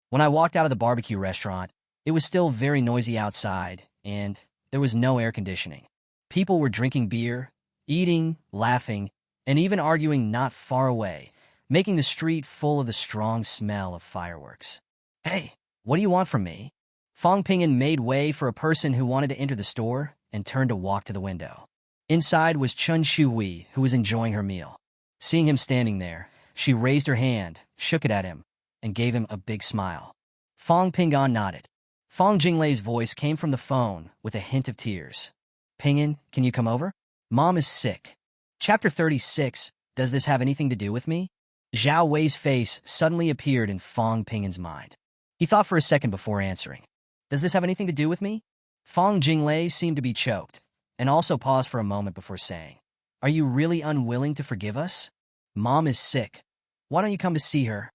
When I walked out of the barbecue restaurant, it was still very noisy outside, and there was no air conditioning. People were drinking beer, eating, laughing, and even arguing not far away, making the street full of the strong smell of fireworks. Hey, what do you want from me? Fong Pingon made way for a person who wanted to enter the store and turned to walk to the window. Inside was Chun Shu-wei, who was enjoying her meal. Seeing him standing there, she raised her hand, shook it at him, and gave him a big smile. Fong Pingon nodded. Fong Jinglei's voice came from the phone with a hint of tears. Pingon, can you come over? Mom is sick. Chapter 36, Does this have anything to do with me? Zhao Wei's face suddenly appeared in Fong Pingon's mind. He thought for a second before answering. Does this have anything to do with me? Fong Jinglei seemed to be choked, and also paused for a moment before saying, Are you really unwilling to forgive us? Mom is sick. Why don't you come to see her?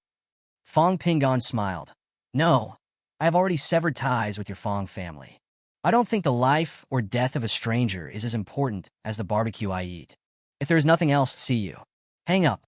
Fong Pingon smiled. No, I have already severed ties with your Fong family. I don't think the life or death of a stranger is as important as the barbecue I eat. If there is nothing else, see you. Hang up.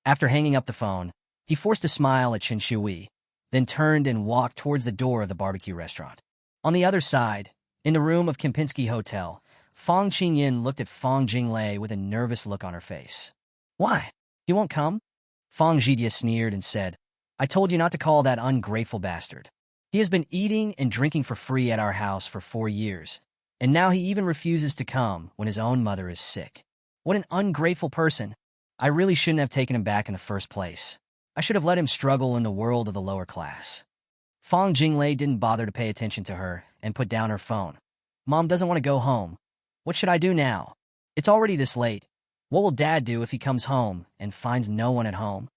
After hanging up the phone, he forced a smile at Chen Shui, then turned and walked towards the door of the barbecue restaurant. On the other side, in the room of Kempinski Hotel, Fong Qingyin looked at Fong Jinglei with a nervous look on her face. Why? He won't come? Fong Zhidia sneered and said, I told you not to call that ungrateful bastard. He has been eating and drinking for free at our house for 4 years, and now he even refuses to come when his own mother is sick. What an ungrateful person. I really shouldn't have taken him back in the first place. I should have let him struggle in the world of the lower class. Fong Jinglei didn't bother to pay attention to her and put down her phone. Mom doesn't want to go home. What should I do now? It's already this late. What will Dad do if he comes home and finds no one at home?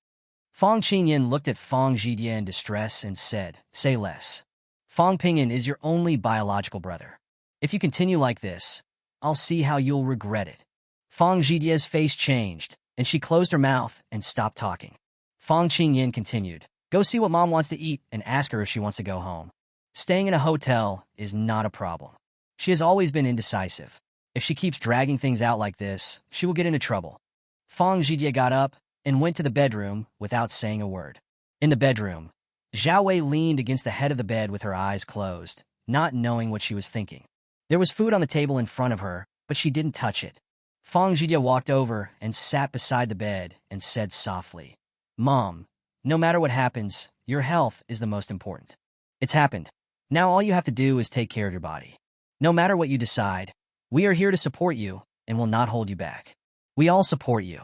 Fong Qingyin looked at Fong Zhidia in distress and said, Say less. Fong Pingon is your only biological brother. If you continue like this, I'll see how you'll regret it. Fong Zhidia's face changed, and she closed her mouth and stopped talking. Fong Qingyin continued, Go see what Mom wants to eat and ask her if she wants to go home. Staying in a hotel is not a problem. She has always been indecisive. If she keeps dragging things out like this, she will get into trouble. Fong Zhidia got up and went to the bedroom without saying a word. In the bedroom, Zhao Wei leaned against the head of the bed with her eyes closed, not knowing what she was thinking. There was food on the table in front of her, but she didn't touch it. Fong Zhidia walked over and sat beside the bed and said softly, Mom, no matter what happens, your health is the most important. It's happened. Now all you have to do is take care of your body. No matter what you decide, we are here to support you and will not hold you back. We all support you.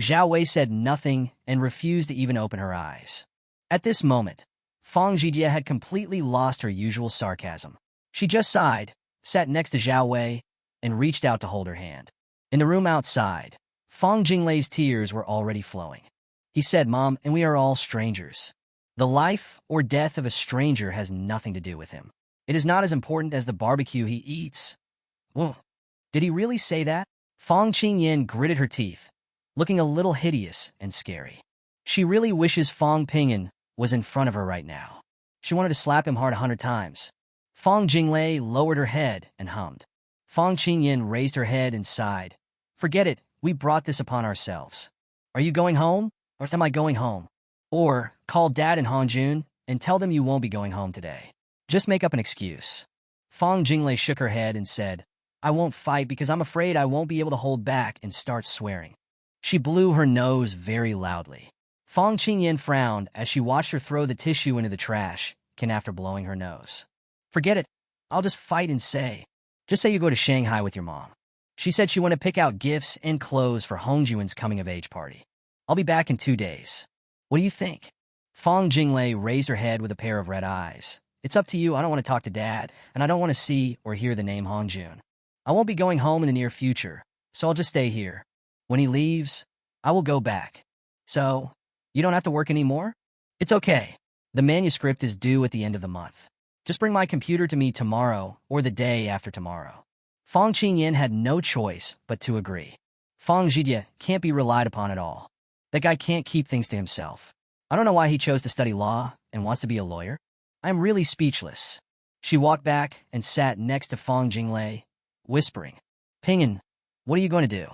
Zhao Wei said nothing and refused to even open her eyes. At this moment, Fong Zhidia had completely lost her usual sarcasm. She just sighed, sat next to Zhao Wei, and reached out to hold her hand. In the room outside, Fong Jinglei's tears were already flowing. He said, Mom, and we are all strangers. The life or death of a stranger has nothing to do with him. It is not as important as the barbecue he eats. Whoa, did he really say that? Fong Qingyin gritted her teeth, looking a little hideous and scary. She really wishes Fong Pingon was in front of her right now. She wanted to slap him hard 100 times. Fong Jinglei lowered her head and hummed. Fong Qingyin raised her head and sighed. Forget it, we brought this upon ourselves. Are you going home, or am I going home? Or call Dad and Hanjun and tell them you won't be going home today. Just make up an excuse. Fong Jinglei shook her head and said, I won't fight because I'm afraid I won't be able to hold back and start swearing. She blew her nose very loudly. Fong Qingyin frowned as she watched her throw the tissue into the trash can after blowing her nose. Forget it. I'll just fight and say. Just say you go to Shanghai with your mom. She said she wanted to pick out gifts and clothes for Hongjuan's coming-of-age party. I'll be back in 2 days. What do you think? Fong Jinglei raised her head with a pair of red eyes. It's up to you. I don't want to talk to Dad, and I don't want to see or hear the name Hongjun. I won't be going home in the near future, so I'll just stay here. When he leaves, I will go back. So, you don't have to work anymore? It's okay. The manuscript is due at the end of the month. Just bring my computer to me tomorrow or the day after tomorrow. Fang Qingyan had no choice but to agree. Fang Zhijie can't be relied upon at all. That guy can't keep things to himself. I don't know why he chose to study law and wants to be a lawyer. I'm really speechless. She walked back and sat next to Fang Jinglei, whispering, Pingyan, what are you going to do?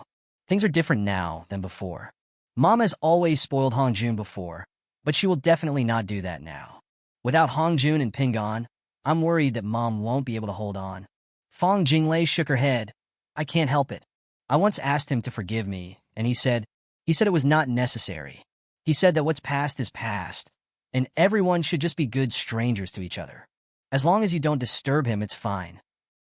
Things are different now than before. Mom has always spoiled Hongjun before, but she will definitely not do that now. Without Hongjun and Pingan, I'm worried that Mom won't be able to hold on. Fang Jinglei shook her head. I can't help it. I once asked him to forgive me, and he said it was not necessary. He said that what's past is past, and everyone should just be good strangers to each other. As long as you don't disturb him, it's fine.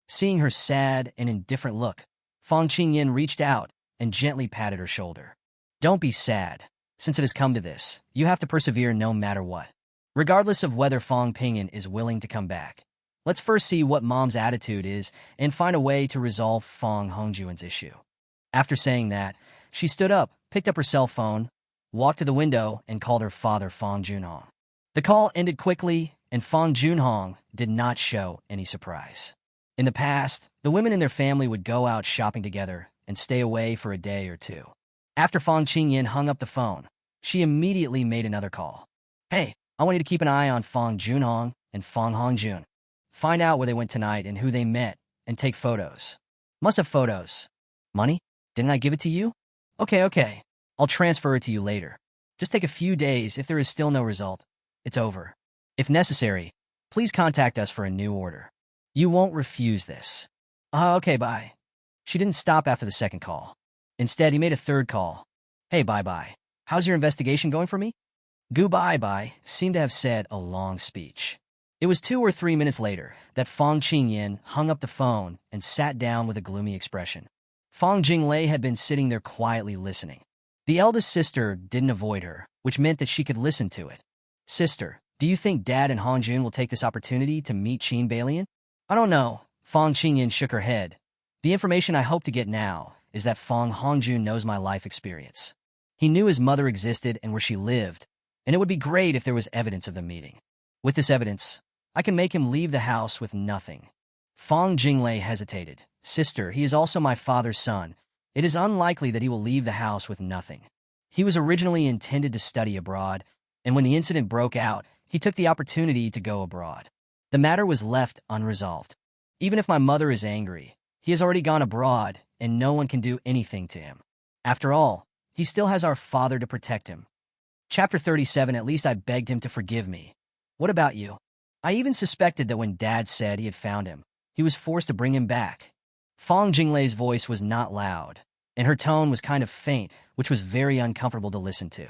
Seeing her sad and indifferent look, Fang Qingyan reached out and gently patted her shoulder. Don't be sad. Since it has come to this, you have to persevere no matter what. Regardless of whether Fang Pingyan is willing to come back. Let's first see what Mom's attitude is and find a way to resolve Fang Hongjuan's issue. After saying that, she stood up, picked up her cell phone, walked to the window, and called her father Fang Junhong. The call ended quickly, and Fang Junhong did not show any surprise. In the past, the women in their family would go out shopping together and stay away for a day or two. After Fang Qingyan hung up the phone, she immediately made another call. Hey, I want you to keep an eye on Fang Junhong and Fang Hongjun. Find out where they went tonight and who they met, and take photos. Must have photos. Money? Didn't I give it to you? Okay. I'll transfer it to you later. Just take a few days. If there is still no result, it's over. If necessary, please contact us for a new order. You won't refuse this. Okay, bye. She didn't stop after the second call. Instead, he made a third call. Hey, bye-bye. How's your investigation going for me? Goodbye seemed to have said a long speech. It was 2 or 3 minutes later that Fang Qingyan hung up the phone and sat down with a gloomy expression. Fang Jinglei had been sitting there quietly listening. The eldest sister didn't avoid her, which meant that she could listen to it. Sister, do you think Dad and Hongjun will take this opportunity to meet Qin Balian? I don't know. Fang Qingyan shook her head. The information I hope to get now is that Fang Hongjun knows my life experience. He knew his mother existed and where she lived, and it would be great if there was evidence of the meeting. With this evidence, I can make him leave the house with nothing. Fang Jinglei hesitated. Sister, he is also my father's son. It is unlikely that he will leave the house with nothing. He was originally intended to study abroad, and when the incident broke out, he took the opportunity to go abroad. The matter was left unresolved. Even if my mother is angry, he has already gone abroad, and no one can do anything to him. After all, he still has our father to protect him. Chapter 37, at least I begged him to forgive me. What about you? I even suspected that when Dad said he had found him, he was forced to bring him back. Fang Jinglei's voice was not loud, and her tone was kind of faint, which was very uncomfortable to listen to.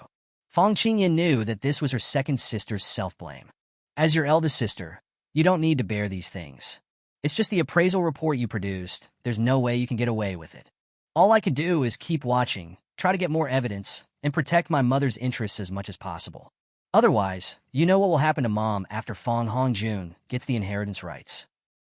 Fang Qingyan knew that this was her second sister's self-blame. As your eldest sister, you don't need to bear these things. It's just the appraisal report you produced. There's no way you can get away with it. All I can do is keep watching, try to get more evidence, and protect my mother's interests as much as possible. Otherwise, you know what will happen to Mom after Fang Hongjun gets the inheritance rights.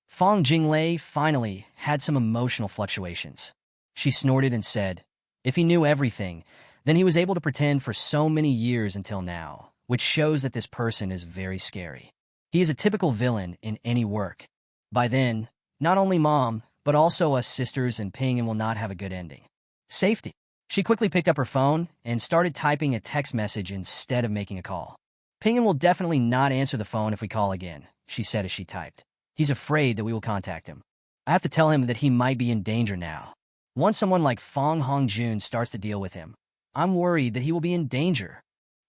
Fang Jinglei finally had some emotional fluctuations. She snorted and said, if he knew everything, then he was able to pretend for so many years until now, which shows that this person is very scary. He is a typical villain in any work. By then, not only Mom, but also us sisters and Ping will not have a good ending. Safety. She quickly picked up her phone and started typing a text message instead of making a call. Ping will definitely not answer the phone if we call again, she said as she typed. He's afraid that we will contact him. I have to tell him that he might be in danger now. Once someone like Fang Hongjun starts to deal with him, I'm worried that he will be in danger.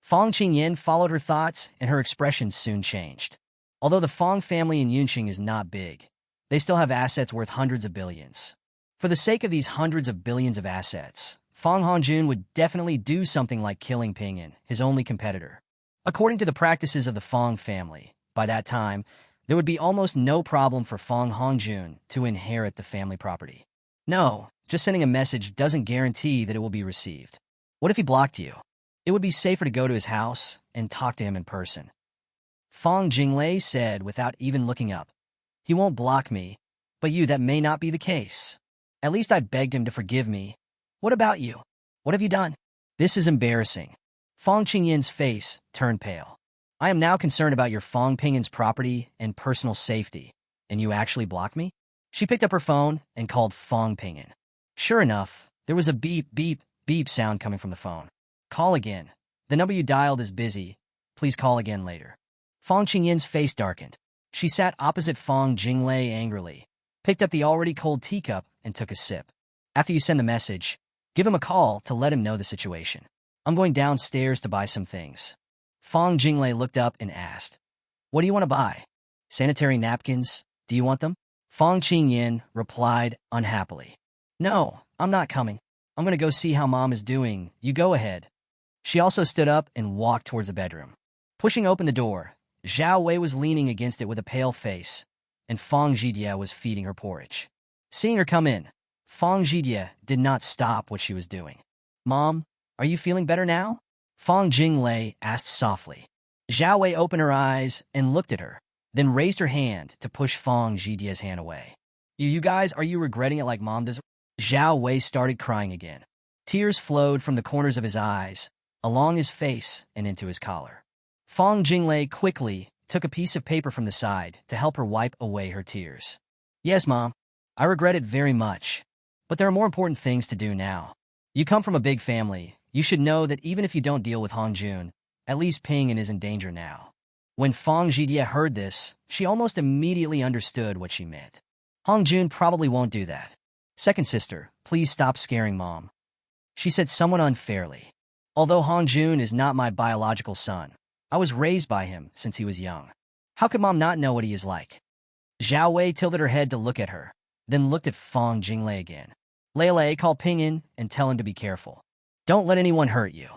Fang Qingyan followed her thoughts, and her expression soon changed. Although the Fang family in Yunqing is not big, they still have assets worth hundreds of billions. For the sake of these hundreds of billions of assets, Fang Hongjun would definitely do something like killing Pingyan, his only competitor. According to the practices of the Fang family, by that time, there would be almost no problem for Fang Hongjun to inherit the family property. No, just sending a message doesn't guarantee that it will be received. What if he blocked you? It would be safer to go to his house and talk to him in person. Fang Jinglei said without even looking up. He won't block me, but that may not be the case. At least I begged him to forgive me. What about you? What have you done? This is embarrassing. Fong Qingyin's face turned pale. I am now concerned about your Fong Pingin's property and personal safety, and you actually blocked me? She picked up her phone and called Fong Pingin. Sure enough, there was a beep, beep, beep sound coming from the phone. Call again. The number you dialed is busy. Please call again later. Fong Qingyin's face darkened. She sat opposite Fong Jinglei angrily, picked up the already cold teacup, and took a sip. After you send the message, give him a call to let him know the situation. I'm going downstairs to buy some things. Fong Jinglei looked up and asked, What do you want to buy? Sanitary napkins? Do you want them? Fong Qingyin replied unhappily. No, I'm not coming. I'm going to go see how Mom is doing. You go ahead. She also stood up and walked towards the bedroom. Pushing open the door, Zhao Wei was leaning against it with a pale face, and Fong Zhidia was feeding her porridge. Seeing her come in, Fong Zhidia did not stop what she was doing. Mom, are you feeling better now? Fong Jinglei asked softly. Zhao Wei opened her eyes and looked at her, then raised her hand to push Fong Zhidia's hand away. You guys, are you regretting it like Mom does? Zhao Wei started crying again. Tears flowed from the corners of his eyes, along his face and into his collar. Fong Jinglei quickly took a piece of paper from the side to help her wipe away her tears. Yes, Mom, I regret it very much, but there are more important things to do now. You come from a big family. You should know that even if you don't deal with Hongjun, at least Pingin is in danger now. When Fong Zhidia heard this, she almost immediately understood what she meant. Hongjun probably won't do that. Second sister, please stop scaring Mom, she said somewhat unfairly. Although Hongjun is not my biological son, I was raised by him since he was young. How could Mom not know what he is like? Zhao Wei tilted her head to look at her, then looked at Fong Jinglei again. Lei, call Pingin and tell him to be careful. Don't let anyone hurt you.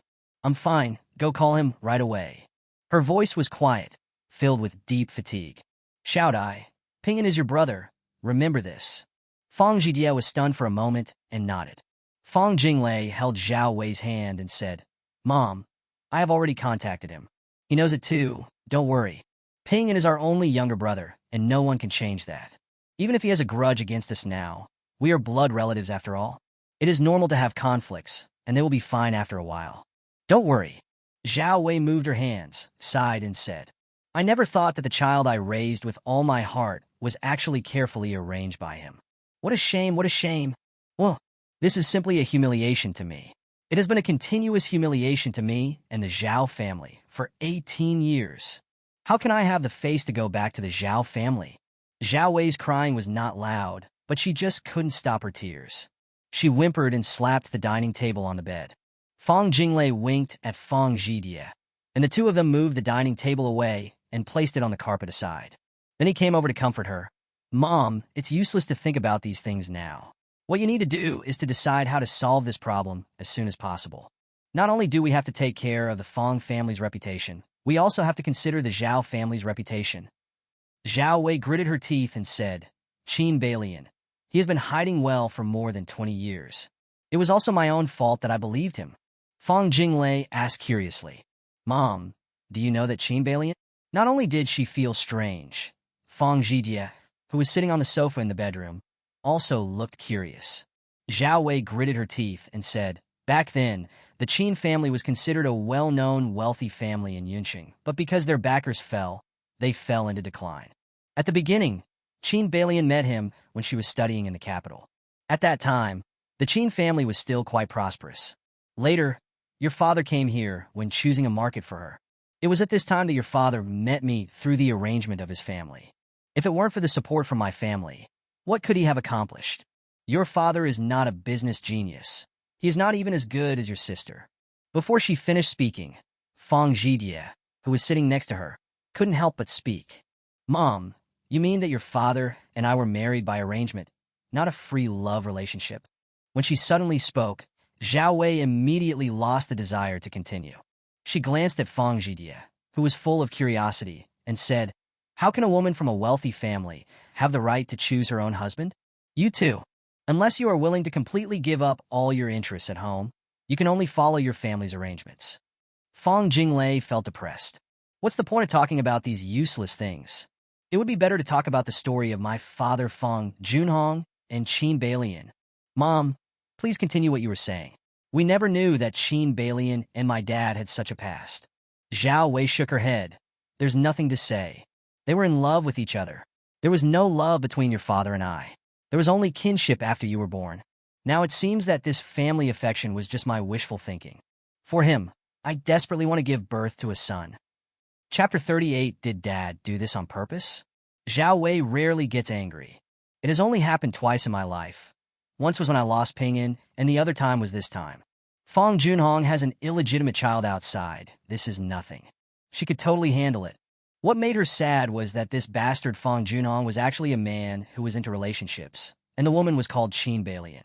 I'm fine. Go call him right away. Her voice was quiet, filled with deep fatigue. Shout I, Pingin is your brother. Remember this. Fong Zhidia was stunned for a moment and nodded. Fong Jinglei held Zhao Wei's hand and said, Mom, I have already contacted him. He knows it too. Don't worry. Pingin is our only younger brother, and no one can change that. Even if he has a grudge against us now, we are blood relatives after all. It is normal to have conflicts, and they will be fine after a while. Don't worry. Zhao Wei moved her hands, sighed, and said, I never thought that the child I raised with all my heart was actually carefully arranged by him. What a shame, what a shame. Well, this is simply a humiliation to me. It has been a continuous humiliation to me and the Zhao family for 18 years. How can I have the face to go back to the Zhao family? Zhao Wei's crying was not loud, but she just couldn't stop her tears. She whimpered and slapped the dining table on the bed. Fong Jinglei winked at Fong Zhidia, and the two of them moved the dining table away and placed it on the carpet aside. Then he came over to comfort her. Mom, it's useless to think about these things now. What you need to do is to decide how to solve this problem as soon as possible. Not only do we have to take care of the Fong family's reputation, we also have to consider the Zhao family's reputation. Zhao Wei gritted her teeth and said, Qin Balian. He has been hiding well for more than 20 years. It was also my own fault that I believed him. Fong Jinglei asked curiously, Mom, do you know that Qin Balian? Not only did she feel strange, Fong Zhidia, who was sitting on the sofa in the bedroom, also looked curious. Zhao Wei gritted her teeth and said, Back then, the Qin family was considered a well-known, wealthy family in Yunqing, but because their backers fell, they fell into decline. At the beginning, Qin Balian met him when she was studying in the capital. At that time, the Qin family was still quite prosperous. Later, your father came here when choosing a market for her. It was at this time that your father met me through the arrangement of his family. If it weren't for the support from my family, what could he have accomplished? Your father is not a business genius. He is not even as good as your sister. Before she finished speaking, Fong Zhidia, who was sitting next to her, couldn't help but speak. Mom, you mean that your father and I were married by arrangement, not a free love relationship? When she suddenly spoke, Zhao Wei immediately lost the desire to continue. She glanced at Fong Zhidia, who was full of curiosity, and said, How can a woman from a wealthy family have the right to choose her own husband? You too. Unless you are willing to completely give up all your interests at home, you can only follow your family's arrangements. Fong Jinglei felt depressed. What's the point of talking about these useless things? It would be better to talk about the story of my father Fong Junhong and Qin Balian. Mom, please continue what you were saying. We never knew that Sheen Balian and my dad had such a past. Zhao Wei shook her head. There's nothing to say. They were in love with each other. There was no love between your father and I. There was only kinship after you were born. Now it seems that this family affection was just my wishful thinking. For him, I desperately want to give birth to a son. Chapter 38. Did Dad do this on purpose? Zhao Wei rarely gets angry. It has only happened twice in my life. Once was when I lost Pingyan, and the other time was this time. Fong Junhong has an illegitimate child outside. This is nothing. She could totally handle it. What made her sad was that this bastard Fong Junhong was actually a man who was into relationships, and the woman was called Sheen Balian.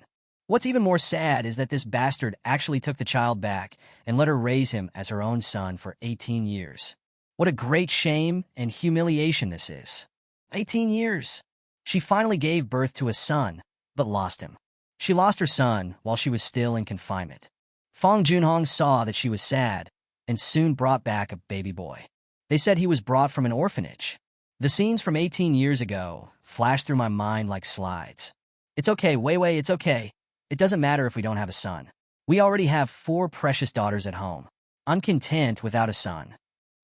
What's even more sad is that this bastard actually took the child back and let her raise him as her own son for 18 years. What a great shame and humiliation this is. 18 years. She finally gave birth to a son, but lost him. She lost her son while she was still in confinement. Fong Junhong saw that she was sad and soon brought back a baby boy. They said he was brought from an orphanage. The scenes from 18 years ago flashed through my mind like slides. It's okay, Wei Wei, it's okay. It doesn't matter if we don't have a son. We already have 4 precious daughters at home. I'm content without a son.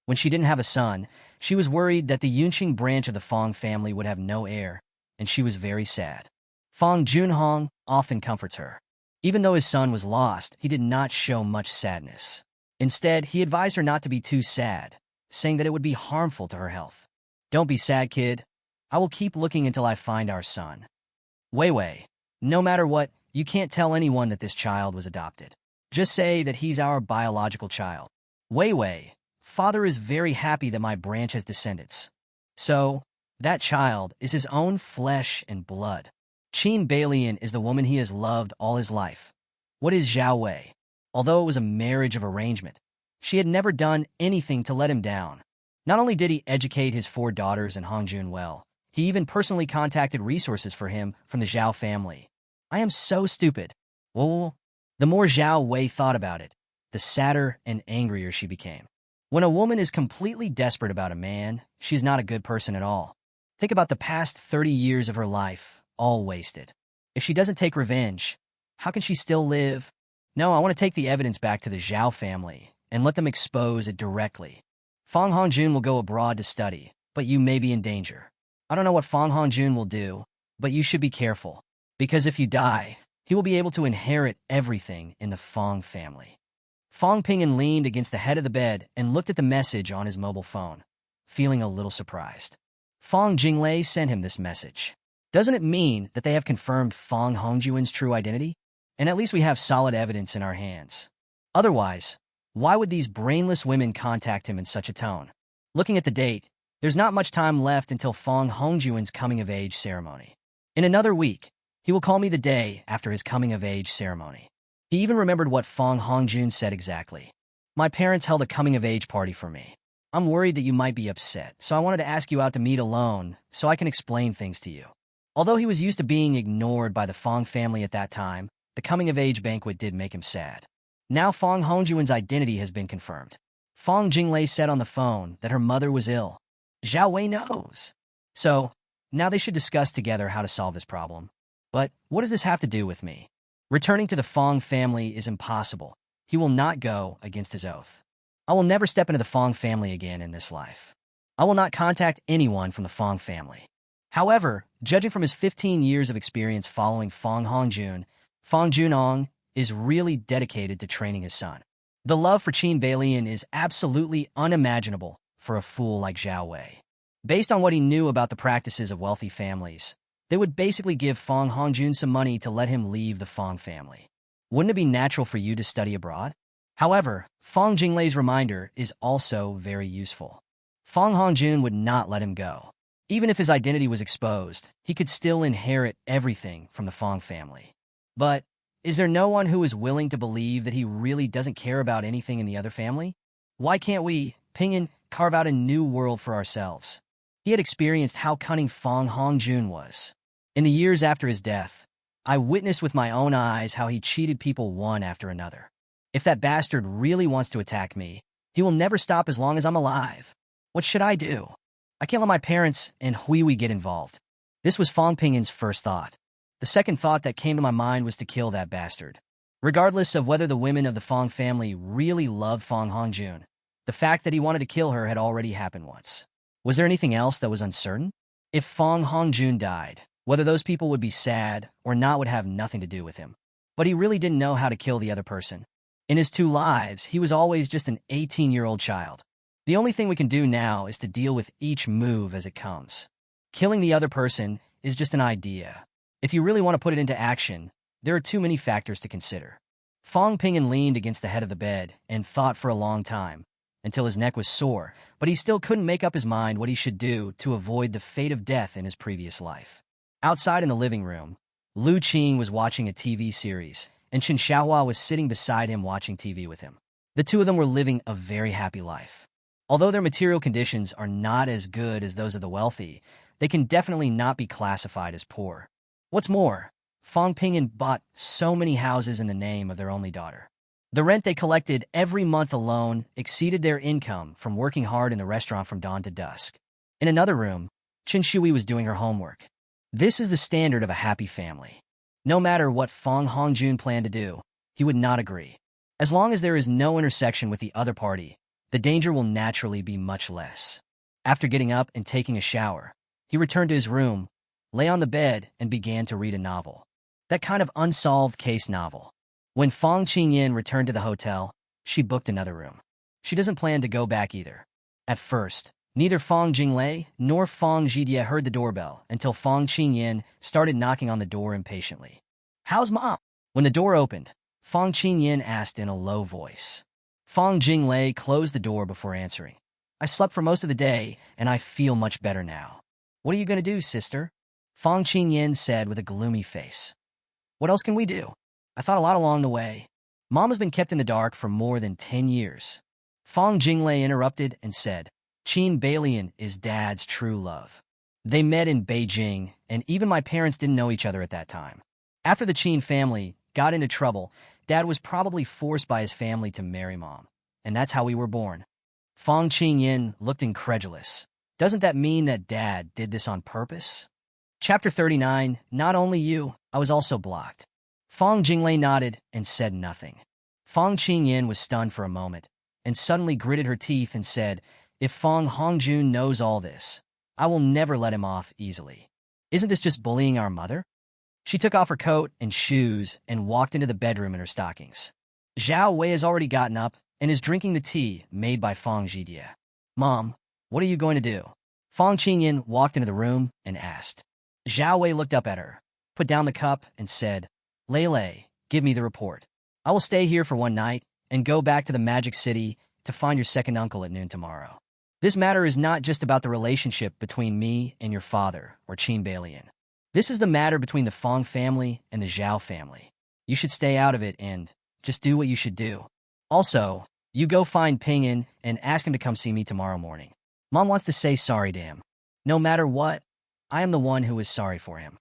When she didn't have a son, she was worried that the Yunqing branch of the Fong family would have no heir, and she was very sad. Fong Junhong often comforts her. Even though his son was lost, he did not show much sadness. Instead, he advised her not to be too sad, saying that it would be harmful to her health. Don't be sad, kid. I will keep looking until I find our son. Wei Wei, no matter what, you can't tell anyone that this child was adopted. Just say that he's our biological child. Wei Wei, father is very happy that my branch has descendants. So, that child is his own flesh and blood. Sheen Balian is the woman he has loved all his life. What is Zhao Wei? Although it was a marriage of arrangement, she had never done anything to let him down. Not only did he educate his 4 daughters and Hongjun well, he even personally contacted resources for him from the Zhao family. I am so stupid. Well, the more Zhao Wei thought about it, the sadder and angrier she became. When a woman is completely desperate about a man, she's not a good person at all. Think about the past 30 years of her life, all wasted. If she doesn't take revenge, how can she still live? No, I want to take the evidence back to the Zhao family and let them expose it directly. Fong Hongjun will go abroad to study, but you may be in danger. I don't know what Fong Hongjun will do, but you should be careful, because if you die, he will be able to inherit everything in the Fong family. Fong Pingyan leaned against the head of the bed and looked at the message on his mobile phone, feeling a little surprised. Fong Jinglei sent him this message. Doesn't it mean that they have confirmed Fong Hongjuan's true identity? And at least we have solid evidence in our hands. Otherwise, why would these brainless women contact him in such a tone? Looking at the date, there's not much time left until Fong Hongjuan's coming-of-age ceremony. In another week, he will call me the day after his coming-of-age ceremony. He even remembered what Fong Hongjun said exactly. My parents held a coming-of-age party for me. I'm worried that you might be upset, so I wanted to ask you out to meet alone so I can explain things to you. Although he was used to being ignored by the Fong family at that time, the coming-of-age banquet did make him sad. Now Fong Hongjuan's identity has been confirmed. Fong Jinglei said on the phone that her mother was ill. Zhao Wei knows. So, now they should discuss together how to solve this problem. But what does this have to do with me? Returning to the Fong family is impossible. He will not go against his oath. I will never step into the Fong family again in this life. I will not contact anyone from the Fong family. However, judging from his 15 years of experience following Fong Hongjun, Fong Junong is really dedicated to training his son. The love for Sheen Balian is absolutely unimaginable for a fool like Zhao Wei. Based on what he knew about the practices of wealthy families, they would basically give Fong Hongjun some money to let him leave the Fong family. Wouldn't it be natural for you to study abroad? However, Fong Jinglei's reminder is also very useful. Fong Hongjun would not let him go. Even if his identity was exposed, he could still inherit everything from the Fong family. But is there no one who is willing to believe that he really doesn't care about anything in the other family? Why can't we, Pingyan, carve out a new world for ourselves? He had experienced how cunning Fong Hongjun was. In the years after his death, I witnessed with my own eyes how he cheated people one after another. If that bastard really wants to attack me, he will never stop as long as I'm alive. What should I do? I can't let my parents and Huihui get involved. This was Fong Pingyan's first thought. The second thought that came to my mind was to kill that bastard. Regardless of whether the women of the Fong family really loved Fong Hongjun, the fact that he wanted to kill her had already happened once. Was there anything else that was uncertain? If Fong Hongjun died, whether those people would be sad or not would have nothing to do with him. But he really didn't know how to kill the other person. In his 2 lives, he was always just an 18-year-old child. The only thing we can do now is to deal with each move as it comes. Killing the other person is just an idea. If you really want to put it into action, there are too many factors to consider. Fong Ping'an leaned against the head of the bed and thought for a long time, until his neck was sore, but he still couldn't make up his mind what he should do to avoid the fate of death in his previous life. Outside in the living room, Lu Qing was watching a TV series, and Chen Xiaohua was sitting beside him watching TV with him. The two of them were living a very happy life. Although their material conditions are not as good as those of the wealthy, they can definitely not be classified as poor. What's more, Fong Ping'an bought so many houses in the name of their only daughter. The rent they collected every month alone exceeded their income from working hard in the restaurant from dawn to dusk. In another room, Chen Shui was doing her homework. This is the standard of a happy family. No matter what Fong Hongjun planned to do, he would not agree. As long as there is no intersection with the other party, the danger will naturally be much less. After getting up and taking a shower, he returned to his room, lay on the bed, and began to read a novel. That kind of unsolved case novel. When Fong Qingyan returned to the hotel, she booked another room. She doesn't plan to go back either. At first, neither Fong Jinglei nor Fong Zhidia heard the doorbell until Fong Qingyan started knocking on the door impatiently. "How's Mom?" When the door opened, Fong Qingyan asked in a low voice. Fong Jinglei closed the door before answering. "I slept for most of the day, and I feel much better now." "What are you going to do, sister?" Fong Qingyan said with a gloomy face. "What else can we do? I thought a lot along the way. Mom has been kept in the dark for more than 10 years. Fong Jinglei interrupted and said, "Qin Balian is Dad's true love. They met in Beijing, and even my parents didn't know each other at that time. After the Qin family got into trouble, Dad was probably forced by his family to marry Mom, and that's how we were born." Fong Qingyan looked incredulous. "Doesn't that mean that Dad did this on purpose?" Chapter 39, Not Only You, I Was Also Blocked. Fong Jinglei nodded and said nothing. Fong Qingyan was stunned for a moment, and suddenly gritted her teeth and said, "If Fong Hongjun knows all this, I will never let him off easily. Isn't this just bullying our mother?" She took off her coat and shoes and walked into the bedroom in her stockings. Zhao Wei has already gotten up and is drinking the tea made by Fong Zhidia. "Mom, what are you going to do?" Fong Qingyan walked into the room and asked. Zhao Wei looked up at her, put down the cup, and said, "Lei, give me the report. I will stay here for one night and go back to the Magic City to find your second uncle at noon tomorrow. This matter is not just about the relationship between me and your father, or Qin Balian. This is the matter between the Fong family and the Zhao family. You should stay out of it and just do what you should do. Also, you go find Ping'an and ask him to come see me tomorrow morning. Mom wants to say sorry to him. No matter what, I am the one who is sorry for him."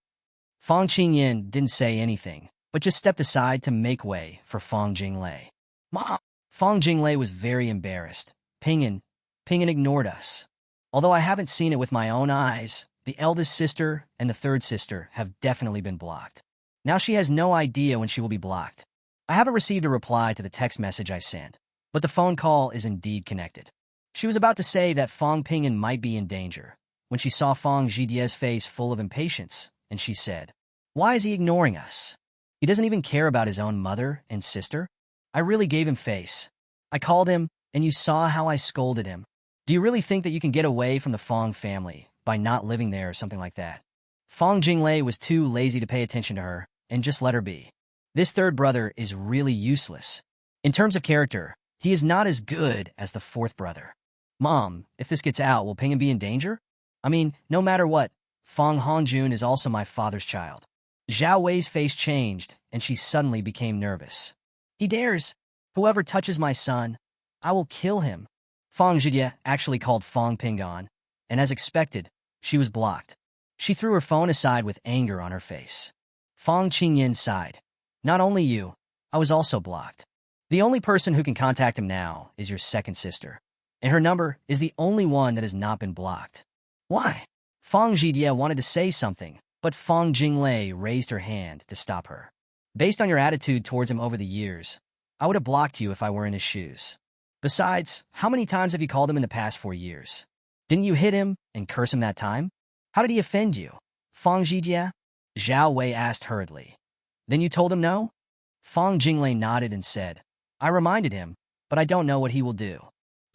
Fong Qingyan didn't say anything, but just stepped aside to make way for Fong Jinglei. "Mom!" Fong Jinglei was very embarrassed. Ping'an ignored us. Although I haven't seen it with my own eyes, the eldest sister and the third sister have definitely been blocked. Now she has no idea when she will be blocked. I haven't received a reply to the text message I sent, but the phone call is indeed connected. She was about to say that Fong Ping'an might be in danger, when she saw Fong Zhidia's face full of impatience, and she said, "Why is he ignoring us? He doesn't even care about his own mother and sister? I really gave him face. I called him, and you saw how I scolded him. Do you really think that you can get away from the Fong family by not living there or something like that?" Fong Jinglei was too lazy to pay attention to her and just let her be. This third brother is really useless. In terms of character, he is not as good as the fourth brother. "Mom, if this gets out, will Ping'an be in danger? I mean, no matter what, Fong Hongjun is also my father's child." Zhao Wei's face changed, and she suddenly became nervous. "He dares! Whoever touches my son, I will kill him." Fong Zhidia actually called Fong Ping'an, and as expected, she was blocked. She threw her phone aside with anger on her face. Fong Qingyan sighed. "Not only you, I was also blocked. The only person who can contact him now is your second sister, and her number is the only one that has not been blocked." "Why?" Fong Zhidia wanted to say something, but Fong Jinglei raised her hand to stop her. Based on your attitude towards him over the years, I would have blocked you if I were in his shoes. Besides, how many times have you called him in the past 4 years? Didn't you hit him and curse him that time? How did he offend you? Fong Zhijia? Zhao Wei asked hurriedly. Then you told him no? Fong Jinglei nodded and said, I reminded him, but I don't know what he will do.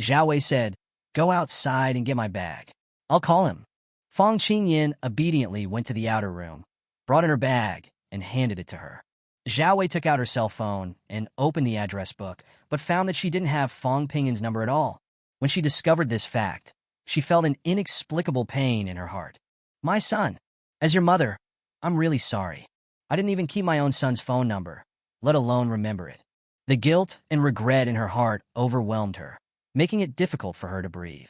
Zhao Wei said, go outside and get my bag. I'll call him. Fong Qingyan obediently went to the outer room, brought in her bag, and handed it to her. Zhao Wei took out her cell phone and opened the address book, but found that she didn't have Fong Pingyan's number at all. When she discovered this fact, she felt an inexplicable pain in her heart. My son, as your mother, I'm really sorry. I didn't even keep my own son's phone number, let alone remember it. The guilt and regret in her heart overwhelmed her, making it difficult for her to breathe.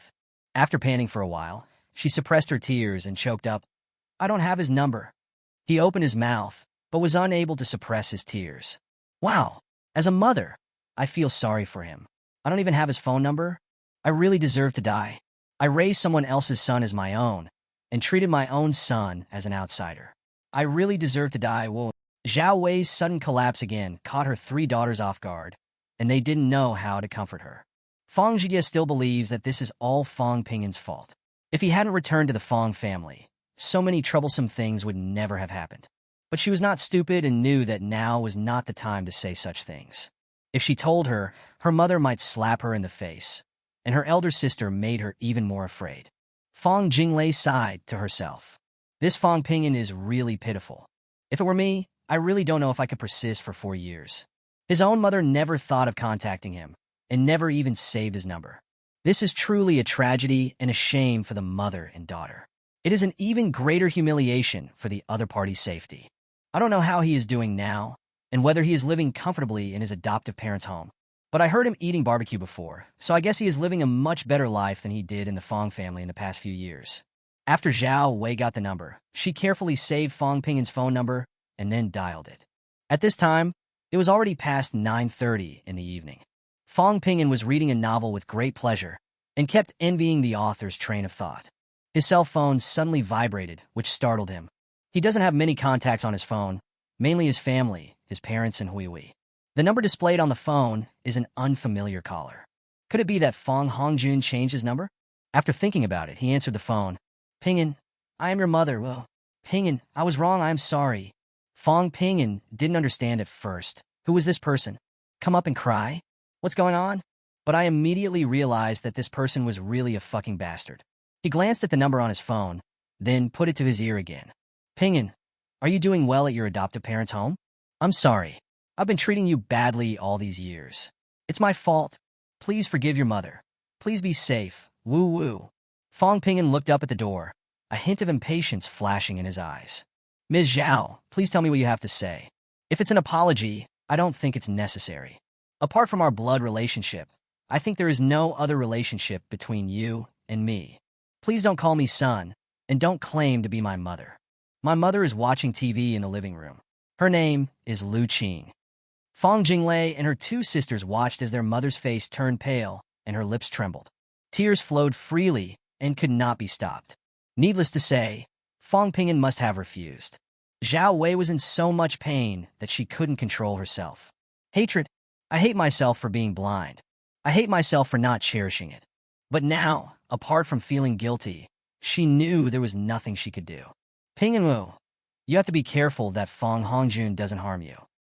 After panting for a while, she suppressed her tears and choked up, I don't have his number. He opened his mouth, but was unable to suppress his tears. Wow, as a mother, I feel sorry for him. I don't even have his phone number. I really deserve to die. I raised someone else's son as my own, and treated my own son as an outsider. I really deserve to die. Whoa. Zhao Wei's sudden collapse again caught her 3 daughters off guard, and they didn't know how to comfort her. Fong Zhijie still believes that this is all Fong Pingyan's fault. If he hadn't returned to the Fong family, so many troublesome things would never have happened. But she was not stupid and knew that now was not the time to say such things. If she told her, her mother might slap her in the face, and her elder sister made her even more afraid. Fong Jinglei sighed to herself. This Fong Pingyan is really pitiful. If it were me, I really don't know if I could persist for 4 years. His own mother never thought of contacting him, and never even saved his number. This is truly a tragedy and a shame for the mother and daughter. It is an even greater humiliation for the other party's safety. I don't know how he is doing now, and whether he is living comfortably in his adoptive parents' home. But I heard him eating barbecue before, so I guess he is living a much better life than he did in the Fong family in the past few years. After Zhao Wei got the number, she carefully saved Fong Pingyan's phone number and then dialed it. At this time, it was already past 9:30 in the evening. Fong Pingyan was reading a novel with great pleasure and kept envying the author's train of thought. His cell phone suddenly vibrated, which startled him. He doesn't have many contacts on his phone, mainly his family, his parents, and Huihui. The number displayed on the phone is an unfamiliar caller. Could it be that Fong Hongjun changed his number? After thinking about it, he answered the phone. Pingyan, I am your mother. Well, Pingyan, I was wrong. I am sorry. Fong Pingyan didn't understand at first. Who was this person? Come up and cry? What's going on? But I immediately realized that this person was really a fucking bastard. He glanced at the number on his phone, then put it to his ear again. Pingyan, are you doing well at your adoptive parents' home? I'm sorry. I've been treating you badly all these years. It's my fault. Please forgive your mother. Please be safe. Woo woo. Fong Pingyan looked up at the door, a hint of impatience flashing in his eyes. Ms. Zhao, please tell me what you have to say. If it's an apology, I don't think it's necessary. Apart from our blood relationship, I think there is no other relationship between you and me. Please don't call me son, and don't claim to be my mother. My mother is watching TV in the living room. Her name is Lu Qing. Fong Jinglei and her 2 sisters watched as their mother's face turned pale and her lips trembled. Tears flowed freely and could not be stopped. Needless to say, Fong Pingyan must have refused. Zhao Wei was in so much pain that she couldn't control herself. Hatred. I hate myself for being blind. I hate myself for not cherishing it. But now, apart from feeling guilty, she knew there was nothing she could do. Pingyan Wu, you have to be careful that Fong Hongjun doesn't harm you.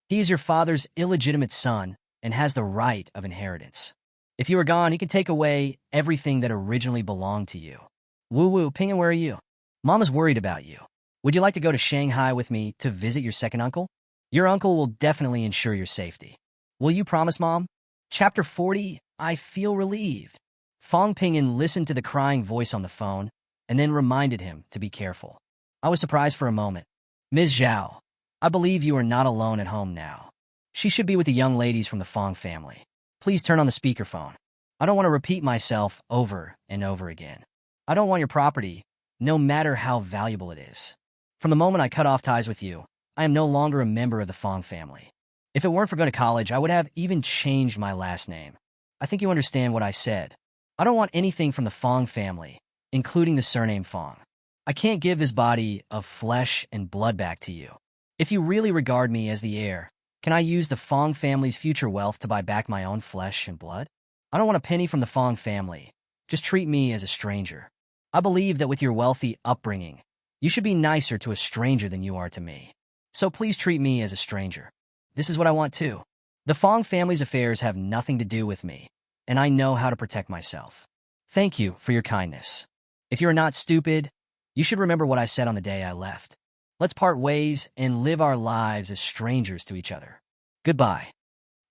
He is your father's illegitimate son and has the right of inheritance. If you are gone, he can take away everything that originally belonged to you. Woo woo, Pingyan, where are you? Mom is worried about you. Would you like to go to Shanghai with me to visit your second uncle? Your uncle will definitely ensure your safety. Will you promise, Mom? Chapter 40, I feel relieved. Fong Pingyan listened to the crying voice on the phone and then reminded him to be careful. I was surprised for a moment. Ms. Zhao, I believe you are not alone at home now. She should be with the young ladies from the Fong family. Please turn on the speakerphone. I don't want to repeat myself over and over again. I don't want your property, no matter how valuable it is. From the moment I cut off ties with you, I am no longer a member of the Fong family. If it weren't for going to college, I would have even changed my last name. I think you understand what I said. I don't want anything from the Fong family, including the surname Fong. I can't give this body of flesh and blood back to you. If you really regard me as the heir, can I use the Fong family's future wealth to buy back my own flesh and blood? I don't want a penny from the Fong family. Just treat me as a stranger. I believe that with your wealthy upbringing, you should be nicer to a stranger than you are to me. So please treat me as a stranger. This is what I want too. The Fong family's affairs have nothing to do with me, and I know how to protect myself. Thank you for your kindness. If you're not stupid, you should remember what I said on the day I left. Let's part ways and live our lives as strangers to each other. Goodbye.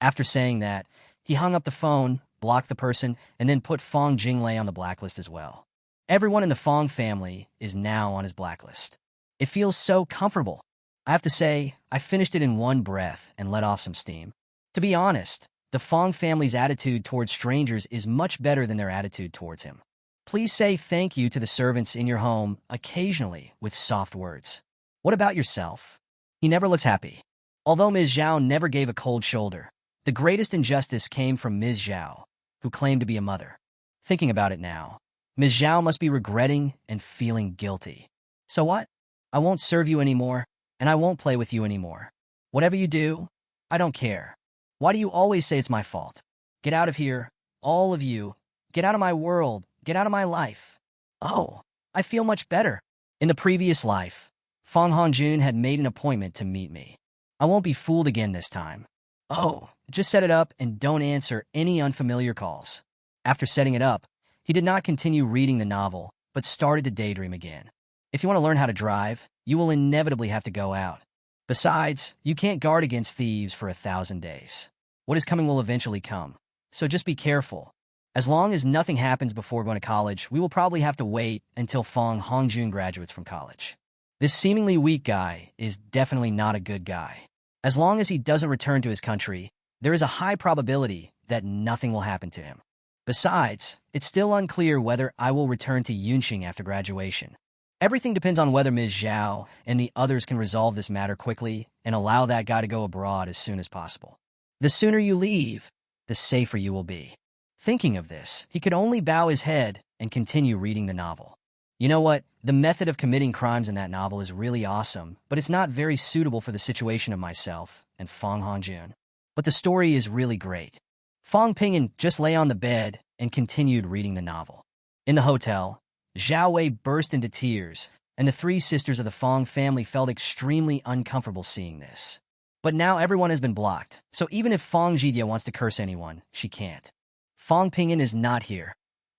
After saying that, he hung up the phone, blocked the person, and then put Fong Jinglei on the blacklist as well. Everyone in the Fong family is now on his blacklist. It feels so comfortable. I have to say, I finished it in one breath and let off some steam. To be honest, the Fong family's attitude towards strangers is much better than their attitude towards him. Please say thank you to the servants in your home occasionally with soft words. What about yourself? He never looks happy. Although Ms. Zhao never gave a cold shoulder, the greatest injustice came from Ms. Zhao, who claimed to be a mother. Thinking about it now, Ms. Zhao must be regretting and feeling guilty. So what? I won't serve you anymore, and I won't play with you anymore. Whatever you do, I don't care. Why do you always say it's my fault? Get out of here, all of you. Get out of my world. Get out of my life. Oh, I feel much better. In the previous life, Fong Hongjun had made an appointment to meet me. I won't be fooled again this time. Oh, just set it up and don't answer any unfamiliar calls. After setting it up, he did not continue reading the novel, but started to daydream again. If you want to learn how to drive, you will inevitably have to go out. Besides, you can't guard against thieves for 1,000 days. What is coming will eventually come, so just be careful. As long as nothing happens before going to college, we will probably have to wait until Fong Hongjun graduates from college. This seemingly weak guy is definitely not a good guy. As long as he doesn't return to his country, there is a high probability that nothing will happen to him. Besides, it's still unclear whether I will return to Yunqing after graduation. Everything depends on whether Ms. Zhao and the others can resolve this matter quickly and allow that guy to go abroad as soon as possible. The sooner you leave, the safer you will be. Thinking of this, he could only bow his head and continue reading the novel. You know what? The method of committing crimes in that novel is really awesome, but it's not very suitable for the situation of myself and Fong Hongjun. But the story is really great. Fong Ping'an just lay on the bed and continued reading the novel. In the hotel, Zhao Wei burst into tears, and the three sisters of the Fong family felt extremely uncomfortable seeing this. But now everyone has been blocked, so even if Fong Zhijie wants to curse anyone, she can't. Fong Ping'an is not here.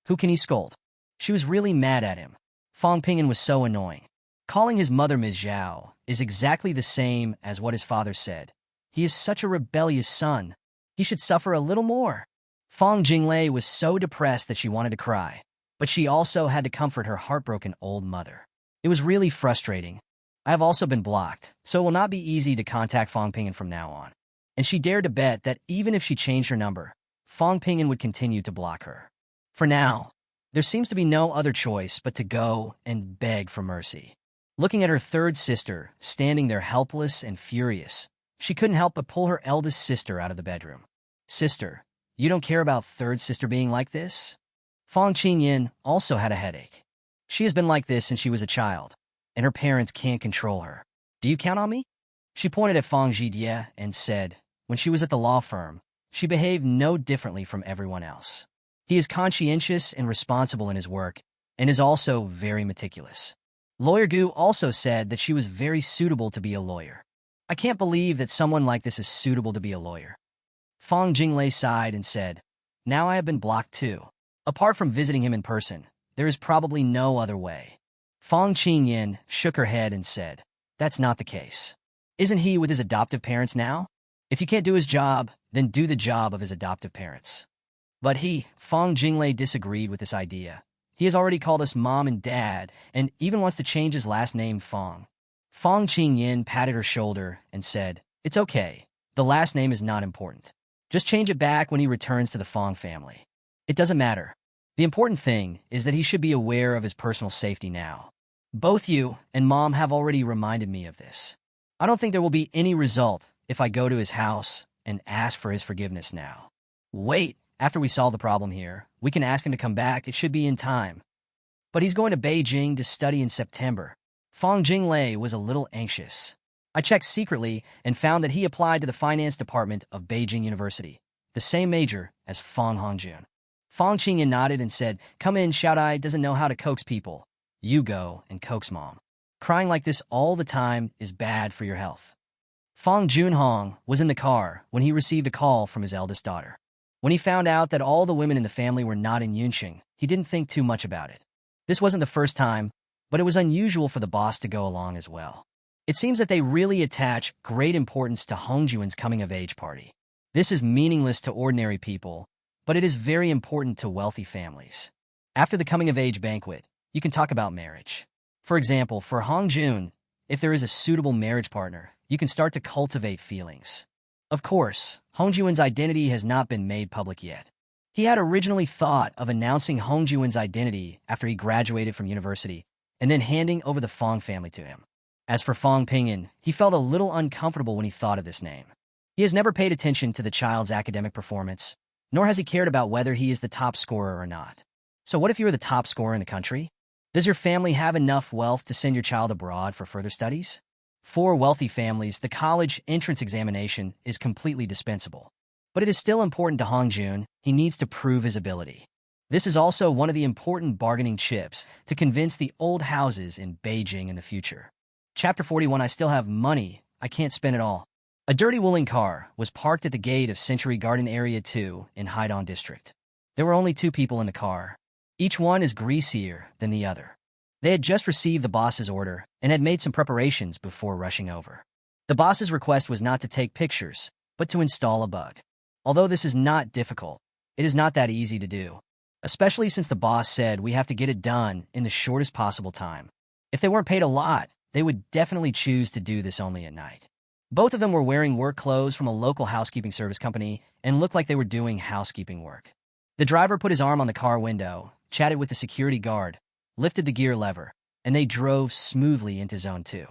Who can he scold? She was really mad at him. Fong Ping'an was so annoying. Calling his mother Ms. Zhao is exactly the same as what his father said. He is such a rebellious son. He should suffer a little more. Fong Jinglei was so depressed that she wanted to cry, but she also had to comfort her heartbroken old mother. It was really frustrating. I have also been blocked, so it will not be easy to contact Fong Ping'an from now on. And she dared to bet that even if she changed her number, Fong Ping'an would continue to block her. For now, there seems to be no other choice but to go and beg for mercy. Looking at her third sister, standing there helpless and furious, she couldn't help but pull her eldest sister out of the bedroom. Sister, you don't care about third sister being like this? Fong Qingyan also had a headache. She has been like this since she was a child, and her parents can't control her. Do you count on me? She pointed at Fong Zhijie and said, when she was at the law firm, she behaved no differently from everyone else. He is conscientious and responsible in his work, and is also very meticulous. Lawyer Gu also said that she was very suitable to be a lawyer. I can't believe that someone like this is suitable to be a lawyer. Fong Jinglei sighed and said, now I have been blocked too. Apart from visiting him in person, there is probably no other way. Fong Qingyan shook her head and said, that's not the case. Isn't he with his adoptive parents now? If you can't do his job, then do the job of his adoptive parents. But Fong Jinglei disagreed with this idea. He has already called us mom and dad, and even wants to change his last name Fong. Fong Qingyan patted her shoulder and said, it's okay. The last name is not important. Just change it back when he returns to the Fong family. It doesn't matter. The important thing is that he should be aware of his personal safety now. Both you and Mom have already reminded me of this. I don't think there will be any result if I go to his house and ask for his forgiveness now. Wait, after we solve the problem here, we can ask him to come back. It should be in time. but he's going to Beijing to study in September. Fang Jinglei was a little anxious. I checked secretly and found that he applied to the finance department of Beijing University, the same major as Fang Hongjun. Fang Qingyan nodded and said, "Come in, Xiaodai doesn't know how to coax people. You go and coax mom. Crying like this all the time is bad for your health." Fang Junhong was in the car when he received a call from his eldest daughter. When he found out that all the women in the family were not in Yunqing, he didn't think too much about it. This wasn't the first time, but it was unusual for the boss to go along as well. It seems that they really attach great importance to Hongjuan's coming-of-age party. This is meaningless to ordinary people, but it is very important to wealthy families. After the coming-of-age banquet, you can talk about marriage. For example, for Hongjun, if there is a suitable marriage partner, you can start to cultivate feelings. Of course, Hongjuan's identity has not been made public yet. He had originally thought of announcing Hongjuan's identity after he graduated from university and then handing over the Fang family to him. As for Fang Pingyan, he felt a little uncomfortable when he thought of this name. He has never paid attention to the child's academic performance, nor has he cared about whether he is the top scorer or not. So what if you are the top scorer in the country? Does your family have enough wealth to send your child abroad for further studies? For wealthy families, the college entrance examination is completely dispensable. But it is still important to Hongjun. He needs to prove his ability. This is also one of the important bargaining chips to convince the old houses in Beijing in the future. Chapter 41. I still have money. I can't spend it all. A dirty wooling car was parked at the gate of Century Garden Area 2 in Haidong District. There were only 2 people in the car. Each one is greasier than the other. They had just received the boss's order and had made some preparations before rushing over. The boss's request was not to take pictures, but to install a bug. Although this is not difficult, it is not that easy to do, especially since the boss said we have to get it done in the shortest possible time. If they weren't paid a lot, they would definitely choose to do this only at night. Both of them were wearing work clothes from a local housekeeping service company and looked like they were doing housekeeping work. The driver put his arm on the car window, chatted with the security guard, lifted the gear lever, and they drove smoothly into Zone 2.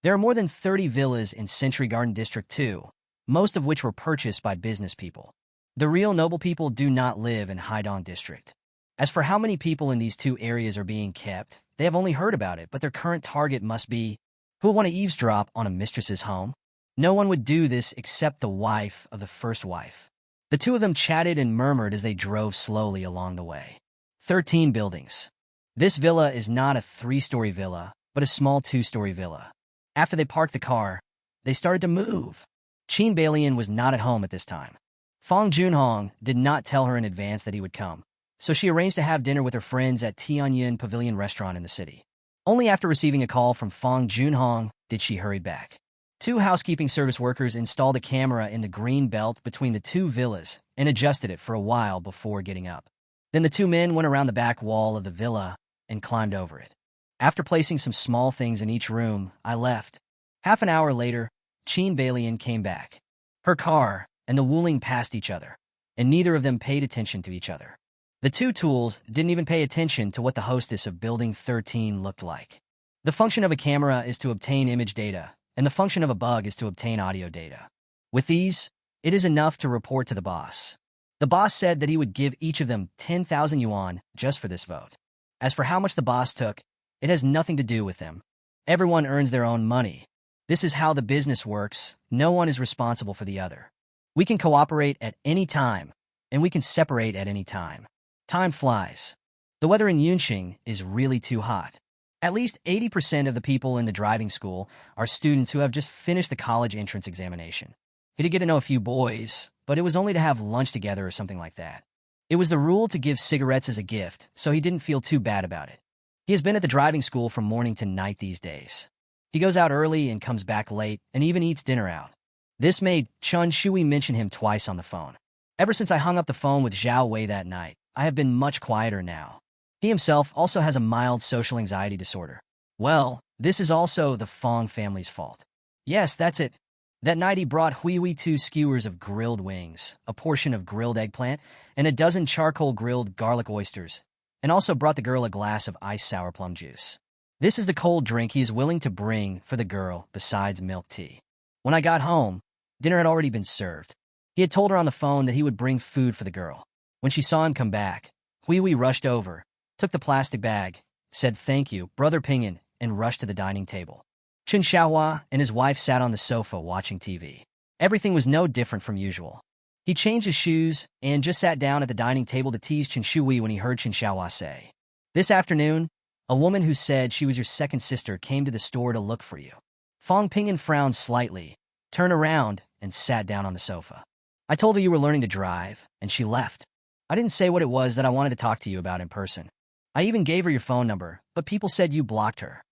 There are more than 30 villas in Century Garden District 2, most of which were purchased by business people. The real noble people do not live in Haidong District. As for how many people in these 2 areas are being kept, they have only heard about it, but their current target must be, who would want to eavesdrop on a mistress's home? No one would do this except the wife of the first wife. The 2 of them chatted and murmured as they drove slowly along the way. 13 buildings. This villa is not a 3-story villa, but a small 2-story villa. After they parked the car, they started to move. Qin Balian was not at home at this time. Fang Junhong did not tell her in advance that he would come, so she arranged to have dinner with her friends at Tianyun Pavilion Restaurant in the city. Only after receiving a call from Fang Junhong did she hurry back. 2 housekeeping service workers installed a camera in the green belt between the 2 villas and adjusted it for a while before getting up. Then the 2 men went around the back wall of the villa and climbed over it. After placing some small things in each room, I left. Half an hour later, Qin Balian came back. Her car and the Wuling passed each other, and neither of them paid attention to each other. The 2 tools didn't even pay attention to what the hostess of Building 13 looked like. The function of a camera is to obtain image data, and the function of a bug is to obtain audio data. With these, it is enough to report to the boss. The boss said that he would give each of them 10,000 yuan just for this vote. As for how much the boss took, it has nothing to do with them. Everyone earns their own money. This is how the business works. No one is responsible for the other. We can cooperate at any time, and we can separate at any time. Time flies. The weather in Yunqing is really too hot. At least 80% of the people in the driving school are students who have just finished the college entrance examination. He did get to know a few boys, but it was only to have lunch together or something like that. It was the rule to give cigarettes as a gift, so he didn't feel too bad about it. He has been at the driving school from morning to night these days. He goes out early and comes back late and even eats dinner out. This made Chun Shui mention him twice on the phone. Ever since I hung up the phone with Zhao Wei that night, I have been much quieter now. He himself also has a mild social anxiety disorder. Well, this is also the Fang family's fault. Yes, that's it. That night he brought Hui 2 skewers of grilled wings, a portion of grilled eggplant, and a dozen charcoal grilled garlic oysters, and also brought the girl a glass of iced sour plum juice. This is the cold drink he is willing to bring for the girl besides milk tea. When I got home, dinner had already been served. He had told her on the phone that he would bring food for the girl. When she saw him come back, Hui rushed over, took the plastic bag, said thank you, Brother Pinyin, and rushed to the dining table. Chen Xiaohua and his wife sat on the sofa watching TV. Everything was no different from usual. He changed his shoes and just sat down at the dining table to tease Chen Shui when he heard Chen Xiaohua say, "This afternoon, a woman who said she was your second sister came to the store to look for you." Fong Pinyin frowned slightly, turned around, and sat down on the sofa. "I told her you were learning to drive, and she left. I didn't say what it was that I wanted to talk to you about in person. I even gave her your phone number, but people said you blocked her."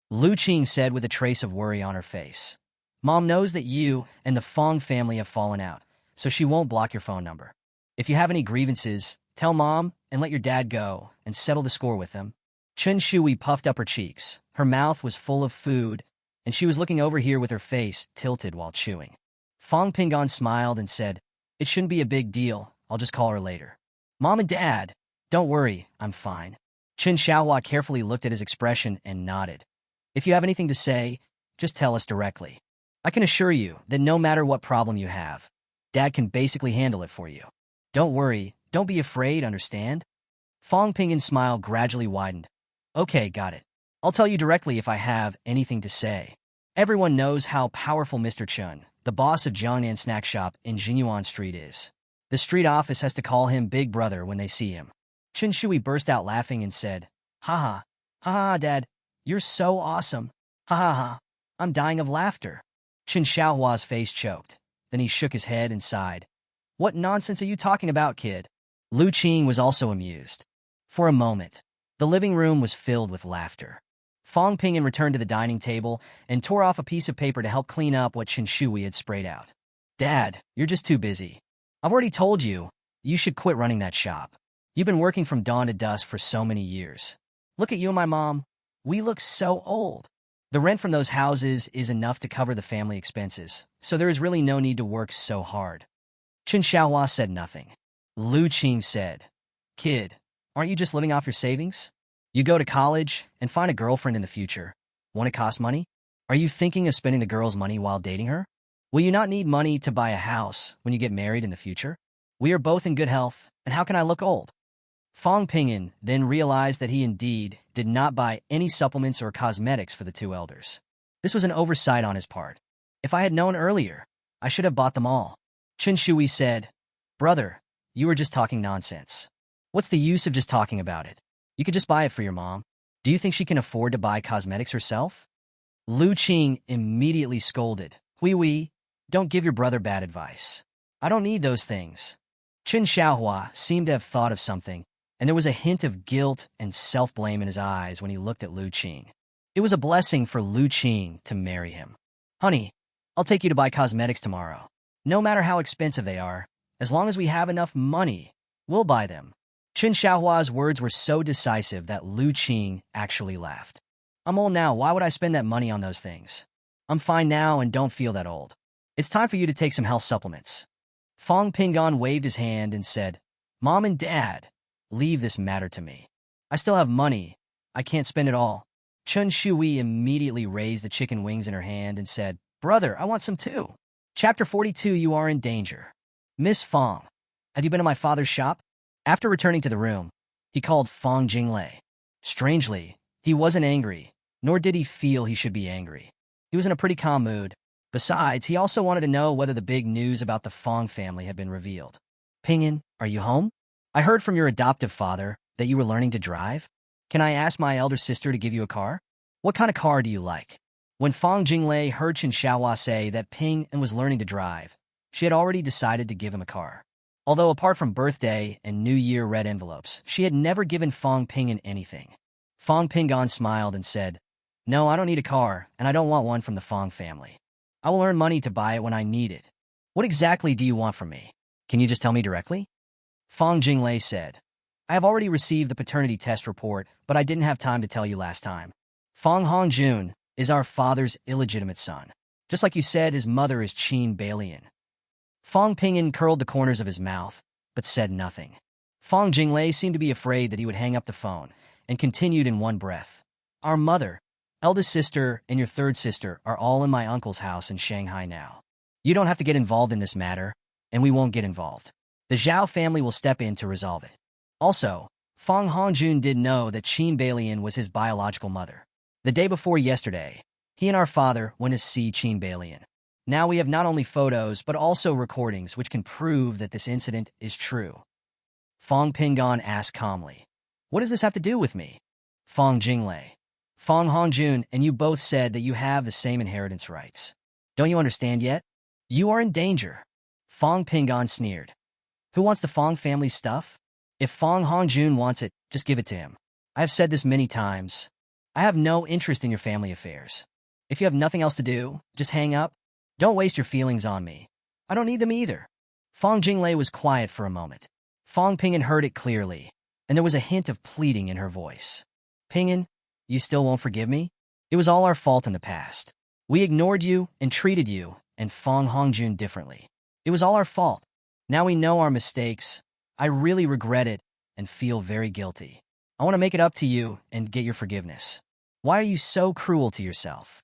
Lu Qing said with a trace of worry on her face. "Mom knows that you and the Fong family have fallen out, so she won't block your phone number. If you have any grievances, tell Mom and let your dad go and settle the score with them." Chen Shui puffed up her cheeks. Her mouth was full of food, and she was looking over here with her face tilted while chewing. Fong Pingon smiled and said, "It shouldn't be a big deal. I'll just call her later." "Mom and Dad, don't worry, I'm fine." Chen Xiaohua carefully looked at his expression and nodded. "If you have anything to say, just tell us directly. I can assure you that no matter what problem you have, Dad can basically handle it for you. Don't worry, don't be afraid, understand?" Fong Pingin's smile gradually widened. "Okay, got it. I'll tell you directly if I have anything to say. Everyone knows how powerful Mr. Chun, the boss of Jiangnan Snack Shop in Jinyuan Street is. The street office has to call him Big Brother when they see him." Chen Shui burst out laughing and said, "Ha ha, Dad, you're so awesome. Ha ha ha, I'm dying of laughter." Chen Xiaohua's face choked. Then he shook his head and sighed. "What nonsense are you talking about, kid?" Lu Qing was also amused. For a moment, the living room was filled with laughter. Fong Pinyin returned to the dining table and tore off a piece of paper to help clean up what Chen Shui had sprayed out. "Dad, you're just too busy. I've already told you, you should quit running that shop. You've been working from dawn to dusk for so many years. Look at you and my mom. We look so old. The rent from those houses is enough to cover the family expenses, so there is really no need to work so hard." Chen Xiaohua said nothing. Lu Qing said, "Kid, aren't you just living off your savings? You go to college and find a girlfriend in the future. Won't it cost money? Are you thinking of spending the girl's money while dating her? Will you not need money to buy a house when you get married in the future? We are both in good health, and how can I look old?" Fong Pinyin then realized that he indeed did not buy any supplements or cosmetics for the two elders. This was an oversight on his part. "If I had known earlier, I should have bought them all." Chen Shui said, "Brother, you were just talking nonsense. What's the use of just talking about it? You could just buy it for your mom. Do you think she can afford to buy cosmetics herself?" Lu Qing immediately scolded. "Hui, don't give your brother bad advice. I don't need those things." Chen Xiaohua seemed to have thought of something, and there was a hint of guilt and self-blame in his eyes when he looked at Lu Qing. It was a blessing for Lu Qing to marry him. "Honey, I'll take you to buy cosmetics tomorrow. No matter how expensive they are, as long as we have enough money, we'll buy them." Chen Xiaohua's words were so decisive that Lu Qing actually laughed. "I'm old now, why would I spend that money on those things? I'm fine now and don't feel that old. It's time for you to take some health supplements." Fong Pingon waved his hand and said, "Mom and Dad, leave this matter to me. I still have money. I can't spend it all." Chen Shui immediately raised the chicken wings in her hand and said, "Brother, I want some too." Chapter 42, You Are in Danger. "Miss Fong, have you been to my father's shop?" After returning to the room, he called Fong Jinglei. Strangely, he wasn't angry, nor did he feel he should be angry. He was in a pretty calm mood. Besides, he also wanted to know whether the big news about the Fong family had been revealed. "Pinyin, are you home? I heard from your adoptive father that you were learning to drive. Can I ask my elder sister to give you a car? What kind of car do you like?" When Fong Jinglei heard Chen Xiaohua say that Pinyin was learning to drive, she had already decided to give him a car. Although apart from birthday and New Year red envelopes, she had never given Fong Pinyin anything. Fong Pingon smiled and said, "No, I don't need a car, and I don't want one from the Fong family. I will earn money to buy it when I need it. What exactly do you want from me? Can you just tell me directly?" Fong Jinglei said, "I have already received the paternity test report, but I didn't have time to tell you last time. Fong Hongjun is our father's illegitimate son. Just like you said, his mother is Qin Balian." Fong Pinyin curled the corners of his mouth, but said nothing. Fong Jinglei seemed to be afraid that he would hang up the phone, and continued in one breath. "Our mother, eldest sister, and your third sister are all in my uncle's house in Shanghai now. You don't have to get involved in this matter, and we won't get involved. The Zhao family will step in to resolve it. Also, Fong Hongjun did know that Qin Balian was his biological mother. The day before yesterday, he and our father went to see Qin Balian. Now we have not only photos, but also recordings which can prove that this incident is true. Fong Pingon asked calmly, "What does this have to do with me?" Fong Jinglei, "Fong Hongjun and you both said that you have the same inheritance rights. Don't you understand yet? You are in danger." Fong Pingon sneered. "Who wants the Fong family stuff? If Fong Hongjun wants it, just give it to him. I have said this many times. I have no interest in your family affairs. If you have nothing else to do, just hang up. Don't waste your feelings on me. I don't need them either." Fong Jinglei was quiet for a moment. Fong Pingon heard it clearly, and there was a hint of pleading in her voice. "Pingon, you still won't forgive me? It was all our fault in the past. We ignored you and treated you and Fong Hongjun differently. It was all our fault. Now we know our mistakes. I really regret it and feel very guilty. I want to make it up to you and get your forgiveness. Why are you so cruel to yourself?"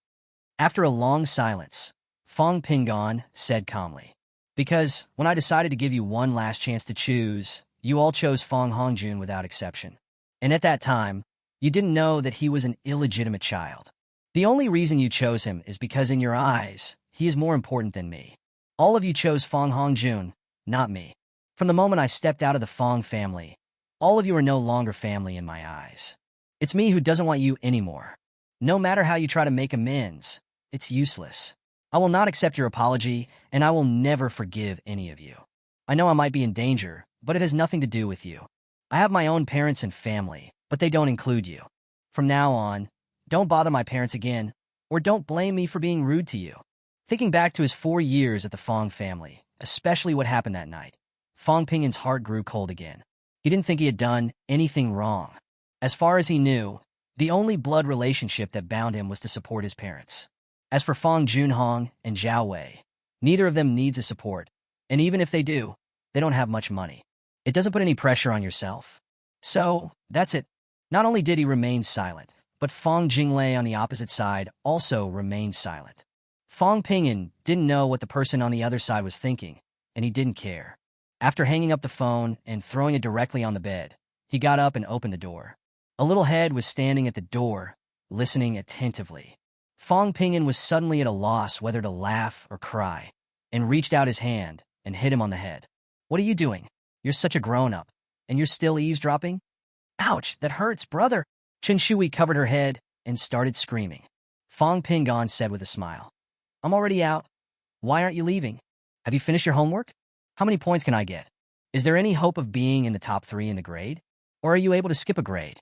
After a long silence, Fong Pingon said calmly, "Because when I decided to give you one last chance to choose, you all chose Fong Hongjun without exception. And at that time, you didn't know that he was an illegitimate child. The only reason you chose him is because in your eyes, he is more important than me. All of you chose Fong Hongjun, not me. From the moment I stepped out of the Fong family, all of you are no longer family in my eyes. It's me who doesn't want you anymore. No matter how you try to make amends, it's useless. I will not accept your apology, and I will never forgive any of you. I know I might be in danger, but it has nothing to do with you. I have my own parents and family, but they don't include you. From now on, don't bother my parents again, or don't blame me for being rude to you." Thinking back to his 4 years at the Fong family, especially what happened that night, Fong Pingon's heart grew cold again. He didn't think he had done anything wrong. As far as he knew, the only blood relationship that bound him was to support his parents. As for Fong Junhong and Zhao Wei, neither of them needs a support, and even if they do, they don't have much money. It doesn't put any pressure on yourself. So, that's it. Not only did he remain silent, but Fong Jinglei on the opposite side also remained silent. Fong Pingon didn't know what the person on the other side was thinking, and he didn't care. After hanging up the phone and throwing it directly on the bed, he got up and opened the door. A little head was standing at the door, listening attentively. Fong Pingon was suddenly at a loss whether to laugh or cry, and reached out his hand and hit him on the head. "What are you doing? You're such a grown-up, and you're still eavesdropping? Ouch, that hurts, brother!" Chen Shui covered her head and started screaming. Fong Pingon said with a smile, "I'm already out. Why aren't you leaving? Have you finished your homework? How many points can I get? Is there any hope of being in the top 3 in the grade? Or are you able to skip a grade?"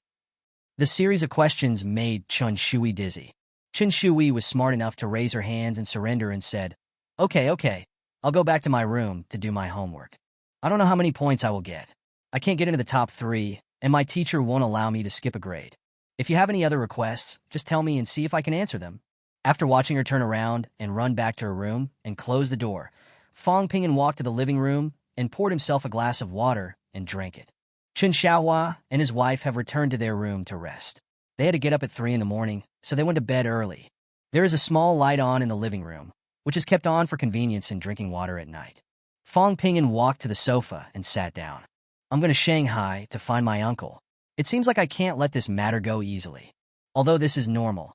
The series of questions made Chen Shui dizzy. Chen Shui was smart enough to raise her hands and surrender and said, Okay, I'll go back to my room to do my homework. I don't know how many points I will get. I can't get into the top 3, and my teacher won't allow me to skip a grade. If you have any other requests, just tell me and see if I can answer them." After watching her turn around and run back to her room and close the door, Fong Pingon walked to the living room and poured himself a glass of water and drank it. Chen Xiaohua and his wife have returned to their room to rest. They had to get up at 3 in the morning, so they went to bed early. There is a small light on in the living room, which is kept on for convenience in drinking water at night. Fong Pingon walked to the sofa and sat down. "I'm going to Shanghai to find my uncle. It seems like I can't let this matter go easily. Although this is normal."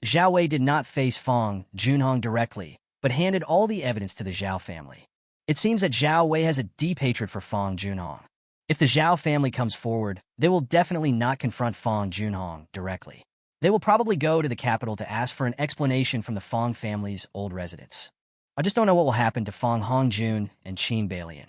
Zhao Wei did not face Fong Junhong directly, but handed all the evidence to the Zhao family. It seems that Zhao Wei has a deep hatred for Fong Junhong. If the Zhao family comes forward, they will definitely not confront Fong Junhong directly. They will probably go to the capital to ask for an explanation from the Fong family's old residents. I just don't know what will happen to Fong Hongjun and Qin Balian.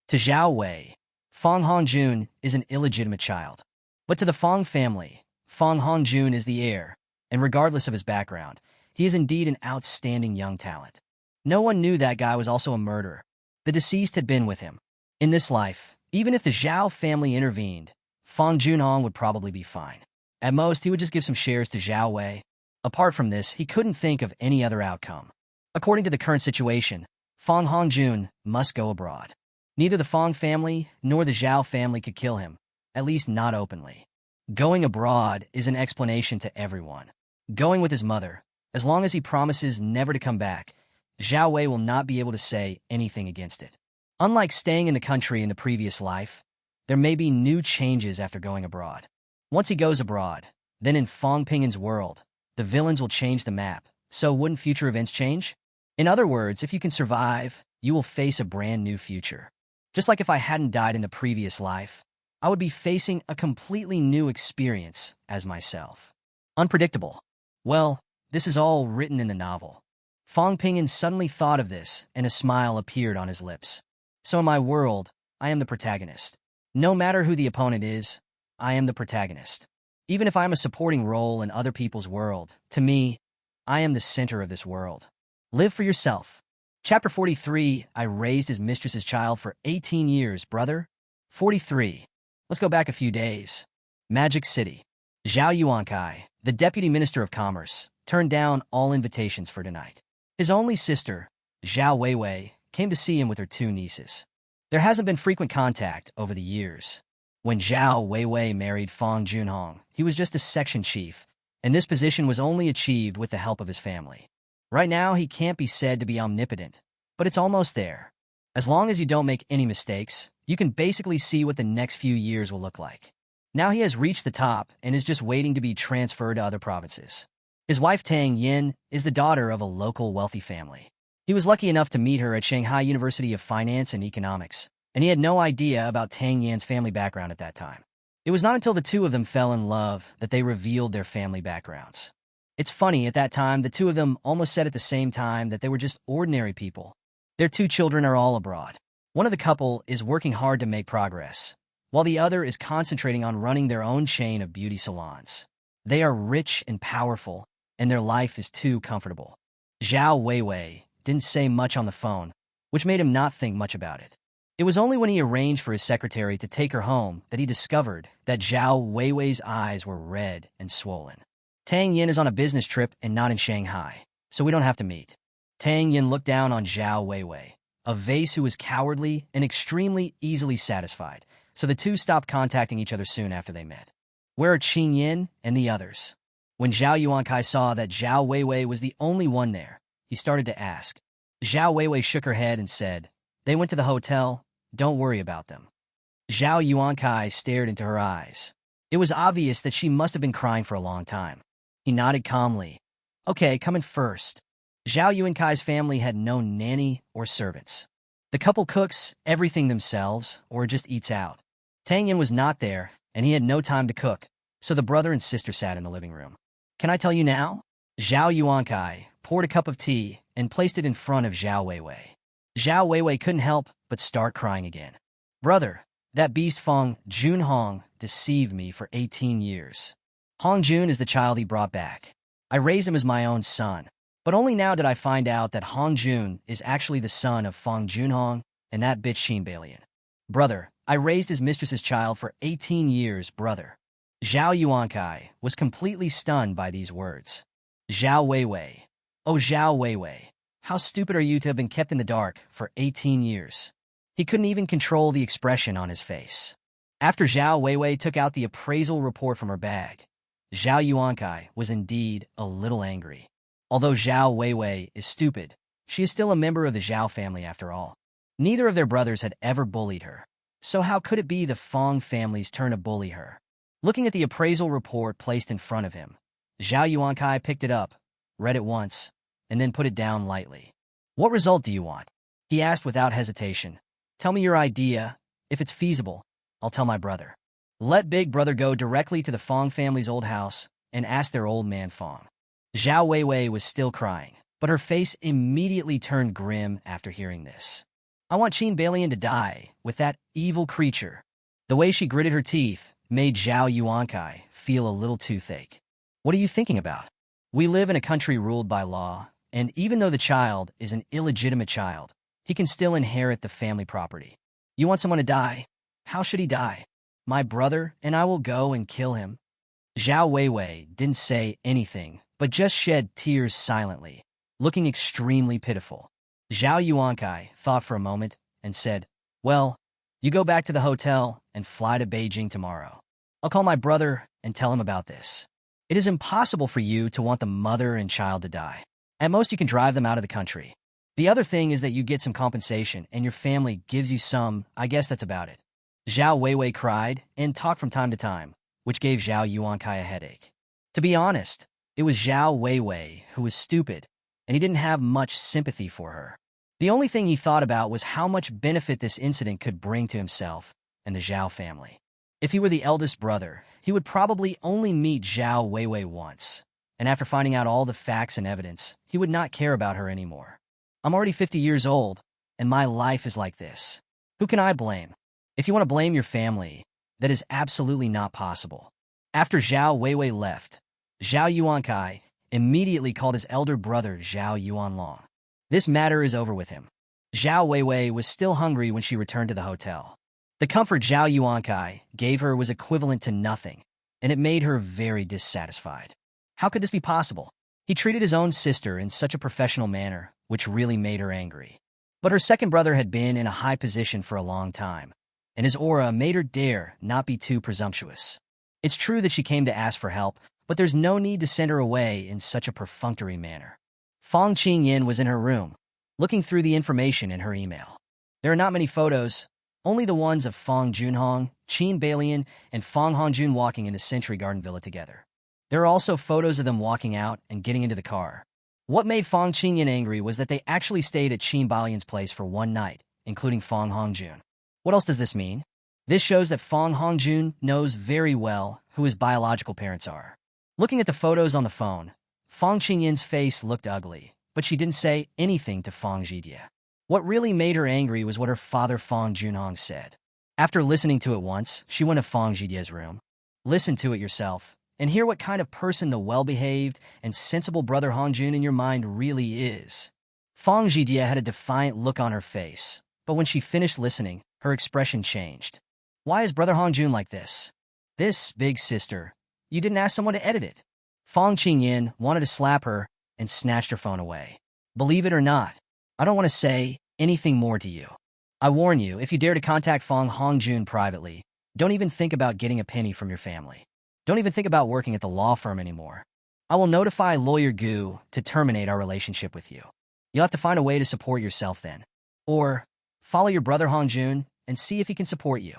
To Zhao Wei, Fong Hongjun is an illegitimate child. But to the Fong family, Fong Hongjun is the heir, and regardless of his background, he is indeed an outstanding young talent. No one knew that guy was also a murderer. The deceased had been with him. In this life, even if the Zhao family intervened, Fong Junhong would probably be fine. At most, he would just give some shares to Zhao Wei. Apart from this, he couldn't think of any other outcome. According to the current situation, Fong Hongjun must go abroad. Neither the Fong family nor the Zhao family could kill him, at least not openly. Going abroad is an explanation to everyone. Going with his mother, as long as he promises never to come back, Zhao Wei will not be able to say anything against it. Unlike staying in the country in the previous life, there may be new changes after going abroad. Once he goes abroad, then in Fong Pingin's world, the villains will change the map, so wouldn't future events change? In other words, if you can survive, you will face a brand new future. Just like if I hadn't died in the previous life, I would be facing a completely new experience as myself. Unpredictable. Well, this is all written in the novel. Fong Pingin suddenly thought of this, and a smile appeared on his lips. So in my world, I am the protagonist. No matter who the opponent is, I am the protagonist. Even if I am a supporting role in other people's world, to me, I am the center of this world. Live for yourself. Chapter 43, I raised his mistress's child for 18 years, brother. 43. Let's go back a few days. Magic City. Zhao Yuankai, the deputy minister of commerce, turned down all invitations for tonight. His only sister, Zhao Weiwei, came to see him with her two nieces. There hasn't been frequent contact over the years. When Zhao Weiwei married Fong Junhong, he was just a section chief, and this position was only achieved with the help of his family. Right now, he can't be said to be omnipotent, but it's almost there. As long as you don't make any mistakes, you can basically see what the next few years will look like. Now he has reached the top and is just waiting to be transferred to other provinces. His wife Tang Yin is the daughter of a local wealthy family. He was lucky enough to meet her at Shanghai University of Finance and Economics, and he had no idea about Tang Yin's family background at that time. It was not until the two of them fell in love that they revealed their family backgrounds. It's funny, at that time, the two of them almost said at the same time that they were just ordinary people. Their two children are all abroad. One of the couple is working hard to make progress, while the other is concentrating on running their own chain of beauty salons. They are rich and powerful, and their life is too comfortable. Zhao Weiwei didn't say much on the phone, which made him not think much about it. It was only when he arranged for his secretary to take her home that he discovered that Zhao Weiwei's eyes were red and swollen. Tang Yin is on a business trip and not in Shanghai, so we don't have to meet. Tang Yin looked down on Zhao Weiwei, a vase who was cowardly and extremely easily satisfied, so the two stopped contacting each other soon after they met. Where are Qin Yin and the others? When Zhao Yuankai saw that Zhao Weiwei was the only one there, he started to ask. Zhao Weiwei shook her head and said, "They went to the hotel. Don't worry about them." Zhao Yuankai stared into her eyes. It was obvious that she must have been crying for a long time. He nodded calmly. "Okay, come in first." Zhao Yuankai's family had no nanny or servants. The couple cooks everything themselves or just eats out. Tang Yin was not there, and he had no time to cook, so the brother and sister sat in the living room. "Can I tell you now?" Zhao Yuankai poured a cup of tea and placed it in front of Zhao Weiwei. Zhao Weiwei couldn't help but start crying again. "Brother, that beast Fong Junhong deceived me for 18 years. Hong Jun is the child he brought back. I raised him as my own son, but only now did I find out that Hong Jun is actually the son of Fong Junhong and that bitch Xin Balian. Brother, I raised his mistress's child for 18 years, brother." Zhao Yuankai was completely stunned by these words. Zhao Weiwei. Oh, Zhao Weiwei, how stupid are you to have been kept in the dark for 18 years? He couldn't even control the expression on his face. After Zhao Weiwei took out the appraisal report from her bag, Zhao Yuankai was indeed a little angry. Although Zhao Weiwei is stupid, she is still a member of the Zhao family after all. Neither of their brothers had ever bullied her, so how could it be the Fong family's turn to bully her? Looking at the appraisal report placed in front of him, Zhao Yuankai picked it up, read it once, and then put it down lightly. "What result do you want?" he asked without hesitation. "Tell me your idea. If it's feasible, I'll tell my brother." Let Big Brother go directly to the Fong family's old house and ask their old man Fong. Zhao Weiwei was still crying, but her face immediately turned grim after hearing this. "I want Qin Balian to die with that evil creature." The way she gritted her teeth made Zhao Yuankai feel a little toothache. "What are you thinking about? We live in a country ruled by law, and even though the child is an illegitimate child, he can still inherit the family property. You want someone to die? How should he die? My brother and I will go and kill him." Zhao Weiwei didn't say anything, but just shed tears silently, looking extremely pitiful. Zhao Yuankai thought for a moment and said, "Well, you go back to the hotel and fly to Beijing tomorrow. I'll call my brother and tell him about this. It is impossible for you to want the mother and child to die. At most, you can drive them out of the country. The other thing is that you get some compensation and your family gives you some. I guess that's about it." Zhao Weiwei cried and talked from time to time, which gave Zhao Yuankai a headache. To be honest, it was Zhao Weiwei who was stupid, and he didn't have much sympathy for her. The only thing he thought about was how much benefit this incident could bring to himself and the Zhao family. If he were the eldest brother, he would probably only meet Zhao Weiwei once, and after finding out all the facts and evidence, he would not care about her anymore. I'm already 50 years old, and my life is like this. Who can I blame? If you want to blame your family, that is absolutely not possible. After Zhao Weiwei left, Zhao Yuankai immediately called his elder brother Zhao Yuanlong. This matter is over with him. Zhao Weiwei was still hungry when she returned to the hotel. The comfort Zhao Yuankai gave her was equivalent to nothing, and it made her very dissatisfied. How could this be possible? He treated his own sister in such a professional manner, which really made her angry. But her second brother had been in a high position for a long time, and his aura made her dare not be too presumptuous. It's true that she came to ask for help, but there's no need to send her away in such a perfunctory manner. Fong Qingyin was in her room, looking through the information in her email. There are not many photos, only the ones of Fong Junhong, Qin Balian, and Fong Hongjun walking into Century Garden Villa together. There are also photos of them walking out and getting into the car. What made Fong Qingyan angry was that they actually stayed at Qin Balian's place for one night, including Fong Hongjun. What else does this mean? This shows that Fong Hongjun knows very well who his biological parents are. Looking at the photos on the phone, Fong Qingyan's face looked ugly, but she didn't say anything to Fong Zhijie. What really made her angry was what her father Fong Junhong said. After listening to it once, she went to Fong Zhijie's room. Listen to it yourself, and hear what kind of person the well-behaved and sensible brother Hongjun in your mind really is. Fong Zhijie had a defiant look on her face, but when she finished listening, her expression changed. Why is brother Hongjun like this? This big sister. You didn't ask someone to edit it. Fong Qingyin wanted to slap her and snatched her phone away. Believe it or not, I don't want to say anything more to you. I warn you, if you dare to contact Fong Hongjun privately, don't even think about getting a penny from your family. Don't even think about working at the law firm anymore. I will notify Lawyer Gu to terminate our relationship with you. You'll have to find a way to support yourself then. Or follow your brother Hongjun and see if he can support you.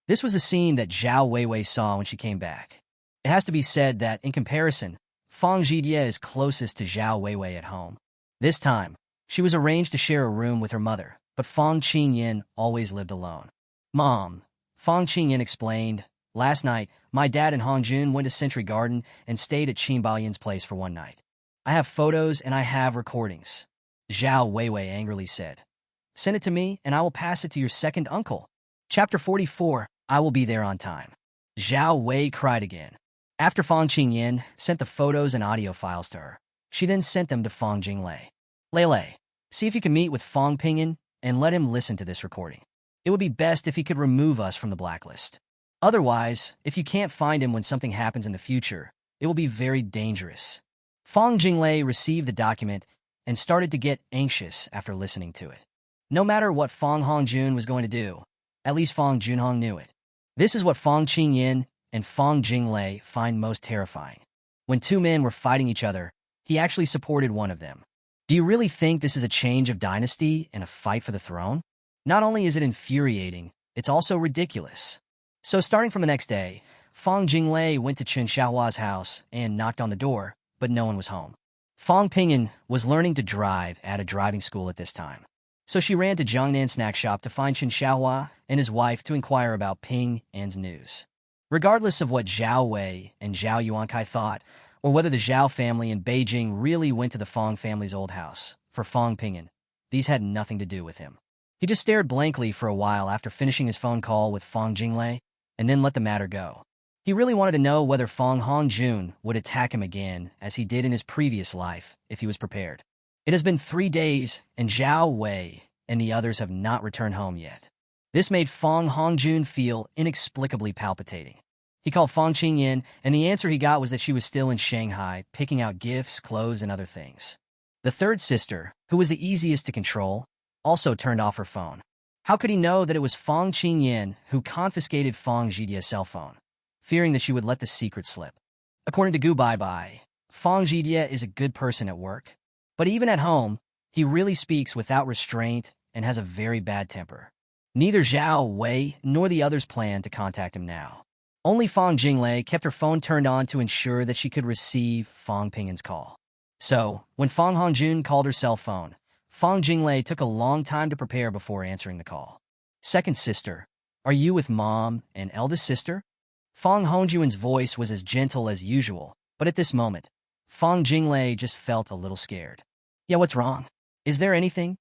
This was the scene that Zhao Weiwei saw when she came back. It has to be said that, in comparison, Fong Zhijie is closest to Zhao Weiwei at home. This time, she was arranged to share a room with her mother, but Fong Qingyin always lived alone. Mom, Fong Qingyin explained, last night, my dad and Hongjun went to Century Garden and stayed at Qin Balian's place for one night. I have photos and I have recordings. Zhao Weiwei angrily said. Send it to me and I will pass it to your second uncle. Chapter 44, I will be there on time. Zhao Wei cried again. After Fong Qingyin sent the photos and audio files to her, she then sent them to Fong Jinglei. Lele, see if you can meet with Fong Pingyan and let him listen to this recording. It would be best if he could remove us from the blacklist. Otherwise, if you can't find him when something happens in the future, it will be very dangerous. Fong Jinglei received the document and started to get anxious after listening to it. No matter what Fong Hongjun was going to do, at least Fong Junhong knew it. This is what Fong Qingyin and Fong Jinglei find most terrifying. When two men were fighting each other, he actually supported one of them. Do you really think this is a change of dynasty and a fight for the throne? Not only is it infuriating, it's also ridiculous. So starting from the next day, Fong Jinglei went to Chen Xiaohua's house and knocked on the door, but no one was home. Fong Pingyan was learning to drive at a driving school at this time. So she ran to Jiangnan snack shop to find Chen Xiaohua and his wife to inquire about Ping An's news. Regardless of what Zhao Wei and Zhao Yuankai thought, or whether the Zhao family in Beijing really went to the Fong family's old house, for Fong Pingyan, these had nothing to do with him. He just stared blankly for a while after finishing his phone call with Fong Jinglei, and then let the matter go. He really wanted to know whether Fong Hongjun would attack him again, as he did in his previous life, if he was prepared. It has been 3 days, and Zhao Wei and the others have not returned home yet. This made Fong Hongjun feel inexplicably palpitating. He called Fong Qingyin, and the answer he got was that she was still in Shanghai, picking out gifts, clothes, and other things. The third sister, who was the easiest to control, also turned off her phone. How could he know that it was Fong Qingyin who confiscated Fong Zhijie's cell phone, fearing that she would let the secret slip? According to Gu Baibai, Fong Zhijie is a good person at work, but even at home, he really speaks without restraint and has a very bad temper. Neither Zhao Wei nor the others planned to contact him now. Only Fang Jinglei kept her phone turned on to ensure that she could receive Fang Pingin's call. So, when Fang Hongjun called her cell phone, Fang Jinglei took a long time to prepare before answering the call. Second sister, are you with mom and eldest sister? Fang Hongjun's voice was as gentle as usual, but at this moment, Fang Jinglei just felt a little scared. Yeah, what's wrong? Is there anything?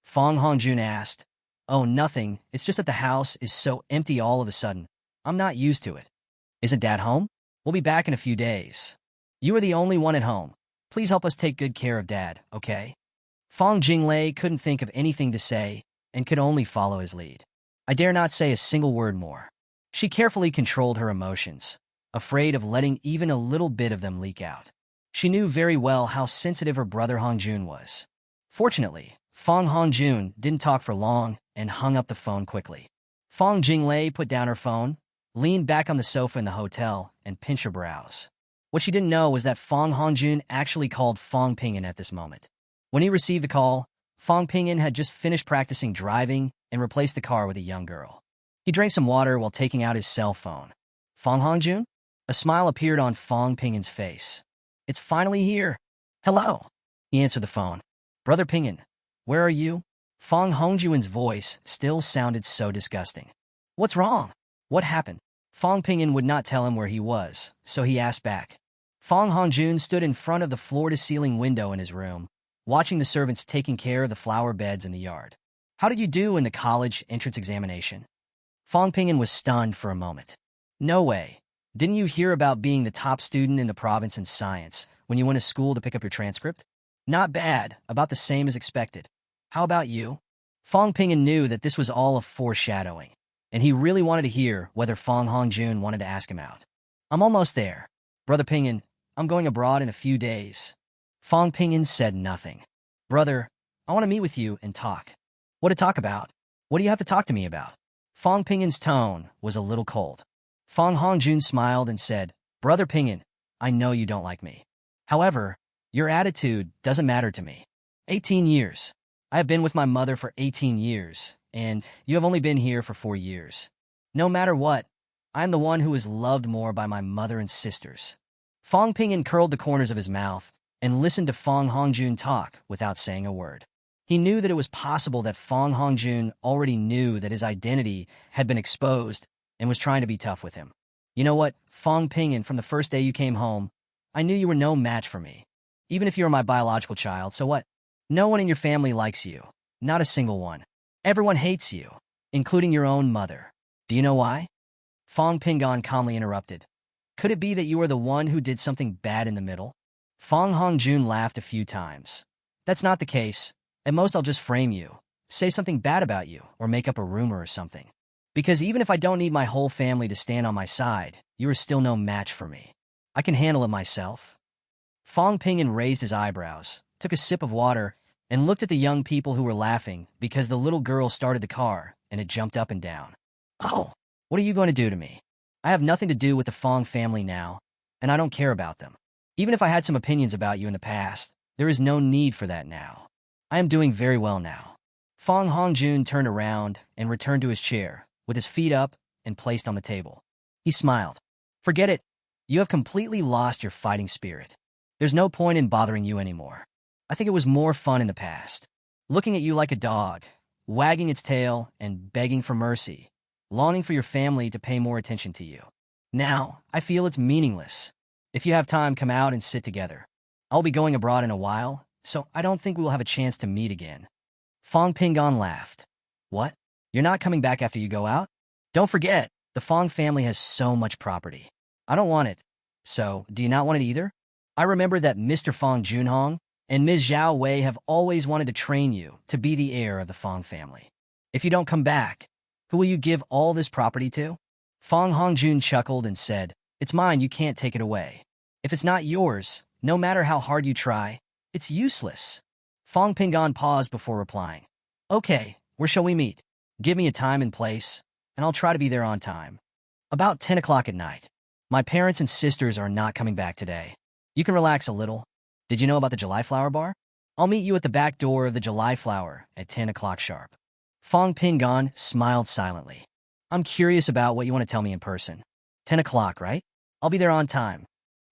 Fang Hongjun asked. Oh, nothing. It's just that the house is so empty all of a sudden. I'm not used to it. Isn't Dad home? We'll be back in a few days. You are the only one at home. Please help us take good care of Dad, okay? Fang Jinglei couldn't think of anything to say and could only follow his lead. I dare not say a single word more. She carefully controlled her emotions, afraid of letting even a little bit of them leak out. She knew very well how sensitive her brother Hongjun was. Fortunately, Fang Hongjun didn't talk for long and hung up the phone quickly. Fang Jinglei put down her phone, leaned back on the sofa in the hotel, and pinched her brows. What she didn't know was that Fang Hongjun actually called Fang Pingin at this moment. When he received the call, Fang Pingin had just finished practicing driving and replaced the car with a young girl. He drank some water while taking out his cell phone. Fang Hongjun? A smile appeared on Fang Pingin's face. It's finally here. Hello. He answered the phone. Brother Pingin, where are you? Fang Hongjun's voice still sounded so disgusting. What's wrong? What happened? Fang Pingin would not tell him where he was, so he asked back. Fang Hongjun stood in front of the floor-to-ceiling window in his room, watching the servants taking care of the flower beds in the yard. How did you do in the college entrance examination? Fang Pingin was stunned for a moment. No way. Didn't you hear about being the top student in the province in science when you went to school to pick up your transcript? Not bad, about the same as expected. How about you? Fang Pingin knew that this was all a foreshadowing, and he really wanted to hear whether Fang Hongjun wanted to ask him out. I'm almost there. Brother Pingin, I'm going abroad in a few days. Fang Pingin said nothing. Brother, I want to meet with you and talk. What to talk about? What do you have to talk to me about? Fang Pingin's tone was a little cold. Fang Hongjun smiled and said, Brother Pingin, I know you don't like me. However, your attitude doesn't matter to me. 18 years. I have been with my mother for 18 years, and you have only been here for 4 years. No matter what, I am the one who is loved more by my mother and sisters. Fang Pingin curled the corners of his mouth and listened to Fang Hongjun talk without saying a word. He knew that it was possible that Fang Hongjun already knew that his identity had been exposed and was trying to be tough with him. You know what, Fang Pingin, from the first day you came home, I knew you were no match for me. Even if you were my biological child, so what? No one in your family likes you. Not a single one. Everyone hates you, including your own mother. Do you know why? Fang Pingin calmly interrupted. Could it be that you are the one who did something bad in the middle? Fang Hongjun laughed a few times. That's not the case. At most, I'll just frame you, say something bad about you, or make up a rumor or something. Because even if I don't need my whole family to stand on my side, you are still no match for me. I can handle it myself. Fang Pingin raised his eyebrows, took a sip of water, and looked at the young people who were laughing because the little girl started the car and it jumped up and down. Oh, what are you going to do to me? I have nothing to do with the Fang family now, and I don't care about them. Even if I had some opinions about you in the past, there is no need for that now. I am doing very well now. Fang Hongjun turned around and returned to his chair, with his feet up and placed on the table. He smiled. Forget it. You have completely lost your fighting spirit. There's no point in bothering you anymore. I think it was more fun in the past. Looking at you like a dog, wagging its tail and begging for mercy, longing for your family to pay more attention to you. Now, I feel it's meaningless. If you have time, come out and sit together. I'll be going abroad in a while, so I don't think we will have a chance to meet again. Fang Pingin laughed. What? You're not coming back after you go out? Don't forget, the Fang family has so much property. I don't want it. So, do you not want it either? I remember that Mr. Fang Junhong and Ms. Zhao Wei have always wanted to train you to be the heir of the Fang family. If you don't come back, who will you give all this property to? Fang Hongjun chuckled and said, It's mine, you can't take it away. If it's not yours, no matter how hard you try, it's useless. Fang Pingin paused before replying. Okay, where shall we meet? Give me a time and place, and I'll try to be there on time. About 10 o'clock at night. My parents and sisters are not coming back today. You can relax a little. Did you know about the July Flower Bar? I'll meet you at the back door of the July Flower at 10 o'clock sharp. Fong Pingon smiled silently. I'm curious about what you want to tell me in person. 10 o'clock, right? I'll be there on time.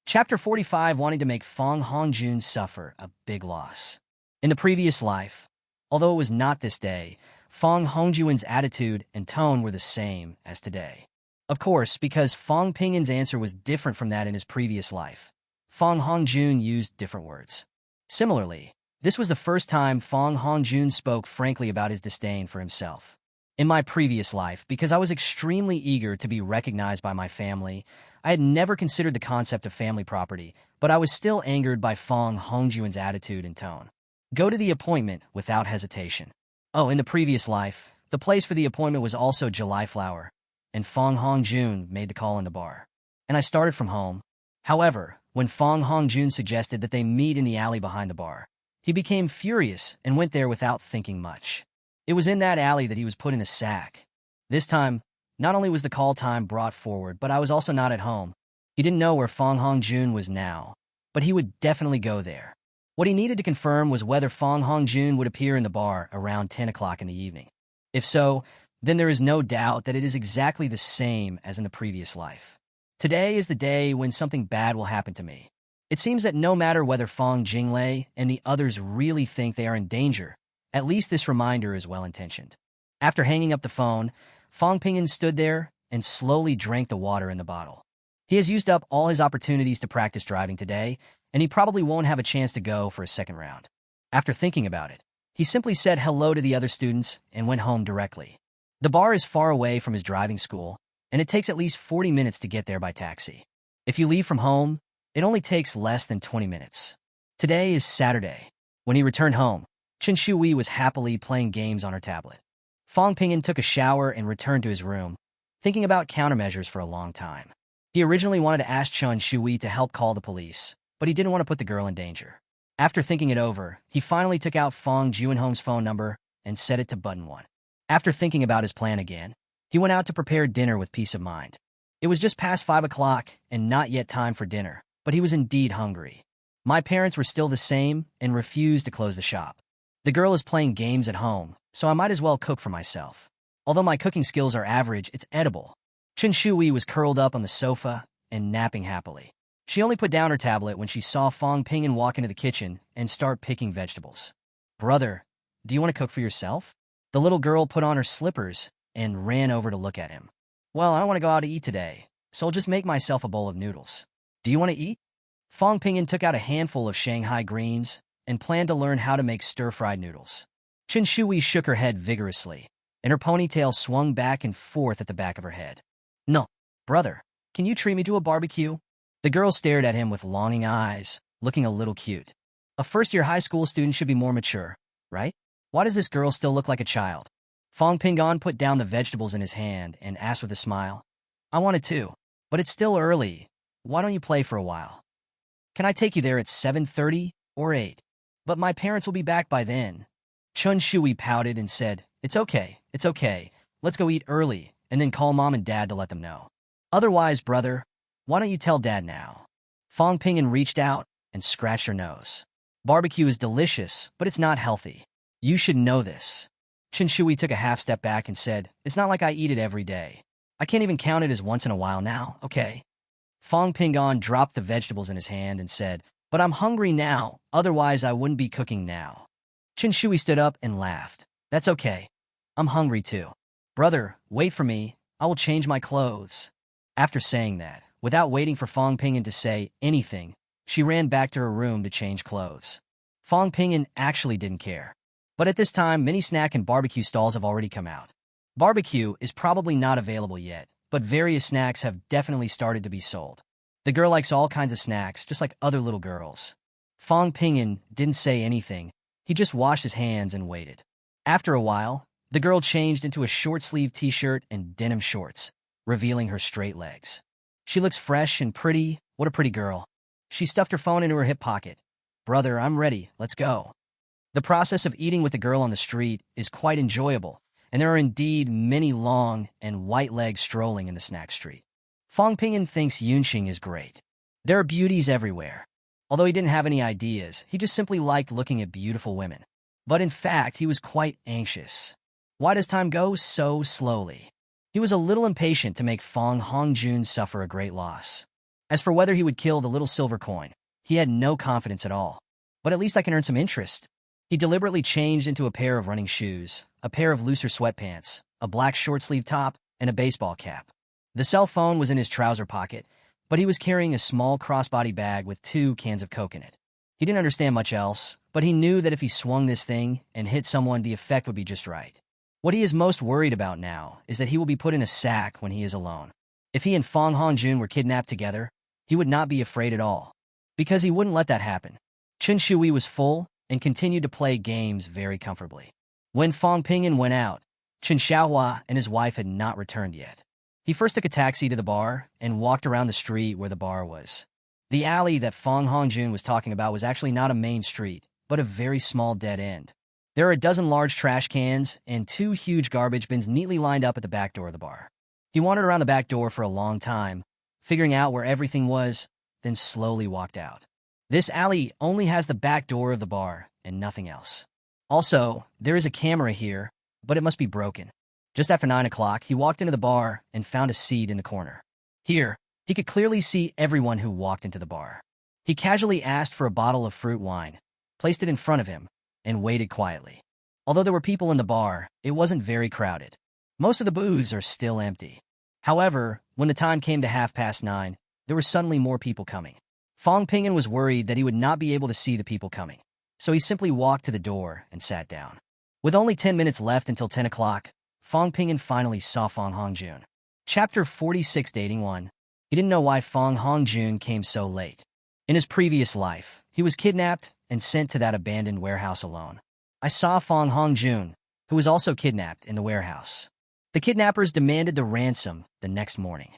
Chapter 45, wanting to make Fong Hongjun suffer a big loss. In the previous life, although it was not this day, Fong Hongjun's attitude and tone were the same as today. Of course, because Fong Pingin's answer was different from that in his previous life, Fong Hongjun used different words. Similarly, this was the first time Fong Hongjun spoke frankly about his disdain for himself. In my previous life, because I was extremely eager to be recognized by my family, I had never considered the concept of family property, but I was still angered by Fong Hongjun's attitude and tone. Go to the appointment without hesitation. Oh, in the previous life, the place for the appointment was also July Flower, and Fong Hongjun made the call in the bar. And I started from home. However, when Fong Hongjun suggested that they meet in the alley behind the bar, he became furious and went there without thinking much. It was in that alley that he was put in a sack. This time, not only was the call time brought forward, but I was also not at home. He didn't know where Fong Hongjun was now, but he would definitely go there. What he needed to confirm was whether Fong Hongjun would appear in the bar around 10 o'clock in the evening. If so, then there is no doubt that it is exactly the same as in the previous life. Today is the day when something bad will happen to me. It seems that no matter whether Fong Jinglei and the others really think they are in danger, at least this reminder is well-intentioned. After hanging up the phone, Fong Pingin stood there and slowly drank the water in the bottle. He has used up all his opportunities to practice driving today, and he probably won't have a chance to go for a second round. After thinking about it, he simply said hello to the other students and went home directly. The bar is far away from his driving school, and it takes at least 40 minutes to get there by taxi. If you leave from home, it only takes less than 20 minutes. Today is Saturday. When he returned home, Chen Shui was happily playing games on her tablet. Fong Pingin took a shower and returned to his room, thinking about countermeasures for a long time. He originally wanted to ask Chen Shui to help call the police, but he didn't want to put the girl in danger. After thinking it over, he finally took out Fong Junhome's phone number and set it to button 1. After thinking about his plan again, he went out to prepare dinner with peace of mind. It was just past 5 o'clock and not yet time for dinner, but he was indeed hungry. My parents were still the same and refused to close the shop. The girl is playing games at home, so I might as well cook for myself. Although my cooking skills are average, it's edible. Chen Shui was curled up on the sofa and napping happily. She only put down her tablet when she saw Fong Pingin walk into the kitchen and start picking vegetables. Brother, do you want to cook for yourself? The little girl put on her slippers and ran over to look at him. Well, I don't want to go out to eat today, so I'll just make myself a bowl of noodles. Do you want to eat? Fong Pingin took out a handful of Shanghai greens and planned to learn how to make stir-fried noodles. Chen Shui shook her head vigorously, and her ponytail swung back and forth at the back of her head. No, brother, can you treat me to a barbecue? The girl stared at him with longing eyes, looking a little cute. A first-year high school student should be more mature, right? Why does this girl still look like a child? Fong Pingon put down the vegetables in his hand and asked with a smile. I wanted to, but it's still early. Why don't you play for a while? Can I take you there at 7:30 or 8? But my parents will be back by then. Chen Shui pouted and said, it's okay. Let's go eat early and then call mom and dad to let them know. Otherwise, brother, why don't you tell dad now? Fong Pingin reached out and scratched her nose. Barbecue is delicious, but it's not healthy. You should know this. Chen Shui took a half step back and said, it's not like I eat it every day. I can't even count it as once in a while now, okay? Fong Pingon dropped the vegetables in his hand and said, but I'm hungry now, otherwise I wouldn't be cooking now. Chen Shui stood up and laughed. That's okay. I'm hungry too. Brother, wait for me. I will change my clothes. After saying that, without waiting for Fong Pingin to say anything, she ran back to her room to change clothes. Fong Pingin actually didn't care. But at this time, many snack and barbecue stalls have already come out. Barbecue is probably not available yet, but various snacks have definitely started to be sold. The girl likes all kinds of snacks, just like other little girls. Fong Pingin didn't say anything. He just washed his hands and waited. After a while, the girl changed into a short-sleeved t-shirt and denim shorts, revealing her straight legs. She looks fresh and pretty. What a pretty girl. She stuffed her phone into her hip pocket. Brother, I'm ready. Let's go. The process of eating with the girl on the street is quite enjoyable, and there are indeed many long and white legs strolling in the snack street. Fong Pingin thinks Yunxing is great. There are beauties everywhere. Although he didn't have any ideas, he just simply liked looking at beautiful women. But in fact, he was quite anxious. Why does time go so slowly? He was a little impatient to make Fong Hongjun suffer a great loss. As for whether he would kill the little silver coin, he had no confidence at all. But at least I can earn some interest. He deliberately changed into a pair of running shoes, a pair of looser sweatpants, a black short-sleeve top, and a baseball cap. The cell phone was in his trouser pocket, but he was carrying a small crossbody bag with 2 cans of Coke in it. He didn't understand much else, but he knew that if he swung this thing and hit someone, the effect would be just right. What he is most worried about now is that he will be put in a sack when he is alone. If he and Fong Hongjun were kidnapped together, he would not be afraid at all, because he wouldn't let that happen. Chen Shui was full and continued to play games very comfortably. When Fong Pingyan went out, Chen Xiaohua and his wife had not returned yet. He first took a taxi to the bar and walked around the street where the bar was. The alley that Fong Hongjun was talking about was actually not a main street, but a very small dead end. There are a dozen large trash cans and 2 huge garbage bins neatly lined up at the back door of the bar. He wandered around the back door for a long time, figuring out where everything was, then slowly walked out. This alley only has the back door of the bar and nothing else. Also, there is a camera here, but it must be broken. Just after 9 o'clock, he walked into the bar and found a seat in the corner. Here, he could clearly see everyone who walked into the bar. He casually asked for a bottle of fruit wine, placed it in front of him, and waited quietly. Although there were people in the bar, it wasn't very crowded. Most of the booths are still empty. However, when the time came to 9:30, there were suddenly more people coming. Fong Pingyan was worried that he would not be able to see the people coming, so he simply walked to the door and sat down. With only 10 minutes left until 10 o'clock, Fong Pingyan finally saw Fong Hongjun. Chapter 46 Dating 1. He didn't know why Fong Hongjun came so late. In his previous life, he was kidnapped and sent to that abandoned warehouse alone. I saw Fong Hongjun, who was also kidnapped in the warehouse. The kidnappers demanded the ransom the next morning.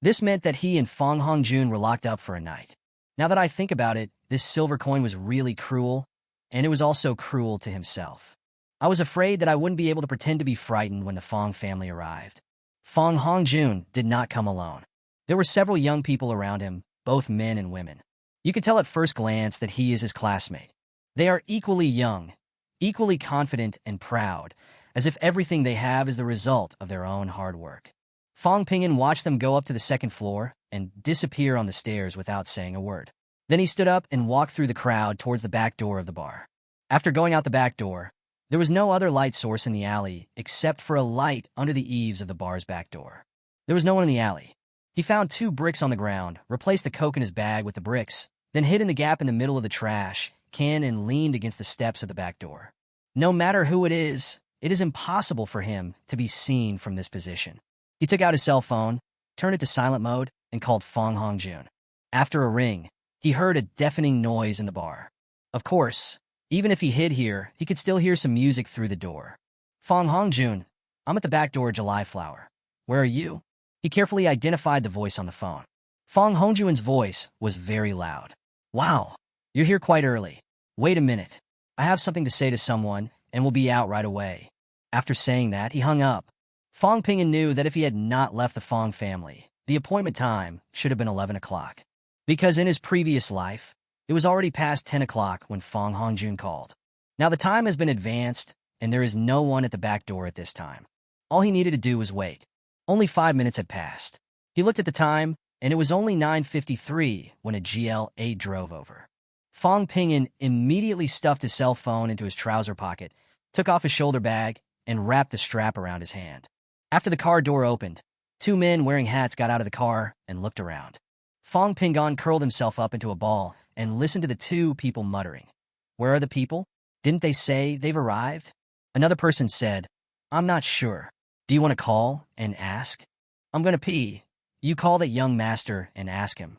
This meant that he and Fong Hongjun were locked up for a night. Now that I think about it, this silver coin was really cruel, and it was also cruel to himself. I was afraid that I wouldn't be able to pretend to be frightened when the Fong family arrived. Fong Hongjun did not come alone. There were several young people around him, both men and women. You could tell at first glance that he is his classmate. They are equally young, equally confident and proud, as if everything they have is the result of their own hard work. Fong Pingyan watched them go up to the second floor and disappear on the stairs without saying a word. Then he stood up and walked through the crowd towards the back door of the bar. After going out the back door, there was no other light source in the alley except for a light under the eaves of the bar's back door. There was no one in the alley. He found 2 bricks on the ground, replaced the Coke in his bag with the bricks, then hid in the gap in the middle of the trash can and leaned against the steps of the back door. No matter who it is impossible for him to be seen from this position. He took out his cell phone, turned it to silent mode, and called Fong Hongjun. After a ring, he heard a deafening noise in the bar. Of course, even if he hid here, he could still hear some music through the door. Fong Hongjun, I'm at the back door, July Flower. Where are you? He carefully identified the voice on the phone. Fong Hongjun's voice was very loud. Wow, you're here quite early. Wait a minute. I have something to say to someone, and will be out right away. After saying that, he hung up. Fong Pingyan knew that if he had not left the Fong family, the appointment time should have been 11 o'clock. Because in his previous life, it was already past 10 o'clock when Fong Hongjun called. Now the time has been advanced, and there is no one at the back door at this time. All he needed to do was wait. Only 5 minutes had passed. He looked at the time, and it was only 9:53 when a GL8 drove over. Fong Pingyan immediately stuffed his cell phone into his trouser pocket, took off his shoulder bag, and wrapped the strap around his hand. After the car door opened, 2 men wearing hats got out of the car and looked around. Fong Pingyan curled himself up into a ball and listened to the 2 people muttering. Where are the people? Didn't they say they've arrived? Another person said, I'm not sure. Do you want to call and ask? I'm going to pee. You call that young master and ask him.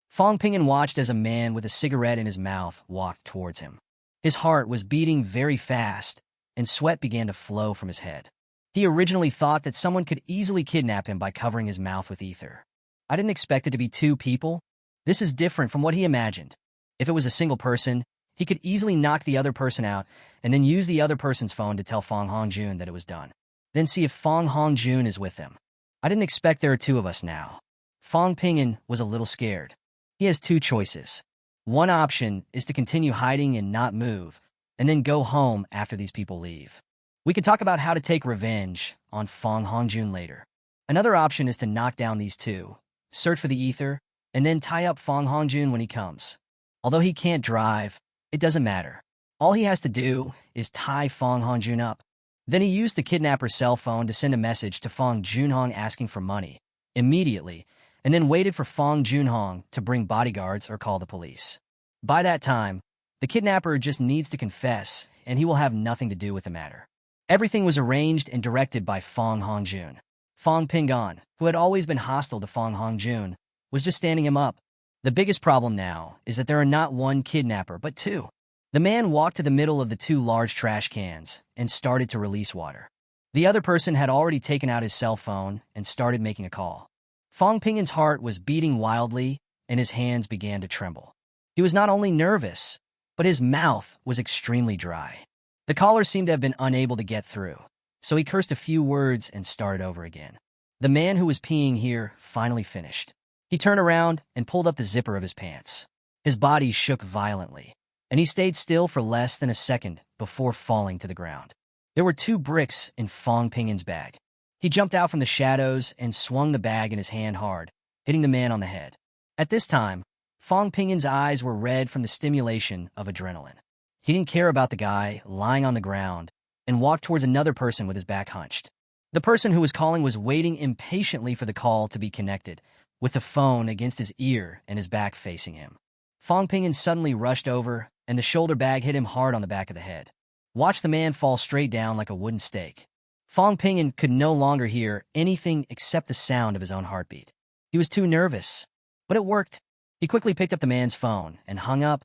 Fong Pingyan watched as a man with a cigarette in his mouth walked towards him. His heart was beating very fast, and sweat began to flow from his head. He originally thought that someone could easily kidnap him by covering his mouth with ether. I didn't expect it to be 2 people. This is different from what he imagined. If it was a single person, he could easily knock the other person out and then use the other person's phone to tell Fong Hongjun that it was done. Then see if Fong Hongjun is with them. I didn't expect there are 2 of us now. Fong Pingyan was a little scared. He has 2 choices. One option is to continue hiding and not move, and then go home after these people leave. We can talk about how to take revenge on Fong Hongjun later. Another option is to knock down these two, search for the ether, and then tie up Fong Hongjun when he comes. Although he can't drive, it doesn't matter. All he has to do is tie Fong Hongjun up. Then he used the kidnapper's cell phone to send a message to Fong Junhong asking for money, immediately, and then waited for Fong Junhong to bring bodyguards or call the police. By that time, the kidnapper just needs to confess, and he will have nothing to do with the matter. Everything was arranged and directed by Fong Hongjun. Fong Pingan, who had always been hostile to Fong Hongjun, was just standing him up. The biggest problem now is that there are not one kidnapper, but two. The man walked to the middle of the two large trash cans and started to release water. The other person had already taken out his cell phone and started making a call. Fong Pingan's heart was beating wildly, and his hands began to tremble. He was not only nervous, but his mouth was extremely dry. The caller seemed to have been unable to get through, so he cursed a few words and started over again. The man who was peeing here finally finished. He turned around and pulled up the zipper of his pants. His body shook violently, and he stayed still for less than a second before falling to the ground. There were 2 bricks in Fong Pingan's bag. He jumped out from the shadows and swung the bag in his hand hard, hitting the man on the head. At this time, Fong Pingan's eyes were red from the stimulation of adrenaline. He didn't care about the guy lying on the ground and walked towards another person with his back hunched. The person who was calling was waiting impatiently for the call to be connected, with the phone against his ear and his back facing him. Fong Pingan suddenly rushed over, and the shoulder bag hit him hard on the back of the head. Watch the man fall straight down like a wooden stake. Fong Pingan could no longer hear anything except the sound of his own heartbeat. He was too nervous, but it worked. He quickly picked up the man's phone and hung up,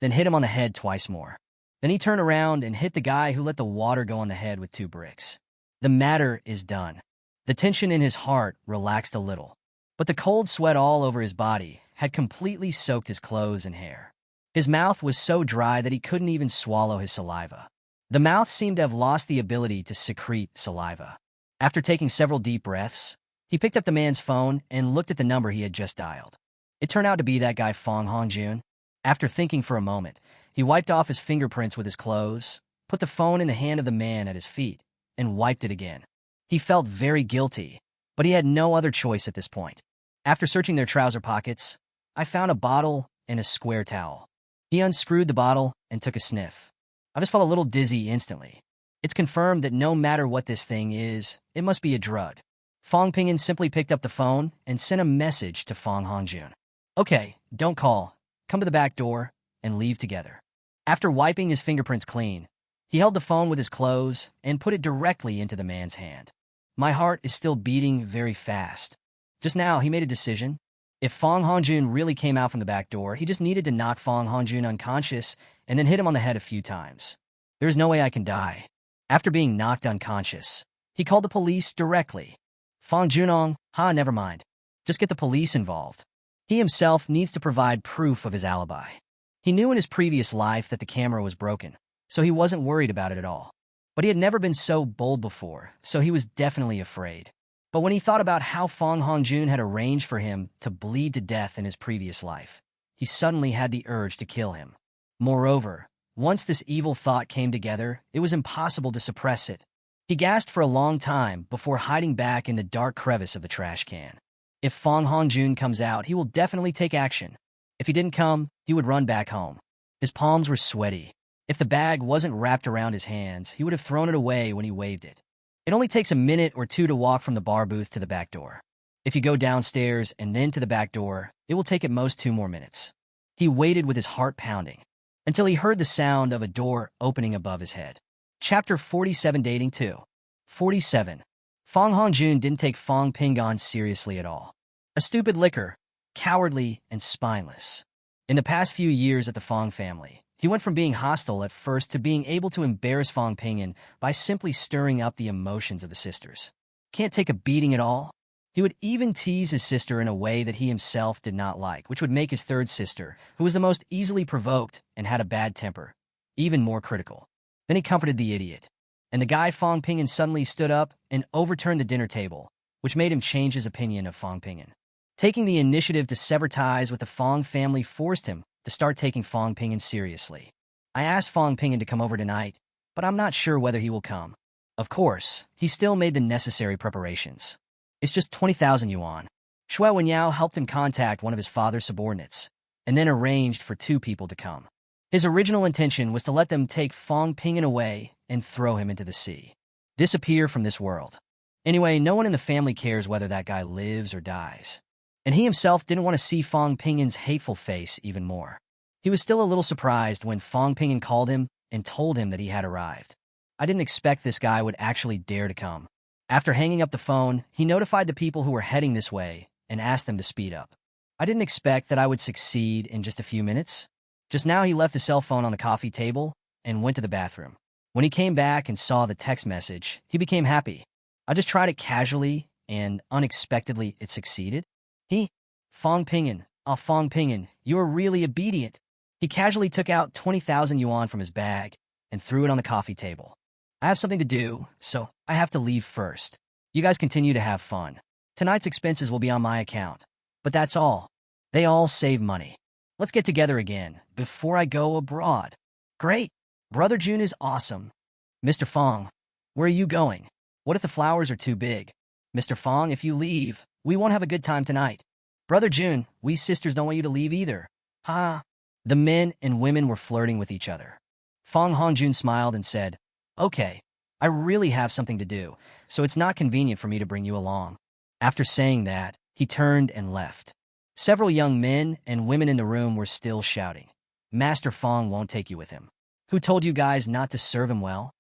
then hit him on the head twice more. Then he turned around and hit the guy who let the water go on the head with 2 bricks. The matter is done. The tension in his heart relaxed a little, but the cold sweat all over his body had completely soaked his clothes and hair. His mouth was so dry that he couldn't even swallow his saliva. The mouth seemed to have lost the ability to secrete saliva. After taking several deep breaths, he picked up the man's phone and looked at the number he had just dialed. It turned out to be that guy Fong Hongjun. After thinking for a moment, he wiped off his fingerprints with his clothes, put the phone in the hand of the man at his feet, and wiped it again. He felt very guilty, but he had no other choice at this point. After searching their trouser pockets, I found a bottle and a square towel. He unscrewed the bottle and took a sniff. I just felt a little dizzy instantly. It's confirmed that no matter what this thing is, it must be a drug. Fong Pingan simply picked up the phone and sent a message to Fong Hongjun. Okay, don't call. Come to the back door and leave together. After wiping his fingerprints clean, he held the phone with his clothes and put it directly into the man's hand. My heart is still beating very fast. Just now, he made a decision. If Fong Hongjun really came out from the back door, he just needed to knock Fong Hongjun unconscious and then hit him on the head a few times. There's no way I can die. After being knocked unconscious, he called the police directly. Fong Junong, never mind. Just get the police involved. He himself needs to provide proof of his alibi. He knew in his previous life that the camera was broken, so he wasn't worried about it at all. But he had never been so bold before, so he was definitely afraid. But when he thought about how Fong Hongjun had arranged for him to bleed to death in his previous life, he suddenly had the urge to kill him. Moreover, once this evil thought came together, it was impossible to suppress it. He gasped for a long time before hiding back in the dark crevice of the trash can. If Fong Hongjun comes out, he will definitely take action. If he didn't come, he would run back home. His palms were sweaty. If the bag wasn't wrapped around his hands, he would have thrown it away when he waved it. It only takes a minute or 2 to walk from the bar booth to the back door. If you go downstairs and then to the back door, it will take at most 2 more minutes. He waited with his heart pounding until he heard the sound of a door opening above his head. Chapter 47 Dating 2. 47. Fong Hongjun didn't take Fong Pingan seriously at all. A stupid licker, cowardly, and spineless. In the past few years at the Fong family, he went from being hostile at first to being able to embarrass Fong Pingan by simply stirring up the emotions of the sisters. Can't take a beating at all? He would even tease his sister in a way that he himself did not like, which would make his third sister, who was the most easily provoked and had a bad temper, even more critical. Then he comforted the idiot. And the guy Fong Pingan suddenly stood up and overturned the dinner table, which made him change his opinion of Fong Pingan. Taking the initiative to sever ties with the Fong family forced him to start taking Fong Pingan seriously. I asked Fong Pingan to come over tonight, but I'm not sure whether he will come. Of course, he still made the necessary preparations. It's just 20,000 yuan. Shui Wenyao helped him contact one of his father's subordinates, and then arranged for 2 people to come. His original intention was to let them take Fong Ping'an away and throw him into the sea. Disappear from this world. Anyway, no one in the family cares whether that guy lives or dies. And he himself didn't want to see Fong Ping'an's hateful face even more. He was still a little surprised when Fong Ping'an called him and told him that he had arrived. I didn't expect this guy would actually dare to come. After hanging up the phone, he notified the people who were heading this way and asked them to speed up. I didn't expect that I would succeed in just a few minutes. Just now he left the cell phone on the coffee table and went to the bathroom. When he came back and saw the text message, he became happy. I just tried it casually, and unexpectedly it succeeded. Fong Ping'an, Fong Ping'an, you are really obedient. He casually took out 20,000 yuan from his bag and threw it on the coffee table. I have something to do, so I have to leave first. You guys continue to have fun. Tonight's expenses will be on my account. But that's all. They all save money. Let's get together again before I go abroad. Great. Brother June is awesome. Mr. Fong, where are you going? What if the flowers are too big? Mr. Fong, if you leave, we won't have a good time tonight. Brother June, we sisters don't want you to leave either. Ha! The men and women were flirting with each other. Fong Hongjun smiled and said, Okay, I really have something to do, so it's not convenient for me to bring you along. After saying that, he turned and left. Several young men and women in the room were still shouting, Master Fong won't take you with him. Who told you guys not to serve him well?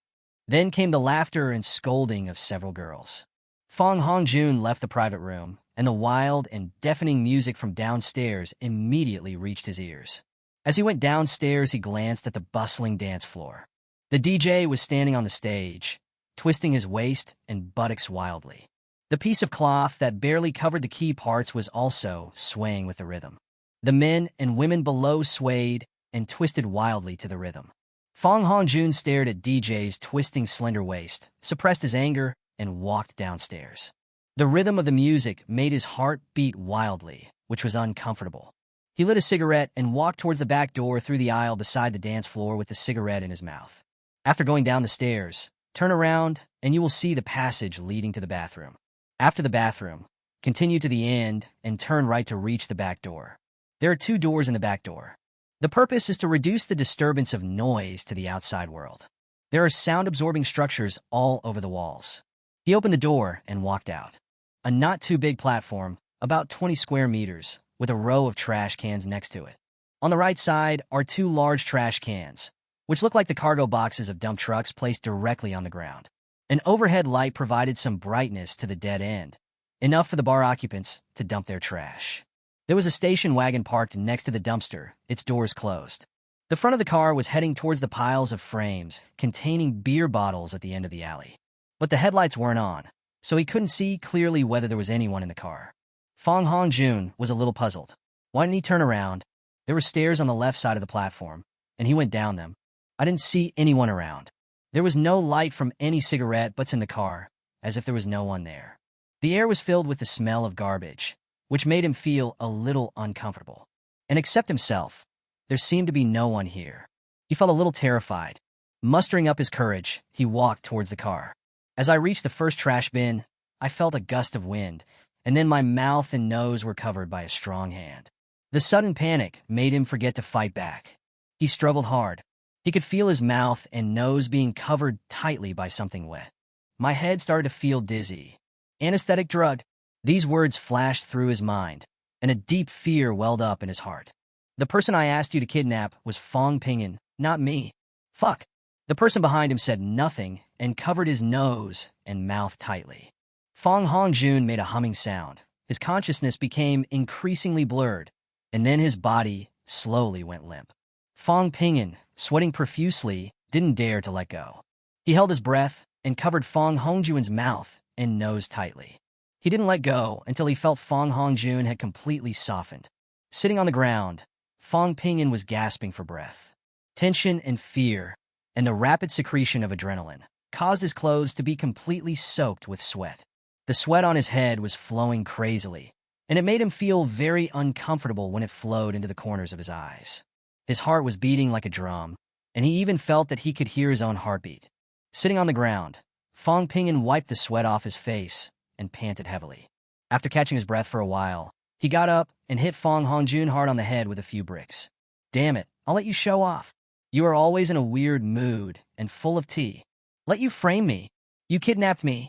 Then came the laughter and scolding of several girls. Fong Hongjun left the private room, and the wild and deafening music from downstairs immediately reached his ears. As he went downstairs, he glanced at the bustling dance floor. The DJ was standing on the stage, twisting his waist and buttocks wildly. The piece of cloth that barely covered the key parts was also swaying with the rhythm. The men and women below swayed and twisted wildly to the rhythm. Fong Hongjun stared at DJ's twisting slender waist, suppressed his anger, and walked downstairs. The rhythm of the music made his heart beat wildly, which was uncomfortable. He lit a cigarette and walked towards the back door through the aisle beside the dance floor with the cigarette in his mouth. After going down the stairs, turn around and you will see the passage leading to the bathroom. After the bathroom, continue to the end and turn right to reach the back door. There are 2 doors in the back door. The purpose is to reduce the disturbance of noise to the outside world. There are sound-absorbing structures all over the walls. He opened the door and walked out. A not-too-big platform, about 20 square meters, with a row of trash cans next to it. On the right side are 2 large trash cans, which look like the cargo boxes of dump trucks placed directly on the ground. An overhead light provided some brightness to the dead end, enough for the bar occupants to dump their trash. There was a station wagon parked next to the dumpster, its doors closed. The front of the car was heading towards the piles of frames containing beer bottles at the end of the alley. But the headlights weren't on, so he couldn't see clearly whether there was anyone in the car. Fong Hongjun was a little puzzled. Why didn't he turn around? There were stairs on the left side of the platform, and he went down them. I didn't see anyone around. There was no light from any cigarette butts in the car, as if there was no one there. The air was filled with the smell of garbage, which made him feel a little uncomfortable. And except himself, there seemed to be no one here. He felt a little terrified. Mustering up his courage, he walked towards the car. As I reached the first trash bin, I felt a gust of wind, and then my mouth and nose were covered by a strong hand. The sudden panic made him forget to fight back. He struggled hard. He could feel his mouth and nose being covered tightly by something wet. My head started to feel dizzy. Anesthetic drug. These words flashed through his mind, and a deep fear welled up in his heart. The person I asked you to kidnap was Fong Ping'an, not me. Fuck. The person behind him said nothing and covered his nose and mouth tightly. Fong Hongjun made a humming sound. His consciousness became increasingly blurred, and then his body slowly went limp. Fong Ping'an, sweating profusely, didn't dare to let go. He held his breath and covered Fong Hongjun's mouth and nose tightly. He didn't let go until he felt Fong Hongjun had completely softened. Sitting on the ground, Fong Ping'an was gasping for breath. Tension and fear, and the rapid secretion of adrenaline, caused his clothes to be completely soaked with sweat. The sweat on his head was flowing crazily, and it made him feel very uncomfortable when it flowed into the corners of his eyes. His heart was beating like a drum, and he even felt that he could hear his own heartbeat. Sitting on the ground, Fong Pingyan wiped the sweat off his face and panted heavily. After catching his breath for a while, he got up and hit Fong Hongjun hard on the head with a few bricks. Damn it, I'll let you show off. You are always in a weird mood and full of tea. Let you frame me. You kidnapped me.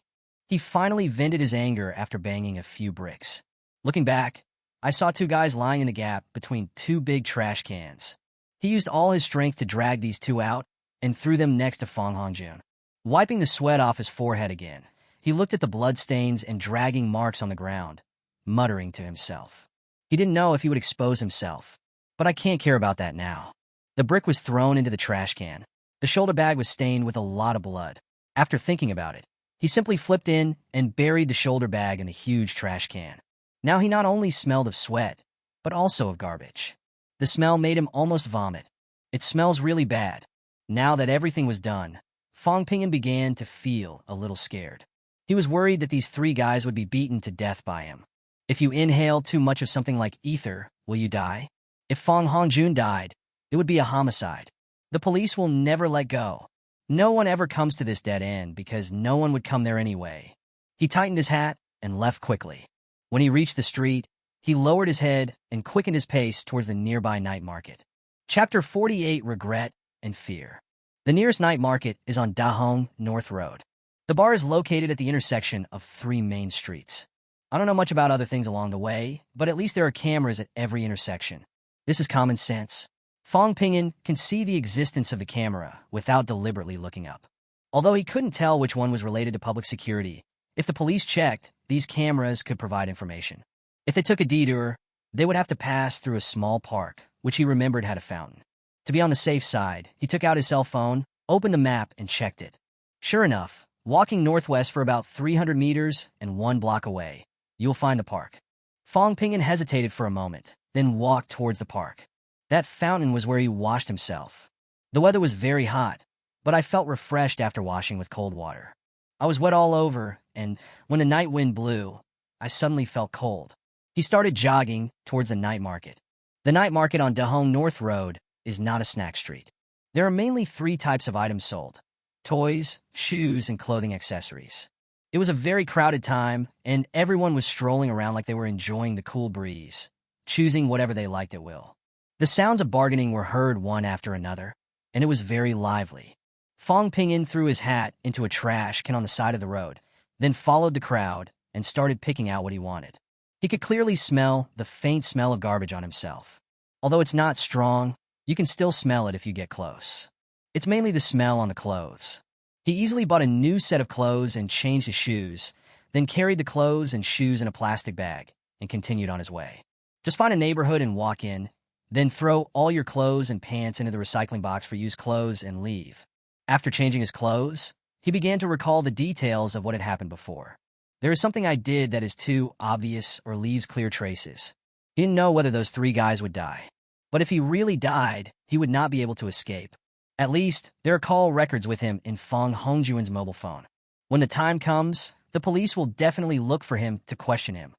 He finally vented his anger after banging a few bricks. Looking back, I saw two guys lying in the gap between two big trash cans. He used all his strength to drag these two out and threw them next to Fong Hongjun. Wiping the sweat off his forehead again, he looked at the bloodstains and dragging marks on the ground, muttering to himself. He didn't know if he would expose himself, but I can't care about that now. The brick was thrown into the trash can. The shoulder bag was stained with a lot of blood. After thinking about it, he simply flipped in and buried the shoulder bag in the huge trash can. Now he not only smelled of sweat, but also of garbage. The smell made him almost vomit. It smells really bad. Now that everything was done, Fong Pingyan began to feel a little scared. He was worried that these three guys would be beaten to death by him. If you inhale too much of something like ether, will you die? If Fong Hongjun died, it would be a homicide. The police will never let go. No one ever comes to this dead end because no one would come there anyway. He tightened his hat and left quickly. When he reached the street, he lowered his head and quickened his pace towards the nearby night market. Chapter 48: Regret and Fear. The nearest night market is on Dahong North Road. The bar is located at the intersection of three main streets. I don't know much about other things along the way, but at least there are cameras at every intersection. This is common sense. Fong Pingyan can see the existence of the camera without deliberately looking up. Although he couldn't tell which one was related to public security, if the police checked, these cameras could provide information. If they took a detour, they would have to pass through a small park, which he remembered had a fountain. To be on the safe side, he took out his cell phone, opened the map, and checked it. Sure enough, walking northwest for about 300 meters and 1 block away, you'll find the park. Fong Pingyan hesitated for a moment, then walked towards the park. That fountain was where he washed himself. The weather was very hot, but I felt refreshed after washing with cold water. I was wet all over, and when the night wind blew, I suddenly felt cold. He started jogging towards the night market. The night market on Dahong North Road is not a snack street. There are mainly 3 types of items sold: toys, shoes, and clothing accessories. It was a very crowded time, and everyone was strolling around like they were enjoying the cool breeze, choosing whatever they liked at will. The sounds of bargaining were heard one after another, and it was very lively. Fong Pingyan threw his hat into a trash can on the side of the road, then followed the crowd and started picking out what he wanted. He could clearly smell the faint smell of garbage on himself. Although it's not strong, you can still smell it if you get close. It's mainly the smell on the clothes. He easily bought a new set of clothes and changed his shoes, then carried the clothes and shoes in a plastic bag and continued on his way. Just find a neighborhood and walk in, then throw all your clothes and pants into the recycling box for used clothes and leave. After changing his clothes, he began to recall the details of what had happened before. There is something I did that is too obvious or leaves clear traces. He didn't know whether those 3 guys would die. But if he really died, he would not be able to escape. At least, there are call records with him in Fong Hongjun's mobile phone. When the time comes, the police will definitely look for him to question him,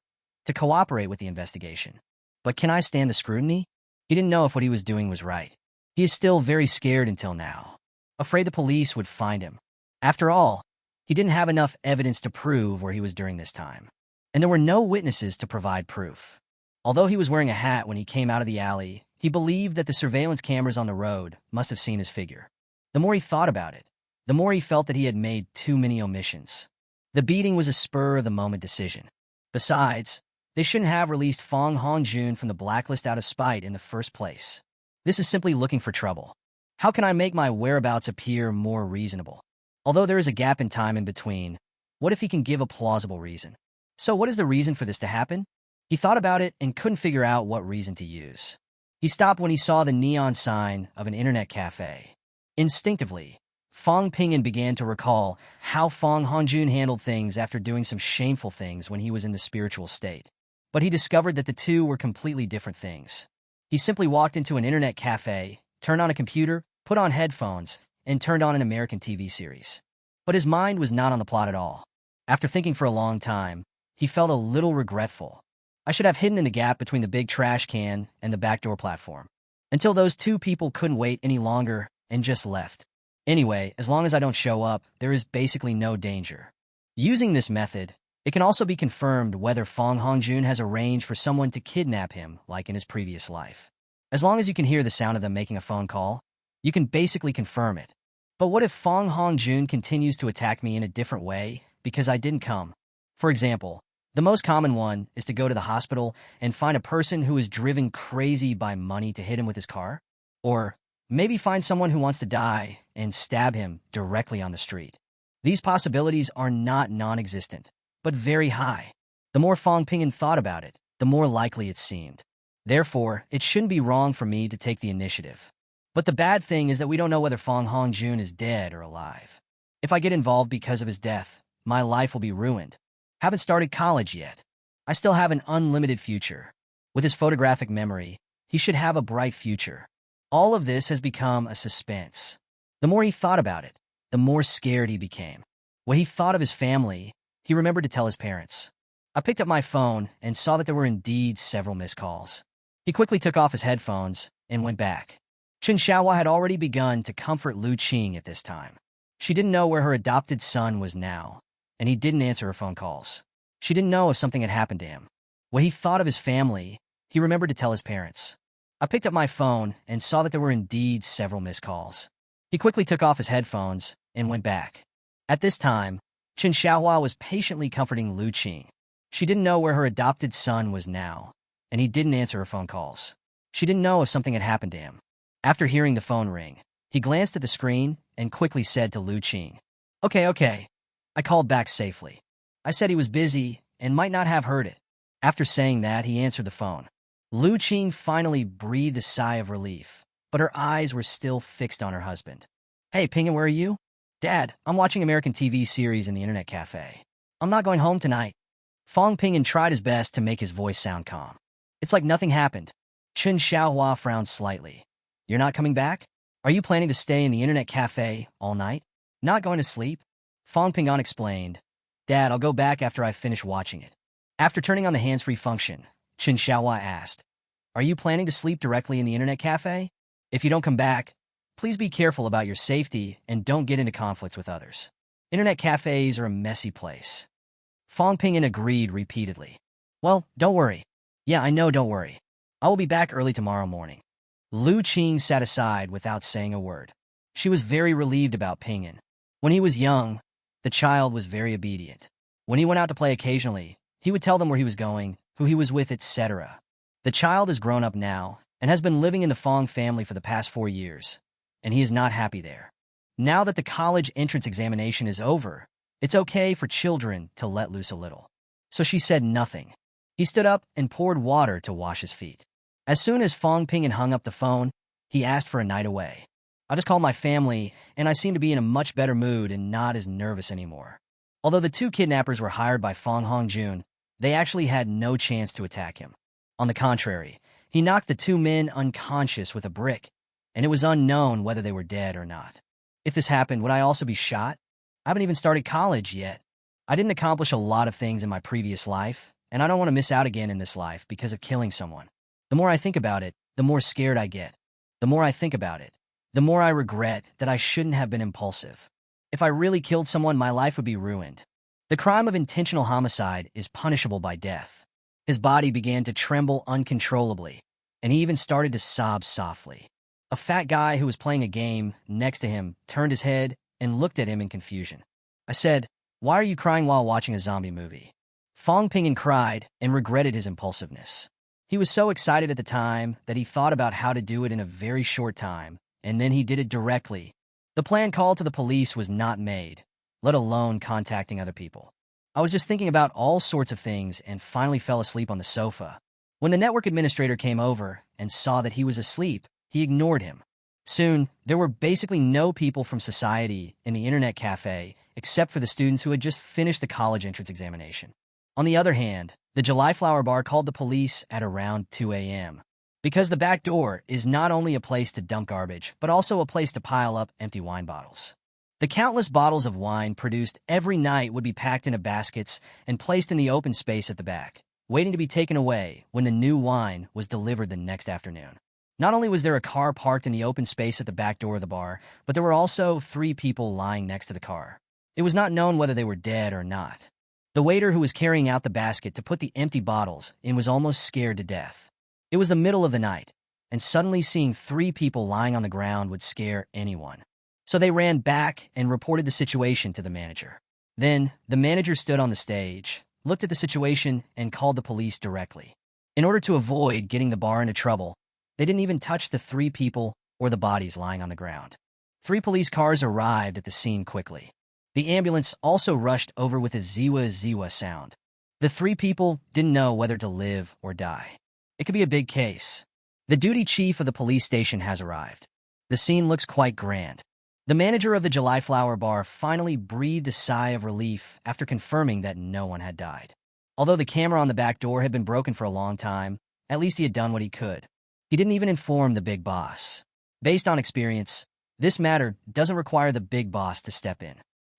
to cooperate with the investigation. But can I stand the scrutiny? He didn't know if what he was doing was right. He is still very scared until now, afraid the police would find him. After all, he didn't have enough evidence to prove where he was during this time, and there were no witnesses to provide proof. Although he was wearing a hat when he came out of the alley, he believed that the surveillance cameras on the road must have seen his figure. The more he thought about it, the more he felt that he had made too many omissions. The beating was a spur-of-the-moment decision. Besides, they shouldn't have released Fong Hongjun from the blacklist out of spite in the first place. This is simply looking for trouble. How can I make my whereabouts appear more reasonable? Although there is a gap in time in between, what if he can give a plausible reason? So what is the reason for this to happen? He thought about it and couldn't figure out what reason to use. He stopped when he saw the neon sign of an internet cafe. Instinctively, Fong Pingyan began to recall how Fong Hongjun handled things after doing some shameful things when he was in the spiritual state. But he discovered that the two were completely different things. He simply walked into an internet cafe, turned on a computer, put on headphones, and turned on an American TV series. But his mind was not on the plot at all. After thinking for a long time, he felt a little regretful. I should have hidden in the gap between the big trash can and the backdoor platform, until those 2 people couldn't wait any longer and just left. Anyway, as long as I don't show up, there is basically no danger. Using this method, it can also be confirmed whether Fong Hongjun has arranged for someone to kidnap him, like in his previous life. As long as you can hear the sound of them making a phone call, you can basically confirm it. But what if Fong Hongjun continues to attack me in a different way because I didn't come? For example, the most common one is to go to the hospital and find a person who is driven crazy by money to hit him with his car. Or maybe find someone who wants to die and stab him directly on the street. These possibilities are not non-existent, but very high. The more Fong Ping'an thought about it, the more likely it seemed. Therefore, it shouldn't be wrong for me to take the initiative. But the bad thing is that we don't know whether Fong Hongjun is dead or alive. If I get involved because of his death, my life will be ruined. Haven't started college yet. I still have an unlimited future. With his photographic memory, he should have a bright future. All of this has become a suspense. The more he thought about it, the more scared he became. When he thought of his family, he remembered to tell his parents. I picked up my phone and saw that there were indeed several missed calls. He quickly took off his headphones and went back. Chen Xiaohua had already begun to comfort Lu Qing at this time. She didn't know where her adopted son was now, and he didn't answer her phone calls. She didn't know if something had happened to him. When he thought of his family, he remembered to tell his parents. I picked up my phone and saw that there were indeed several missed calls. He quickly took off his headphones and went back. At this time, Chen Xiaohua was patiently comforting Lu Qing. She didn't know where her adopted son was now, and he didn't answer her phone calls. She didn't know if something had happened to him. After hearing the phone ring, he glanced at the screen and quickly said to Lu Qing, Okay. I called back safely. I said he was busy and might not have heard it. After saying that, he answered the phone. Lu Qing finally breathed a sigh of relief, but her eyes were still fixed on her husband. Hey, Ping'an, where are you? Dad, I'm watching American TV series in the internet cafe. I'm not going home tonight. Fong Ping'an tried his best to make his voice sound calm. It's like nothing happened. Chen Xiaohua frowned slightly. You're not coming back? Are you planning to stay in the internet cafe all night? Not going to sleep? Fong Ping'an explained. Dad, I'll go back after I finish watching it. After turning on the hands-free function, Chen Xiaohua asked, Are you planning to sleep directly in the internet cafe? If you don't come back, please be careful about your safety and don't get into conflicts with others. Internet cafes are a messy place. Fong Ping'an agreed repeatedly. Well, don't worry. Yeah, I know, don't worry. I will be back early tomorrow morning. Lu Qing sat aside without saying a word. She was very relieved about Ping'an. When he was young, the child was very obedient. When he went out to play occasionally, he would tell them where he was going, who he was with, etc. The child is grown up now and has been living in the Fong family for the past 4 years, and he is not happy there. Now that the college entrance examination is over, it's okay for children to let loose a little. So she said nothing. He stood up and poured water to wash his feet. As soon as Fong Ping'an hung up the phone, he asked for a night away. I just called my family, and I seem to be in a much better mood and not as nervous anymore. Although the 2 kidnappers were hired by Fong Hongjun, they actually had no chance to attack him. On the contrary, he knocked the 2 men unconscious with a brick, and it was unknown whether they were dead or not. If this happened, would I also be shot? I haven't even started college yet. I didn't accomplish a lot of things in my previous life, and I don't want to miss out again in this life because of killing someone. The more I think about it, the more scared I get. The more I think about it, the more I regret that I shouldn't have been impulsive. If I really killed someone, my life would be ruined. The crime of intentional homicide is punishable by death. His body began to tremble uncontrollably, and he even started to sob softly. A fat guy who was playing a game next to him turned his head and looked at him in confusion. I said, Why are you crying while watching a zombie movie? Fong Ping'an cried and regretted his impulsiveness. He was so excited at the time that he thought about how to do it in a very short time, and then he did it directly. The planned call to the police was not made, let alone contacting other people. I was just thinking about all sorts of things and finally fell asleep on the sofa. When the network administrator came over and saw that he was asleep, he ignored him. Soon, there were basically no people from society in the internet cafe except for the students who had just finished the college entrance examination. On the other hand, the July Flower Bar called the police at around 2 a.m. because the back door is not only a place to dump garbage, but also a place to pile up empty wine bottles. The countless bottles of wine produced every night would be packed into baskets and placed in the open space at the back, waiting to be taken away when the new wine was delivered the next afternoon. Not only was there a car parked in the open space at the back door of the bar, but there were also 3 people lying next to the car. It was not known whether they were dead or not. The waiter who was carrying out the basket to put the empty bottles in was almost scared to death. It was the middle of the night, and suddenly seeing 3 people lying on the ground would scare anyone. So they ran back and reported the situation to the manager. Then, the manager stood on the stage, looked at the situation, and called the police directly. In order to avoid getting the bar into trouble, they didn't even touch the 3 people or the bodies lying on the ground. 3 police cars arrived at the scene quickly. The ambulance also rushed over with a ziwa ziwa sound. The 3 people didn't know whether to live or die. It could be a big case. The duty chief of the police station has arrived. The scene looks quite grand. The manager of the July Flower Bar finally breathed a sigh of relief after confirming that no one had died. Although the camera on the back door had been broken for a long time, at least he had done what he could. He didn't even inform the big boss. Based on experience, this matter doesn't require the big boss to step in.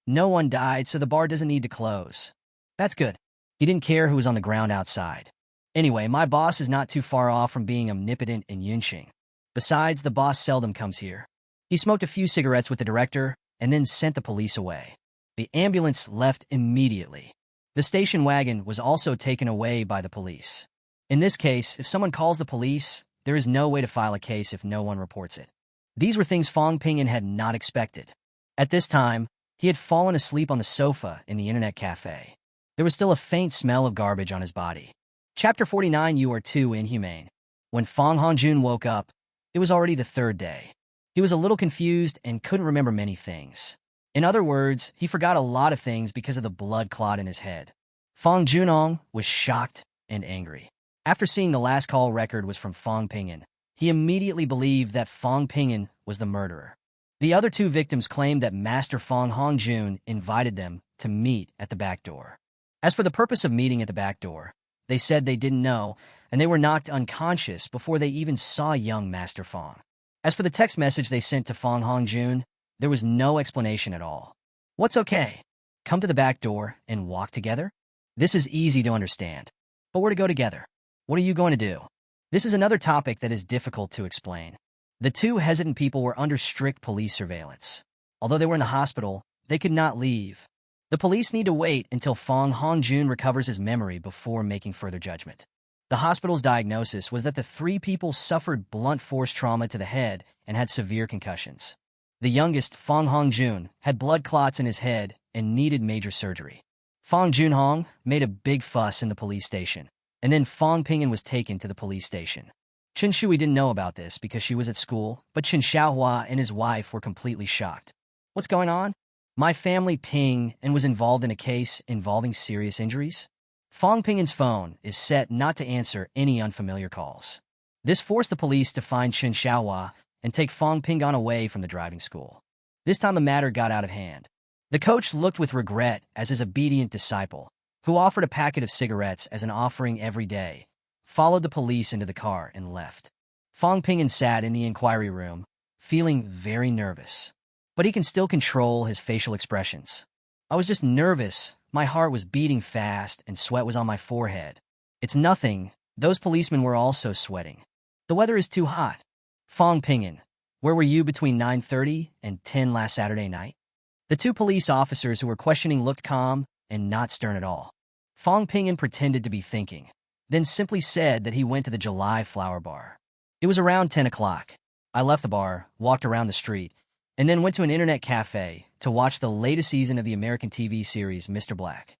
No one died, so the bar doesn't need to close. That's good. He didn't care who was on the ground outside. Anyway, my boss is not too far off from being omnipotent in Yunqing. Besides, the boss seldom comes here. He smoked a few cigarettes with the director and then sent the police away. The ambulance left immediately. The station wagon was also taken away by the police. In this case, if someone calls the police, there is no way to file a case if no one reports it. These were things Fong Pingyan had not expected. At this time, he had fallen asleep on the sofa in the internet cafe. There was still a faint smell of garbage on his body. Chapter 49. You are too inhumane. When Fong Hongjun woke up, it was already the 3rd day. He was a little confused and couldn't remember many things. In other words, he forgot a lot of things because of the blood clot in his head. Fong Junong was shocked and angry. After seeing the last call record was from Fong Pingyan, he immediately believed that Fong Pingyan was the murderer. The other 2 victims claimed that Master Fong Hongjun invited them to meet at the back door. As for the purpose of meeting at the back door, they said they didn't know, and they were knocked unconscious before they even saw young Master Fong. As for the text message they sent to Fong Hongjun, there was no explanation at all. What's okay? Come to the back door and walk together? This is easy to understand. But where to go together? What are you going to do? This is another topic that is difficult to explain. The 2 hesitant people were under strict police surveillance. Although they were in the hospital, they could not leave. The police need to wait until Fong Hongjun recovers his memory before making further judgment. The hospital's diagnosis was that the 3 people suffered blunt force trauma to the head and had severe concussions. The youngest, Fong Hongjun, had blood clots in his head and needed major surgery. Fong Junhong made a big fuss in the police station, and then Fong Pingyan was taken to the police station. Chen Shui didn't know about this because she was at school, but Chen Xiaohua and his wife were completely shocked. What's going on? My family pinged and was involved in a case involving serious injuries? Fong Pingyan's phone is set not to answer any unfamiliar calls. This forced the police to find Chen Xiaohua and take Fong Pingyan away from the driving school. This time the matter got out of hand. The coach looked with regret as his obedient disciple, who offered a packet of cigarettes as an offering every day, followed the police into the car and left. Fong Pingyan sat in the inquiry room, feeling very nervous. But he can still control his facial expressions. I was just nervous. My heart was beating fast and sweat was on my forehead. It's nothing. Those policemen were also sweating. The weather is too hot. Fong Pingyan, where were you between 9:30 and 10 last Saturday night? The 2 police officers who were questioning looked calm and not stern at all. Fong Pingyan pretended to be thinking, then simply said that he went to the July Flower Bar. It was around 10 o'clock. I left the bar, walked around the street, and then went to an internet cafe to watch the latest season of the American TV series Mr. Black.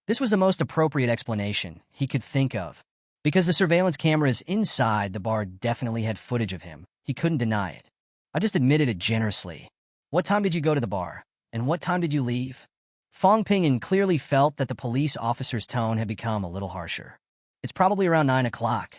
This was the most appropriate explanation he could think of, because the surveillance cameras inside the bar definitely had footage of him. He couldn't deny it. I just admitted it generously. What time did you go to the bar? And what time did you leave? Fong Pingyan clearly felt that the police officer's tone had become a little harsher. It's probably around 9 o'clock.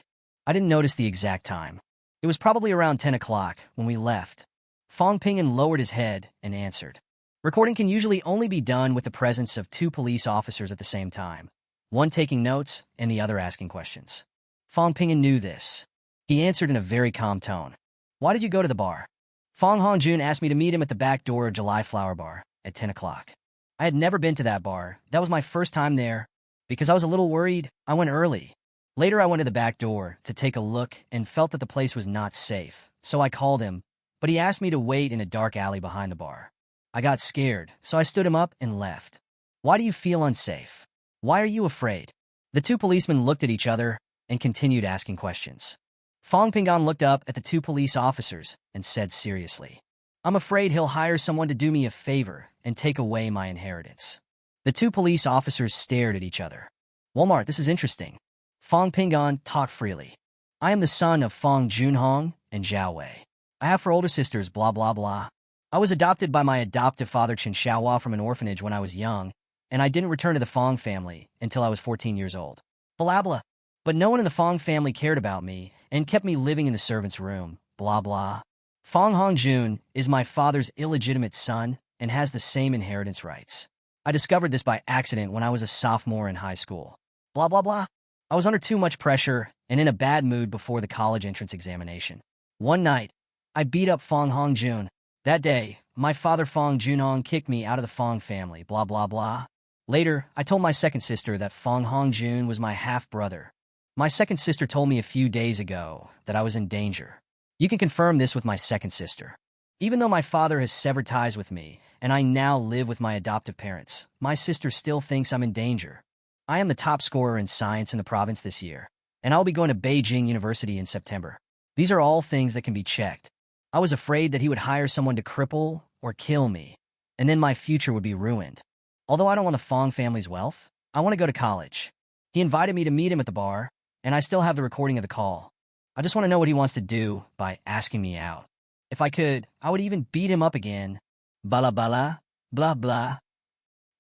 I didn't notice the exact time. It was probably around 10 o'clock when we left. Fong Pingyan lowered his head and answered. Recording can usually only be done with the presence of 2 police officers at the same time, one taking notes and the other asking questions. Fong Pingyan knew this. He answered in a very calm tone. Why did you go to the bar? Fong Hongjun asked me to meet him at the back door of July Flower Bar at 10 o'clock. I had never been to that bar. That was my first time there. Because I was a little worried, I went early. Later, I went to the back door to take a look and felt that the place was not safe, so I called him, but he asked me to wait in a dark alley behind the bar. I got scared, so I stood him up and left. Why do you feel unsafe? Why are you afraid? The two policemen looked at each other and continued asking questions. Fong Pingan looked up at the two police officers and said seriously, I'm afraid he'll hire someone to do me a favor and take away my inheritance. The two police officers stared at each other. Walmart, this is interesting. Fong Pingan talked freely. I am the son of Fong Junhong and Zhao Wei. I have 4 older sisters, blah blah blah. I was adopted by my adoptive father Chen Xiaohua from an orphanage when I was young, and I didn't return to the Fong family until I was 14 years old. Blah blah. But no one in the Fong family cared about me and kept me living in the servant's room, blah blah. Fong Hongjun is my father's illegitimate son and has the same inheritance rights. I discovered this by accident when I was a sophomore in high school. Blah blah blah. I was under too much pressure and in a bad mood before the college entrance examination. One night, I beat up Fong Hongjun. That day, my father Fong Junhong kicked me out of the Fong family, blah blah blah. Later, I told my second sister that Fong Hongjun was my half-brother. My second sister told me a few days ago that I was in danger. You can confirm this with my second sister. Even though my father has severed ties with me, and I now live with my adoptive parents, my sister still thinks I'm in danger. I am the top scorer in science in the province this year, and I'll be going to Beijing University in September. These are all things that can be checked. I was afraid that he would hire someone to cripple or kill me, and then my future would be ruined. Although I don't want the Fong family's wealth, I want to go to college. He invited me to meet him at the bar, and I still have the recording of the call. I just want to know what he wants to do by asking me out. If I could, I would even beat him up again. Bala bala, blah blah.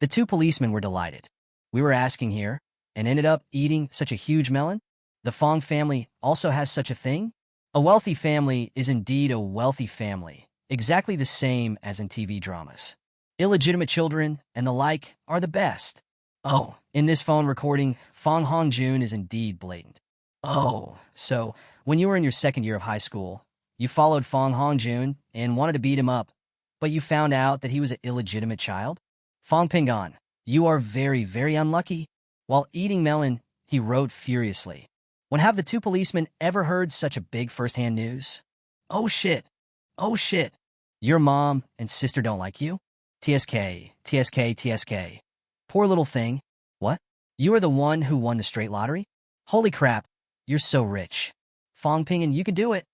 The two policemen were delighted. We were asking here, and ended up eating such a huge melon? The Fong family also has such a thing? A wealthy family is indeed a wealthy family, exactly the same as in TV dramas. Illegitimate children and the like are the best. Oh, in this phone recording, Fong Hongjun is indeed blatant. Oh, so when you were in your second year of high school, you followed Fong Hongjun and wanted to beat him up, but you found out that he was an illegitimate child? Fong Pingan, you are very, very unlucky. While eating melon, he wrote furiously. When have the two policemen ever heard such a big first-hand news? Oh shit. Oh shit. Your mom and sister don't like you? TSK, TSK, TSK. Poor little thing. What? You are the one who won the straight lottery? Holy crap, you're so rich. Fong Pingan, you can do it.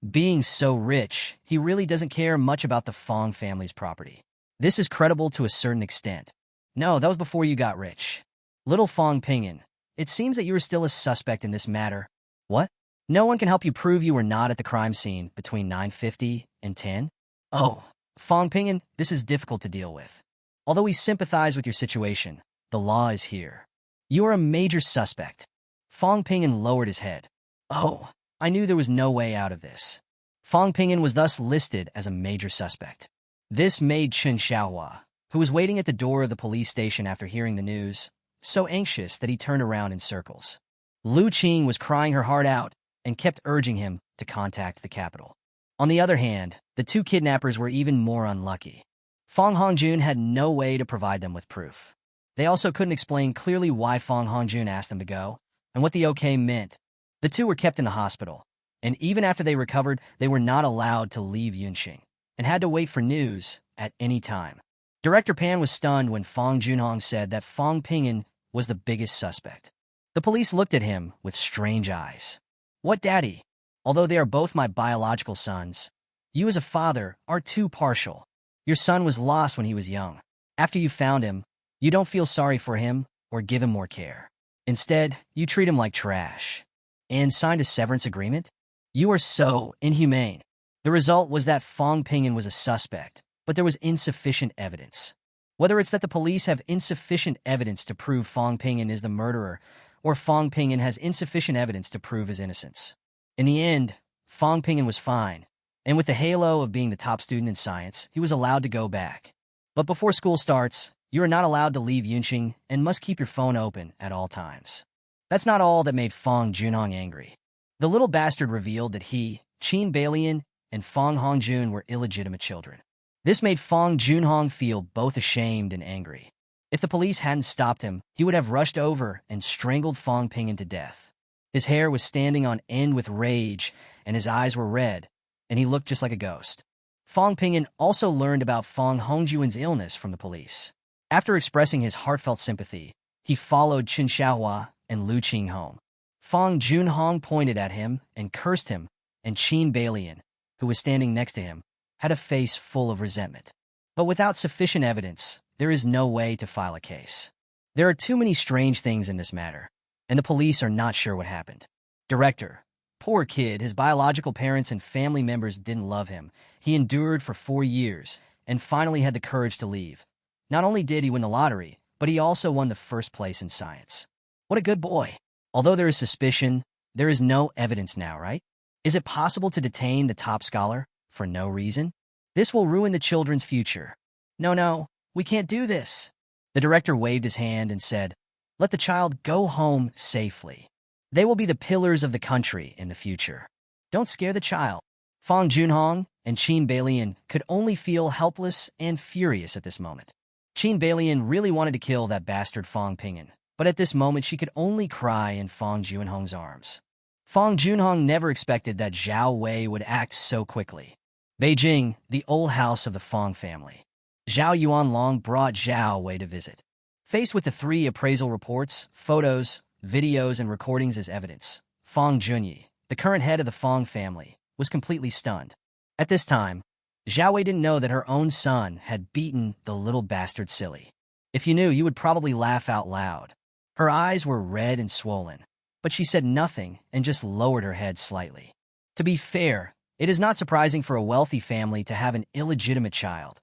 Being so rich, he really doesn't care much about the Fong family's property. This is credible to a certain extent. No, that was before you got rich. Little Fong Pingan, it seems that you are still a suspect in this matter. What? No one can help you prove you were not at the crime scene between 9:50 and 10? Oh, Fong Pingan, this is difficult to deal with. Although we sympathize with your situation, the law is here. You are a major suspect. Fong Pingan lowered his head. Oh, I knew there was no way out of this. Fong Pingan was thus listed as a major suspect. This made Chen Xiaohua, who was waiting at the door of the police station after hearing the news, so anxious that he turned around in circles. Lu Qing was crying her heart out and kept urging him to contact the capital. On the other hand, the two kidnappers were even more unlucky. Fong Hongjun had no way to provide them with proof. They also couldn't explain clearly why Fong Hongjun asked them to go, and what the okay meant. The two were kept in the hospital, and even after they recovered, they were not allowed to leave Yunqing, and had to wait for news at any time. Director Pan was stunned when Fong Junhong said that Fong Pingan was the biggest suspect. The police looked at him with strange eyes. What, Daddy? Although they are both my biological sons, you as a father are too partial. Your son was lost when he was young. After you found him, you don't feel sorry for him or give him more care. Instead, you treat him like trash. And signed a severance agreement? You are so inhumane. The result was that Fong Pingan was a suspect, but there was insufficient evidence. Whether it's that the police have insufficient evidence to prove Fong Pingan is the murderer, or Fong Pingan has insufficient evidence to prove his innocence. In the end, Fong Pingan was fine, and with the halo of being the top student in science, he was allowed to go back. But before school starts, you are not allowed to leave Yunqing and must keep your phone open at all times. That's not all that made Fong Junhong angry. The little bastard revealed that he, Qin Balian, and Fong Hongjun were illegitimate children. This made Fong Junhong feel both ashamed and angry. If the police hadn't stopped him, he would have rushed over and strangled Fong Pingan to death. His hair was standing on end with rage, and his eyes were red, and he looked just like a ghost. Fong Pingyan also learned about Fong Hongjuan's illness from the police. After expressing his heartfelt sympathy, he followed Chen Xiaohua and Lu Qing home. Fong Junhong pointed at him and cursed him, and Qin Balian, who was standing next to him, had a face full of resentment. But without sufficient evidence, there is no way to file a case. There are too many strange things in this matter, and the police are not sure what happened. Director: Poor kid, his biological parents and family members didn't love him. He endured for 4 years, and finally had the courage to leave. Not only did he win the lottery, but he also won the first place in science. What a good boy. Although there is suspicion, there is no evidence now, right? Is it possible to detain the top scholar for no reason? This will ruin the children's future. No, we can't do this. The director waved his hand and said, "Let the child go home safely. They will be the pillars of the country in the future. Don't scare the child." Fong Junhong and Qin Balian could only feel helpless and furious at this moment. Qin Balian really wanted to kill that bastard Fong Pingyan, but at this moment she could only cry in Fong Junhong's arms. Fong Junhong never expected that Zhao Wei would act so quickly. Beijing, the old house of the Fong family. Zhao Yuanlong brought Zhao Wei to visit. Faced with the 3 appraisal reports, photos, videos, and recordings as evidence, Fong Junyi, the current head of the Fong family, was completely stunned. At this time, Zhao Wei didn't know that her own son had beaten the little bastard silly. If you knew, you would probably laugh out loud. Her eyes were red and swollen, but she said nothing and just lowered her head slightly. To be fair, it is not surprising for a wealthy family to have an illegitimate child,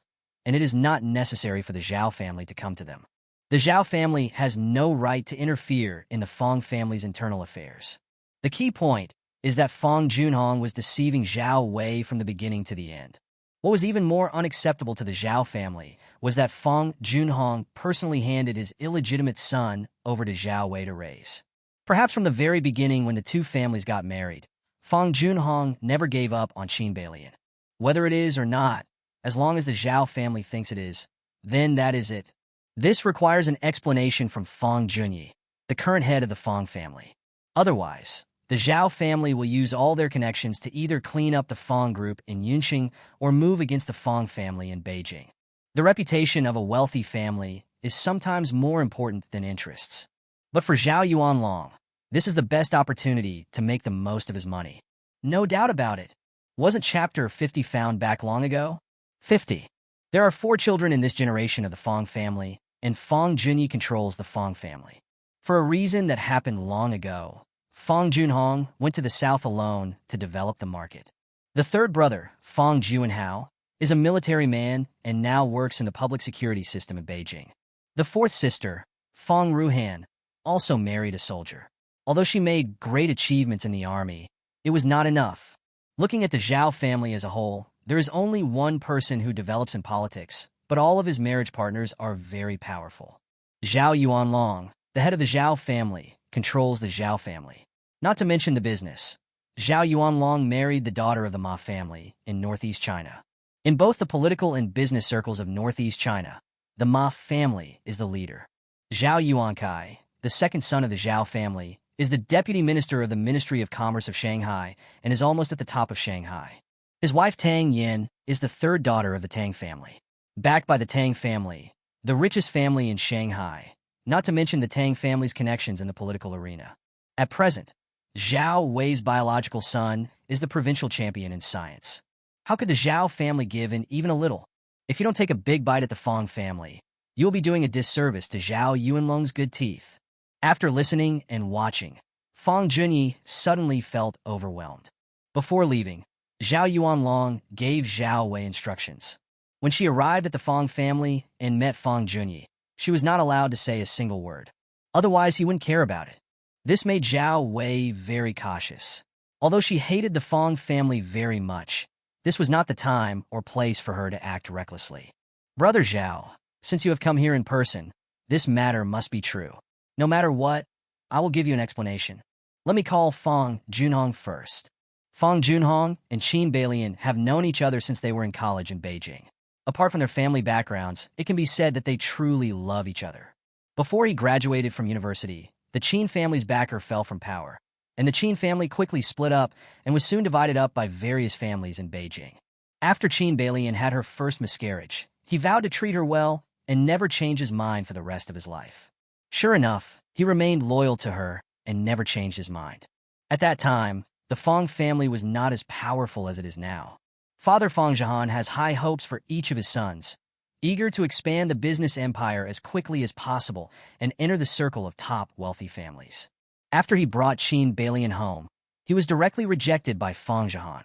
and it is not necessary for the Zhao family to come to them. The Zhao family has no right to interfere in the Fong family's internal affairs. The key point is that Fong Junhong was deceiving Zhao Wei from the beginning to the end. What was even more unacceptable to the Zhao family was that Fong Junhong personally handed his illegitimate son over to Zhao Wei to raise. Perhaps from the very beginning when the 2 families got married, Fong Junhong never gave up on Qin Balian. Whether it is or not, as long as the Zhao family thinks it is, then that is it. This requires an explanation from Fong Junyi, the current head of the Fong family. Otherwise, the Zhao family will use all their connections to either clean up the Fong group in Yunqing or move against the Fong family in Beijing. The reputation of a wealthy family is sometimes more important than interests. But for Zhao Yuanlong, this is the best opportunity to make the most of his money. No doubt about it. Wasn't Chapter 50 found back long ago? 50. There are 4 children in this generation of the Fong family, and Fong Junyi controls the Fong family. For a reason that happened long ago, Fong Junhong went to the south alone to develop the market. The 3rd brother, Fong Juanhao, is a military man and now works in the public security system in Beijing. The 4th sister, Fong Ruhan, also married a soldier. Although she made great achievements in the army, it was not enough. Looking at the Zhao family as a whole, there is only one person who develops in politics, but all of his marriage partners are very powerful. Zhao Yuanlong, the head of the Zhao family, controls the Zhao family. Not to mention the business. Zhao Yuanlong married the daughter of the Ma family in northeast China. In both the political and business circles of northeast China, the Ma family is the leader. Zhao Yuankai, the 2nd son of the Zhao family, is the deputy minister of the Ministry of Commerce of Shanghai and is almost at the top of Shanghai. His wife Tang Yin is the 3rd daughter of the Tang family. Backed by the Tang family, the richest family in Shanghai, not to mention the Tang family's connections in the political arena. At present, Zhao Wei's biological son is the provincial champion in science. How could the Zhao family give in even a little? If you don't take a big bite at the Fong family, you will be doing a disservice to Zhao Yuanlong's good teeth. After listening and watching, Fong Junyi suddenly felt overwhelmed. Before leaving, Zhao Yuanlong gave Zhao Wei instructions. When she arrived at the Fong family and met Fong Junyi, she was not allowed to say a single word. Otherwise, he wouldn't care about it. This made Zhao Wei very cautious. Although she hated the Fong family very much, this was not the time or place for her to act recklessly. Brother Zhao, since you have come here in person, this matter must be true. No matter what, I will give you an explanation. Let me call Fong Junhong first. Fong Junhong and Qin Balian have known each other since they were in college in Beijing. Apart from their family backgrounds, it can be said that they truly love each other. Before he graduated from university, the Qin family's backer fell from power. and the Qin family quickly split up and was soon divided up by various families in Beijing. After Qin Beilian had her first miscarriage, he vowed to treat her well and never change his mind for the rest of his life. Sure enough, he remained loyal to her and never changed his mind. At that time, the Fong family was not as powerful as it is now. Father Fong Jihan has high hopes for each of his sons, eager to expand the business empire as quickly as possible and enter the circle of top wealthy families. After he brought Qin Beilian home, he was directly rejected by Fong Jihan.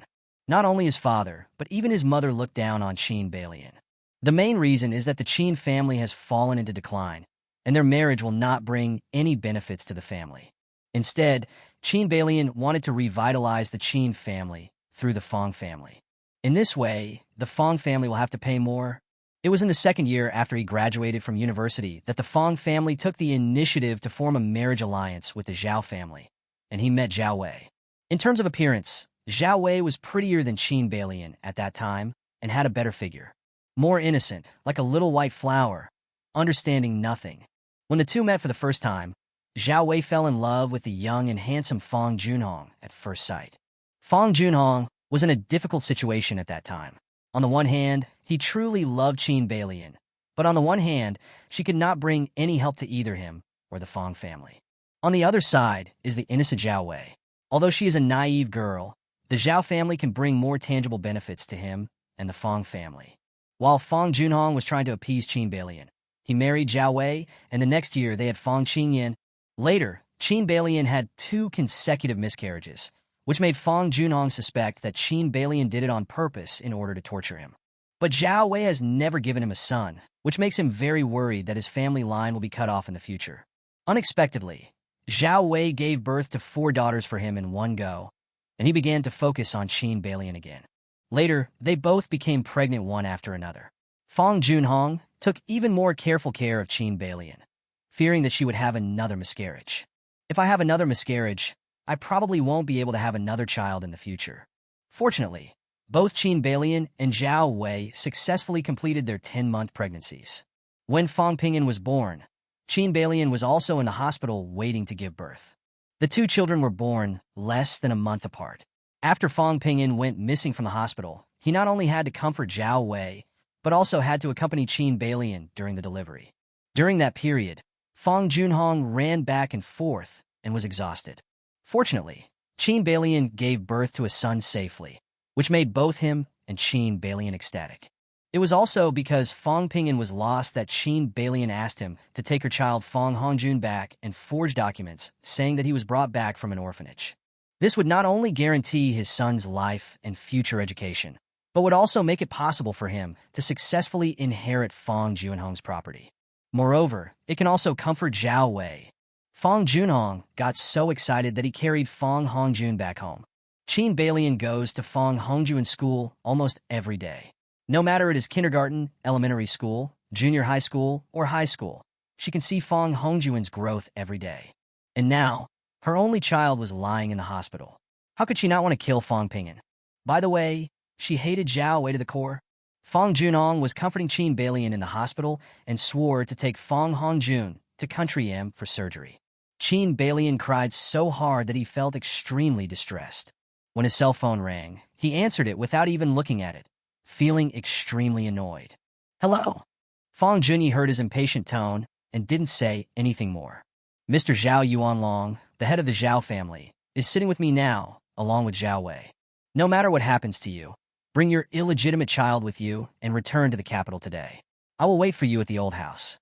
Not only his father, but even his mother looked down on Qin Beilian. The main reason is that the Qin family has fallen into decline, and their marriage will not bring any benefits to the family. Instead, Qin Beilian wanted to revitalize the Qin family through the Fong family. In this way, the Fong family will have to pay more. It was in the second year after he graduated from university that the Fong family took the initiative to form a marriage alliance with the Zhao family, and he met Zhao Wei. In terms of appearance, Zhao Wei was prettier than Qin Beilian at that time and had a better figure. More innocent, like a little white flower, understanding nothing. When the two met for the first time, Zhao Wei fell in love with the young and handsome Fong Junhong at first sight. Fong Junhong was in a difficult situation at that time. On the one hand, he truly loved Qin Beilian, but on the one hand, she could not bring any help to either him or the Fong family. On the other side is the innocent Zhao Wei. Although she is a naive girl, the Zhao family can bring more tangible benefits to him and the Fong family. While Fong Junhong was trying to appease Qin Beilian, he married Zhao Wei, and the next year they had Fong Qingyan. Later, Qin Beilian had 2 consecutive miscarriages, which made Fong Junhong suspect that Qin Beilian did it on purpose in order to torture him. But Zhao Wei has never given him a son, which makes him very worried that his family line will be cut off in the future. Unexpectedly, Zhao Wei gave birth to 4 daughters for him in one go, and he began to focus on Qin Beilian again. Later, they both became pregnant one after another. Fong Junhong took even more careful care of Qin Beilian, fearing that she would have another miscarriage. If I have another miscarriage, I probably won't be able to have another child in the future. Fortunately, both Qin Beilian and Zhao Wei successfully completed their 10-month pregnancies. When Fong Pingyan was born, Qin Beilian was also in the hospital waiting to give birth. The 2 children were born less than a month apart. After Fong Pingyan went missing from the hospital, he not only had to comfort Zhao Wei, but also had to accompany Qin Beilian during the delivery. During that period, Fong Junhong ran back and forth and was exhausted. Fortunately, Qin Beilian gave birth to a son safely, which made both him and Qin Beilian ecstatic. It was also because Fong Pingyan was lost that Qin Beilian asked him to take her child Fong Hongjun back and forge documents saying that he was brought back from an orphanage. This would not only guarantee his son's life and future education, but would also make it possible for him to successfully inherit Fong Junhong's property. Moreover, it can also comfort Zhao Wei. Fong Junhong got so excited that he carried Fong Hongjun back home. Qin Beilian goes to Fong Hongjun school almost every day. No matter it is kindergarten, elementary school, junior high school, or high school, she can see Fong Hongjun's growth every day. And now, her only child was lying in the hospital. How could she not want to kill Fong Pingyan? By the way, she hated Zhao Wei to the core. Fong Junhong was comforting Qin Beilian in the hospital and swore to take Fong Hongjun to Country M for surgery. Qin Beilian cried so hard that he felt extremely distressed. When his cell phone rang, he answered it without even looking at it, feeling extremely annoyed. "Hello?" Fong Junyi heard his impatient tone and didn't say anything more. "Mr. Zhao Yuanlong, the head of the Zhao family, is sitting with me now, along with Zhao Wei. No matter what happens to you, bring your illegitimate child with you and return to the capital today. I will wait for you at the old house."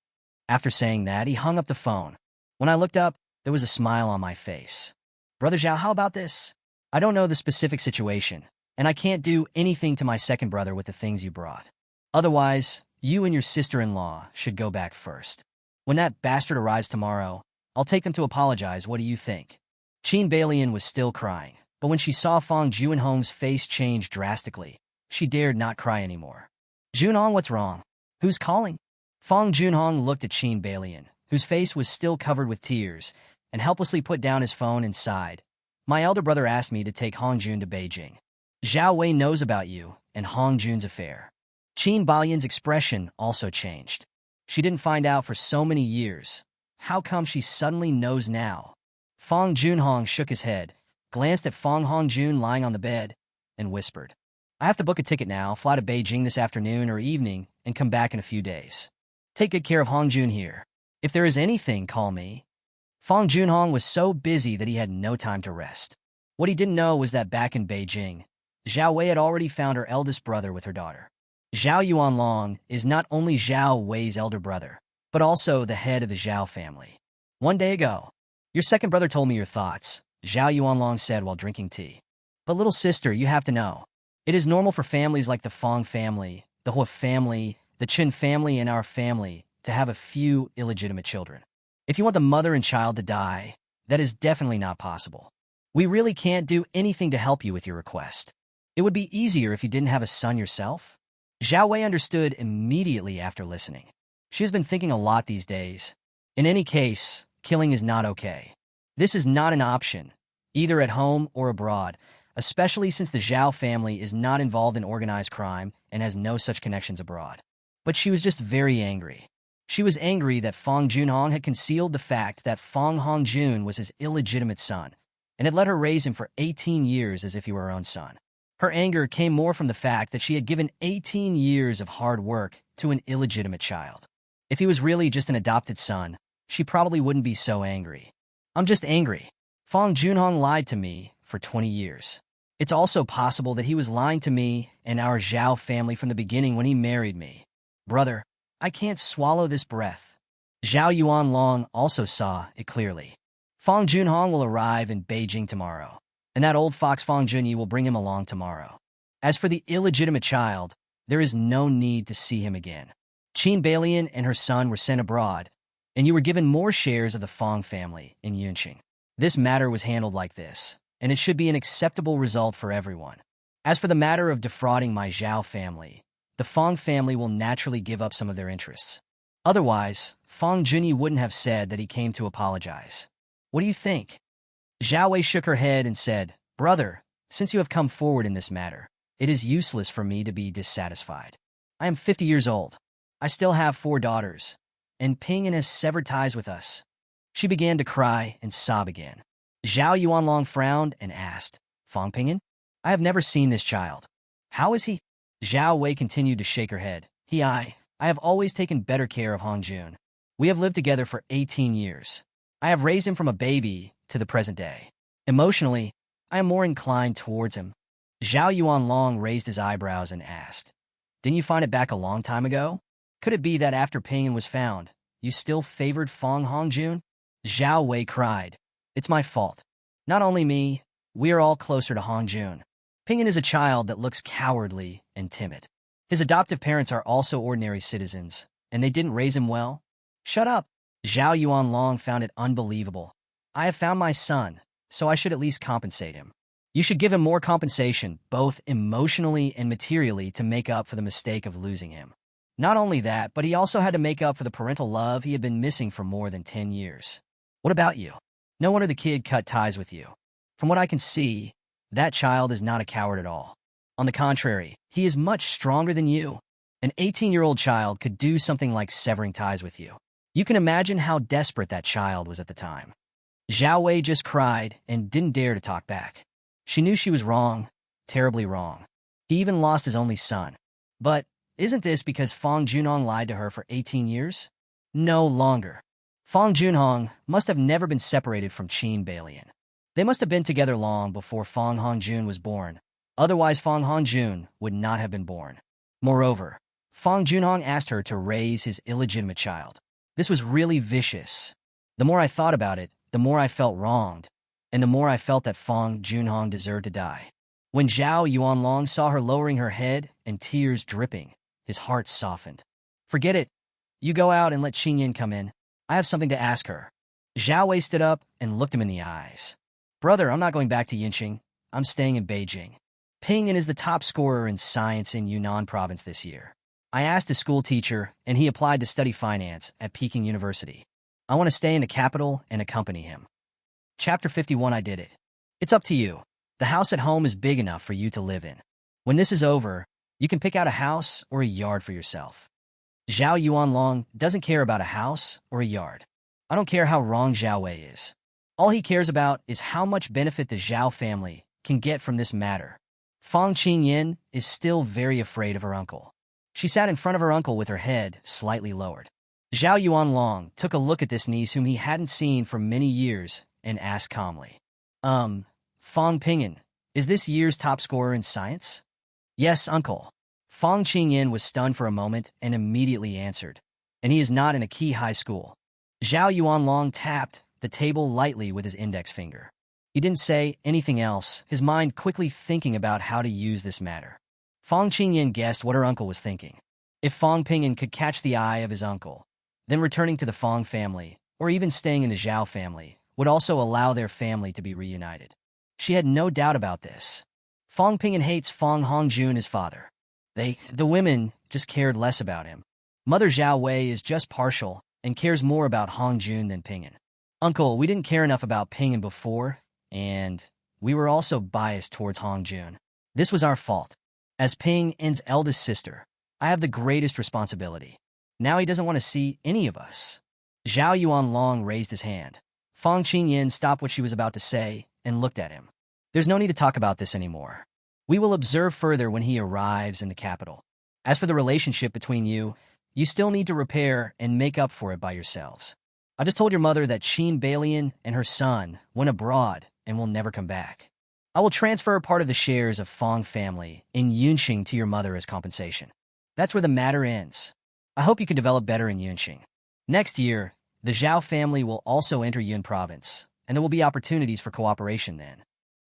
After saying that, he hung up the phone. When I looked up, there was a smile on my face. "Brother Zhao, how about this? I don't know the specific situation, and I can't do anything to my second brother with the things you brought. Otherwise, you and your sister-in-law should go back first. When that bastard arrives tomorrow, I'll take them to apologize. What do you think?" Qin Beilian was still crying, but when she saw Fong Junhong's face change drastically, she dared not cry anymore. "Junhong, what's wrong? Who's calling?" Fong Junhong looked at Qin Beilian, whose face was still covered with tears, and helplessly put down his phone and sighed. "My elder brother asked me to take Hongjun to Beijing. Zhao Wei knows about you and Hongjun's affair." Qin Beilian's expression also changed. She didn't find out for so many years. How come she suddenly knows now? Fong Junhong shook his head, glanced at Fong Hongjun lying on the bed, and whispered, I have to book a ticket now, fly to Beijing this afternoon or evening, and come back in a few days. Take good care of Hongjun here. If there is anything, call me. Fong Junhong was so busy that he had no time to rest. What he didn't know was that back in Beijing, Zhao Wei had already found her eldest brother with her daughter. Zhao Yuanlong is not only Zhao Wei's elder brother, but also the head of the Zhao family. One day ago, your second brother told me your thoughts, Zhao Yuanlong said while drinking tea. But little sister, you have to know, it is normal for families like the Fong family, the Hua family, the Chen family, and our family to have a few illegitimate children. If you want the mother and child to die, that is definitely not possible. We really can't do anything to help you with your request. It would be easier if you didn't have a son yourself. Zhao Wei understood immediately after listening. She has been thinking a lot these days. In any case, killing is not okay. This is not an option, either at home or abroad, especially since the Zhao family is not involved in organized crime and has no such connections abroad. But she was just very angry. She was angry that Fong Junhong had concealed the fact that Fong Hongjun was his illegitimate son, and had let her raise him for 18 years as if he were her own son. Her anger came more from the fact that she had given 18 years of hard work to an illegitimate child. If he was really just an adopted son, she probably wouldn't be so angry. I'm just angry. Fong Junhong lied to me for 20 years. It's also possible that he was lying to me and our Zhao family from the beginning when he married me. Brother, I can't swallow this breath. Zhao Yuanlong also saw it clearly. Fong Junhong will arrive in Beijing tomorrow, and that old fox Fong Junyi will bring him along tomorrow. As for the illegitimate child, there is no need to see him again. Qin Balian and her son were sent abroad, and you were given more shares of the Fong family in Yunqing. This matter was handled like this, and it should be an acceptable result for everyone. As for the matter of defrauding my Zhao family, the Fong family will naturally give up some of their interests. Otherwise, Fong Junyi wouldn't have said that he came to apologize. What do you think? Zhao Wei shook her head and said, Brother, since you have come forward in this matter, it is useless for me to be dissatisfied. I am 50 years old. I still have 4 daughters, and Pingyan has severed ties with us. She began to cry and sob again. Zhao Yuanlong frowned and asked, Fong Pingyan? I have never seen this child. How is he? Zhao Wei continued to shake her head. I have always taken better care of Hongjun. We have lived together for 18 years. I have raised him from a baby to the present day. Emotionally, I am more inclined towards him. Zhao Yuanlong raised his eyebrows and asked, Didn't you find it back a long time ago? Could it be that after Pingyan was found, you still favored Fong Hongjun? Zhao Wei cried, It's my fault. Not only me, we are all closer to Hongjun. Pingyan is a child that looks cowardly and timid. His adoptive parents are also ordinary citizens, and they didn't raise him well. Shut up. Zhao Yuanlong found it unbelievable. I have found my son, so I should at least compensate him. You should give him more compensation, both emotionally and materially, to make up for the mistake of losing him. Not only that, but he also had to make up for the parental love he had been missing for more than 10 years. What about you? No wonder the kid cut ties with you. From what I can see, that child is not a coward at all. On the contrary, he is much stronger than you. An 18-year-old child could do something like severing ties with you. You can imagine how desperate that child was at the time. Zhao Wei just cried and didn't dare to talk back. She knew she was wrong, terribly wrong. He even lost his only son. But isn't this because Fong Junhong lied to her for 18 years? No longer. Fong Junhong must have never been separated from Qin Balian. They must have been together long before Fong Hongjun was born. Otherwise, Fong Hongjun would not have been born. Moreover, Fong Junhong asked her to raise his illegitimate child. This was really vicious. The more I thought about it, the more I felt wronged, and the more I felt that Fong Junhong deserved to die. When Zhao Yuanlong saw her lowering her head and tears dripping, his heart softened. Forget it. You go out and let Xinyan come in. I have something to ask her. Zhao Wei stood up and looked him in the eyes. Brother, I'm not going back to Yunqing. I'm staying in Beijing. Pingyan is the top scorer in science in Yunnan province this year. I asked his school teacher, and he applied to study finance at Peking University. I want to stay in the capital and accompany him. Chapter 51. I did it. It's up to you. The house at home is big enough for you to live in. When this is over, you can pick out a house or a yard for yourself. Zhao Yuanlong doesn't care about a house or a yard. I don't care how wrong Zhao Wei is. All he cares about is how much benefit the Zhao family can get from this matter. Fang Qingyan is still very afraid of her uncle. She sat in front of her uncle with her head slightly lowered. Zhao Yuanlong took a look at this niece whom he hadn't seen for many years and asked calmly, Fang Pingyan, is this year's top scorer in science? Yes, uncle. Fang Qingyan was stunned for a moment and immediately answered, and he is not in a key high school. Zhao Yuanlong tapped the table lightly with his index finger. He didn't say anything else, his mind quickly thinking about how to use this matter. Fang Qingyan guessed what her uncle was thinking. If Fang Pingyan could catch the eye of his uncle, then returning to the Fang family, or even staying in the Zhao family, would also allow their family to be reunited. She had no doubt about this. Fang Pingyan hates Fang Hongjun, his father. The women, just cared less about him. Mother Zhao Wei is just partial and cares more about Hongjun than Pingyan. Uncle, we didn't care enough about Pingyan before, and we were also biased towards Hongjun. This was our fault. As Pingyan's eldest sister, I have the greatest responsibility. Now he doesn't want to see any of us. Zhao Yuanlong raised his hand. Fang Qingyan stopped what she was about to say and looked at him. There's no need to talk about this anymore. We will observe further when he arrives in the capital. As for the relationship between you, you still need to repair and make up for it by yourselves. I just told your mother that Qin Balian and her son went abroad and will never come back. I will transfer part of the shares of Fang family in Yunqing to your mother as compensation. That's where the matter ends. I hope you can develop better in Yunqing. Next year, the Zhao family will also enter Yun province, and there will be opportunities for cooperation then.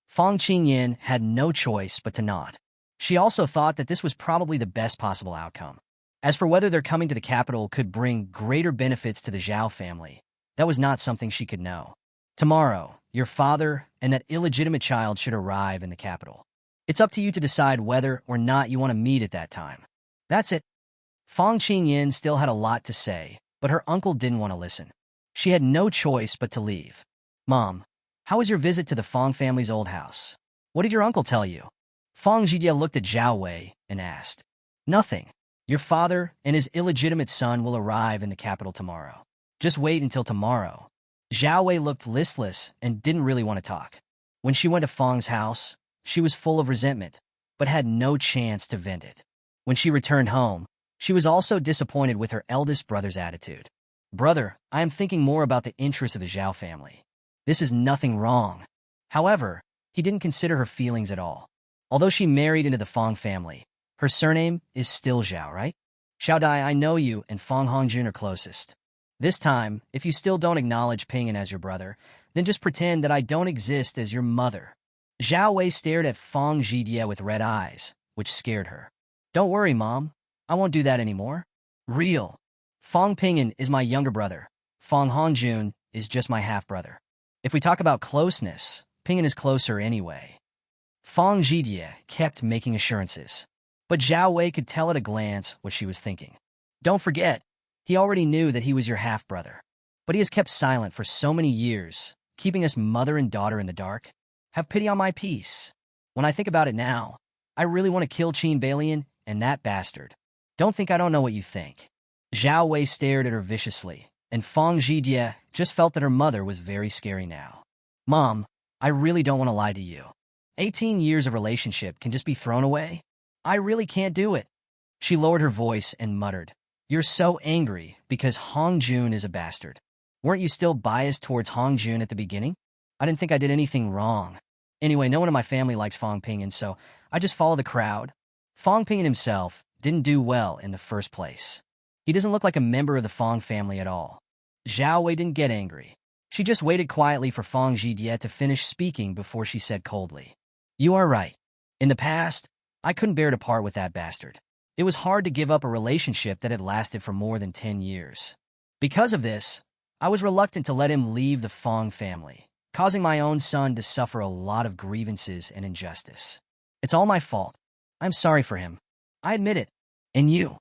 Fang Qingyan had no choice but to nod. She also thought that this was probably the best possible outcome. As for whether their coming to the capital could bring greater benefits to the Zhao family, that was not something she could know. Tomorrow, your father and that illegitimate child should arrive in the capital. It's up to you to decide whether or not you want to meet at that time. That's it. Fang Qingyan still had a lot to say, but her uncle didn't want to listen. She had no choice but to leave. Mom, how was your visit to the Fang family's old house? What did your uncle tell you? Fang Zhijie looked at Zhao Wei and asked. Nothing. Your father and his illegitimate son will arrive in the capital tomorrow. Just wait until tomorrow. Zhao Wei looked listless and didn't really want to talk. When she went to Fang's house, she was full of resentment, but had no chance to vent it. When she returned home, she was also disappointed with her eldest brother's attitude. Brother, I am thinking more about the interests of the Zhao family. This is nothing wrong. However, he didn't consider her feelings at all. Although she married into the Fang family, her surname is still Zhao, right? Xiao Dai, I know you and Fang Hongjun are closest. This time, if you still don't acknowledge Pingyan as your brother, then just pretend that I don't exist as your mother. Zhao Wei stared at Fang Zhijie with red eyes, which scared her. Don't worry, Mom. I won't do that anymore. Real. Fang Pingyan is my younger brother. Fang Hongjun is just my half-brother. If we talk about closeness, Pingyan is closer anyway. Fang Zhijie kept making assurances. But Zhao Wei could tell at a glance what she was thinking. Don't forget, he already knew that he was your half-brother. But he has kept silent for so many years, keeping us mother and daughter in the dark. Have pity on my peace. When I think about it now, I really want to kill Qin Balian and that bastard. Don't think I don't know what you think. Zhao Wei stared at her viciously, and Fang Zhijie just felt that her mother was very scary now. Mom, I really don't want to lie to you. 18 years of relationship can just be thrown away? I really can't do it. She lowered her voice and muttered, You're so angry because Hongjun is a bastard. Weren't you still biased towards Hongjun at the beginning? I didn't think I did anything wrong. Anyway, no one in my family likes Fang Pingyan, so I just follow the crowd. Fang Pingyan himself didn't do well in the first place. He doesn't look like a member of the Fang family at all. Zhao Wei didn't get angry. She just waited quietly for Fang Zhijie to finish speaking before she said coldly, You are right. In the past, I couldn't bear to part with that bastard. It was hard to give up a relationship that had lasted for more than 10 years. Because of this, I was reluctant to let him leave the Fang family, causing my own son to suffer a lot of grievances and injustice. It's all my fault. I'm sorry for him. I admit it. And you?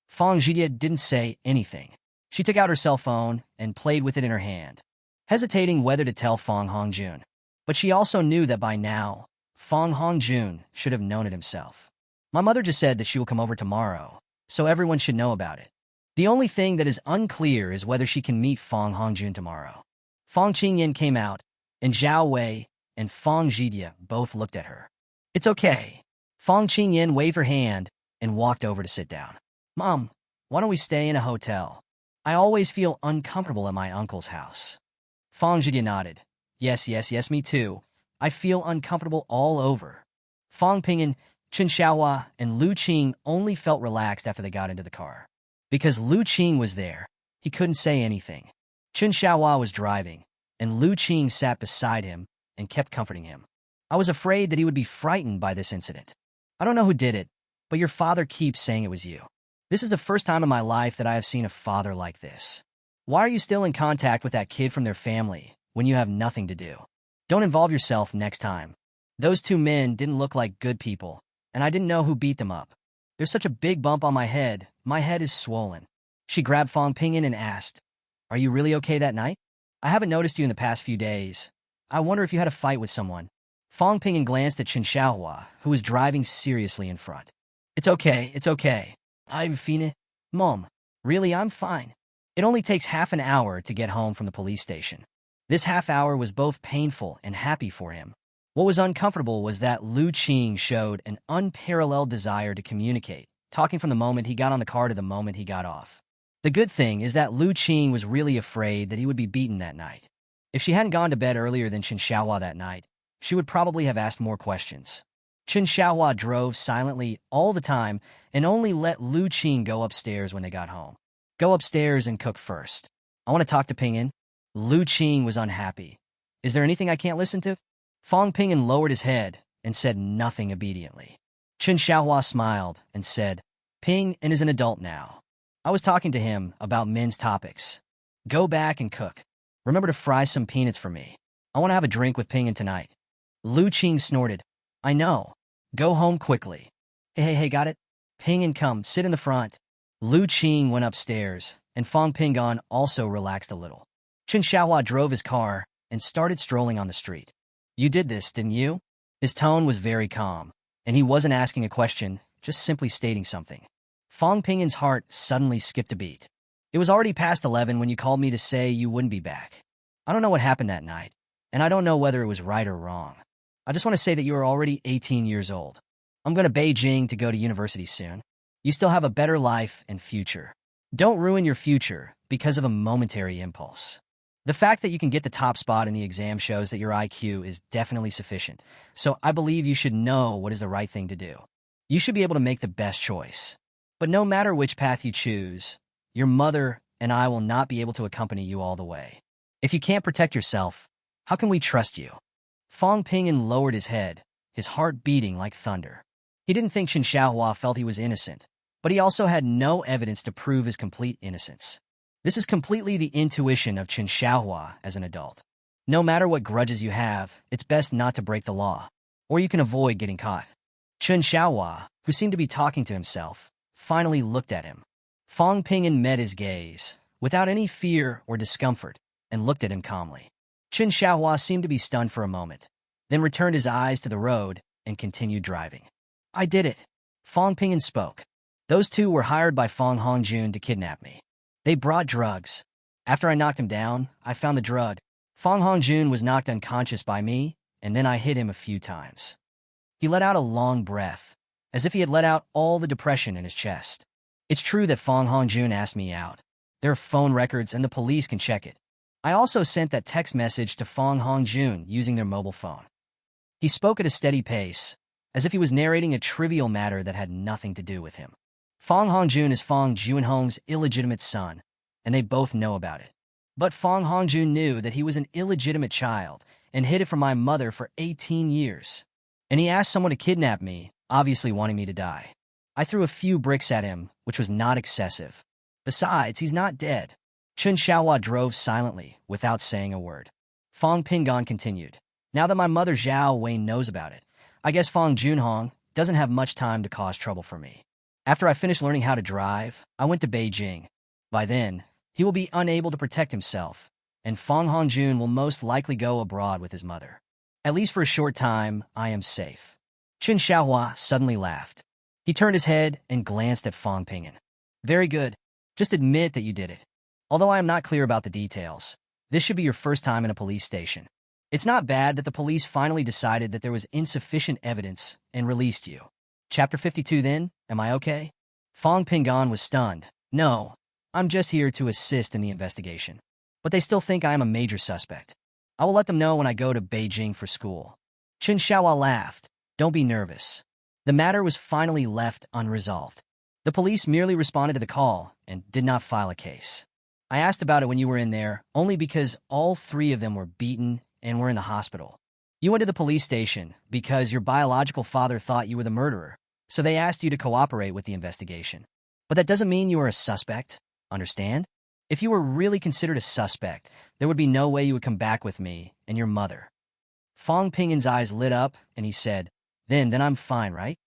Fang Zhijie didn't say anything. She took out her cell phone and played with it in her hand, hesitating whether to tell Fang Hongjun. But she also knew that by now, Fang Hongjun should have known it himself. My mother just said that she will come over tomorrow, so everyone should know about it. The only thing that is unclear is whether she can meet Fang Hongjun tomorrow. Fang Qingyan came out and Zhao Wei and Fang Zhidia both looked at her. It's okay. Fang Qingyan waved her hand and walked over to sit down. Mom, why don't we stay in a hotel? I always feel uncomfortable at my uncle's house. Fang Zhidia nodded. Yes, me too. I feel uncomfortable all over. Fang Pingyan, Chen Xiaohua, and Lu Qing only felt relaxed after they got into the car. Because Lu Qing was there, he couldn't say anything. Chen Xiaohua was driving, and Lu Qing sat beside him and kept comforting him. I was afraid that he would be frightened by this incident. I don't know who did it, but your father keeps saying it was you. This is the first time in my life that I have seen a father like this. Why are you still in contact with that kid from their family when you have nothing to do? Don't involve yourself next time. Those two men didn't look like good people, and I didn't know who beat them up. There's such a big bump on my head is swollen. She grabbed Fang Pingyan and asked, Are you really okay that night? I haven't noticed you in the past few days. I wonder if you had a fight with someone. Fang Pingyan glanced at Chen Xiaohua, who was driving seriously in front. It's okay. I'm fine. Mom, really, I'm fine. It only takes half an hour to get home from the police station. This half hour was both painful and happy for him. What was uncomfortable was that Lu Qing showed an unparalleled desire to communicate, talking from the moment he got on the car to the moment he got off. The good thing is that Lu Qing was really afraid that he would be beaten that night. If she hadn't gone to bed earlier than Chen Xiaohua that night, she would probably have asked more questions. Chen Xiaohua drove silently all the time and only let Lu Qing go upstairs when they got home. Go upstairs and cook first. I want to talk to Pingyan. Lu Qing was unhappy. Is there anything I can't listen to? Fang Pingyan lowered his head and said nothing obediently. Chen Xiaohua smiled and said, Pingyan is an adult now. I was talking to him about men's topics. Go back and cook. Remember to fry some peanuts for me. I want to have a drink with Pingyan tonight. Lu Qing snorted. I know. Go home quickly. Hey, got it? Pingyan, come, sit in the front. Lu Qing went upstairs, and Fang Pingyan also relaxed a little. Chen Xiaohua drove his car and started strolling on the street. You did this, didn't you? His tone was very calm, and he wasn't asking a question, just simply stating something. Fang Pingyan's heart suddenly skipped a beat. It was already past 11 when you called me to say you wouldn't be back. I don't know what happened that night, and I don't know whether it was right or wrong. I just want to say that you are already 18 years old. I'm going to Beijing to go to university soon. You still have a better life and future. Don't ruin your future because of a momentary impulse. The fact that you can get the top spot in the exam shows that your IQ is definitely sufficient, so I believe you should know what is the right thing to do. You should be able to make the best choice. But no matter which path you choose, your mother and I will not be able to accompany you all the way. If you can't protect yourself, how can we trust you? Fang Pingyan lowered his head, his heart beating like thunder. He didn't think Chen Xiaohua felt he was innocent, but he also had no evidence to prove his complete innocence. This is completely the intuition of Chen Xiaohua as an adult. No matter what grudges you have, it's best not to break the law, or you can avoid getting caught. Chen Xiaohua, who seemed to be talking to himself, finally looked at him. Fang Pingyan met his gaze, without any fear or discomfort, and looked at him calmly. Chen Xiaohua seemed to be stunned for a moment, then returned his eyes to the road and continued driving. I did it. Fang Pingyan spoke. Those two were hired by Fang Hongjun to kidnap me. They brought drugs. After I knocked him down, I found the drug. Fang Hongjun was knocked unconscious by me, and then I hit him a few times. He let out a long breath, as if he had let out all the depression in his chest. It's true that Fang Hongjun asked me out. There are phone records and the police can check it. I also sent that text message to Fang Hongjun using their mobile phone. He spoke at a steady pace, as if he was narrating a trivial matter that had nothing to do with him. Fang Hongjun is Fang Junhong's illegitimate son, and they both know about it. But Fang Hongjun knew that he was an illegitimate child and hid it from my mother for 18 years. And he asked someone to kidnap me, obviously wanting me to die. I threw a few bricks at him, which was not excessive. Besides, he's not dead. Chen Xiaohua drove silently, without saying a word. Fang Pingyan continued. Now that my mother Zhao Wei knows about it, I guess Fang Junhong doesn't have much time to cause trouble for me. After I finished learning how to drive, I went to Beijing. By then, he will be unable to protect himself, and Fang Hongjun will most likely go abroad with his mother. At least for a short time, I am safe. Chen Xiaohua suddenly laughed. He turned his head and glanced at Fang Pingyan. Very good. Just admit that you did it. Although I am not clear about the details, this should be your first time in a police station. It's not bad that the police finally decided that there was insufficient evidence and released you. Chapter 52 then, am I okay? Fong Pingan was stunned. No, I'm just here to assist in the investigation. But they still think I am a major suspect. I will let them know when I go to Beijing for school. Chen Xiaohua laughed. Don't be nervous. The matter was finally left unresolved. The police merely responded to the call and did not file a case. I asked about it when you were in there, only because all three of them were beaten and were in the hospital. You went to the police station because your biological father thought you were the murderer, so they asked you to cooperate with the investigation. But that doesn't mean you are a suspect, understand? If you were really considered a suspect, there would be no way you would come back with me and your mother. Fong Pingan's eyes lit up, and he said, Then I'm fine, right?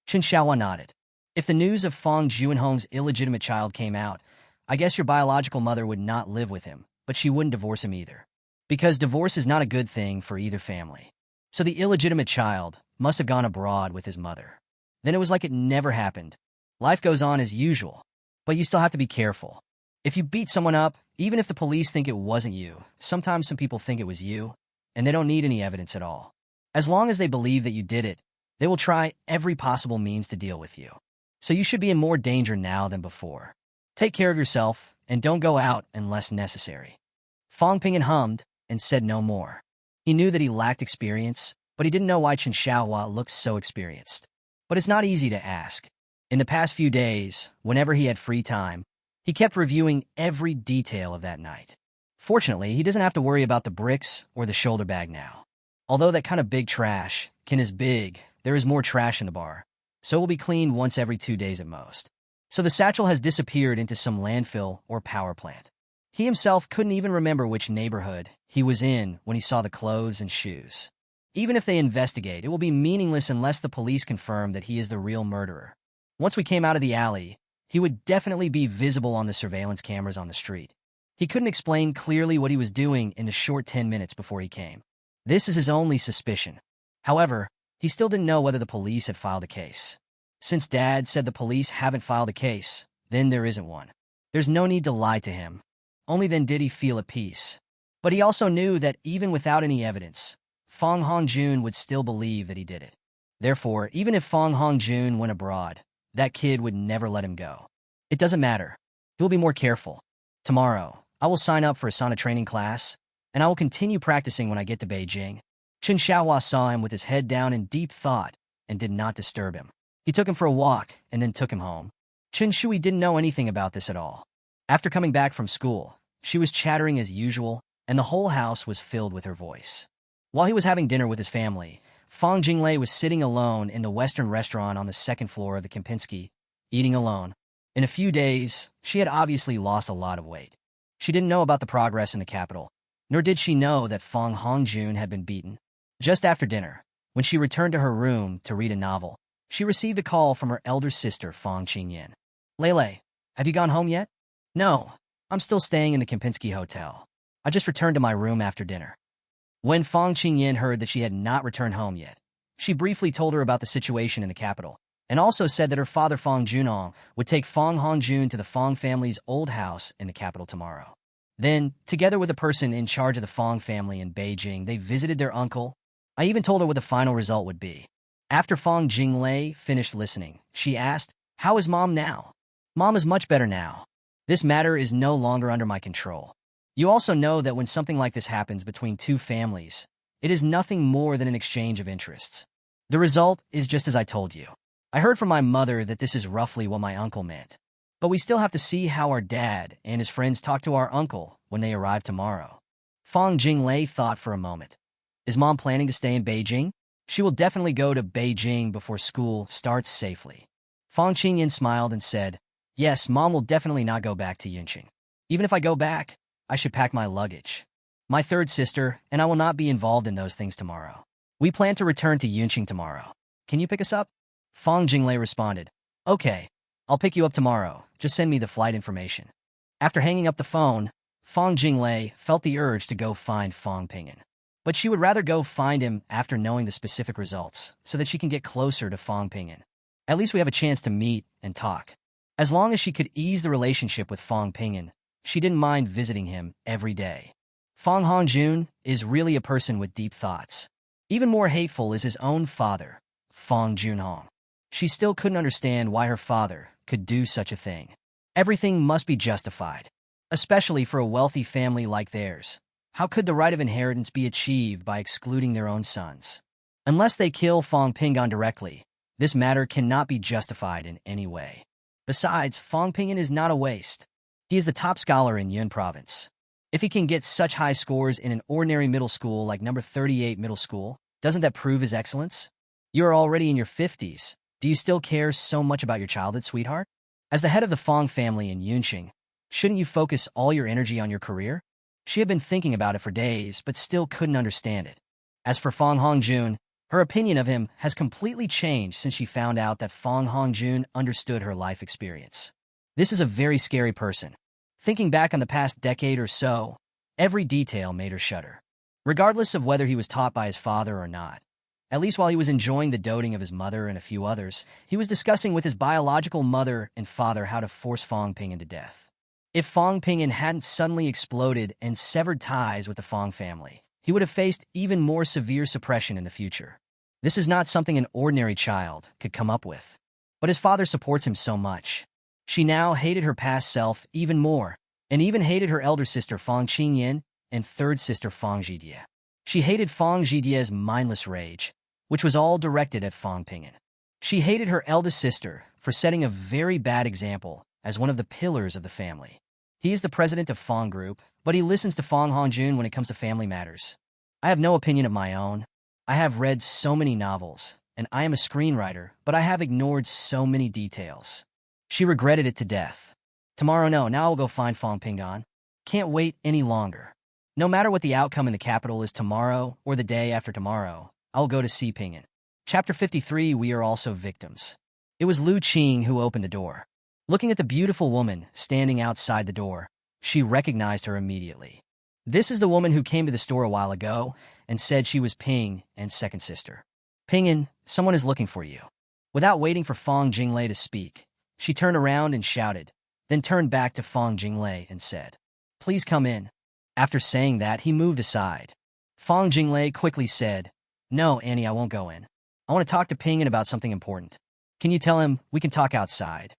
Chen Xiaohua nodded. If the news of Fong Juanhong's illegitimate child came out, I guess your biological mother would not live with him, but she wouldn't divorce him either. Because divorce is not a good thing for either family. So the illegitimate child must have gone abroad with his mother. Then it was like it never happened. Life goes on as usual, but you still have to be careful. If you beat someone up, even if the police think it wasn't you, sometimes some people think it was you, and they don't need any evidence at all. As long as they believe that you did it, they will try every possible means to deal with you. So you should be in more danger now than before. Take care of yourself, and don't go out unless necessary. Fong Pingan hummed and said no more. He knew that he lacked experience, but he didn't know why Chen Xiaohua looked so experienced. But it's not easy to ask. In the past few days, whenever he had free time, he kept reviewing every detail of that night. Fortunately, he doesn't have to worry about the bricks or the shoulder bag now. Although that kind of big trash is big, there is more trash in the bar, so it will be cleaned once every 2 days at most. So the satchel has disappeared into some landfill or power plant. He himself couldn't even remember which neighborhood he was in when he saw the clothes and shoes. Even if they investigate, it will be meaningless unless the police confirm that he is the real murderer. Once we came out of the alley, he would definitely be visible on the surveillance cameras on the street. He couldn't explain clearly what he was doing in the short 10 minutes before he came. This is his only suspicion. However, he still didn't know whether the police had filed a case. Since Dad said the police haven't filed a case, then there isn't one. There's no need to lie to him. Only then did he feel at peace. But he also knew that even without any evidence, Fong Hongjun would still believe that he did it. Therefore, even if Fong Hongjun went abroad, that kid would never let him go. It doesn't matter. He will be more careful. Tomorrow, I will sign up for a sauna training class, and I will continue practicing when I get to Beijing. Chen Xiaohua saw him with his head down in deep thought and did not disturb him. He took him for a walk and then took him home. Chen Shui didn't know anything about this at all. After coming back from school, she was chattering as usual, and the whole house was filled with her voice. While he was having dinner with his family, Fang Jinglei was sitting alone in the Western restaurant on the second floor of the Kempinski, eating alone. In a few days, she had obviously lost a lot of weight. She didn't know about the progress in the capital, nor did she know that Fang Hongjun had been beaten. Just after dinner, when she returned to her room to read a novel, she received a call from her elder sister, Fang Qingyan. Lele, have you gone home yet? No, I'm still staying in the Kempinski Hotel. I just returned to my room after dinner. When Fang Qingyan heard that she had not returned home yet, she briefly told her about the situation in the capital, and also said that her father Fang Junong would take Fang Hongjun to the Fang family's old house in the capital tomorrow. Then, together with a person in charge of the Fang family in Beijing, they visited their uncle. I even told her what the final result would be. After Fang Jinglei finished listening, she asked, "How is Mom now?" "Mom is much better now. This matter is no longer under my control. You also know that when something like this happens between two families, it is nothing more than an exchange of interests. The result is just as I told you. I heard from my mother that this is roughly what my uncle meant. But we still have to see how our dad and his friends talk to our uncle when they arrive tomorrow." Fang Jinglei thought for a moment. Is Mom planning to stay in Beijing? She will definitely go to Beijing before school starts safely. Fang Qingyan smiled and said, "Yes, Mom will definitely not go back to Yunqing. Even if I go back, I should pack my luggage. My third sister, and I will not be involved in those things tomorrow. We plan to return to Yunqing tomorrow. Can you pick us up?" Fang Jinglei responded, "Okay, I'll pick you up tomorrow. Just send me the flight information." After hanging up the phone, Fang Jinglei felt the urge to go find Fang Pingan. But she would rather go find him after knowing the specific results, so that she can get closer to Fang Pingan. At least we have a chance to meet and talk. As long as she could ease the relationship with Fang Pingan, she didn't mind visiting him every day. Fong Hongjun is really a person with deep thoughts. Even more hateful is his own father, Fong Junhong. She still couldn't understand why her father could do such a thing. Everything must be justified, especially for a wealthy family like theirs. How could the right of inheritance be achieved by excluding their own sons? Unless they kill Fong Pingan directly, this matter cannot be justified in any way. Besides, Fong Pingan is not a waste. He is the top scholar in Yun Province. If he can get such high scores in an ordinary middle school like number 38 middle school, doesn't that prove his excellence? You are already in your 50s. Do you still care so much about your childhood, sweetheart? As the head of the Fong family in Yunqing, shouldn't you focus all your energy on your career? She had been thinking about it for days, but still couldn't understand it. As for Fong Hongjun, her opinion of him has completely changed since she found out that Fong Hongjun understood her life experience. This is a very scary person. Thinking back on the past decade or so, every detail made her shudder. Regardless of whether he was taught by his father or not, at least while he was enjoying the doting of his mother and a few others, he was discussing with his biological mother and father how to force Fong Pingan to death. If Fong Pingan hadn't suddenly exploded and severed ties with the Fong family, he would have faced even more severe suppression in the future. This is not something an ordinary child could come up with. But his father supports him so much. She now hated her past self even more, and even hated her elder sister Fong Qingyan and third sister Fong Zhidie. She hated Fong Zhidie's mindless rage, which was all directed at Fong Pingan. She hated her eldest sister for setting a very bad example as one of the pillars of the family. He is the president of Fong Group, but he listens to Fong Hongjun when it comes to family matters. I have no opinion of my own. I have read so many novels, and I am a screenwriter, but I have ignored so many details. She regretted it to death. Tomorrow, no, now I'll go find Fong Pingan. Can't wait any longer. No matter what the outcome in the capital is tomorrow or the day after tomorrow, I'll go to see Pingan. Chapter 53, We Are Also Victims. It was Lu Qing who opened the door. Looking at the beautiful woman standing outside the door, she recognized her immediately. This is the woman who came to the store a while ago and said she was Ping and second sister. Pingan, someone is looking for you. Without waiting for Fong Jinglei to speak, she turned around and shouted, then turned back to Fong Jinglei and said, "Please come in." After saying that, he moved aside. Fong Jinglei quickly said, "No, Annie, I won't go in. I want to talk to Pingan about something important. Can you tell him we can talk outside?"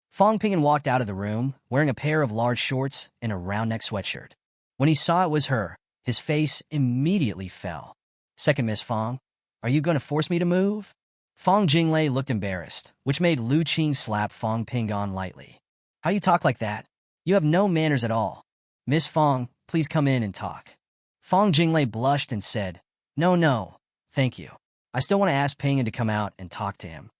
Fong Pingan walked out of the room, wearing a pair of large shorts and a round-neck sweatshirt. When he saw it was her, his face immediately fell. "Second Miss Fong, are you going to force me to move?" Fong Jinglei looked embarrassed, which made Lu Qing slap Fong Pingan lightly. "How you talk like that? You have no manners at all. Miss Fong, please come in and talk." Fong Jinglei blushed and said, No, thank you. I still want to ask Pingan to come out and talk to him."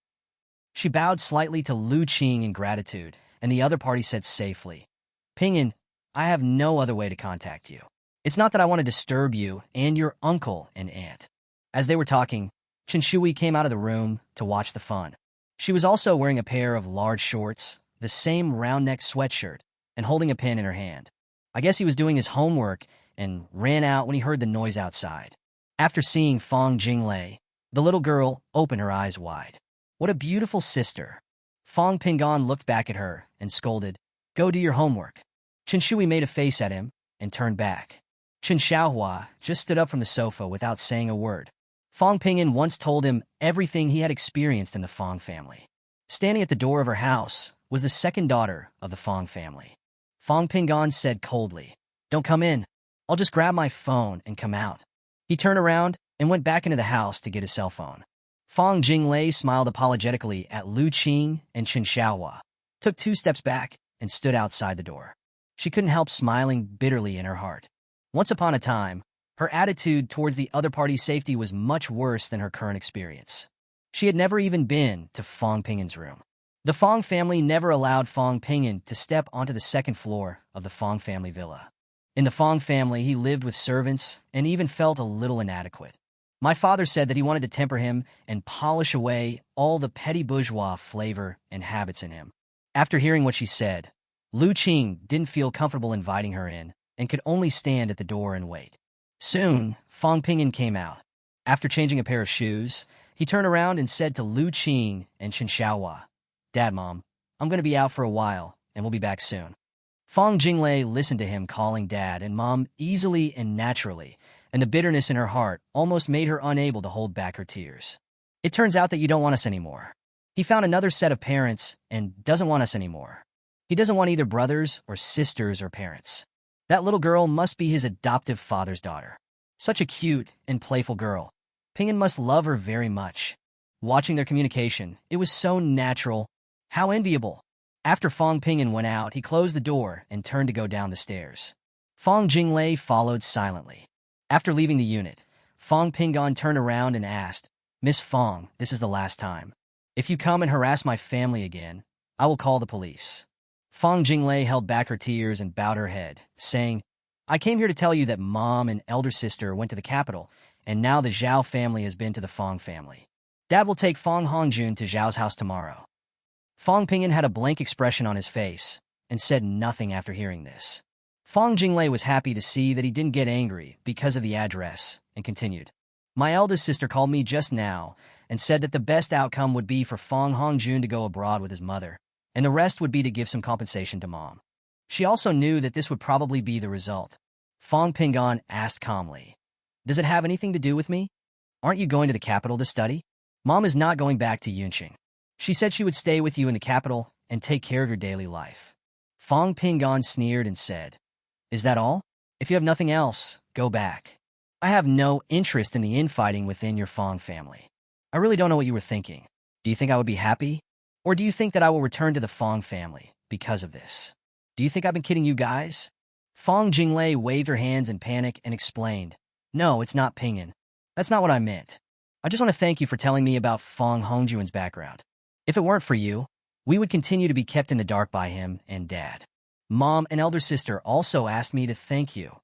She bowed slightly to Lu Qing in gratitude, and the other party said safely, "Pingan, I have no other way to contact you. It's not that I want to disturb you and your uncle and aunt." As they were talking, Chen Shui came out of the room to watch the fun. She was also wearing a pair of large shorts, the same round-neck sweatshirt, and holding a pen in her hand. I guess he was doing his homework and ran out when he heard the noise outside. After seeing Fong Jinglei, the little girl opened her eyes wide. What a beautiful sister. Fong Pingan looked back at her and scolded, "Go do your homework." Chen Shui made a face at him and turned back. Chen Xiaohua just stood up from the sofa without saying a word. Fong Pingan once told him everything he had experienced in the Fong family. Standing at the door of her house was the second daughter of the Fong family. Fong Pingan said coldly, "Don't come in. I'll just grab my phone and come out." He turned around and went back into the house to get his cell phone. Fong Jinglei smiled apologetically at Lu Qing and Chen Xiaohua, took 2 steps back, and stood outside the door. She couldn't help smiling bitterly in her heart. Once upon a time, her attitude towards the other party's safety was much worse than her current experience. She had never even been to Fong Pingan's room. The Fong family never allowed Fong Pingan to step onto the second floor of the Fong family villa. In the Fong family, he lived with servants and even felt a little inadequate. My father said that he wanted to temper him and polish away all the petty bourgeois flavor and habits in him. After hearing what she said, Lu Qing didn't feel comfortable inviting her in and could only stand at the door and wait. Soon, Fong Pingan came out. After changing a pair of shoes, he turned around and said to Lu Qing and Chen Xiaohua, "Dad, Mom, I'm going to be out for a while, and we'll be back soon." Fong Jinglei listened to him calling dad and mom easily and naturally, and the bitterness in her heart almost made her unable to hold back her tears. It turns out that you don't want us anymore. He found another set of parents and doesn't want us anymore. He doesn't want either brothers or sisters or parents. That little girl must be his adoptive father's daughter. Such a cute and playful girl. Ping'an must love her very much. Watching their communication, it was so natural. How enviable. After Fong Ping'an went out, he closed the door and turned to go down the stairs. Fong Jinglei followed silently. After leaving the unit, Fong Ping'an turned around and asked, "Miss Fong, this is the last time. If you come and harass my family again, I will call the police." Fong Jinglei held back her tears and bowed her head, saying, "I came here to tell you that mom and elder sister went to the capital, and now the Zhao family has been to the Fong family. Dad will take Fong Hongjun to Zhao's house tomorrow." Fong Ping'an had a blank expression on his face and said nothing after hearing this. Fong Jinglei was happy to see that he didn't get angry because of the address and continued, "My eldest sister called me just now and said that the best outcome would be for Fong Hongjun to go abroad with his mother, and the rest would be to give some compensation to mom. She also knew that this would probably be the result." Fong Ping'an asked calmly, "Does it have anything to do with me? Aren't you going to the capital to study? Mom is not going back to Yunqing. She said she would stay with you in the capital and take care of your daily life." Fong Ping'an sneered and said, "Is that all? If you have nothing else, go back. I have no interest in the infighting within your Fong family. I really don't know what you were thinking. Do you think I would be happy? Or do you think that I will return to the Fong family because of this? Do you think I've been kidding you guys?" Fong Jinglei waved her hands in panic and explained, "No, it's not Ping'an. That's not what I meant. I just want to thank you for telling me about Fong Hongjuan's background. If it weren't for you, we would continue to be kept in the dark by him and Dad. Mom and elder sister also asked me to thank you."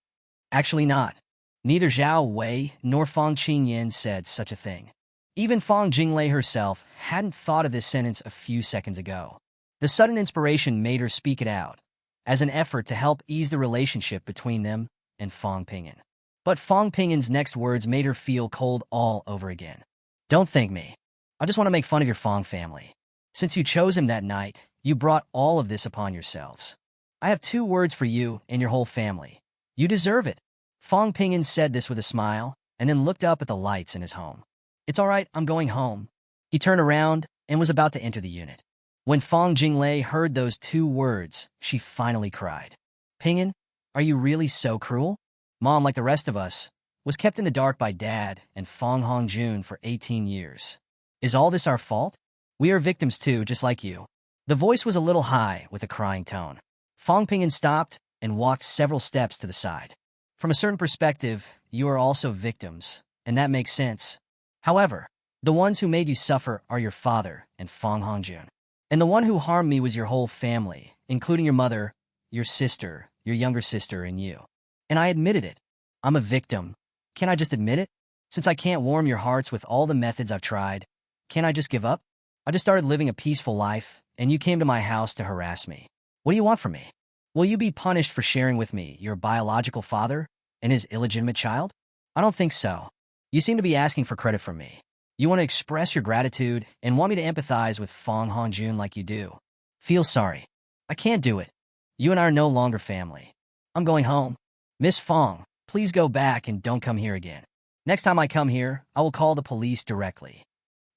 Actually not. Neither Zhao Wei nor Fong Qingyan said such a thing. Even Fong Jinglei herself hadn't thought of this sentence a few seconds ago. The sudden inspiration made her speak it out, as an effort to help ease the relationship between them and Fong Ping'an. But Fong Ping'an's next words made her feel cold all over again. "Don't thank me. I just want to make fun of your Fong family. Since you chose him that night, you brought all of this upon yourselves. I have 2 words for you and your whole family. You deserve it." Fong Ping'an said this with a smile, and then looked up at the lights in his home. "It's all right, I'm going home." He turned around and was about to enter the unit. When Fong Jinglei heard those 2 words, she finally cried. "Ping'an, are you really so cruel? Mom, like the rest of us, was kept in the dark by Dad and Fong Hongjun for 18 years. Is all this our fault? We are victims too, just like you." The voice was a little high with a crying tone. Fong Ping'an stopped and walked several steps to the side. "From a certain perspective, you are also victims, and that makes sense. However, the ones who made you suffer are your father and Fong Hongjun. And the one who harmed me was your whole family, including your mother, your sister, your younger sister, and you. And I admitted it. I'm a victim. Can't I just admit it? Since I can't warm your hearts with all the methods I've tried, can't I just give up? I just started living a peaceful life, and you came to my house to harass me. What do you want from me? Will you be punished for sharing with me your biological father and his illegitimate child? I don't think so. You seem to be asking for credit from me. You want to express your gratitude and want me to empathize with Fong Hongjun like you do. Feel sorry. I can't do it. You and I are no longer family. I'm going home. Miss Fong, please go back and don't come here again. Next time I come here, I will call the police directly."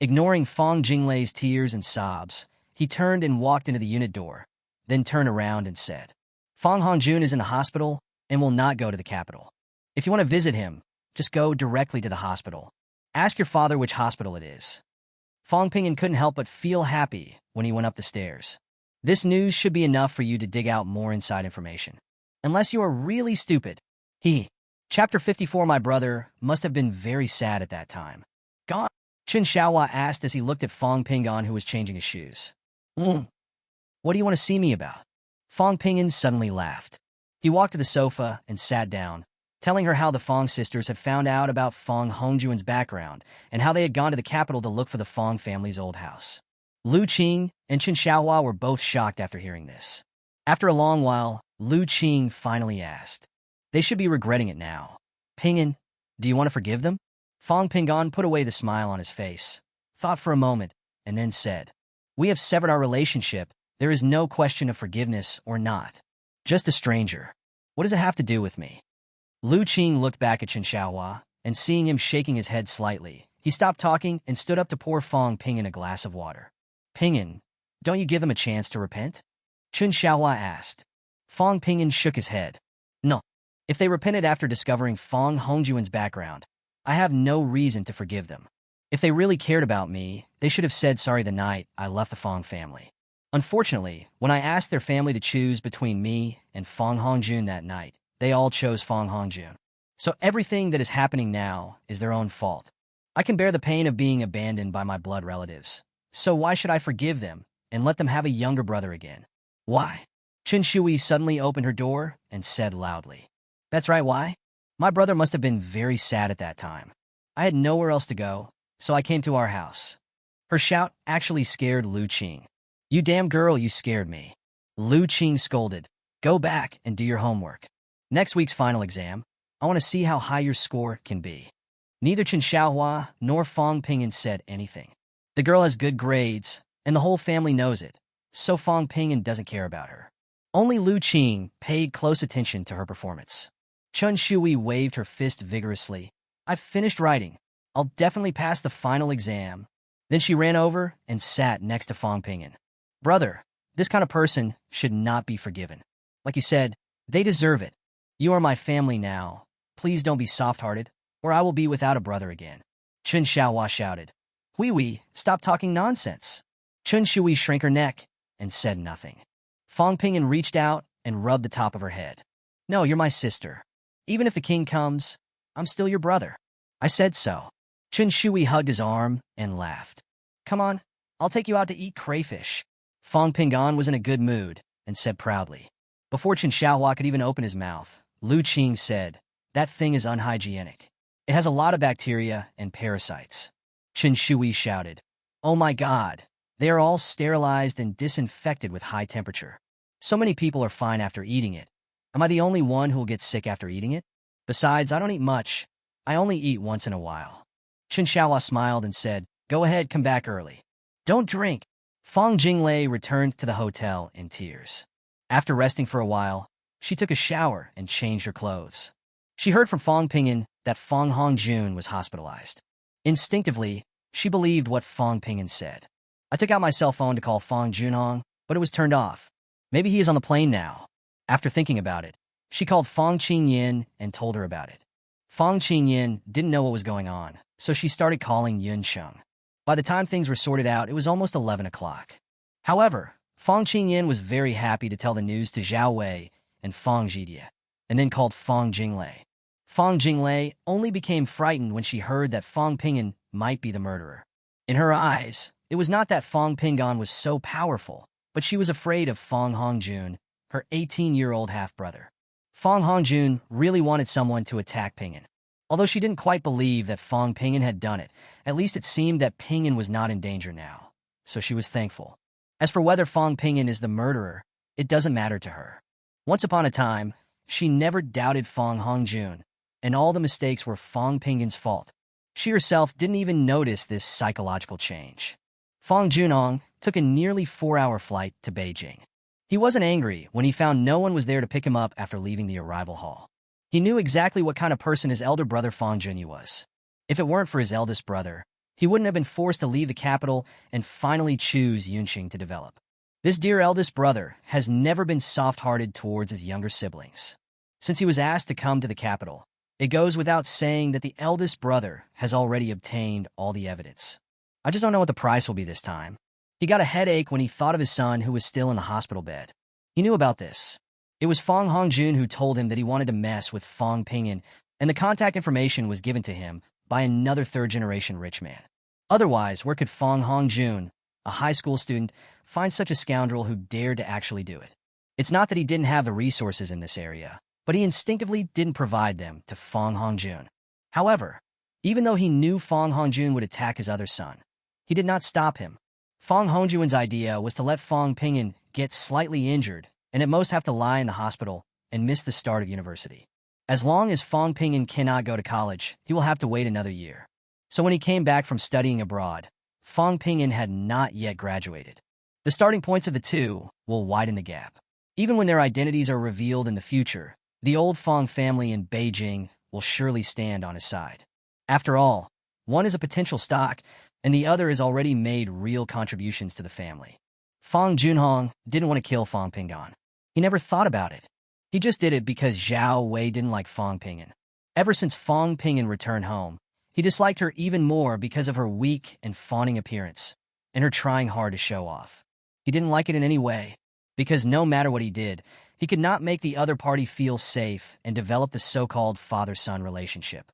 Ignoring Fong Jinglei's tears and sobs, he turned and walked into the unit door, then turned around and said, "Fong Hongjun is in the hospital and will not go to the capital. If you want to visit him, just go directly to the hospital. Ask your father which hospital it is." Fong Ping'an couldn't help but feel happy when he went up the stairs. This news should be enough for you to dig out more inside information. Unless you are really stupid. Chapter 54. My brother must have been very sad at that time. "Gone?" Chen Xiaohua asked as he looked at Fong Ping'an, who was changing his shoes. What do you want to see me about?" Fong Ping'an suddenly laughed. He walked to the sofa and sat down, telling her how the Fong sisters had found out about Fong Hongjuan's background and how they had gone to the capital to look for the Fong family's old house. Lu Qing and Chen Xiaohua were both shocked after hearing this. After a long while, Lu Qing finally asked, "They should be regretting it now. Ping'an, do you want to forgive them?" Fong Ping'an put away the smile on his face, thought for a moment, and then said, "We have severed our relationship. There is no question of forgiveness or not. Just a stranger. What does it have to do with me? Lu Qing looked back at Chen Xiaohua, and seeing him shaking his head slightly, he stopped talking and stood up to pour Fong Ping'an a glass of water. Ping'an, don't you give them a chance to repent? Chen Xiaohua asked. Fong Ping'an shook his head. No. If they repented after discovering Fong Hongjuan's background, I have no reason to forgive them. If they really cared about me, they should have said sorry the night I left the Fong family. Unfortunately, when I asked their family to choose between me and Fong Hongjun that night, they all chose Fong Hongjun. So everything that is happening now is their own fault. I can bear the pain of being abandoned by my blood relatives. So why should I forgive them and let them have a younger brother again? Why? Chen Shui suddenly opened her door and said loudly. That's right, why? My brother must have been very sad at that time. I had nowhere else to go, so I came to our house. Her shout actually scared Lu Qing. You damn girl, you scared me. Lu Qing scolded. Go back and do your homework. Next week's final exam, I want to see how high your score can be. Neither Chen Xiaohua nor Fong Ping'an said anything. The girl has good grades, and the whole family knows it, so Fong Ping'an doesn't care about her. Only Lu Qing paid close attention to her performance. Chen Shui waved her fist vigorously. I've finished writing. I'll definitely pass the final exam. Then she ran over and sat next to Fong Ping'an. Brother, this kind of person should not be forgiven. Like you said, they deserve it. You are my family now. Please don't be soft-hearted, or I will be without a brother again. Chen Xiaohua shouted. Hui, stop talking nonsense. Chen Shui shrank her neck and said nothing. Fong Ping'an reached out and rubbed the top of her head. No, you're my sister. Even if the king comes, I'm still your brother. I said so. Chen Shui hugged his arm and laughed. Come on, I'll take you out to eat crayfish. Fong Ping'an was in a good mood and said proudly. Before Chen Xiaohua could even open his mouth, Lu Qing said, that thing is unhygienic. It has a lot of bacteria and parasites. Chen Shui shouted. Oh my God, they are all sterilized and disinfected with high temperature. So many people are fine after eating it. Am I the only one who will get sick after eating it? Besides, I don't eat much. I only eat once in a while. Chen Xiaohua smiled and said, go ahead, come back early. Don't drink. Fong Jinglei returned to the hotel in tears. After resting for a while, she took a shower and changed her clothes. She heard from Fong Ping'an that Fong Hongjun was hospitalized. Instinctively, she believed what Fong Ping'an said. I took out my cell phone to call Fong Junhong, but it was turned off. Maybe he is on the plane now. After thinking about it, she called Fong Qingyin and told her about it. Fong Qingyin didn't know what was going on, so she started calling Yun Sheng. By the time things were sorted out, it was almost 11 o'clock. However, Fong Qingyin was very happy to tell the news to Zhao Wei and Fong Zhidie, and then called Fong Jinglei. Fong Jinglei only became frightened when she heard that Fong Ping'an might be the murderer. In her eyes, it was not that Fong Ping'an was so powerful, but she was afraid of Fong Hongjun, her 18-year-old half-brother. Fong Hongjun really wanted someone to attack Ping'an. Although she didn't quite believe that Fong Ping'an had done it, at least it seemed that Ping'an was not in danger now, so she was thankful. As for whether Fong Ping'an is the murderer, it doesn't matter to her. Once upon a time, she never doubted Fong Hongjun, and all the mistakes were Fong Ping'an's fault. She herself didn't even notice this psychological change. Fong Junhong took a nearly 4-hour flight to Beijing. He wasn't angry when he found no one was there to pick him up after leaving the arrival hall. He knew exactly what kind of person his elder brother Fong Junyi was. If it weren't for his eldest brother, he wouldn't have been forced to leave the capital and finally choose Yunqing to develop. This dear eldest brother has never been soft-hearted towards his younger siblings. Since he was asked to come to the capital, it goes without saying that the eldest brother has already obtained all the evidence. I just don't know what the price will be this time. He got a headache when he thought of his son who was still in the hospital bed. He knew about this. It was Fong Hongjun who told him that he wanted to mess with Fong Ping'an, and the contact information was given to him by another third-generation rich man. Otherwise, where could Fong Hongjun, a high school student, find such a scoundrel who dared to actually do it? It's not that he didn't have the resources in this area, but he instinctively didn't provide them to Fong Hongjun. However, even though he knew Fong Hongjun would attack his other son, he did not stop him. Fong Hongjun's idea was to let Fong Ping'an get slightly injured and at most have to lie in the hospital and miss the start of university. As long as Fong Ping'an cannot go to college, he will have to wait another year. So when he came back from studying abroad, Fong Ping'an had not yet graduated. The starting points of the two will widen the gap. Even when their identities are revealed in the future, the old Fong family in Beijing will surely stand on his side. After all, one is a potential stock, and the other has already made real contributions to the family. Fong Junhong didn't want to kill Fong Pingan. He never thought about it. He just did it because Zhao Wei didn't like Fong Pingan. Ever since Fong Pingan returned home, he disliked her even more because of her weak and fawning appearance, and her trying hard to show off. He didn't like it in any way, because no matter what he did, he could not make the other party feel safe and develop the so-called father-son relationship.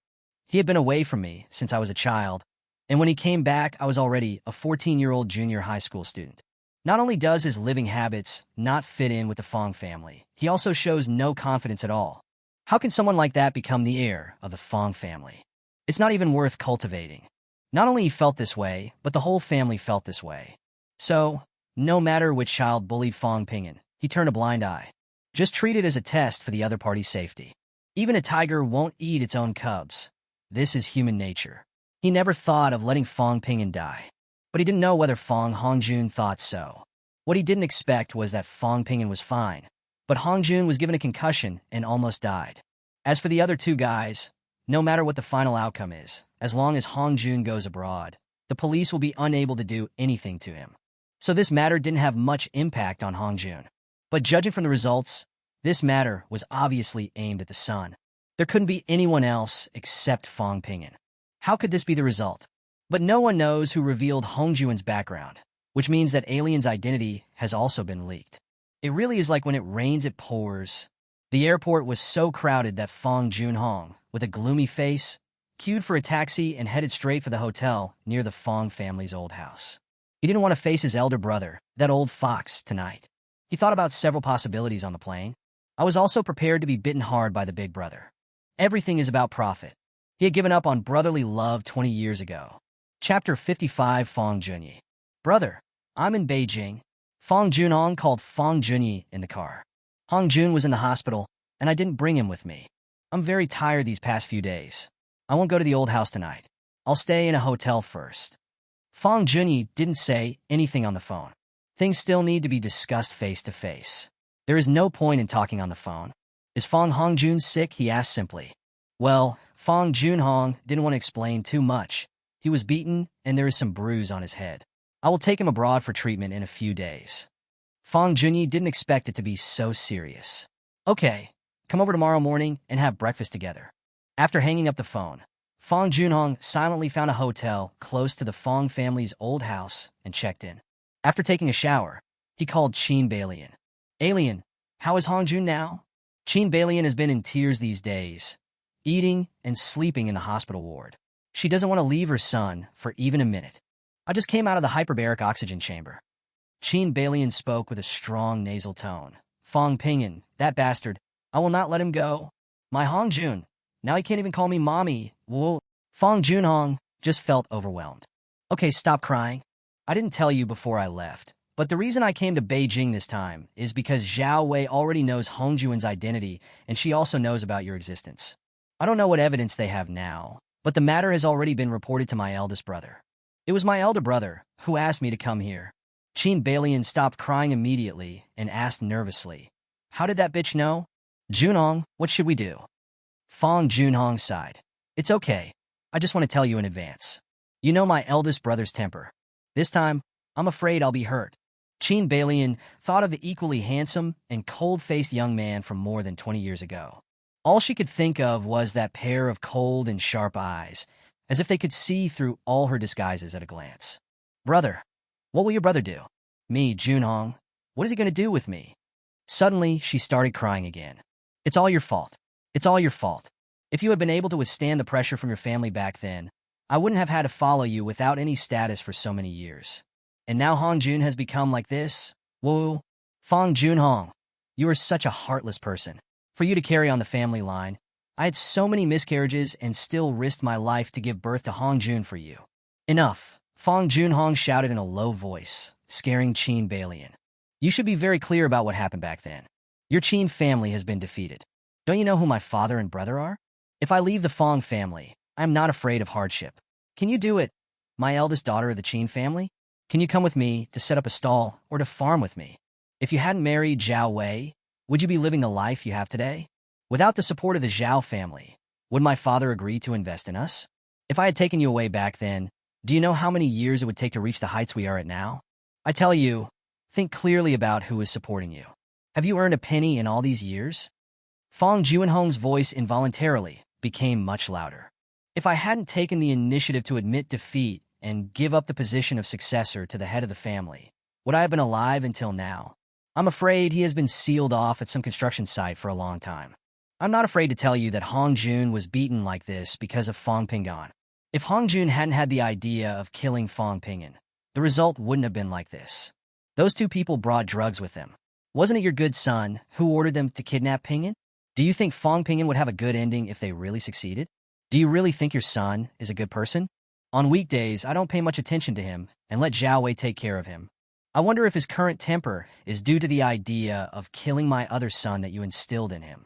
He had been away from me since I was a child, and when he came back, I was already a 14-year-old junior high school student. Not only does his living habits not fit in with the Fong family, he also shows no confidence at all. How can someone like that become the heir of the Fong family? It's not even worth cultivating. Not only he felt this way, but the whole family felt this way. So, no matter which child bullied Fong Pingan, he turned a blind eye. Just treat it as a test for the other party's safety. Even a tiger won't eat its own cubs. This is human nature. He never thought of letting Fong Pingan die. But he didn't know whether Fong Hongjun thought so. What he didn't expect was that Fong Pingan was fine, but Hongjun was given a concussion and almost died. As for the other two guys, no matter what the final outcome is, as long as Hongjun goes abroad, the police will be unable to do anything to him. So this matter didn't have much impact on Hongjun. But judging from the results, this matter was obviously aimed at the son. There couldn't be anyone else except Fong Pingan. How could this be the result? But no one knows who revealed Hongjun's background, which means that Alien's identity has also been leaked. It really is like when it rains, it pours. The airport was so crowded that Fong Junhong, with a gloomy face, queued for a taxi and headed straight for the hotel near the Fong family's old house. He didn't want to face his elder brother, that old fox, tonight. He thought about several possibilities on the plane. I was also prepared to be bitten hard by the big brother. Everything is about profit. He had given up on brotherly love 20 years ago. Chapter 55 Fong Junyi. Brother, I'm in Beijing. Fong Junhong called Fong Junyi in the car. Hong Jun was in the hospital, and I didn't bring him with me. I'm very tired these past few days. I won't go to the old house tonight. I'll stay in a hotel first. Fong Junyi didn't say anything on the phone. Things still need to be discussed face to face. There is no point in talking on the phone. Is Fong Hongjun sick? He asked simply. Well, Fong Junhong didn't want to explain too much. He was beaten, and there is some bruise on his head. I will take him abroad for treatment in a few days. Fong Junyi didn't expect it to be so serious. Okay, come over tomorrow morning and have breakfast together. After hanging up the phone, Fong Junhong silently found a hotel close to the Fong family's old house and checked in. After taking a shower, he called Qin Balian. Alien, how is Hongjun now? Qin Balian has been in tears these days, eating and sleeping in the hospital ward. She doesn't want to leave her son for even a minute. I just came out of the hyperbaric oxygen chamber. Qin Balian spoke with a strong nasal tone. Fong Pingan, that bastard, I will not let him go. My Hongjun, now he can't even call me mommy. Whoa. Fong Junhong just felt overwhelmed. Okay, stop crying. I didn't tell you before I left, but the reason I came to Beijing this time is because Zhao Wei already knows Hongjun's identity, and she also knows about your existence. I don't know what evidence they have now, but the matter has already been reported to my eldest brother. It was my elder brother who asked me to come here. Qin Balian stopped crying immediately and asked nervously, how did that bitch know? Junhong, what should we do? Fong Junhong sighed. It's okay. I just want to tell you in advance. You know my eldest brother's temper. This time, I'm afraid I'll be hurt. Qin Balian thought of the equally handsome and cold-faced young man from more than 20 years ago. All she could think of was that pair of cold and sharp eyes, as if they could see through all her disguises at a glance. Brother, what will your brother do? Me, Junhong. What is he going to do with me? Suddenly, she started crying again. It's all your fault. It's all your fault. If you had been able to withstand the pressure from your family back then, I wouldn't have had to follow you without any status for so many years. And now Hongjun has become like this? Whoa. Fong Junhong, you are such a heartless person. For you to carry on the family line, I had so many miscarriages and still risked my life to give birth to Hongjun for you. Enough. Fong Junhong shouted in a low voice, scaring Qin Balian. You should be very clear about what happened back then. Your Qin family has been defeated. Don't you know who my father and brother are? If I leave the Fong family, I am not afraid of hardship. Can you do it, my eldest daughter of the Qin family? Can you come with me to set up a stall or to farm with me? If you hadn't married Zhao Wei, would you be living the life you have today? Without the support of the Zhao family, would my father agree to invest in us? If I had taken you away back then, do you know how many years it would take to reach the heights we are at now? I tell you, think clearly about who is supporting you. Have you earned a penny in all these years? Fong Juanhong's voice involuntarily became much louder. If I hadn't taken the initiative to admit defeat and give up the position of successor to the head of the family, would I have been alive until now? I'm afraid he has been sealed off at some construction site for a long time. I'm not afraid to tell you that Hong Jun was beaten like this because of Fong Pingan. If Hong Jun hadn't had the idea of killing Fong Pingan, the result wouldn't have been like this. Those two people brought drugs with them. Wasn't it your good son who ordered them to kidnap Pingan? Do you think Fong Pingan would have a good ending if they really succeeded? Do you really think your son is a good person? On weekdays, I don't pay much attention to him and let Zhao Wei take care of him. I wonder if his current temper is due to the idea of killing my other son that you instilled in him.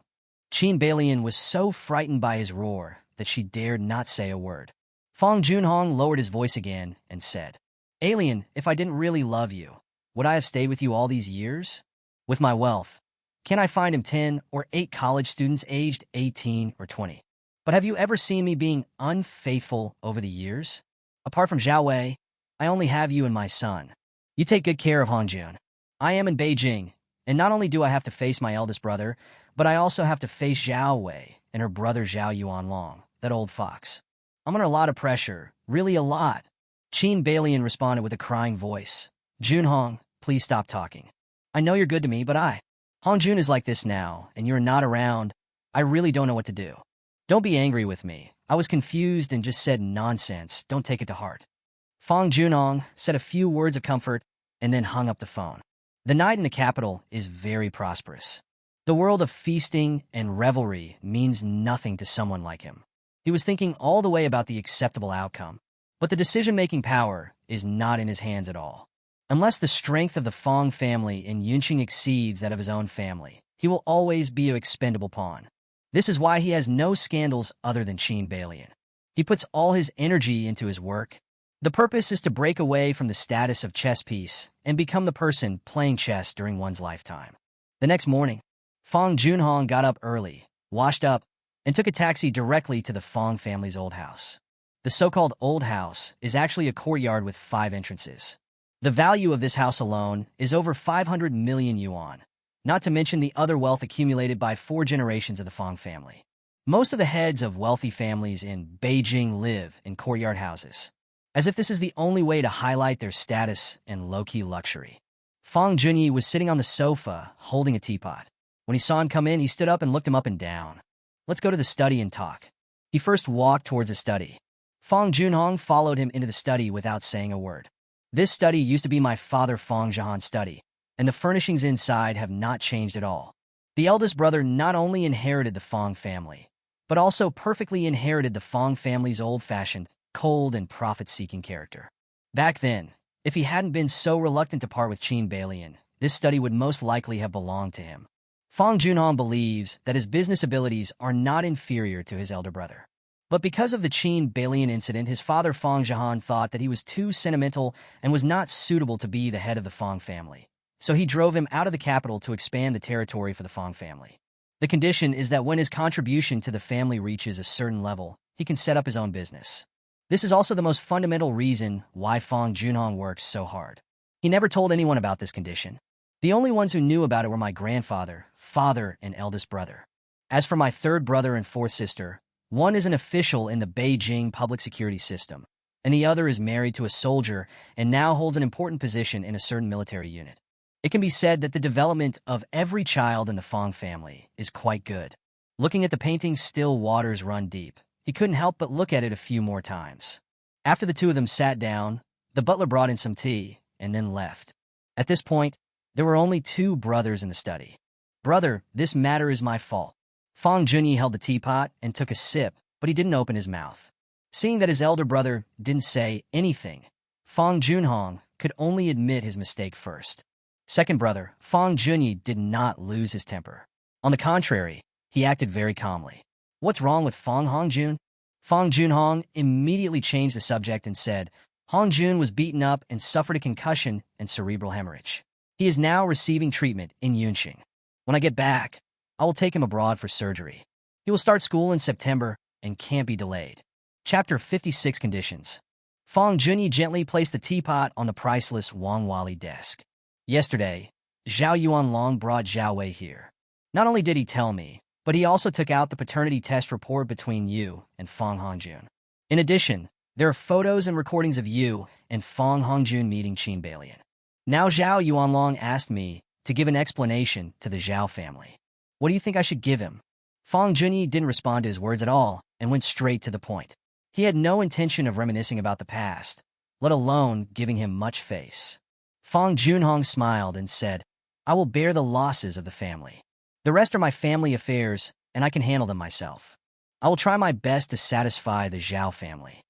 Qin Balian was so frightened by his roar that she dared not say a word. Fong Junhong lowered his voice again and said, "Alien, if I didn't really love you, would I have stayed with you all these years? With my wealth, can I find him 10 or 8 college students aged 18 or 20? But have you ever seen me being unfaithful over the years? Apart from Zhao Wei, I only have you and my son. You take good care of Hongjun. I am in Beijing, and not only do I have to face my eldest brother, but I also have to face Zhao Wei and her brother Zhao Yuanlong, that old fox. I'm under a lot of pressure, really a lot." Qin Balian responded with a crying voice. "Junhong, please stop talking. I know you're good to me, but Hongjun is like this now, and you're not around. I really don't know what to do. Don't be angry with me. I was confused and just said nonsense. Don't take it to heart." Fong Junhong said a few words of comfort and then hung up the phone. The night in the capital is very prosperous. The world of feasting and revelry means nothing to someone like him. He was thinking all the way about the acceptable outcome, but the decision-making power is not in his hands at all. Unless the strength of the Fong family in Yunqing exceeds that of his own family, he will always be an expendable pawn. This is why he has no scandals other than Qin Balian. He puts all his energy into his work. The purpose is to break away from the status of chess piece and become the person playing chess during one's lifetime. The next morning, Fong Junhong got up early, washed up, and took a taxi directly to the Fong family's old house. The so-called old house is actually a courtyard with 5 entrances. The value of this house alone is over 500 million yuan, not to mention the other wealth accumulated by 4 generations of the Fong family. Most of the heads of wealthy families in Beijing live in courtyard houses, as if this is the only way to highlight their status and low-key luxury. Fong Junyi was sitting on the sofa, holding a teapot. When he saw him come in, he stood up and looked him up and down. "Let's go to the study and talk." He first walked towards the study. Fong Junhong followed him into the study without saying a word. "This study used to be my father Fong Jahan's study, and the furnishings inside have not changed at all." The eldest brother not only inherited the Fong family, but also perfectly inherited the Fong family's old-fashioned, cold, and profit-seeking character. Back then, if he hadn't been so reluctant to part with Qin Balian, this study would most likely have belonged to him. Fong Junhong believes that his business abilities are not inferior to his elder brother. But because of the Qin Balian incident, his father Fong Jahan thought that he was too sentimental and was not suitable to be the head of the Fong family. So he drove him out of the capital to expand the territory for the Fong family. The condition is that when his contribution to the family reaches a certain level, he can set up his own business. This is also the most fundamental reason why Fong Junhong works so hard. He never told anyone about this condition. The only ones who knew about it were my grandfather, father, and eldest brother. As for my 3rd brother and 4th sister, one is an official in the Beijing public security system, and the other is married to a soldier and now holds an important position in a certain military unit. It can be said that the development of every child in the Fong family is quite good. Looking at the painting Still Waters Run Deep, he couldn't help but look at it a few more times. After the two of them sat down, the butler brought in some tea and then left. At this point, there were only 2 brothers in the study. "Brother, this matter is my fault." Fong Junyi held the teapot and took a sip, but he didn't open his mouth. Seeing that his elder brother didn't say anything, Fong Junhong could only admit his mistake first. Second brother, Fong Junyi, did not lose his temper. On the contrary, he acted very calmly. "What's wrong with Fong Hongjun?" Fong Junhong immediately changed the subject and said, "Hongjun was beaten up and suffered a concussion and cerebral hemorrhage. He is now receiving treatment in Yunqing. When I get back, I will take him abroad for surgery. He will start school in September and can't be delayed. Chapter 56 Conditions. Fang Junyi gently placed the teapot on the priceless Wang Wali desk. Yesterday, Zhao Yuanlong brought Zhao Wei here. Not only did he tell me, but he also took out the paternity test report between you and Fang Hongjun. In addition, there are photos and recordings of you and Fang Hongjun meeting Qin Balian. Now Zhao Yuanlong asked me to give an explanation to the Zhao family. What do you think I should give him? Fang Junyi didn't respond to his words at all and went straight to the point. He had no intention of reminiscing about the past, let alone giving him much face. Fang Junhong smiled and said, I will bear the losses of the family. The rest are my family affairs, and I can handle them myself. I will try my best to satisfy the Zhao family.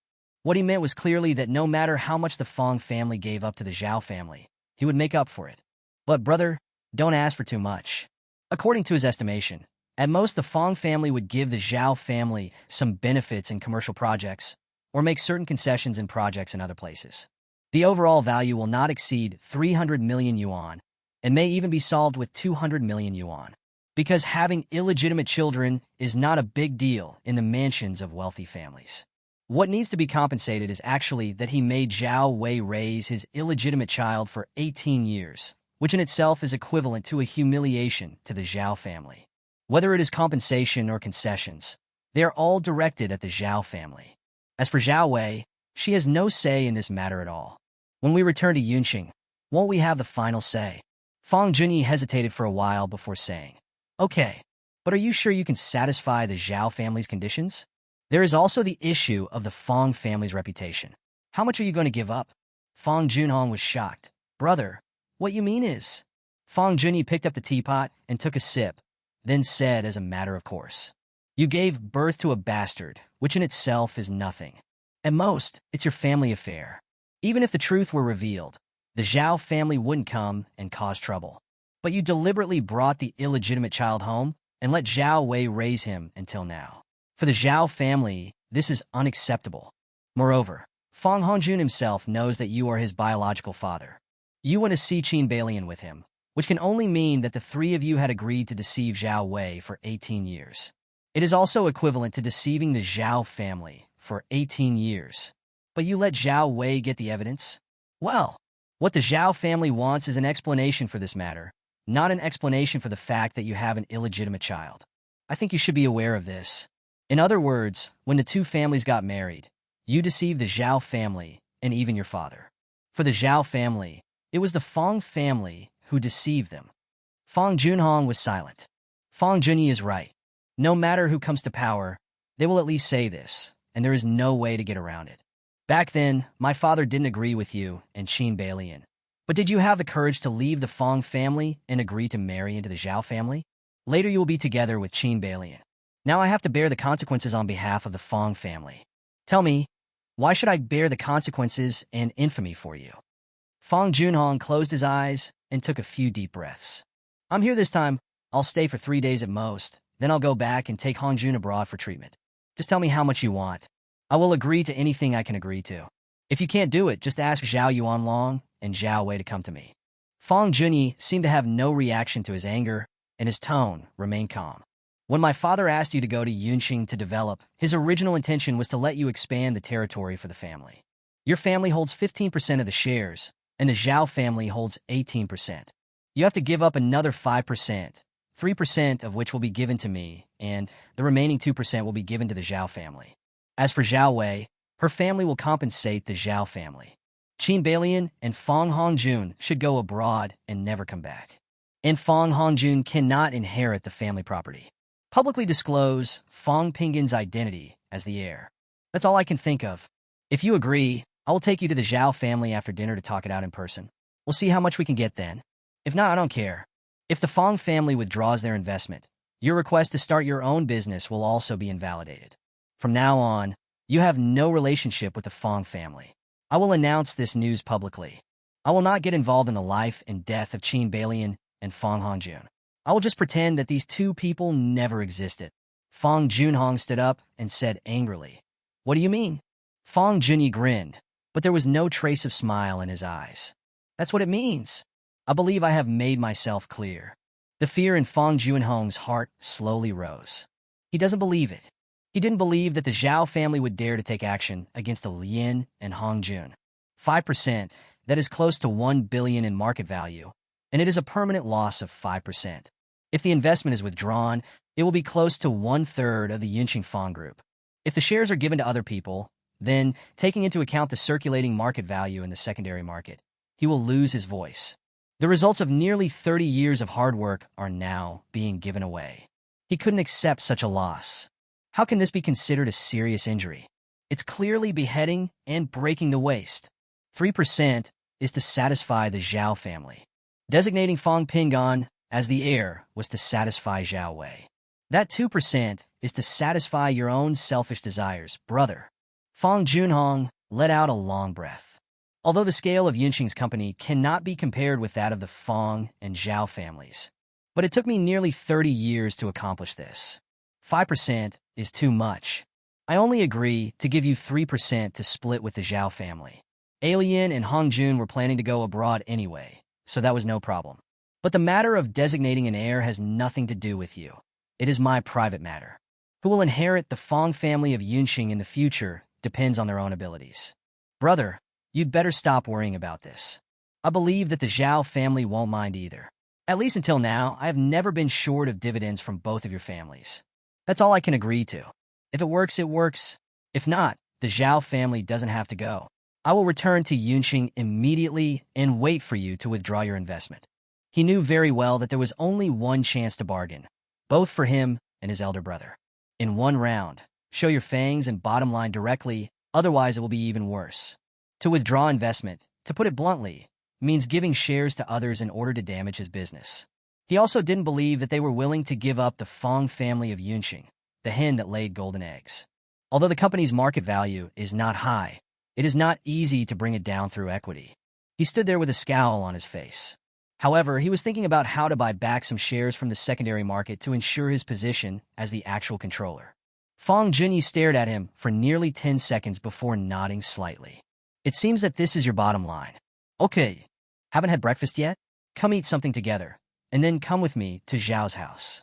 What he meant was clearly that no matter how much the Fang family gave up to the Zhao family, he would make up for it. But brother, don't ask for too much. According to his estimation, at most the Fang family would give the Zhao family some benefits in commercial projects, or make certain concessions in projects in other places. The overall value will not exceed 300 million yuan, and may even be solved with 200 million yuan. Because having illegitimate children is not a big deal in the mansions of wealthy families. What needs to be compensated is actually that he made Zhao Wei raise his illegitimate child for 18 years, which in itself is equivalent to a humiliation to the Zhao family. Whether it is compensation or concessions, they are all directed at the Zhao family. As for Zhao Wei, she has no say in this matter at all. When we return to Yunqing, won't we have the final say? Fang Junyi hesitated for a while before saying, Okay, but are you sure you can satisfy the Zhao family's conditions? There is also the issue of the Fang family's reputation. How much are you going to give up? Fang Junhong was shocked. Brother, what you mean is? Fang Junyi picked up the teapot and took a sip, then said as a matter of course. You gave birth to a bastard, which in itself is nothing. At most, it's your family affair. Even if the truth were revealed, the Zhao family wouldn't come and cause trouble. But you deliberately brought the illegitimate child home and let Zhao Wei raise him until now. For the Zhao family, this is unacceptable. Moreover, Fang Hongjun himself knows that you are his biological father. You want to see Qin Balian with him, which can only mean that the three of you had agreed to deceive Zhao Wei for 18 years. It is also equivalent to deceiving the Zhao family for 18 years. But you let Zhao Wei get the evidence? Well, what the Zhao family wants is an explanation for this matter, not an explanation for the fact that you have an illegitimate child. I think you should be aware of this. In other words, when the two families got married, you deceived the Zhao family and even your father. For the Zhao family, it was the Fang family who deceived them. Fang Junhong was silent. Fang Junyi is right. No matter who comes to power, they will at least say this, and there is no way to get around it. Back then, my father didn't agree with you and Qin Balian. But did you have the courage to leave the Fang family and agree to marry into the Zhao family? Later you will be together with Qin Balian. Now I have to bear the consequences on behalf of the Fang family. Tell me, why should I bear the consequences and infamy for you? Fang Junhong closed his eyes and took a few deep breaths. I'm here this time. I'll stay for 3 days at most. Then I'll go back and take Hongjun abroad for treatment. Just tell me how much you want. I will agree to anything I can agree to. If you can't do it, just ask Zhao Yuanlong and Zhao Wei to come to me. Fang Junyi seemed to have no reaction to his anger, and his tone remained calm. When my father asked you to go to Yunqing to develop, his original intention was to let you expand the territory for the family. Your family holds 15% of the shares, and the Zhao family holds 18%. You have to give up another 5%, 3% of which will be given to me, and the remaining 2% will be given to the Zhao family. As for Zhao Wei, her family will compensate the Zhao family. Qin Balian and Fang Hongjun should go abroad and never come back. And Fang Hongjun cannot inherit the family property. Publicly disclose Fang Pingin's identity as the heir. That's all I can think of. If you agree, I will take you to the Zhao family after dinner to talk it out in person. We'll see how much we can get then. If not, I don't care. If the Fang family withdraws their investment, your request to start your own business will also be invalidated. From now on, you have no relationship with the Fang family. I will announce this news publicly. I will not get involved in the life and death of Qin Balian and Fang Hongjun. I will just pretend that these two people never existed. Fang Junhong stood up and said angrily, What do you mean? Fang Junyi grinned, but there was no trace of smile in his eyes. That's what it means. I believe I have made myself clear. The fear in Fang Junhong's heart slowly rose. He doesn't believe it. He didn't believe that the Zhao family would dare to take action against the Lin and Hong Jun. 5%, that is close to 1 billion in market value, and it is a permanent loss of 5%. If the investment is withdrawn, it will be close to 1/3 of the Yunqing Fang Group. If the shares are given to other people, then, taking into account the circulating market value in the secondary market, he will lose his voice. The results of nearly 30 years of hard work are now being given away. He couldn't accept such a loss. How can this be considered a serious injury? It's clearly beheading and breaking the waist. 3% is to satisfy the Zhao family. Designating Fang Pingan as the heir was to satisfy Zhao Wei. That 2% is to satisfy your own selfish desires, brother. Fang Junhong let out a long breath. Although the scale of Yunqing's company cannot be compared with that of the Fang and Zhao families, but it took me nearly 30 years to accomplish this. 5% is too much. I only agree to give you 3% to split with the Zhao family. Alien and Hong Jun were planning to go abroad anyway, so that was no problem. But the matter of designating an heir has nothing to do with you. It is my private matter. Who will inherit the Fang family of Yunqing in the future depends on their own abilities. Brother, you'd better stop worrying about this. I believe that the Zhao family won't mind either. At least until now, I have never been short of dividends from both of your families. That's all I can agree to. If it works, it works. If not, the Zhao family doesn't have to go. I will return to Yunqing immediately and wait for you to withdraw your investment. He knew very well that there was only one chance to bargain, both for him and his elder brother. In one round, show your fangs and bottom line directly, otherwise it will be even worse. To withdraw investment, to put it bluntly, means giving shares to others in order to damage his business. He also didn't believe that they were willing to give up the Fang family of Yunqing, the hen that laid golden eggs. Although the company's market value is not high, it is not easy to bring it down through equity. He stood there with a scowl on his face. However, he was thinking about how to buy back some shares from the secondary market to ensure his position as the actual controller. Fang Junyi stared at him for nearly 10 seconds before nodding slightly. It seems that this is your bottom line. Okay, haven't had breakfast yet? Come eat something together, and then come with me to Zhao's house.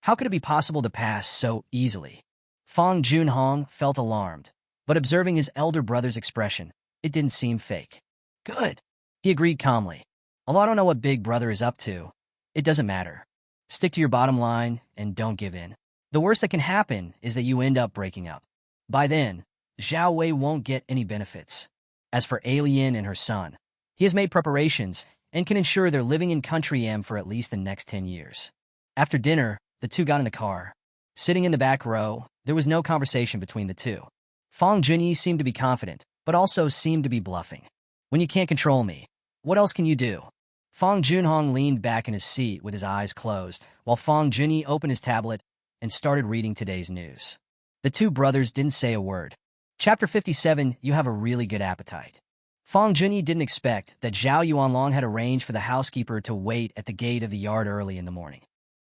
How could it be possible to pass so easily? Fang Junhong felt alarmed, but observing his elder brother's expression, it didn't seem fake. Good, he agreed calmly. Although I don't know what Big Brother is up to, it doesn't matter. Stick to your bottom line and don't give in. The worst that can happen is that you end up breaking up. By then, Zhao Wei won't get any benefits. As for Alien and her son, he has made preparations and can ensure they're living in Country M for at least the next 10 years. After dinner, the two got in the car. Sitting in the back row, there was no conversation between the two. Fang Junyi seemed to be confident, but also seemed to be bluffing. When you can't control me, what else can you do? Fang Junhong leaned back in his seat with his eyes closed, while Fang Junyi opened his tablet and started reading today's news. The two brothers didn't say a word. Chapter 57, You have a really good appetite. Fang Junyi didn't expect that Zhao Yuanlong had arranged for the housekeeper to wait at the gate of the yard early in the morning.